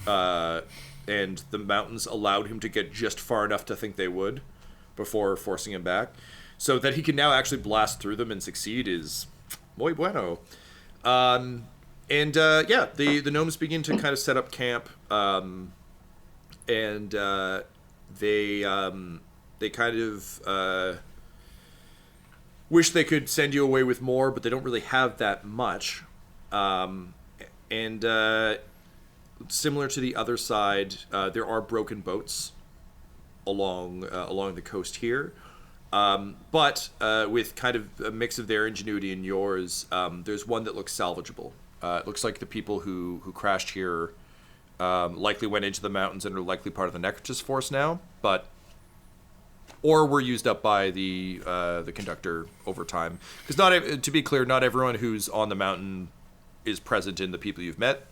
And the mountains allowed him to get just far enough to think they would before forcing him back. So that he can now actually blast through them and succeed is muy bueno. The gnomes begin to kind of set up camp, they kind of wish they could send you away with more, but they don't really have that much. Similar to the other side, there are broken boats along the coast here. But with kind of a mix of their ingenuity and yours, there's one that looks salvageable. It looks like the people who crashed here likely went into the mountains and are likely part of the Necrotis force now, or were used up by the conductor over time. Because to be clear, not everyone who's on the mountain is present in the people you've met.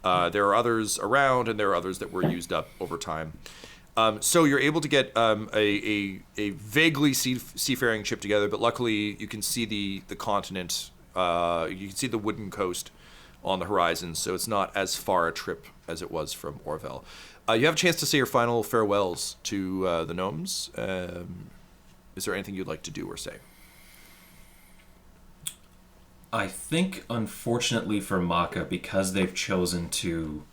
There are others around, and there are others that were used up over time. So you're able to get a vaguely seafaring ship together, but luckily you can see the continent. You can see the wooden coast on the horizon, so it's not as far a trip as it was from Orville. You have a chance to say your final farewells to the gnomes. Is there anything you'd like to do or say? I think, unfortunately for Makka, because they've chosen to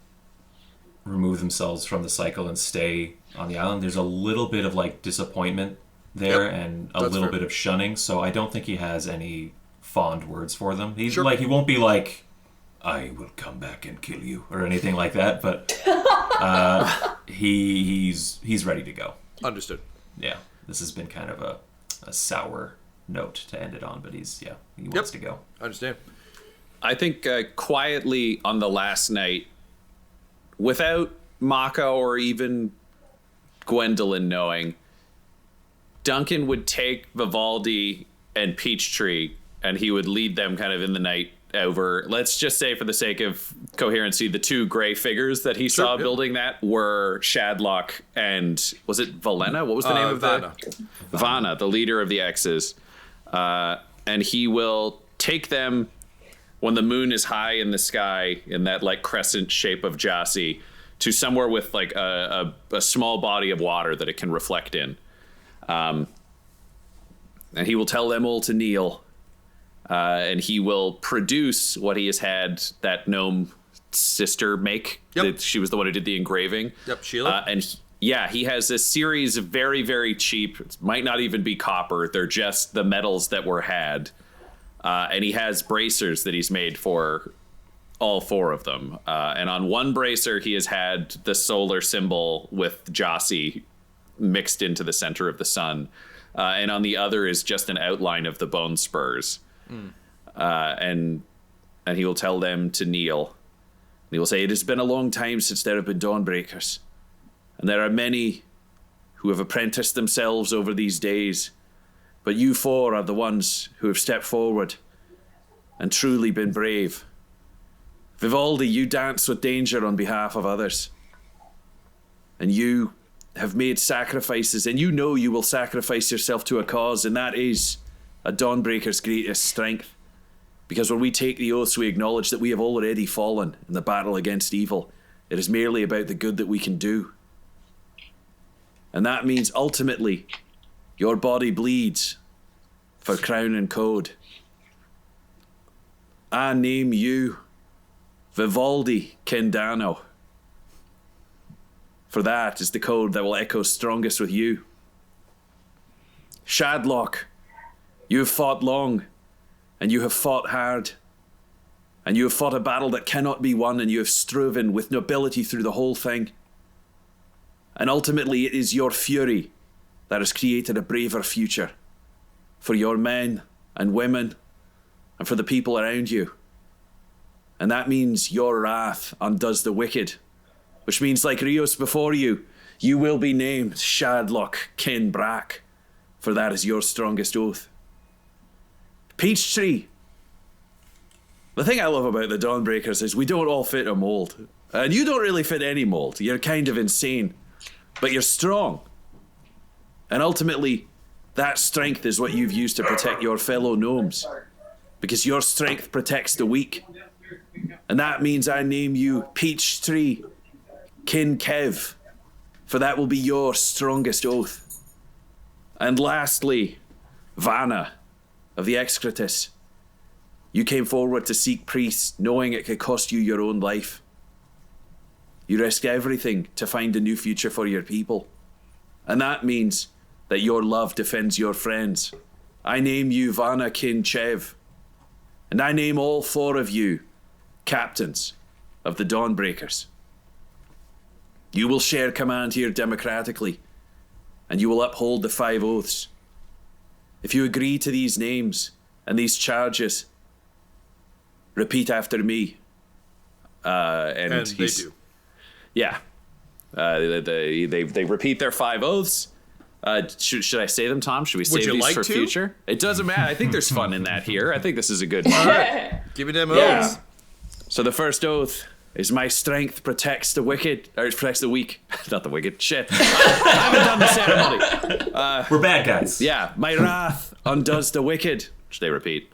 remove themselves from the cycle and stay on the island, there's a little bit of like disappointment there, and a little bit of shunning. So I don't think he has any fond words for them. He's like, he won't be like, "I will come back and kill you" or anything like that. But he's ready to go. Understood. Yeah, this has been kind of a sour note to end it on, but he wants to go. I understand. I think quietly on the last night, without Makka or even Gwendolyn knowing, Duncan would take Vivaldi and Peachtree and he would lead them kind of in the night over, let's just say for the sake of coherency, the 2 gray figures that he saw building that were Shadlock and, was it Valena? What was the name of that? Vanna, the leader of the X's. And he will take them when the moon is high in the sky in that like crescent shape of Jossie to somewhere with like a small body of water that it can reflect in. And he will tell them all to kneel. And he will produce what he has had that gnome sister make. That she was the one who did the engraving. Yep, Sheila. He has a series of very, very cheap, it might not even be copper, they're just the metals that were had. And he has bracers that he's made for all 4 of them. And on one bracer, he has had the solar symbol with Jossie mixed into the center of the sun. And on the other is just an outline of the bone spurs. And he will tell them to kneel. And he will say, "It has been a long time since there have been dawnbreakers. And there are many who have apprenticed themselves over these days. But you 4 are the ones who have stepped forward and truly been brave. Vivaldi, you dance with danger on behalf of others. And you have made sacrifices, and you know you will sacrifice yourself to a cause, and that is a Dawnbreaker's greatest strength. Because when we take the oaths, we acknowledge that we have already fallen in the battle against evil. It is merely about the good that we can do. And that means ultimately your body bleeds for crown and code. I name you Vivaldi Danno. For that is the code that will echo strongest with you. Shadlock, you have fought long, and you have fought hard, and you have fought a battle that cannot be won, and you have striven with nobility through the whole thing. And ultimately it is your fury that has created a braver future for your men and women and for the people around you. And that means your wrath undoes the wicked, which means, like Rios before you, you will be named Shadlock Kin Brack, for that is your strongest oath. Peachtree. The thing I love about the Dawnbreakers is we don't all fit a mold. And you don't really fit any mold. You're kind of insane, but you're strong. And ultimately, that strength is what you've used to protect your fellow gnomes, because your strength protects the weak. And that means I name you Peachtree Kin Kev, for that will be your strongest oath. And lastly, Vanna of the Excretus. You came forward to seek priests, knowing it could cost you your own life. You risk everything to find a new future for your people. And that means that your love defends your friends. I name you Vanna Kin Chev. And I name all 4 of you captains of the Dawnbreakers. You will share command here democratically, and you will uphold the 5 oaths. If you agree to these names and these charges, repeat after me. And they do. Yeah. They repeat their 5 oaths. Should I say them, Tom? Should we save these for future? It doesn't matter. I think there's fun in that here. I think this is a good one. All right. Give me them oaths. So the first oath is my strength protects the wicked, or it protects the weak. Not the wicked. Shit. I haven't done the ceremony. We're bad guys. Yeah. My wrath undoes the wicked, which they repeat.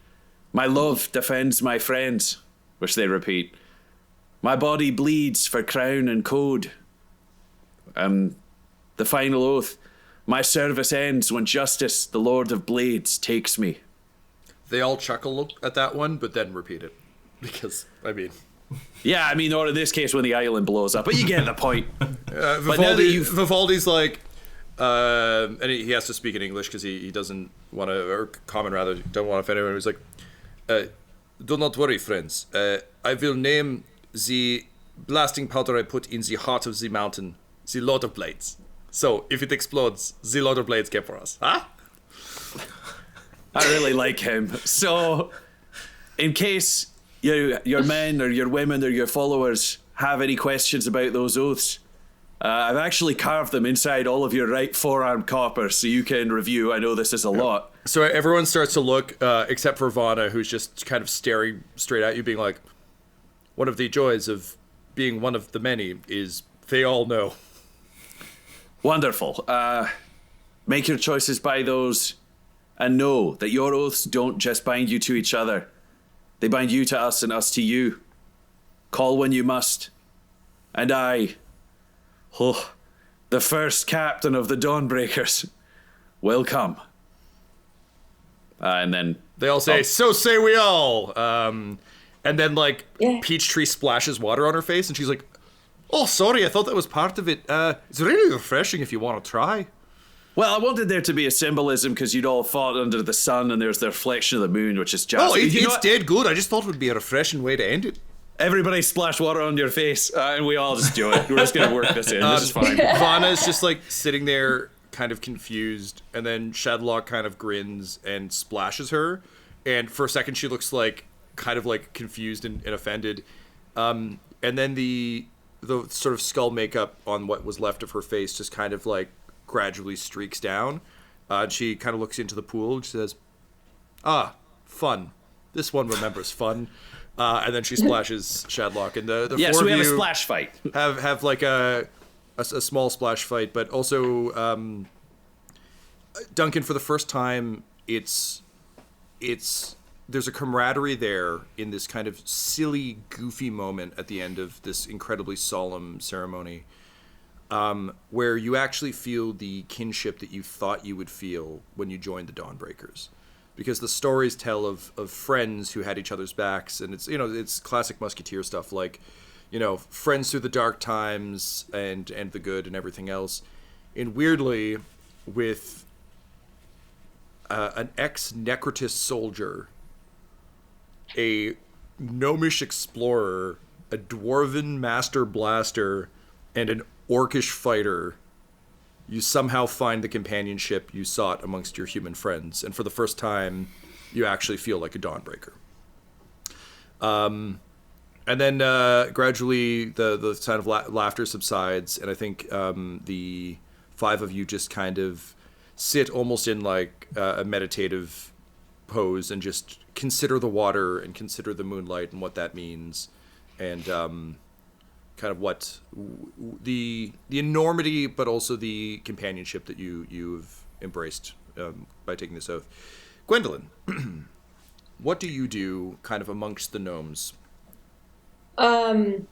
My love defends my friends, which they repeat. My body bleeds for crown and code. The final oath. My service ends when justice, the Lord of Blades, takes me. They all chuckle at that one, but then repeat it. Because, Yeah, or in this case, when the island blows up. But you get the point. Vivaldi's like, and he has to speak in English because he doesn't want to, or common rather, don't want to offend anyone. He's like, do not worry, friends. I will name the blasting powder I put in the heart of the mountain, the Lord of Blades. So, if it explodes, the Lord of Blades came for us. Huh? I really like him. So, in case your men or your women or your followers have any questions about those oaths, I've actually carved them inside all of your right forearm coppers so you can review. I know this is a lot. So everyone starts to look, except for Vanna, who's just kind of staring straight at you, being like, one of the joys of being one of the many is they all know. Wonderful. Make your choices by those, and know that your oaths don't just bind you to each other. They bind you to us and us to you. Call when you must. And I, the first captain of the Dawnbreakers, will come. And then they all say, so say we all. And then Peachtree splashes water on her face, and she's like, oh, sorry, I thought that was part of it. It's really refreshing if you want to try. Well, I wanted there to be a symbolism because you'd all fought under the sun and there's the reflection of the moon, which is just... Oh, it's dead good. I just thought it would be a refreshing way to end it. Everybody splash water on your face, and we all just do it. We're just going to work this in. This is fine. Vanna's just sitting there kind of confused, and then Shadlock kind of grins and splashes her. And for a second, she looks kind of confused and offended. And then the sort of skull makeup on what was left of her face just kind of gradually streaks down. And she kind of looks into the pool and she says, fun. This one remembers fun. And then she splashes Shadlock. And the four so we of have you a splash fight. have a small splash fight, but also Duncan, for the first time, there's a camaraderie there in this kind of silly, goofy moment at the end of this incredibly solemn ceremony. where you actually feel the kinship that you thought you would feel when you joined the Dawnbreakers. Because the stories tell of friends who had each other's backs, and it's classic Musketeer stuff, like, friends through the dark times and the good and everything else. And weirdly, with an ex-Necrotis soldier, a gnomish explorer, a dwarven master blaster, and an orcish fighter, you somehow find the companionship you sought amongst your human friends. And for the first time, you actually feel like a Dawnbreaker. And then gradually the kind of laughter subsides, and I think the five of you just kind of sit almost in like a meditative pose and just consider the water and consider the moonlight and what that means, and kind of what the enormity, but also the companionship that you've embraced by taking this oath. Gwendolyn, what do you do kind of amongst the gnomes? I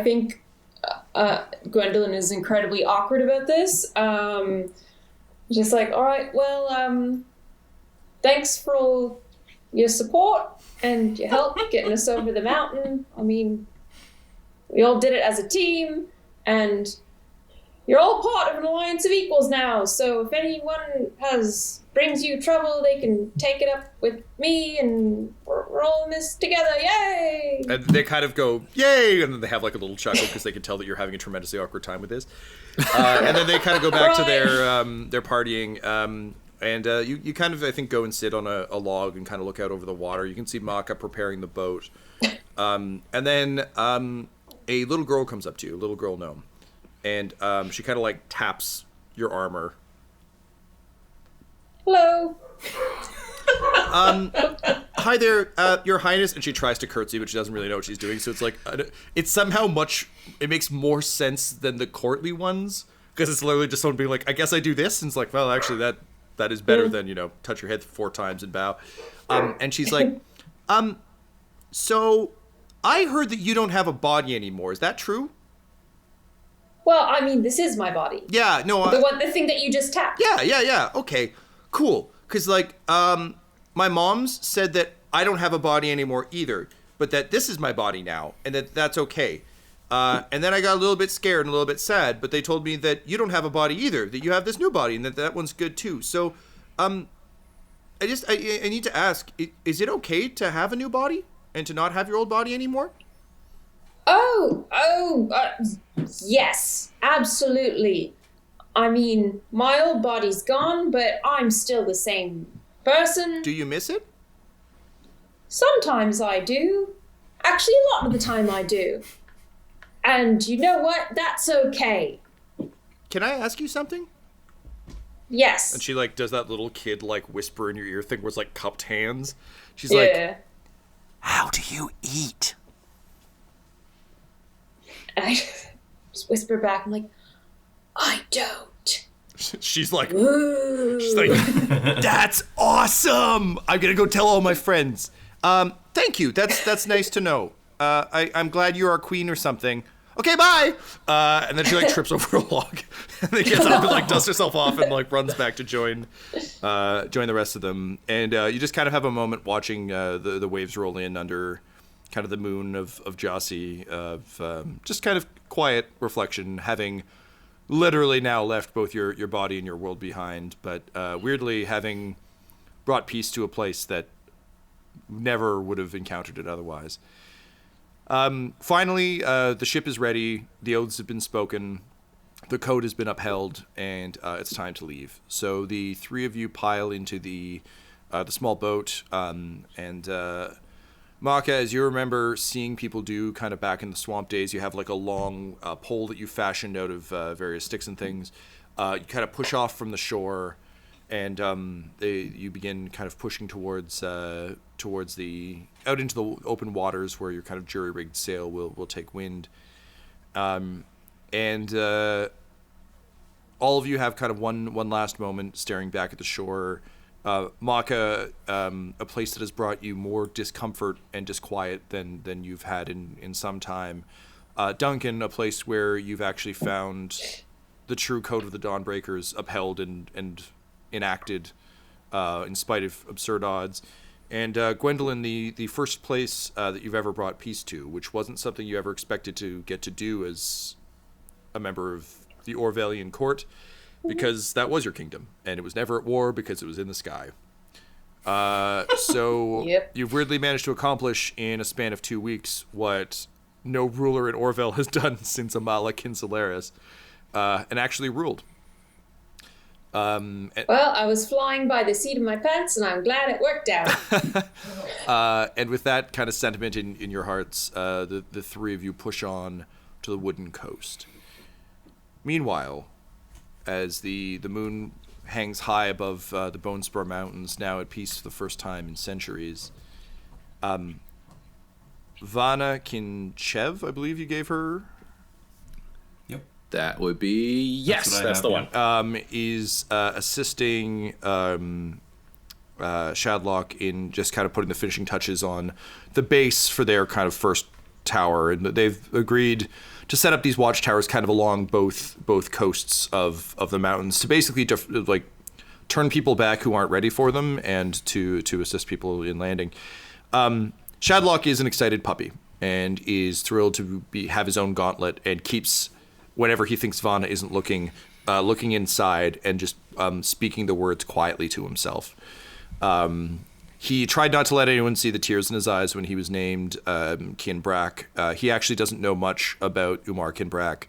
think Gwendolyn is incredibly awkward about this. Just like, all right, well, thanks for all your support and your help getting us over the mountain. I mean, we all did it as a team, and you're all part of an alliance of equals now, so if anyone brings you trouble, they can take it up with me, and we're all in this together, yay! And they kind of go, yay! And then they have like a little chuckle because they can tell that you're having a tremendously awkward time with this. And then they kind of go back to their partying. And you kind of, I think, go and sit on a log and kind of look out over the water. You can see Makka preparing the boat. And then a little girl comes up to you, a little girl gnome. And she kind of like taps your armor. Hello. Hi there, Your Highness. And she tries to curtsy, but she doesn't really know what she's doing. So it's like, it's somehow it makes more sense than the courtly ones. Because it's literally just someone being like, I guess I do this. And it's like, well, actually, that is better than, touch your head 4 times and bow. And she's like, so I heard that you don't have a body anymore. Is that true? Well, I mean, this is my body. Yeah, no. The thing that you just tapped. Yeah. Okay, cool. Because, like, my mom's said that I don't have a body anymore either, but that this is my body now, and that's okay. And then I got a little bit scared and a little bit sad, but they told me that you don't have a body either, that you have this new body, and that one's good too. So, I need to ask, is it okay to have a new body and to not have your old body anymore? Yes, absolutely. I mean, my old body's gone, but I'm still the same person. Do you miss it? Sometimes I do. Actually, a lot of the time I do. And you know what? That's okay. Can I ask you something? Yes. And she, like, does that little kid, like, whisper in your ear thing where it's, like, cupped hands. She's like, how do you eat? And I just whisper back, I'm like, I don't. She's like, that's awesome! I'm gonna go tell all my friends. Thank you. That's nice to know. I'm glad you're our queen or something. Okay, bye! And then she, like, trips over a log. And then gets up and, like, dusts herself off and, like, runs back to join the rest of them. And you just kind of have a moment watching the waves roll in under kind of the moon of Jossie, of just kind of quiet reflection, having literally now left both your body and your world behind, but weirdly having brought peace to a place that never would have encountered it otherwise. Finally, the ship is ready, the oaths have been spoken, the code has been upheld, and it's time to leave. So the 3 of you pile into the small boat, and Makka, as you remember seeing people do kind of back in the swamp days, you have like a long pole that you fashioned out of various sticks and things. You kind of push off from the shore, and you begin kind of pushing towards out into the open waters where your kind of jury-rigged sail will take wind. And all of you have kind of one last moment staring back at the shore. Makka, a place that has brought you more discomfort and disquiet than you've had in some time, Duncan, a place where you've actually found the true code of the Dawnbreakers upheld and enacted in spite of absurd odds. And Gwendolyn, the first place that you've ever brought peace to, which wasn't something you ever expected to get to do as a member of the Orvelian court, because that was your kingdom, and it was never at war because it was in the sky. So Yep. you've weirdly managed to accomplish in a span of 2 weeks what no ruler in Orville has done since Amala Kinsaleris, and actually ruled. Well, I was flying by the seat of my pants, and I'm glad it worked out. And with that kind of sentiment in your hearts, the three of you push on to the wooden coast. Meanwhile, as the moon hangs high above the Bone Spur Mountains, now at peace for the first time in centuries, Vana Kinchev, I believe you gave her, That would be yes. That's the one. is assisting Shadlock in just kind of putting the finishing touches on the base for their kind of first tower, and they've agreed to set up these watchtowers kind of along both coasts of the mountains to basically like turn people back who aren't ready for them and to assist people in landing. Shadlock is an excited puppy and is thrilled to have his own gauntlet, and keeps, whenever he thinks Vana isn't looking inside and just speaking the words quietly to himself. He tried not to let anyone see the tears in his eyes when he was named Kinbrack. He actually doesn't know much about Umar Kinbrack,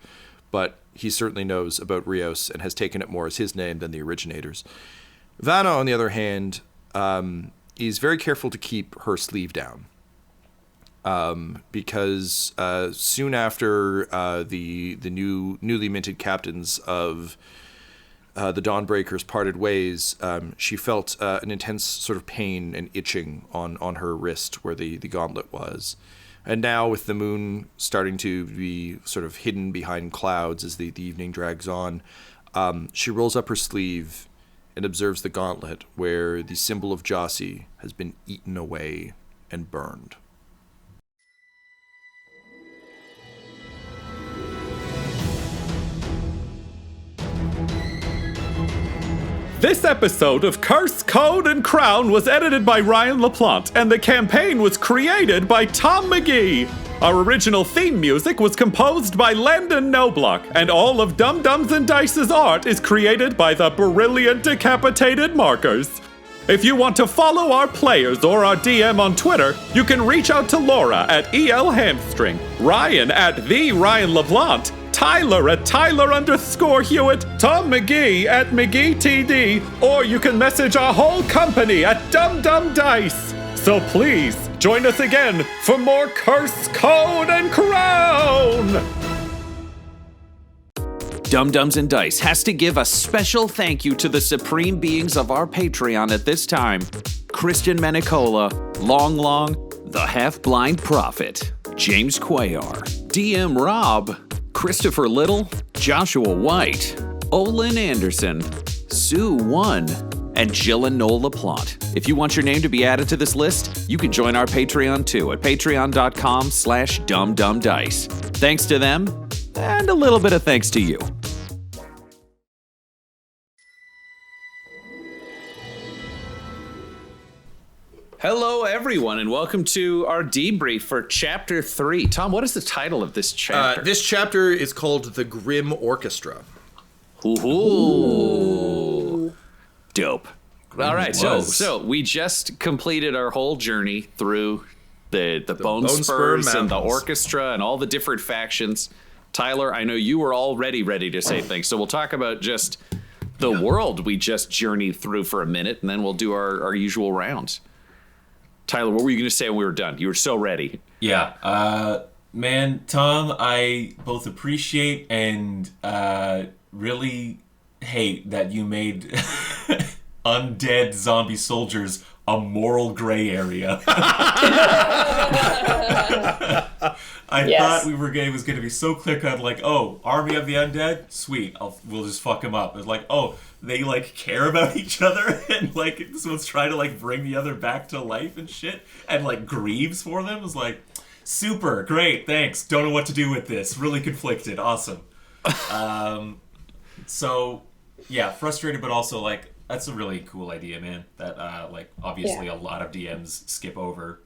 but he certainly knows about Rios and has taken it more as his name than the originators. Vanna, on the other hand, is very careful to keep her sleeve down. Because soon after the newly minted captains of the Dawnbreakers parted ways, she felt an intense sort of pain and itching on her wrist where the gauntlet was. And now, with the moon starting to be sort of hidden behind clouds as the evening drags on, she rolls up her sleeve and observes the gauntlet where the symbol of Jossi has been eaten away and burned. This episode of Curse, Code, and Crown was edited by Ryan LaPlante, and the campaign was created by Tom McGee. Our original theme music was composed by Landon Knoblock, and all of Dum Dums and Dice's art is created by the brilliant Decapitated Markers. If you want to follow our players or our DM on Twitter, you can reach out to Laura at EL Hamstring, Ryan at the Ryan LaPlante, Tyler at Tyler_Hewitt, Tom McGee at McGeeTD, or you can message our whole company at Dum Dum Dice. So please, join us again for more Curse, Code, and Crown! Dum Dums and Dice has to give a special thank you to the supreme beings of our Patreon at this time: Christian Menicola, Long Long, the Half-Blind Prophet, James Cuellar, DM Rob, Christopher Little, Joshua White, Olin Anderson, Sue One, and Jill and Noel LaPlante. If you want your name to be added to this list, you can join our Patreon too at patreon.com/dumdumdice. Thanks to them, and a little bit of thanks to you. Hello, everyone, and welcome to our debrief for Chapter 3. Tom, what is the title of this chapter? This chapter is called The Grim Orchestra. Ooh. Dope. All right, was. so we just completed our whole journey through the Bone Bone Spur Spurs and the Mountains. Orchestra and all the different factions. Tyler, I know you were already ready to say things, so we'll talk about just the world we just journeyed through for a minute, and then we'll do our usual rounds. Tyler, what were you going to say when we were done? You were so ready. Yeah. Man, Tom, I both appreciate and really hate that you made undead zombie soldiers a moral gray area. I thought it was going to be so clear-cut, like, oh, army of the undead? Sweet, we'll just fuck them up. It's like, oh, they, like, care about each other, and, like, this one's trying to, like, bring the other back to life and shit, and, like, grieves for them. It's like, Super, great, thanks. Don't know what to do with this. Really conflicted. Awesome. So, yeah, frustrated, but also, like, that's a really cool idea, man. That, like, obviously a lot of DMs skip over.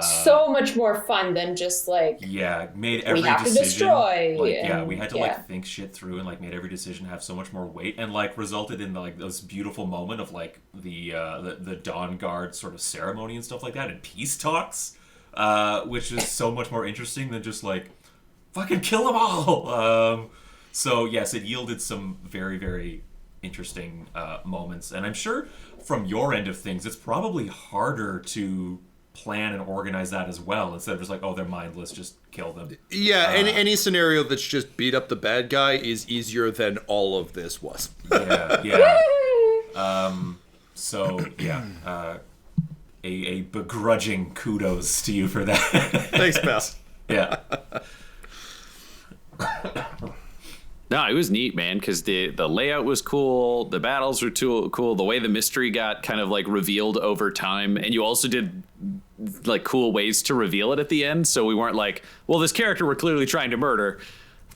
So much more fun than just, like... Yeah, made every we have decision... to destroy. Like, yeah, we had to, like, think shit through and, like, made every decision have so much more weight and, like, resulted in, like, this beautiful moment of, like, the Dawn Guard sort of ceremony and stuff like that and peace talks, which is so much more interesting than just, like, fucking kill them all! So, yes, it yielded some very, very interesting moments. And I'm sure from your end of things, it's probably harder to plan and organize that as well, instead of just like, oh, they're mindless, just kill them. Yeah, any scenario that's just beat up the bad guy is easier than all of this was. Yeah. So, yeah. A begrudging kudos to you for that. Thanks, pal. Yeah. No, it was neat, man, because the layout was cool, the battles were cool, the way the mystery got kind of like revealed over time, and you also did like cool ways to reveal it at the end, so we weren't like, well, this character we're clearly trying to murder,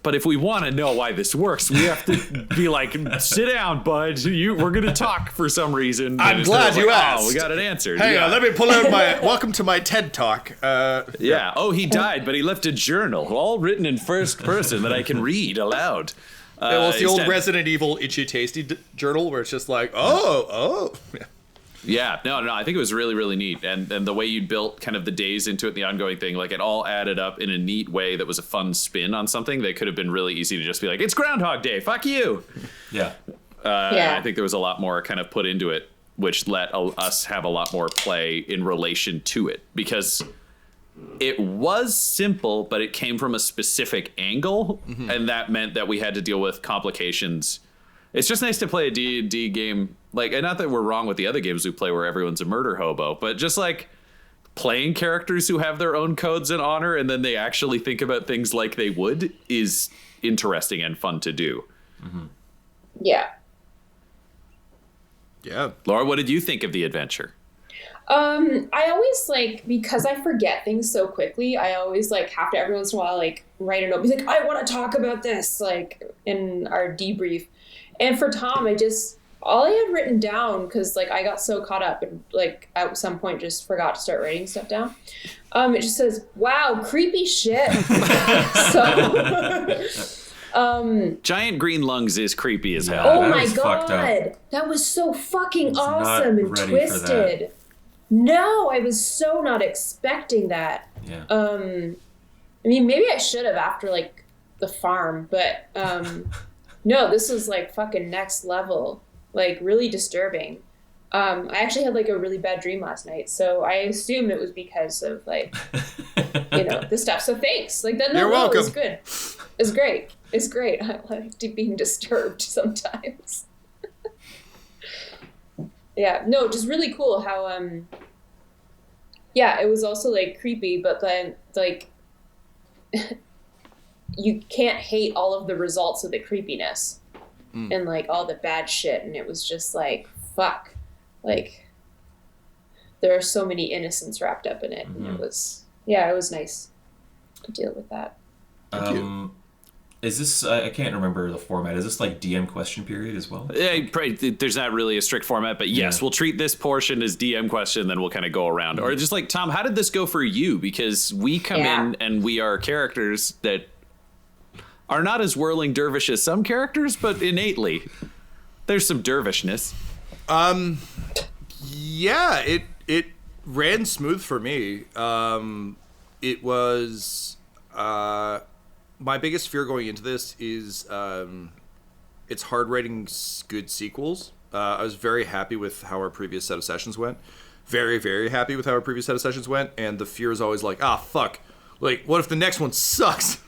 but if we want to know why this works, we have to be like, sit down, bud, we're going to talk for some reason. I'm glad you asked. Oh, we got it answered. Hang on, let me pull out my welcome to my TED Talk. Yeah. Oh, he died, but he left a journal, all written in first person that I can read aloud. Well, it's the old Resident Evil Itchy Tasty journal where it's just like, oh. Yeah, no, I think it was really, really neat. And the way you built kind of the days into it, the ongoing thing, like it all added up in a neat way that was a fun spin on something that could have been really easy to just be like, it's Groundhog Day, fuck you. Yeah. I think there was a lot more kind of put into it, which let us have a lot more play in relation to it. Because it was simple, but it came from a specific angle, and that meant that we had to deal with complications. It's just nice to play a D&D game, like, and not that we're wrong with the other games we play where everyone's a murder hobo, but just like playing characters who have their own codes and honor, and then they actually think about things like they would, is interesting and fun to do. Yeah. Laura, what did you think of the adventure? I always, like, because I forget things so quickly, I always, like, have to every once in a while, like, write a note. Be like, I want to talk about this, like, in our debrief. And for Tom, all I had written down, because, like, I got so caught up and, like, at some point just forgot to start writing stuff down. It just says, wow, creepy shit. Giant green lungs is creepy as hell. Oh my god. That was so fucking awesome and twisted. No, I was so not expecting that. Yeah. I mean, maybe I should have after, like, the farm, but no, this was, like, fucking next level. Like, really disturbing. I actually had, like, a really bad dream last night, so I assume it was because of, like, you know, this stuff. So thanks. Like, that You're welcome. was good. It's great. It's great. I like being disturbed sometimes. Yeah, no, just really cool how, yeah, it was also, like, creepy, but then, like, you can't hate all of the results of the creepiness and, like, all the bad shit, and it was just, like, fuck. Like, there are so many innocents wrapped up in it, and it was nice to deal with that. Thank you. Is this, I can't remember the format, is this like DM question period as well? Yeah, there's not really a strict format, but yes, we'll treat this portion as DM question, then we'll kind of go around. Or just like, Tom, how did this go for you? Because we come in and we are characters that are not as whirling dervish as some characters, but innately, there's some dervishness. Yeah, it ran smooth for me. It was... my biggest fear going into this is it's hard writing good sequels. I was very happy with how our previous set of sessions went. Very, very happy with how our previous set of sessions went. And the fear is always like, fuck. Like, what if the next one sucks?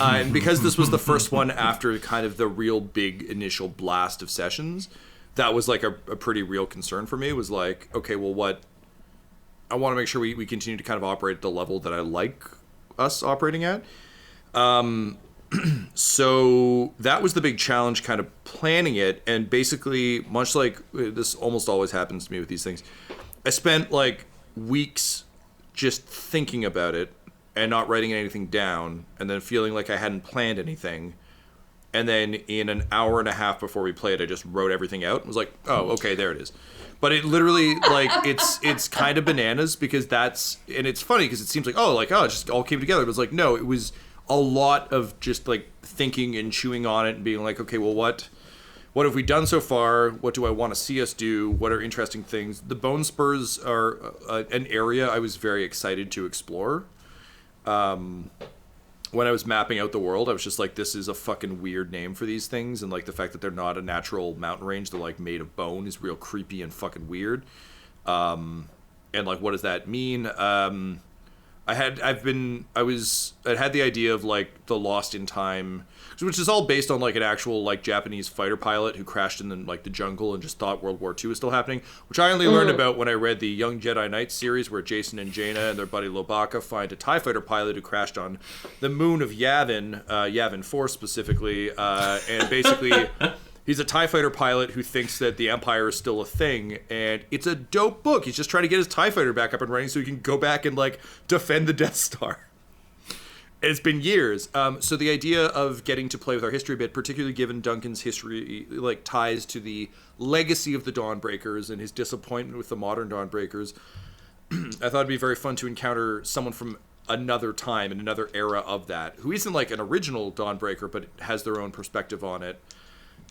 And because this was the first one after kind of the real big initial blast of sessions, that was like a pretty real concern for me. It was like, okay, well, what... I want to make sure we continue to kind of operate at the level that I like us operating at. So that was the big challenge, kind of planning it. And basically, much like this almost always happens to me with these things, I spent like weeks just thinking about it and not writing anything down, and then feeling like I hadn't planned anything. And then in an hour and a half before we played, I just wrote everything out. I was like, oh, okay, there it is. But it literally, like, it's kind of bananas because and it's funny because it seems like, it just all came together. But it's like, no, it was a lot of just, like, thinking and chewing on it and being like, okay, well, what have we done so far? What do I want to see us do? What are interesting things? The Bone Spurs are an area I was very excited to explore. When I was mapping out the world, I was just like, this is a fucking weird name for these things. And, like, the fact that they're not a natural mountain range, they're, like, made of bone is real creepy and fucking weird. And, like, what does that mean? I had the idea of, like, the Lost in Time, which is all based on, like, an actual, like, Japanese fighter pilot who crashed in the, like, the jungle and just thought World War II was still happening, which I only learned about when I read the Young Jedi Knights series, where Jason and Jaina and their buddy Lobaka find a TIE fighter pilot who crashed on the moon of Yavin, Yavin 4 specifically, and basically he's a TIE fighter pilot who thinks that the Empire is still a thing, and it's a dope book. He's just trying to get his TIE fighter back up and running so he can go back and, like, defend the Death Star. It's been years. So the idea of getting to play with our history a bit, particularly given Duncan's history, like, ties to the legacy of the Dawnbreakers and his disappointment with the modern Dawnbreakers, I thought it'd be very fun to encounter someone from another time and another era of that, who isn't, like, an original Dawnbreaker, but has their own perspective on it.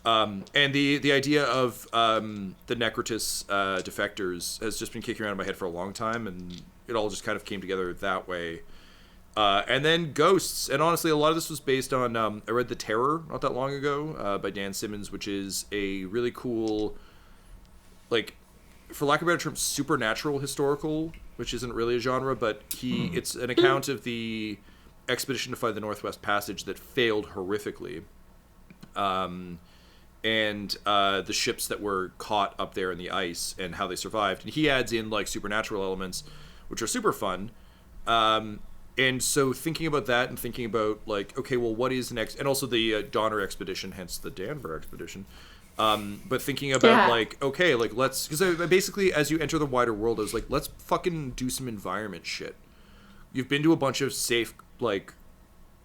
And the idea of the Necrotis defectors has just been kicking around in my head for a long time, and it all just kind of came together that way. And then Ghosts, and honestly, a lot of this was based on, I read The Terror not that long ago by Dan Simmons, which is a really cool, like, for lack of a better term, supernatural historical, which isn't really a genre, but it's an account of the expedition to find the Northwest Passage that failed horrifically. And the ships that were caught up there in the ice and how they survived. And he adds in, like, supernatural elements, which are super fun. And so thinking about that and thinking about, like, okay, well, what is next? And also the Donner expedition, hence the Danver expedition. But thinking about, like, okay, like, let's... Because basically, as you enter the wider world, I was like, let's fucking do some environment shit. You've been to a bunch of safe, like,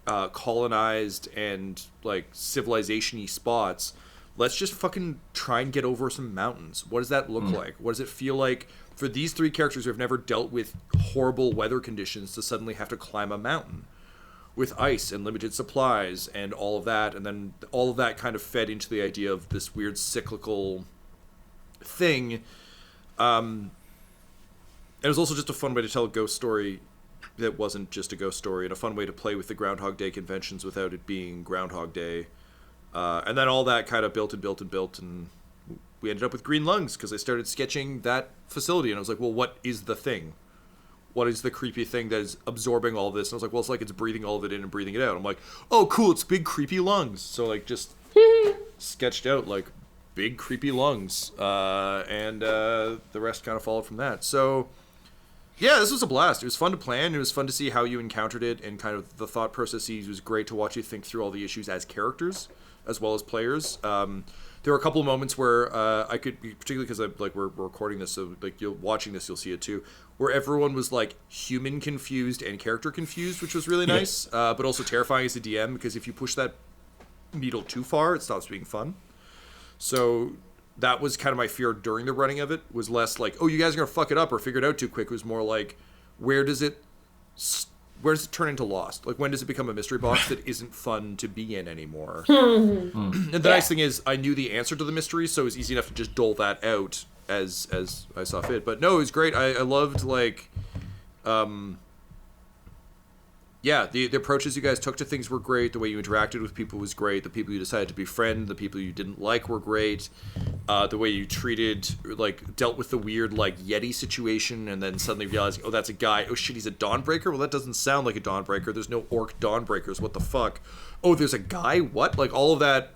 colonized and, like, civilization-y spots. Let's just fucking try and get over some mountains. What does that look like? What does it feel like for these three characters who have never dealt with horrible weather conditions to suddenly have to climb a mountain with ice and limited supplies and all of that? And then all of that kind of fed into the idea of this weird cyclical thing. It was also just a fun way to tell a ghost story that wasn't just a ghost story, and a fun way to play with the Groundhog Day conventions without it being Groundhog Day. And then all that kind of built, and we ended up with Green Lungs because I started sketching that facility, and I was like, well, what is the thing? What is the creepy thing that is absorbing all this? And I was like, well, it's like it's breathing all of it in and breathing it out. I'm like, oh, cool, it's big creepy lungs. So, like, just sketched out, like, big creepy lungs. And the rest kind of followed from that. So, yeah, this was a blast. It was fun to plan. It was fun to see how you encountered it and kind of the thought processes. It was great to watch you think through all the issues as characters as well as players. There were a couple of moments where I could, particularly because we're recording this, so, like, you're watching this, you'll see it too, where everyone was, like, human confused and character confused, which was really nice, but also terrifying as a DM, because if you push that needle too far, it stops being fun. So that was kind of my fear during the running of it, was less like, oh, you guys are gonna fuck it up or figure it out too quick. It was more like, where does it turn into Lost? Like, when does it become a mystery box that isn't fun to be in anymore? And the nice thing is, I knew the answer to the mystery, so it was easy enough to just dole that out as I saw fit. But no, it was great. I loved, like, the approaches you guys took to things were great. The way you interacted with people was great. The people you decided to befriend, the people you didn't like were great. The way you dealt with the weird, like, Yeti situation and then suddenly realizing, oh, that's a guy. Oh, shit, he's a Dawnbreaker? Well, that doesn't sound like a Dawnbreaker. There's no orc Dawnbreakers. What the fuck? Oh, there's a guy? What? Like, all of that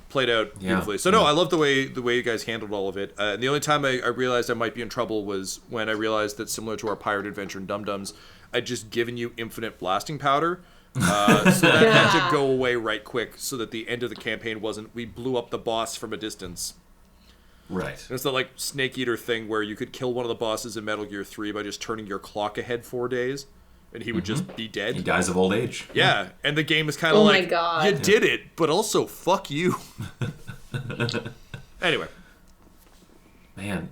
played out beautifully. So, no, I love the way you guys handled all of it. And the only time I realized I might be in trouble was when I realized that, similar to our pirate adventure in Dum Dums, I'd just given you infinite blasting powder. So that had to go away right quick so that the end of the campaign wasn't, we blew up the boss from a distance. Right. It's the, like, Snake Eater thing where you could kill one of the bosses in Metal Gear 3 by just turning your clock ahead 4 days. and he would just be dead. He dies of old age. Yeah, and the game is kind of Oh my like, God. you did it, but also fuck you. Anyway. Man,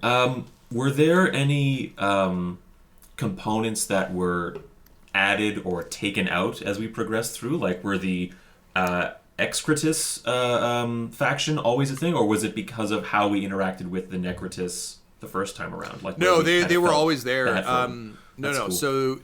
were there any components that were added or taken out as we progressed through? Like, were the Excretus faction always a thing, or was it because of how we interacted with the Necrotus the first time around? Like, No, where we they were always there. That's No. cool. So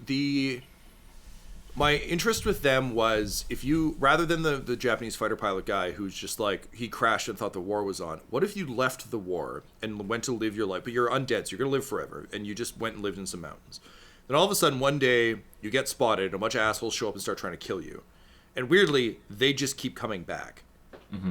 my interest with them was, if you, rather than the Japanese fighter pilot guy who's just like, he crashed and thought the war was on, what if you left the war and went to live your life, but you're undead, so you're going to live forever, and you just went and lived in some mountains. Then all of a sudden, one day, you get spotted, and a bunch of assholes show up and start trying to kill you. And weirdly, they just keep coming back.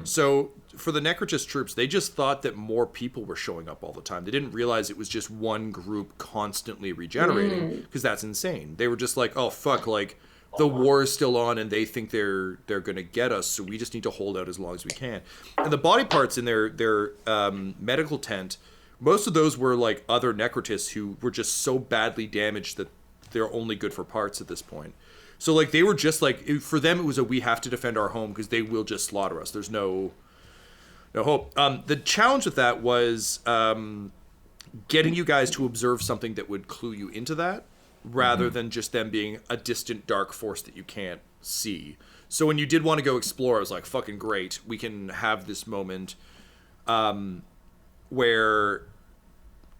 So for the Necrotus troops, they just thought that more people were showing up all the time. They didn't realize it was just one group constantly regenerating, because that's insane. They were just like, oh, fuck, like, the war is still on and they think they're going to get us, so we just need to hold out as long as we can. And the body parts in their medical tent, most of those were like other Necrotus who were just so badly damaged that they're only good for parts at this point. So like they were just like, for them it was we have to defend our home because they will just slaughter us. There's no hope. The challenge with that was getting you guys to observe something that would clue you into that, rather than just them being a distant dark force that you can't see. So when you did want to go explore, I was like, fucking great. We can have this moment where,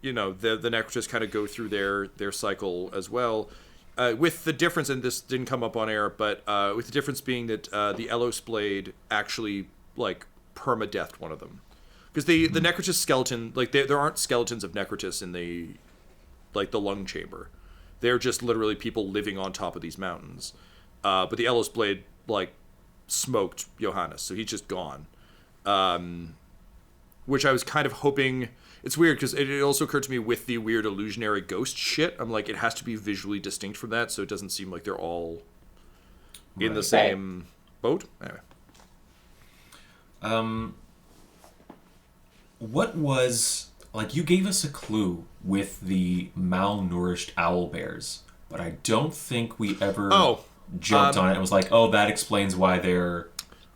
you know, the Necrotus kind of go through their cycle as well. With the difference, and this didn't come up on air, but with the difference being that the Elos Blade actually, like, permadeathed one of them. Because the Necrotus skeleton, like, there aren't skeletons of Necrotus in the lung chamber. They're just literally people living on top of these mountains. But the Elos Blade, like, smoked Johannes, so he's just gone. Which I was kind of hoping... It's weird, because it also occurred to me with the weird illusionary ghost shit, I'm like, it has to be visually distinct from that, so it doesn't seem like they're all in the same boat. Anyway. What was... Like, you gave us a clue with the malnourished owl bears, but I don't think we ever jumped on it and was like, oh, that explains why they're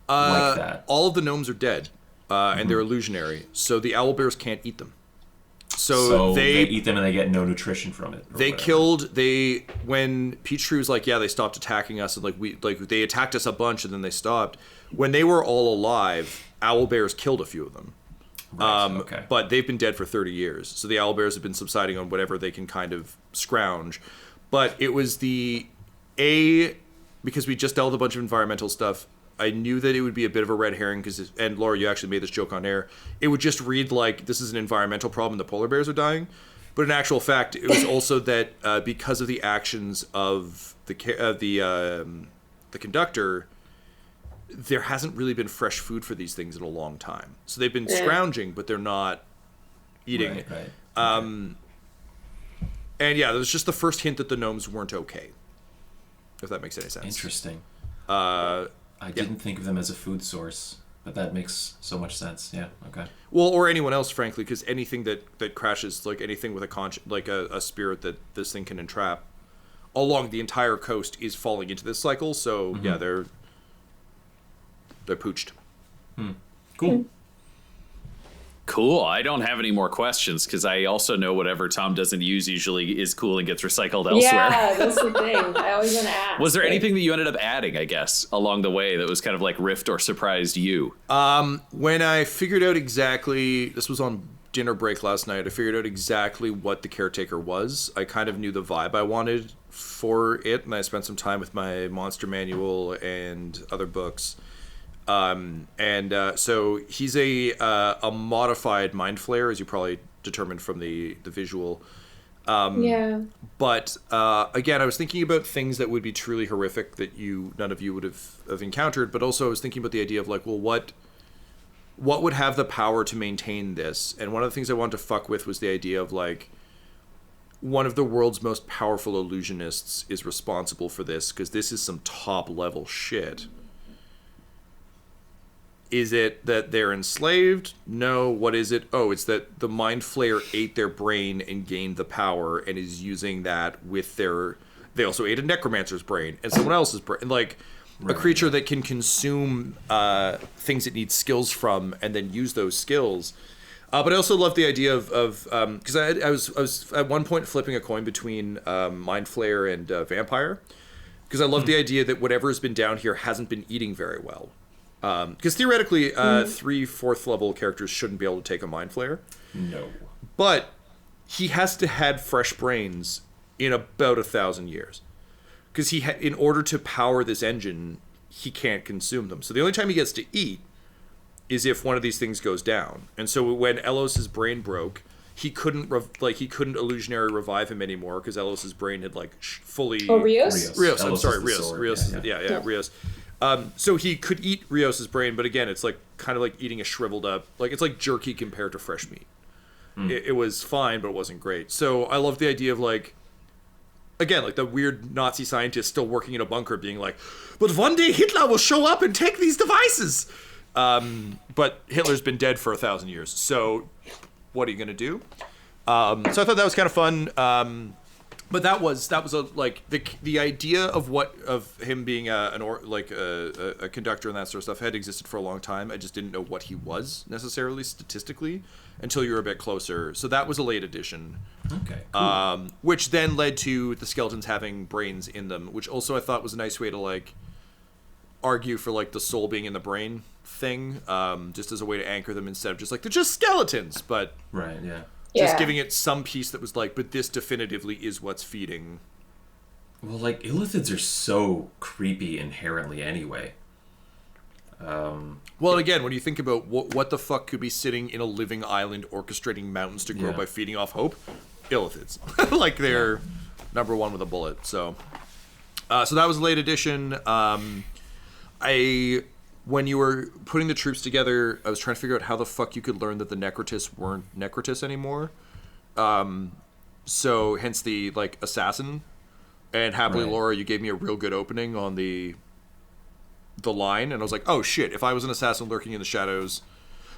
like that. All of the gnomes are dead, and they're illusionary, so the owl bears can't eat them. So they eat them and they get no nutrition from it. When Peachtree was like, yeah, they stopped attacking us, and they attacked us a bunch and then they stopped. When they were all alive, owl bears killed a few of them. Okay. But they've been dead for 30 years. So the owlbears have been subsiding on whatever they can kind of scrounge. But it was because we just dealt with a bunch of environmental stuff, I knew that it would be a bit of a red herring, and Laura, you actually made this joke on air. It would just read like, this is an environmental problem, the polar bears are dying. But in actual fact, it was also that because of the actions of the conductor, there hasn't really been fresh food for these things in a long time. So they've been scrounging, but they're not eating. Right. And yeah, that was just the first hint that the gnomes weren't okay. If that makes any sense. Interesting. I didn't think of them as a food source, but that makes so much sense. Yeah, okay. Well, or anyone else, frankly, because anything that crashes, like anything with a spirit that this thing can entrap, along the entire coast is falling into this cycle. So yeah, they're pooched. Cool. Cool. I don't have any more questions because I also know whatever Tom doesn't use usually is cool and gets recycled elsewhere. Yeah, that's the thing. I always want to ask. Was there anything that you ended up adding, I guess, along the way that was kind of like riffed or surprised you? When I figured out exactly, this was on dinner break last night, I figured out exactly what the caretaker was. I kind of knew the vibe I wanted for it, and I spent some time with my monster manual and other books. So he's a modified mind flayer, as you probably determined from the visual. But again, I was thinking about things that would be truly horrific that none of you would have encountered. But also, I was thinking about the idea of like, well, what would have the power to maintain this? And one of the things I wanted to fuck with was the idea of like, one of the world's most powerful illusionists is responsible for this because this is some top level shit. Is it that they're enslaved? No. What is it? Oh, it's that the Mind Flayer ate their brain and gained the power and is using that with their... they also ate a necromancer's brain and someone else's brain. And like a creature that can consume things it needs skills from and then use those skills. But I also love the idea of because I was at one point flipping a coin between Mind Flayer and Vampire, because I love the idea that whatever has been down here hasn't been eating very well. Because theoretically, 3 4th level characters shouldn't be able to take a Mind Flayer. No. But he has to had fresh brains in about 1,000 years. Because in order to power this engine, he can't consume them. So the only time he gets to eat is if one of these things goes down. And so when Elos's brain broke, he couldn't illusionary revive him anymore because Elos's brain had like fully. Oh, Rios. Rios. I'm sorry, Elos's Rios. sword, Rios. yeah. Rios. So he could eat Rios's brain, but again, it's like kind of like eating a shriveled up, like it's like jerky compared to fresh meat. It was fine, but it wasn't great. So I love the idea of like, again, like the weird Nazi scientist still working in a bunker being like, but one day Hitler will show up and take these devices. But Hitler's been dead for 1,000 years. So what are you going to do? So I thought that was kind of fun. But that was a, like the idea of him being a conductor and that sort of stuff had existed for a long time. I just didn't know what he was necessarily statistically until you were a bit closer. So that was a late addition. Okay. Cool. Which then led to the skeletons having brains in them, which also I thought was a nice way to like argue for like the soul being in the brain thing, just as a way to anchor them instead of just like they're just skeletons, but Right. Yeah. just giving it some piece that was like, but this definitively is what's feeding. Well, like illithids are so creepy inherently anyway. Well, again, when you think about what the fuck could be sitting in a living island orchestrating mountains to grow by feeding off hope, illithids. Like they're number one with a bullet. So that was a late addition. When you were putting the troops together, I was trying to figure out how the fuck you could learn that the Necrotis weren't Necrotis anymore. So hence the like assassin. And happily, Right. Laura, you gave me a real good opening on the line, and I was like, oh shit, if I was an assassin lurking in the shadows,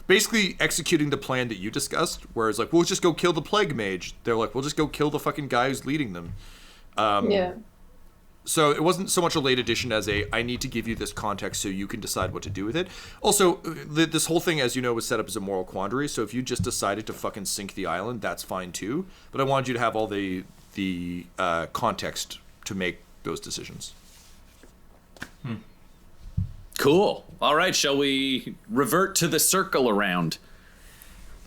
basically executing the plan that you discussed, where it's like, we'll just go kill the plague mage. They're like, we'll just go kill the fucking guy who's leading them. So it wasn't so much a late addition as I need to give you this context so you can decide what to do with it. Also, this whole thing, as you know, was set up as a moral quandary, so if you just decided to fucking sink the island, that's fine too. But I wanted you to have all the context to make those decisions. Cool. All right, shall we revert to the circle around?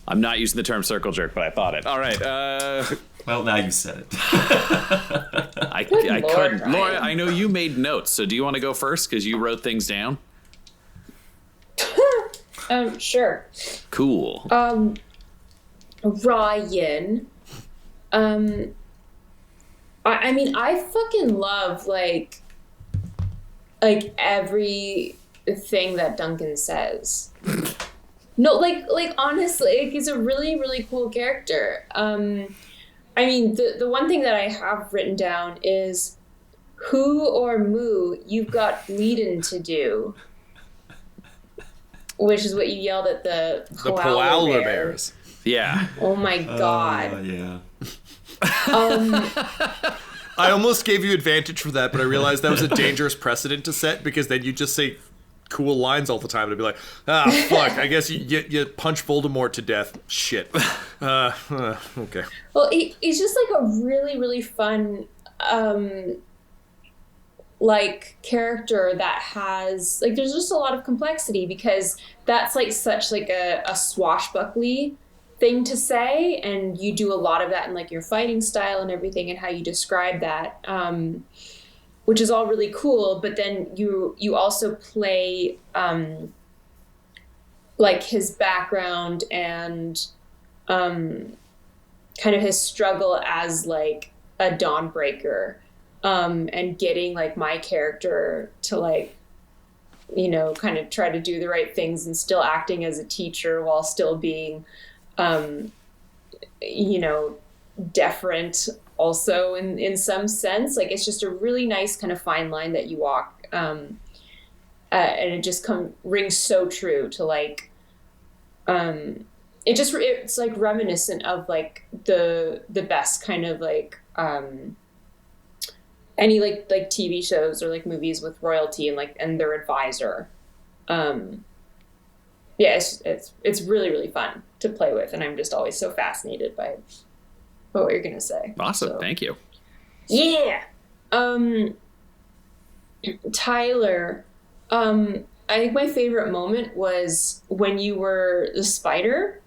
I'm not using the term circle jerk, but I thought it. All right. Well, now you said it. I couldn't. Laura, I know you made notes, so do you want to go first? Because you wrote things down. Sure. Cool. Ryan. I mean, I fucking love like everything that Duncan says. No, like honestly, like, he's a really, really cool character. I mean, the one thing that I have written down is who or moo you've got bleeding to do, which is what you yelled at the Koala bears. Yeah. Oh my god. Yeah. I almost gave you advantage for that, but I realized that was a dangerous precedent to set, because then you just say cool lines all the time and it'd be like, fuck, I guess you punch Voldemort to death. Shit. Okay. Well, it's just like a really, really fun like character that has like there's just a lot of complexity, because that's like such like a swashbuckly thing to say, and you do a lot of that in like your fighting style and everything and how you describe that, which is all really cool. But then you also play like his background and kind of his struggle as like a Dawnbreaker, and getting like my character to like, you know, kind of try to do the right things and still acting as a teacher while still being you know, deferent also in some sense. Like, it's just a really nice kind of fine line that you walk, and it just rings so true to like, it's like reminiscent of like the best kind of like any like TV shows or like movies with royalty and their advisor. It's really, really fun to play with, and I'm just always so fascinated by what you're gonna say. Awesome, So, thank you. yeah. Tyler, I think my favorite moment was when you were the spider.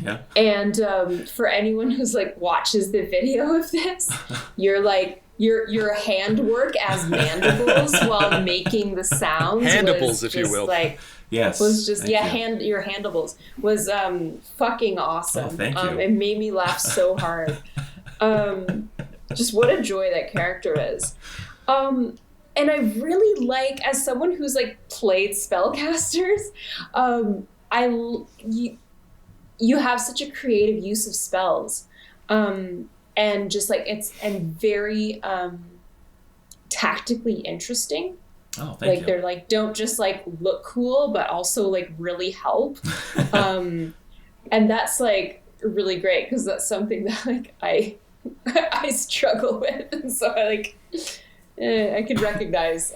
Yeah. And for anyone who's like watches the video of this, you're like your handwork as mandibles while making the sounds. Handibles, if you will. Like, Yes. was just thank you. your handibles was fucking awesome. Oh, thank you. It made me laugh so hard. Just what a joy that character is. And I really like, as someone who's like played spellcasters, you have such a creative use of spells, and just like and very tactically interesting. Oh, thank you. They're like, don't just like look cool, but also like really help. And that's like really great, because that's something that like I struggle with, and so I could recognize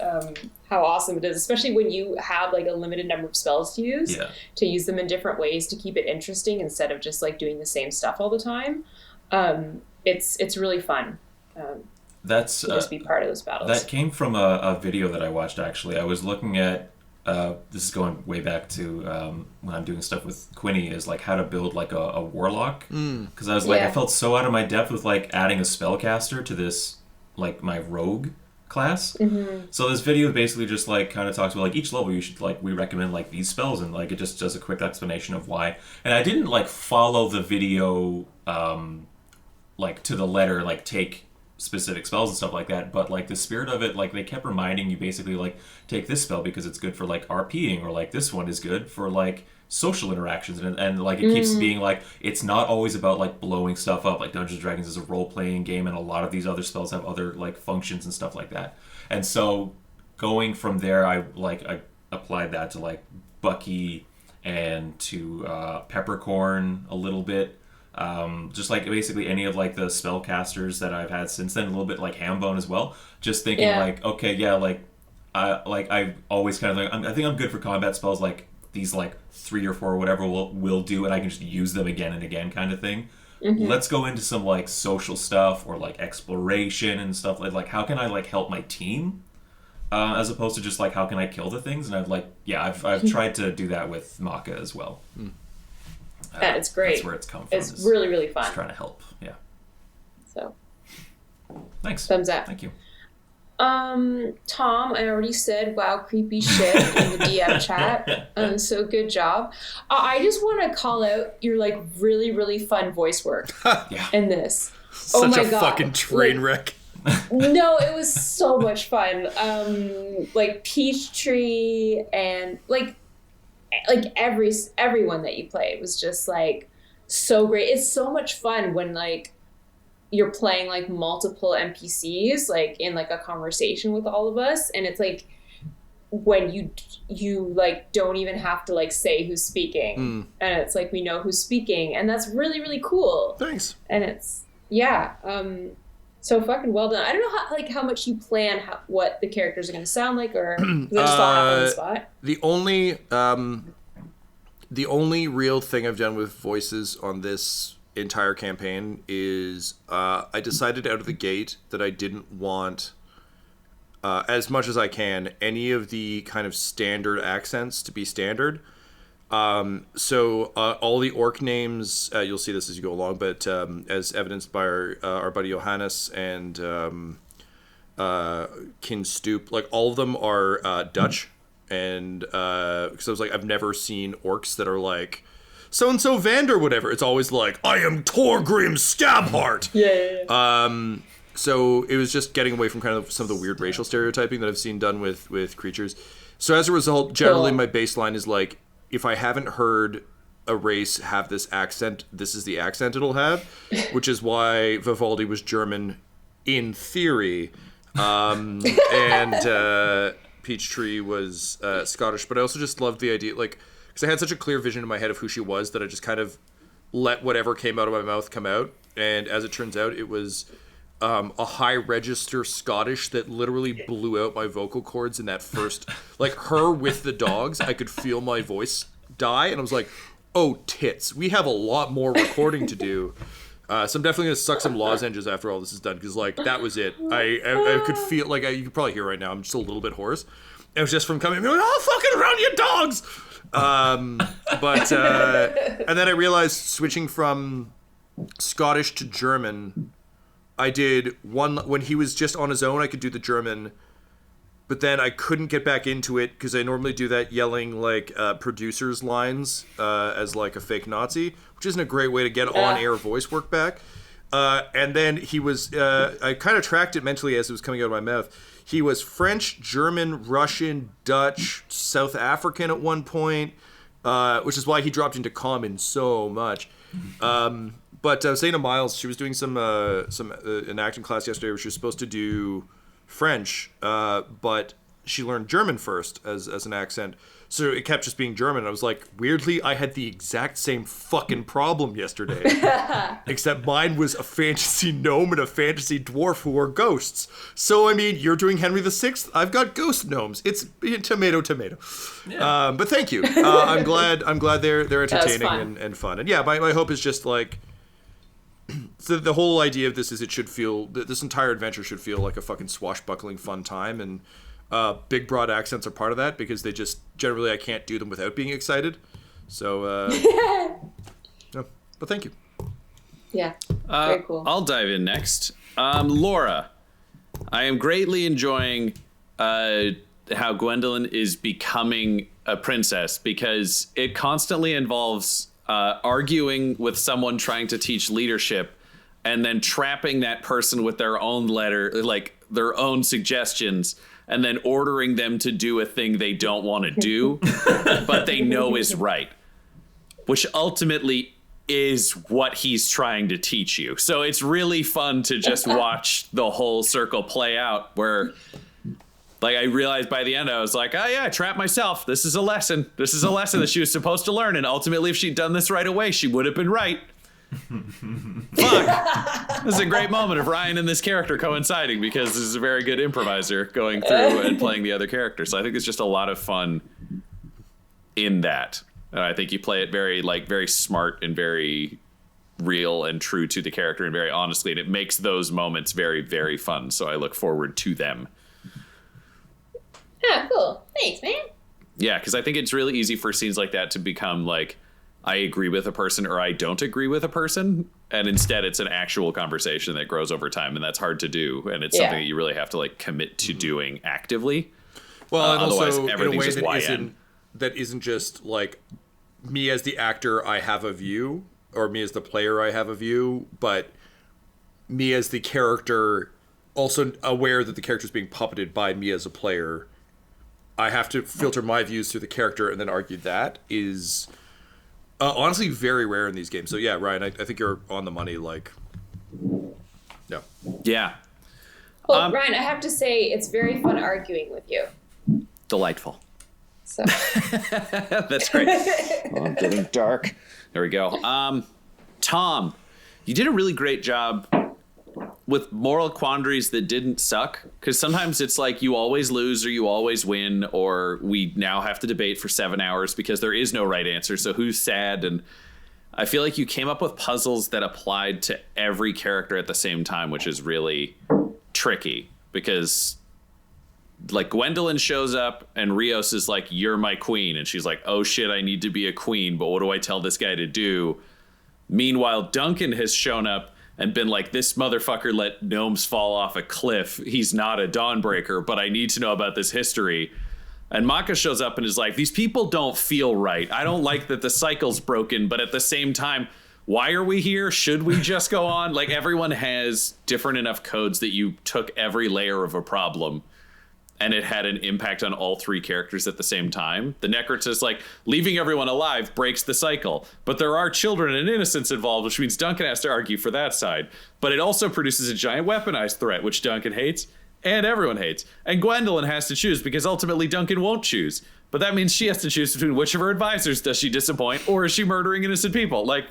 how awesome it is, especially when you have like a limited number of spells to use. Yeah. To use them in different ways to keep it interesting instead of just like doing the same stuff all the time. It's really fun. That's to just be part of those battles. That came from a video that I watched, actually. I was looking at this is going way back to when I'm doing stuff with Quinny, is like how to build like a warlock, because I was like, I felt so out of my depth with like adding a spellcaster to this like my rogue class. So this video basically just like kind of talks about like each level you should like, we recommend like these spells, and like it just does a quick explanation of why. And I didn't like follow the video like to the letter, like take specific spells and stuff like that, but like the spirit of it, like they kept reminding you basically like, take this spell because it's good for like RPing, or like this one is good for like social interactions, and like it keeps being like, it's not always about like blowing stuff up. Like Dungeons & Dragons is a role-playing game, and a lot of these other spells have other like functions and stuff like that. And so going from there, I applied that to like Bucky and to Peppercorn a little bit. Just like basically any of like the spellcasters that I've had since then, a little bit like Hambone as well. Just thinking like, okay, yeah, like I always kind of like, I think I'm good for combat spells, like these like 3 or 4 or whatever will do, and I can just use them again and again kind of thing. Let's go into some like social stuff or like exploration and stuff like how can I like help my team, as opposed to just like how can I kill the things. And I've tried to do that with Makka as well. It's great. That's where it's come from. It's really, really fun. Just trying to help. Yeah. So thanks. thumbs up. Thank you. Tom, I already said, wow, creepy shit in the DM chat. So good job. I just want to call out your like really, really fun voice work in this. Such a fucking train wreck. No, it was so much fun. Like Peachtree and like everyone that you played was just like so great. It's so much fun when like you're playing like multiple NPCs like in like a conversation with all of us, and it's like when you like don't even have to like say who's speaking, and it's like we know who's speaking, and that's really, really cool. Thanks. And it's so fucking well done. I don't know how much you plan what the characters are going to sound like, or does that just all happen on the spot? The only real thing I've done with voices on this entire campaign is I decided out of the gate that I didn't want, as much as I can, any of the kind of standard accents to be standard. So all the orc names, you'll see this as you go along, but as evidenced by our buddy Johannes and Kin Stoop, like all of them are Dutch. And because I was like, I've never seen orcs that are like so-and-so Vander whatever. It's always like, I am Torgrim Scabheart. Yeah. So it was just getting away from kind of some of the weird racial stereotyping that I've seen done with creatures. So as a result, generally my baseline is like, if I haven't heard a race have this accent, this is the accent it'll have, which is why Vivaldi was German in theory. And Peachtree was Scottish, but I also just loved the idea, like, because I had such a clear vision in my head of who she was that I just kind of let whatever came out of my mouth come out. And as it turns out, it was a high register Scottish that literally blew out my vocal cords in that first, like her with the dogs. I could feel my voice die, and I was like, "Oh tits, we have a lot more recording to do." So I'm definitely gonna suck some lozenges after all this is done, because like that was it. I could feel like you can probably hear right now. I'm just a little bit hoarse. It was just from coming. Like, oh, fucking around your dogs. And then I realized switching from Scottish to German, I did one when he was just on his own. I could do the German, but then I couldn't get back into it because I normally do that yelling like producers lines as like a fake Nazi, which isn't a great way to get on-air voice work back. And then he was, I kind of tracked it mentally as it was coming out of my mouth. He was French, German, Russian, Dutch, South African at one point, which is why he dropped into common so much. But I was saying to Miles, she was doing an acting class yesterday where she was supposed to do French, but she learned German first as an accent. So it kept just being German. I was like, weirdly, I had the exact same fucking problem yesterday. Except mine was a fantasy gnome and a fantasy dwarf who are ghosts. So, I mean, you're doing Henry VI. I've got ghost gnomes. It's tomato. Yeah. But thank you. I'm glad they're entertaining and fun. And yeah, my hope is just like, so the whole idea of this is this entire adventure should feel like a fucking swashbuckling fun time, and big broad accents are part of that because they just generally I can't do them without being excited. So no, but thank you. Yeah, very cool. I'll dive in next. Laura, I am greatly enjoying how Gwendolyn is becoming a princess, because it constantly involves arguing with someone trying to teach leadership and then trapping that person with their own their own suggestions, and then ordering them to do a thing they don't want to do, but they know is right, which ultimately is what he's trying to teach you. So it's really fun to just watch the whole circle play out, where like I realized by the end, I was like, oh yeah, I trapped myself. This is a lesson. This is a lesson that she was supposed to learn. And ultimately, if she'd done this right away, she would have been right. Fuck. This is a great moment of Ryan and this character coinciding, because this is a very good improviser going through and playing the other characters. So I think it's just a lot of fun in that. And I think you play it very smart and very real and true to the character and very honestly. And it makes those moments very, very fun. So I look forward to them. Oh, cool. Thanks, man. Yeah, because I think it's really easy for scenes like that to become like, I agree with a person or I don't agree with a person. And instead, it's an actual conversation that grows over time. And that's hard to do. And it's something that you really have to like commit to doing actively. Well, and otherwise, also everything's in a way just that isn't just like me as the actor, I have a view, or me as the player, I have a view, but me as the character, also aware that the character is being puppeted by me as a player. I have to filter my views through the character and then argue. That is honestly very rare in these games. So yeah, Ryan, I think you're on the money. Like, no. Yeah. Well, Ryan, I have to say it's very fun arguing with you. Delightful. So that's great. Oh, I'm getting dark. There we go. Tom, you did a really great job with moral quandaries that didn't suck, because sometimes it's like you always lose or you always win, or we now have to debate for 7 hours because there is no right answer, so who's sad? And I feel like you came up with puzzles that applied to every character at the same time, which is really tricky, because like Gwendolyn shows up and Rios is like, you're my queen, and she's like, oh shit, I need to be a queen, but what do I tell this guy to do? Meanwhile, Duncan has shown up and been like, this motherfucker let gnomes fall off a cliff. He's not a Dawnbreaker, but I need to know about this history. And Makka shows up and is like, these people don't feel right. I don't like that the cycle's broken, but at the same time, why are we here? Should we just go on? Like, everyone has different enough codes that you took every layer of a problem and it had an impact on all three characters at the same time. The Necrotist, like, leaving everyone alive breaks the cycle. But there are children and innocents involved, which means Duncan has to argue for that side. But it also produces a giant weaponized threat, which Duncan hates and everyone hates. And Gwendolyn has to choose, because ultimately Duncan won't choose. But that means she has to choose between which of her advisors does she disappoint, or is she murdering innocent people? Like,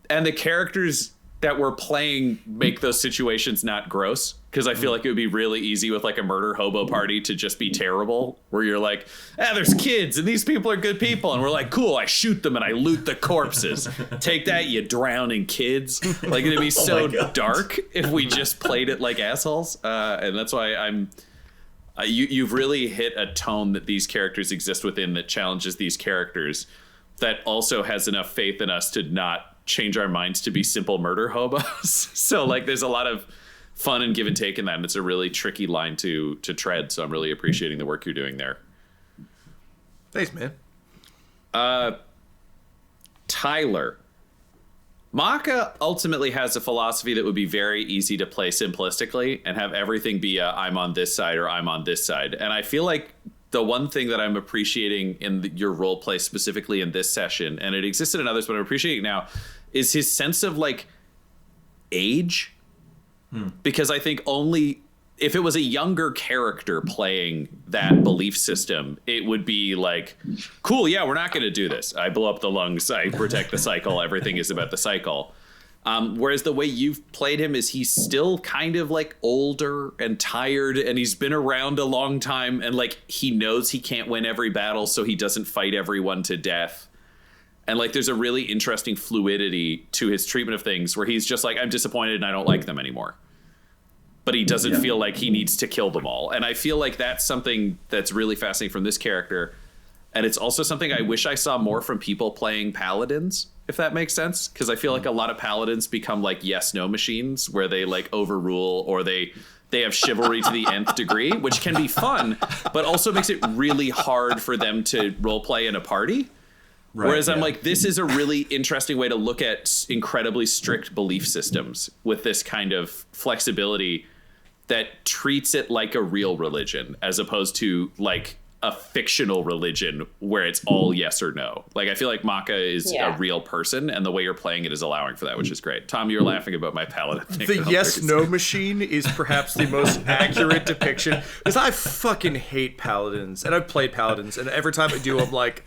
and the characters that we're playing make those situations not gross, because I feel like it would be really easy with like a murder hobo party to just be terrible, where you're like, there's kids and these people are good people, and we're like, cool, I shoot them and I loot the corpses. Take that, you drowning kids. Like, it'd be so dark if we just played it like assholes, and that's why you've really hit a tone that these characters exist within that challenges these characters, that also has enough faith in us to not change our minds to be simple murder hobos. So like there's a lot of fun and give and take in that, and it's a really tricky line to tread, so I'm really appreciating the work you're doing there. Thanks, man. Tyler, Makka ultimately has a philosophy that would be very easy to play simplistically and have everything be a I'm on this side or I'm on this side, and I feel like the one thing that I'm appreciating in your role play specifically in this session, and it existed in others, but I'm appreciating now, is his sense of like age. Because I think only if it was a younger character playing that belief system, it would be like, cool, yeah, we're not going to do this. I blow up the lungs, I protect the cycle, everything is about the cycle. Whereas the way you've played him is he's still kind of like older and tired, and he's been around a long time, and like he knows he can't win every battle, so he doesn't fight everyone to death. And like there's a really interesting fluidity to his treatment of things where he's just like, I'm disappointed and I don't like them anymore. But he doesn't feel like he needs to kill them all. And I feel like that's something that's really fascinating from this character. And it's also something I wish I saw more from people playing paladins, if that makes sense. Because I feel like a lot of paladins become like yes-no machines where they like overrule, or they have chivalry to the nth degree, which can be fun, but also makes it really hard for them to roleplay in a party. Right, whereas I'm like, this is a really interesting way to look at incredibly strict belief systems with this kind of flexibility that treats it like a real religion as opposed to like a fictional religion where it's all yes or no. Like, I feel like Makka is a real person, and the way you're playing it is allowing for that, which is great. Tom, you're laughing about my paladin thing. The yes-no machine is perhaps the most accurate depiction, because I fucking hate paladins, and I've played paladins, and every time I do, I'm like,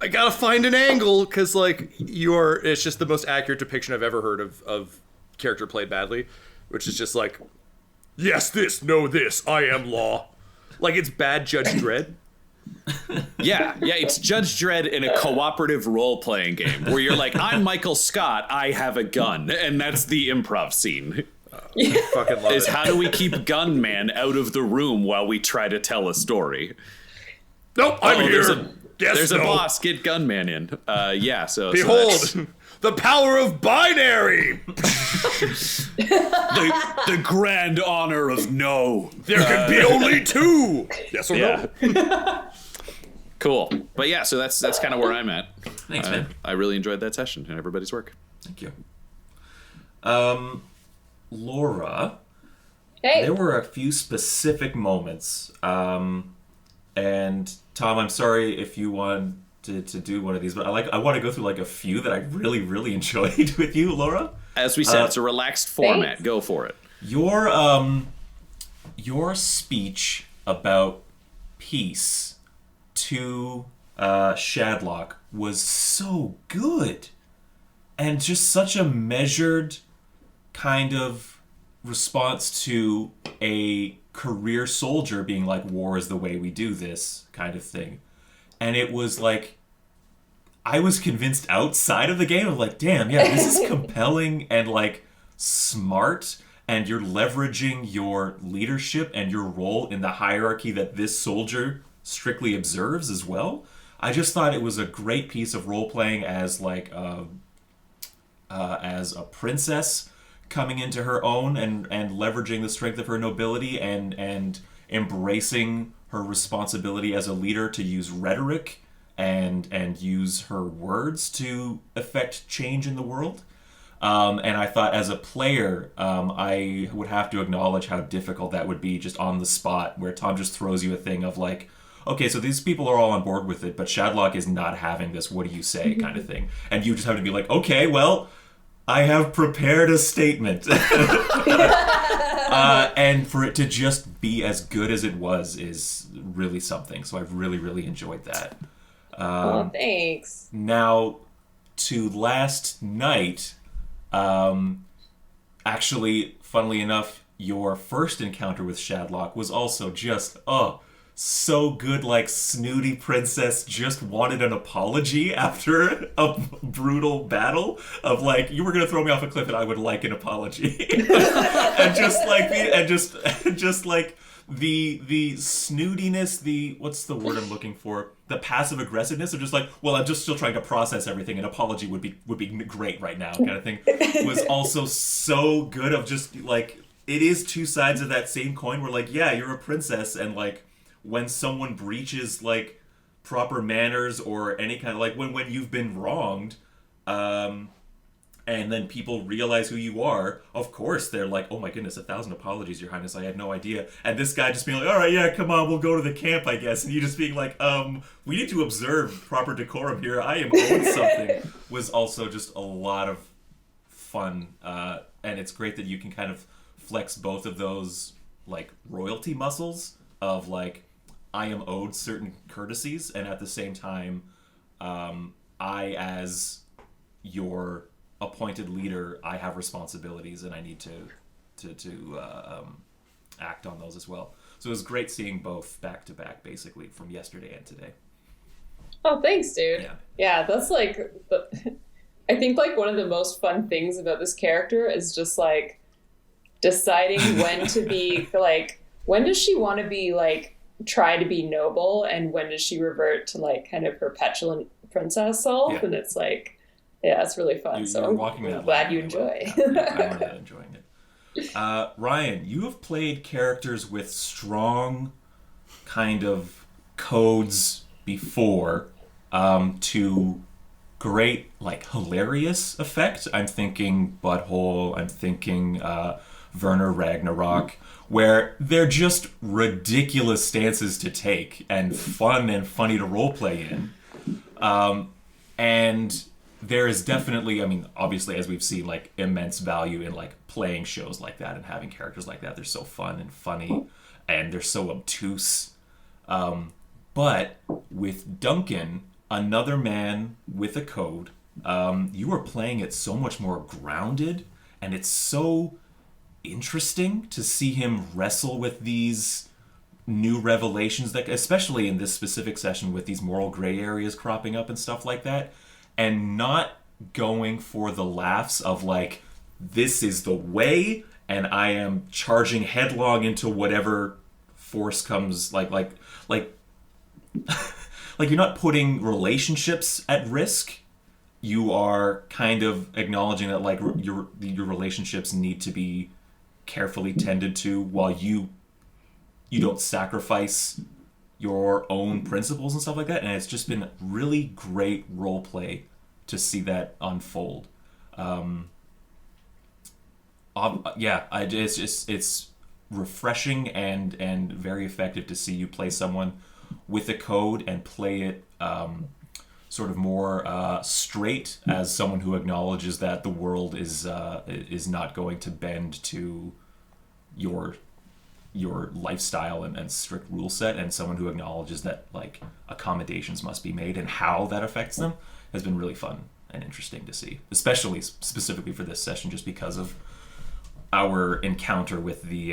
I gotta find an angle, because like it's just the most accurate depiction I've ever heard of character played badly, which is just like, yes this, no this, I am law. Like, it's bad Judge Dredd. Yeah, it's Judge Dredd in a cooperative role-playing game where you're like, I'm Michael Scott, I have a gun, and that's the improv scene. Fucking love it. How do we keep Gunman out of the room while we try to tell a story? Nope, I'm here. There's a boss, get Gunman in. So behold, the power of binary. the grand honor of no. There can be only two. Yes or no. Cool. But yeah, so that's kind of where I'm at. Thanks, man. I really enjoyed that session and everybody's work. Thank you. Laura, Hey. there were a few specific moments, and Tom, I'm sorry if you want to do one of these, but I want to go through like a few that I really, really enjoyed with you, Laura. As we said, it's a relaxed format. Thanks. Go for it. Your speech about peace to Shadlock was so good, and just such a measured kind of response to a career soldier being like, war is the way we do this kind of thing. And it was like, I was convinced outside of the game of like, damn, yeah, this is compelling and like smart, and you're leveraging your leadership and your role in the hierarchy that this soldier strictly observes as well. I just thought it was a great piece of role-playing as like as a princess coming into her own and leveraging the strength of her nobility and embracing her responsibility as a leader to use rhetoric and use her words to affect change in the world. And I thought as a player, I would have to acknowledge how difficult that would be just on the spot, where Tom just throws you a thing of like, okay, so these people are all on board with it, but Shadlock is not having this, what do you say, kind of thing. And you just have to be like, okay, well, I have prepared a statement. And for it to just be as good as it was is really something. So I've really, really enjoyed that. Thanks. Now, to last night, Actually, funnily enough, your first encounter with Shadlock was also just, so good, like, snooty princess just wanted an apology after a brutal battle of, like, you were gonna throw me off a cliff and I would like an apology. And just, like, the snootiness, what's the word I'm looking for? The passive aggressiveness of just like, well, I'm just still trying to process everything. An apology would be great right now, kind of thing, was also so good. Of just like, it is two sides of that same coin. Where like, yeah, you're a princess, and like when someone breaches like proper manners or any kind of like when you've been wronged, and then people realize who you are, of course they're like, oh my goodness, 1,000 apologies, Your Highness, I had no idea. And this guy just being like, all right, yeah, come on, we'll go to the camp, I guess. And you just being like, we need to observe proper decorum here. I am owed something. Was also just a lot of fun. And it's great that you can kind of flex both of those like royalty muscles of like, I am owed certain courtesies, and at the same time, I as your appointed leader, I have responsibilities and I need to act on those as well. So it was great seeing both back to back, basically, from yesterday and today. Oh, thanks, dude. Yeah, that's like, I think like one of the most fun things about this character is just like deciding when to be like, when does she want to be like, try to be noble, and when does she revert to like kind of her petulant princess self? Yeah. And it's like, yeah, it's really fun. So I'm glad you enjoy. I'm really enjoying it. Ryan, you have played characters with strong kind of codes before, to great, like, hilarious effect. I'm thinking Butthole, I'm thinking Werner Ragnarok, where they're just ridiculous stances to take and fun and funny to roleplay in. And there is definitely, I mean, obviously, as we've seen, like, immense value in, like, playing shows like that and having characters like that. They're so fun and funny, and they're so obtuse. But with Duncan, another man with a code, you are playing it so much more grounded, and it's so interesting to see him wrestle with these new revelations, that, especially in this specific session with these moral gray areas cropping up and stuff like that. And not going for the laughs of like, this is the way, and I am charging headlong into whatever force comes. Like you're not putting relationships at risk. You are kind of acknowledging that like your relationships need to be carefully tended to, while you don't sacrifice your own principles and stuff like that. And it's just been really great role play to see that unfold. It's refreshing and very effective to see you play someone with a code and play it sort of more straight, as someone who acknowledges that the world is not going to bend to your lifestyle and strict rule set, and someone who acknowledges that like accommodations must be made, and how that affects them has been really fun and interesting to see, especially specifically for this session, just because of our encounter with the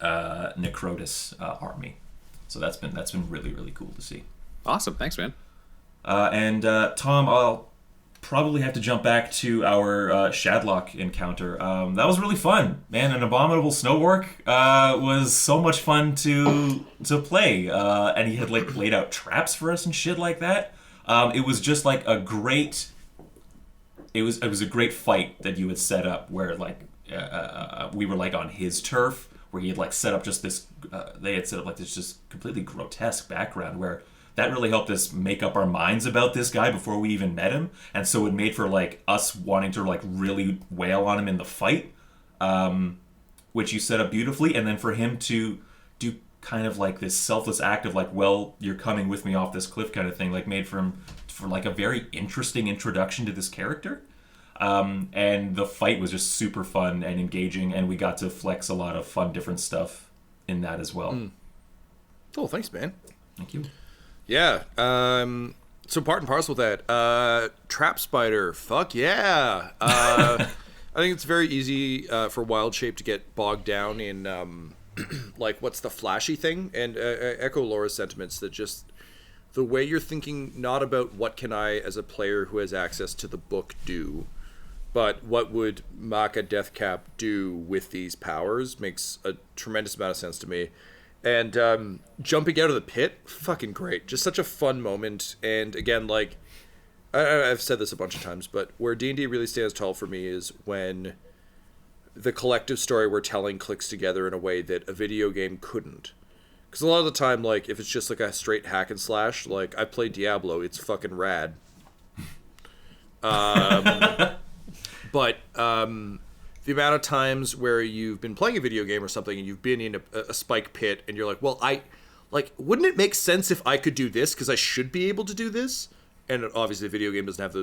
Necrotus army. So that's been really, really cool to see. Awesome, thanks, man. And Tom, I'll probably have to jump back to our Shadlock encounter. That was really fun, man. An abominable snow orc was so much fun to play, and he had like laid out traps for us and shit like that. It was just like a great. It was a great fight that you had set up, where like we were like on his turf, where he had like set up just this. They had set up like this just completely grotesque background where. That really helped us make up our minds about this guy before we even met him, and so it made for like us wanting to like really wail on him in the fight, which you set up beautifully, and then for him to do kind of like this selfless act of like, well, you're coming with me off this cliff kind of thing, like made for like a very interesting introduction to this character, and the fight was just super fun and engaging, and we got to flex a lot of fun different stuff in that as well. Oh, thanks, man. Thank you. Yeah, So part and parcel with that, trap spider, fuck yeah. I think it's very easy for Wild Shape to get bogged down in like what's the flashy thing, and echo Laura's sentiments that just the way you're thinking not about what can I as a player who has access to the book do, but what would Makka Deathcap do with these powers makes a tremendous amount of sense to me. And jumping out of the pit, fucking great. Just such a fun moment. And again, like, I've said this a bunch of times, but where D&D really stands tall for me is when the collective story we're telling clicks together in a way that a video game couldn't. Because a lot of the time, like, if it's just like a straight hack and slash, like, I play Diablo, it's fucking rad. But the amount of times where you've been playing a video game or something and you've been in a spike pit and you're like, well, wouldn't it make sense if I could do this because I should be able to do this? And obviously the video game doesn't have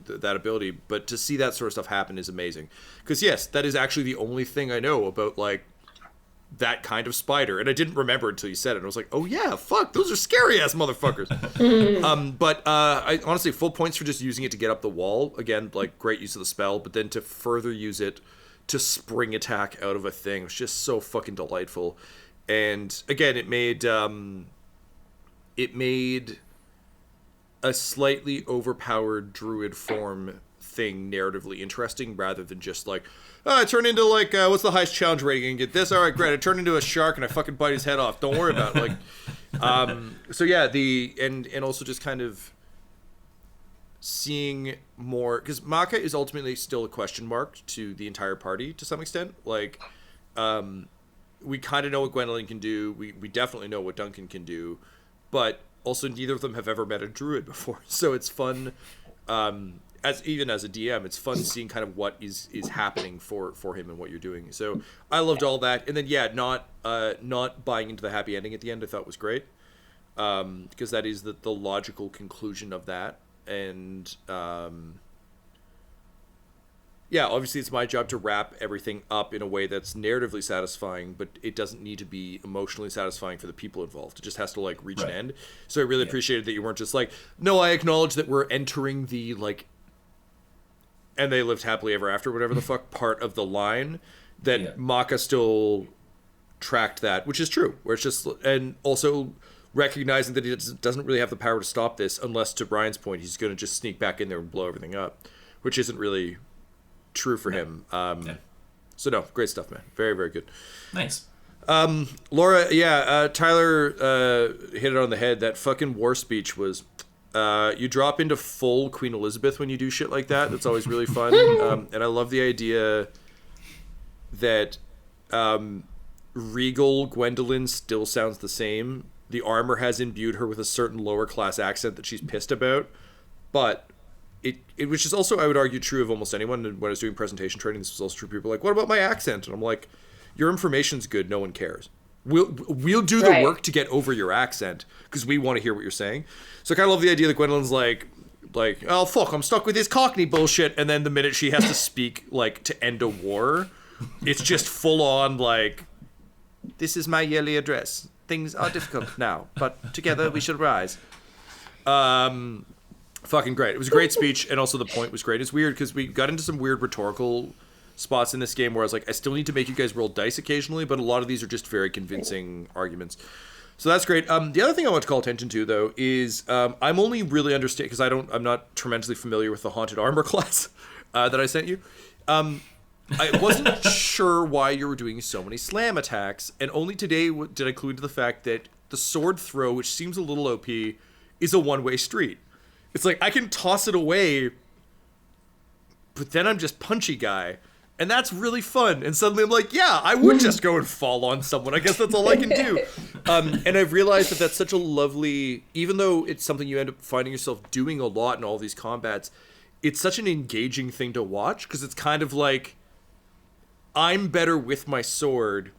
that ability, but to see that sort of stuff happen is amazing. Because yes, that is actually the only thing I know about, like, that kind of spider, and I didn't remember until you said it. I was like, oh yeah, fuck, those are scary ass motherfuckers. But I honestly, full points for just using it to get up the wall. Again, like, great use of the spell, but then to further use it to spring attack out of a thing was just so fucking delightful. And again, it made a slightly overpowered druid form thing narratively interesting, rather than just like, oh, I turn into, like, what's the highest challenge rating and get this? All right, great. I turn into a shark and I fucking bite his head off. Don't worry about it. Like, so yeah, and also just kind of seeing more, because Makka is ultimately still a question mark to the entire party to some extent. Like, we kind of know what Gwendolyn can do. We definitely know what Duncan can do, but also neither of them have ever met a druid before. So it's fun. As a DM, it's fun seeing kind of what is happening for him and what you're doing. So I loved all that, and then yeah, not buying into the happy ending at the end I thought was great, because that is the logical conclusion of that. And yeah, obviously it's my job to wrap everything up in a way that's narratively satisfying, but it doesn't need to be emotionally satisfying for the people involved. It just has to, like, reach an end. So I really appreciated that you weren't just like, no, I acknowledge that we're entering the, like, and they lived happily ever after, whatever the fuck part of the line, that Makka still tracked that, which is true, where it's just, and also recognizing that he doesn't really have the power to stop this, unless, to Brian's point, he's going to just sneak back in there and blow everything up, which isn't really true for him. So no, great stuff, man. Very, very good. Nice. Laura, Tyler hit it on the head. That fucking war speech was... you drop into full Queen Elizabeth when you do shit like that. That's always really fun. And I love the idea that regal Gwendolyn still sounds the same. The armor has imbued her with a certain lower class accent that she's pissed about. But it which is also, I would argue, true of almost anyone. And when I was doing presentation training, this was also true. People were like, what about my accent? And I'm like, your information's good. No one cares. We'll do the work to get over your accent because we want to hear what you're saying. So I kind of love the idea that Gwendolyn's like, oh fuck, I'm stuck with this Cockney bullshit, and then the minute she has to speak, like, to end a war, it's just full on, like, this is my yearly address. Things are difficult now, but together we shall rise. Fucking great. It was a great speech, and also the point was great. It's weird because we got into some weird rhetorical spots in this game where I was like, I still need to make you guys roll dice occasionally, but a lot of these are just very convincing arguments. So that's great. The other thing I want to call attention to, though, is I'm only really understand because I'm not tremendously familiar with the haunted armor class that I sent you. I wasn't sure why you were doing so many slam attacks, and only today did I clue into the fact that the sword throw, which seems a little OP, is a one-way street. It's like I can toss it away, but then I'm just punchy guy. And that's really fun. And suddenly I'm like, yeah, I would just go and fall on someone. I guess that's all I can do. And I've realized that that's such a lovely, even though it's something you end up finding yourself doing a lot in all these combats, it's such an engaging thing to watch because it's kind of like, I'm better with my sword,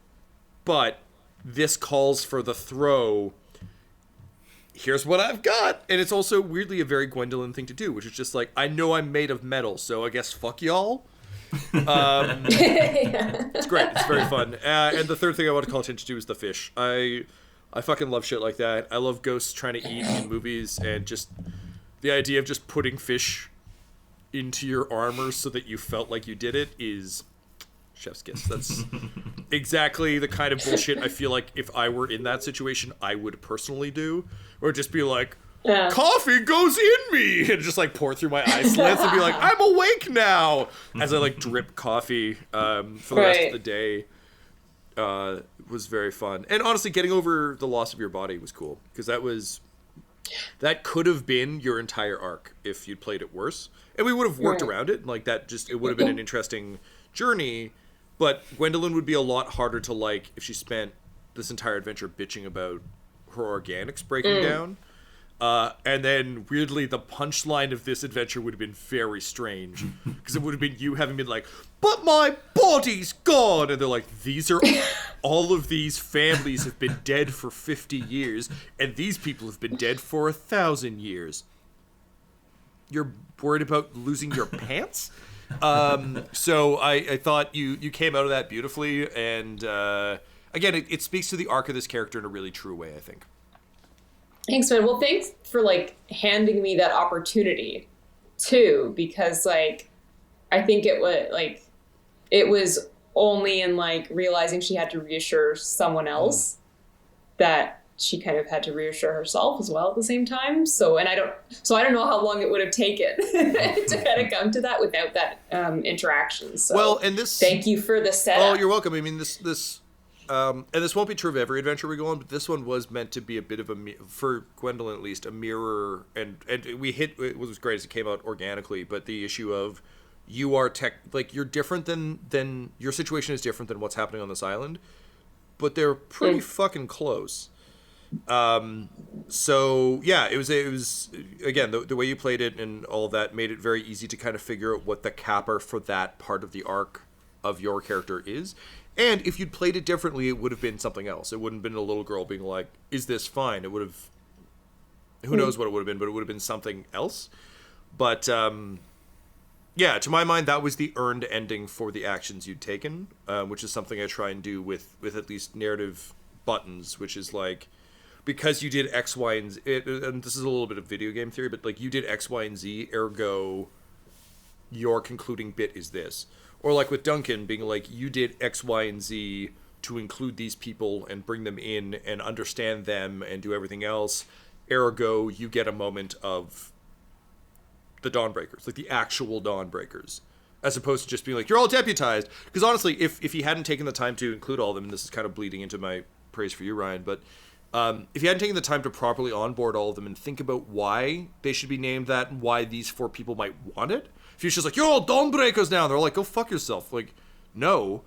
but this calls for the throw. Here's what I've got. And it's also weirdly a very Gwendolyn thing to do, which is just like, I know I'm made of metal, so I guess fuck y'all. It's great. It's very fun. And the third thing I want to call attention to is the fish. I fucking love shit like that. I love ghosts trying to eat in movies, and just the idea of just putting fish into your armor so that you felt like you did it is chef's kiss. That's exactly the kind of bullshit I feel like if I were in that situation, I would personally do. Or just be like, coffee goes in me! And just like pour through my eye slits and be like, I'm awake now! As I like drip coffee for the rest of the day. Was very fun. And honestly, getting over the loss of your body was cool. Because that could have been your entire arc if you'd played it worse. And we would have worked around it. Like that it would have been an interesting journey. But Gwendolyn would be a lot harder to like if she spent this entire adventure bitching about her organics breaking down. And then, weirdly, the punchline of this adventure would have been very strange. Because it would have been you having been like, but my body's gone! And they're like, all of these families have been dead for 50 years, and these people have been dead for 1,000 years. You're worried about losing your pants? So I thought you came out of that beautifully, and again, it speaks to the arc of this character in a really true way, I think. Thanks, man. Well, thanks for like handing me that opportunity too, because like I think it was only in like realizing she had to reassure someone else that she kind of had to reassure herself as well at the same time. So I don't know how long it would have taken to kind of come to that without that interaction. So well, and this thank you for the setup. Oh, you're welcome. I mean, this and this won't be true of every adventure we go on, but this one was meant to be a bit of for Gwendolyn at least, a mirror, and it was great as it came out organically, but the issue of you are you're different than your situation is different than what's happening on this island, but they're pretty fucking close. So yeah, it was again, the way you played it and all of that made it very easy to kind of figure out what the capper for that part of the arc of your character is. And if you'd played it differently, it would have been something else. It wouldn't have been a little girl being like, is this fine? It would have, who knows what it would have been, but it would have been something else. But, yeah, to my mind, that was the earned ending for the actions you'd taken, which is something I try and do with at least narrative buttons, which is like, because you did X, Y, and Z, and this is a little bit of video game theory, but like you did X, Y, and Z, ergo your concluding bit is this. Or like with Duncan being like, you did X, Y, and Z to include these people and bring them in and understand them and do everything else. Ergo, you get a moment of the Dawnbreakers, like the actual Dawnbreakers, as opposed to just being like, you're all deputized. Because honestly, if he hadn't taken the time to include all of them, and this is kind of bleeding into my praise for you, Ryan, but if you hadn't taken the time to properly onboard all of them and think about why they should be named that and why these 4 people might want it, if you're just like, you're all Dawnbreakers now, and they're like, go fuck yourself. Like, no.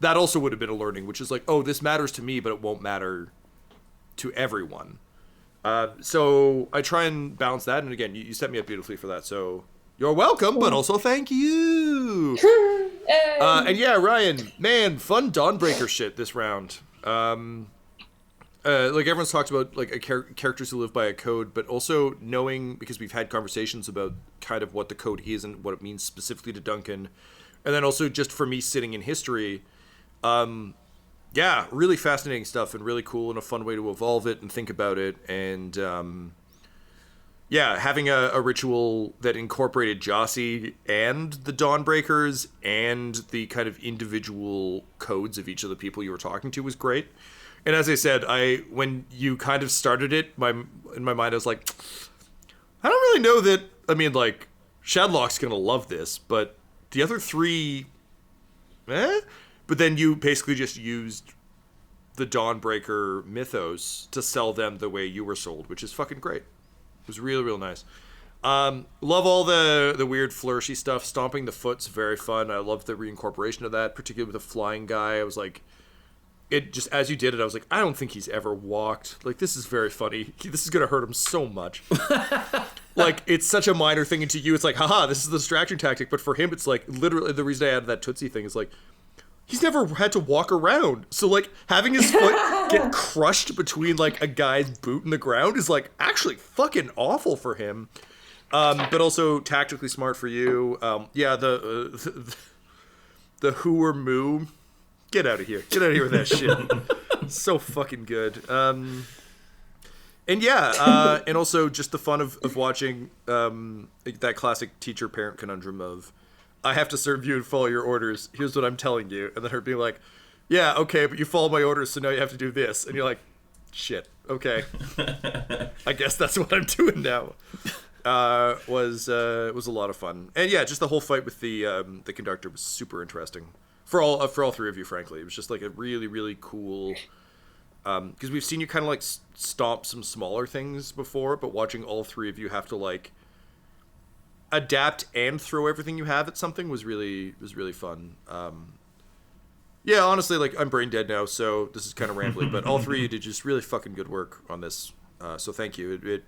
That also would have been a learning, which is like, oh, this matters to me, but it won't matter to everyone. So I try and balance that, and again, you set me up beautifully for that, so you're welcome, but also thank you! And yeah, Ryan, man, fun Dawnbreaker shit this round. Like everyone's talked about like characters who live by a code, but also knowing, because we've had conversations about kind of what the code is and what it means specifically to Duncan, and then also just for me sitting in history, yeah, really fascinating stuff and really cool and a fun way to evolve it and think about it. And yeah, having a ritual that incorporated Jossie and the Dawnbreakers and the kind of individual codes of each of the people you were talking to was great. And as I said, when you kind of started it, in my mind I was like, I don't really know that. I mean, like, Shadlock's gonna love this, but the other 3, But then you basically just used the Dawnbreaker mythos to sell them the way you were sold, which is fucking great. It was real, real nice. Love all the weird flourishy stuff. Stomping the foot's very fun. I love the reincorporation of that, particularly with the flying guy. I was like, it just, as you did it, I was like, I don't think he's ever walked. Like, this is very funny. This is going to hurt him so much. Like, it's such a minor thing, and to you, it's like, haha, this is the distraction tactic. But for him, it's like, literally, the reason I added that Tootsie thing is like, he's never had to walk around. So, like, having his foot get crushed between, like, a guy's boot in the ground is, like, actually fucking awful for him. But also tactically smart for you. Yeah, the who or moo. Get out of here. Get out of here with that shit. So fucking good. And And and also just the fun of watching that classic teacher-parent conundrum of, I have to serve you and follow your orders. Here's what I'm telling you. And then her being like, yeah, okay, but you follow my orders, so now you have to do this. And you're like, shit, okay. I guess that's what I'm doing now. Was a lot of fun. And yeah, just the whole fight with the conductor was super interesting. For all three of you, frankly. It was just like a really, really cool... because we've seen you kind of like stomp some smaller things before, but watching all three of you have to like adapt and throw everything you have at something was really fun. Yeah, honestly, like I'm brain dead now, so this is kind of rambling, but all three of you did just really fucking good work on this. So thank you.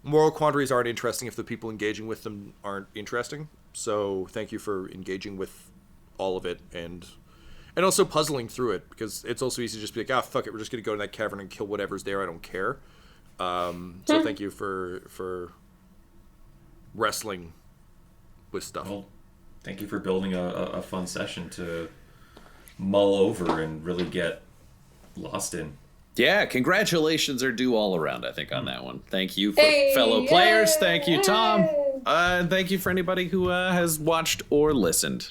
Moral quandaries aren't interesting if the people engaging with them aren't interesting. So thank you for engaging with all of it and also puzzling through it, because it's also easy to just be like, fuck it, we're just going to go in that cavern and kill whatever's there, I don't care. So thank you for wrestling with stuff. Well, thank you for building a fun session to mull over and really get lost in. Yeah, congratulations are due all around, I think, on that one. Thank you, fellow players. Thank you, Tom. And thank you for anybody who has watched or listened.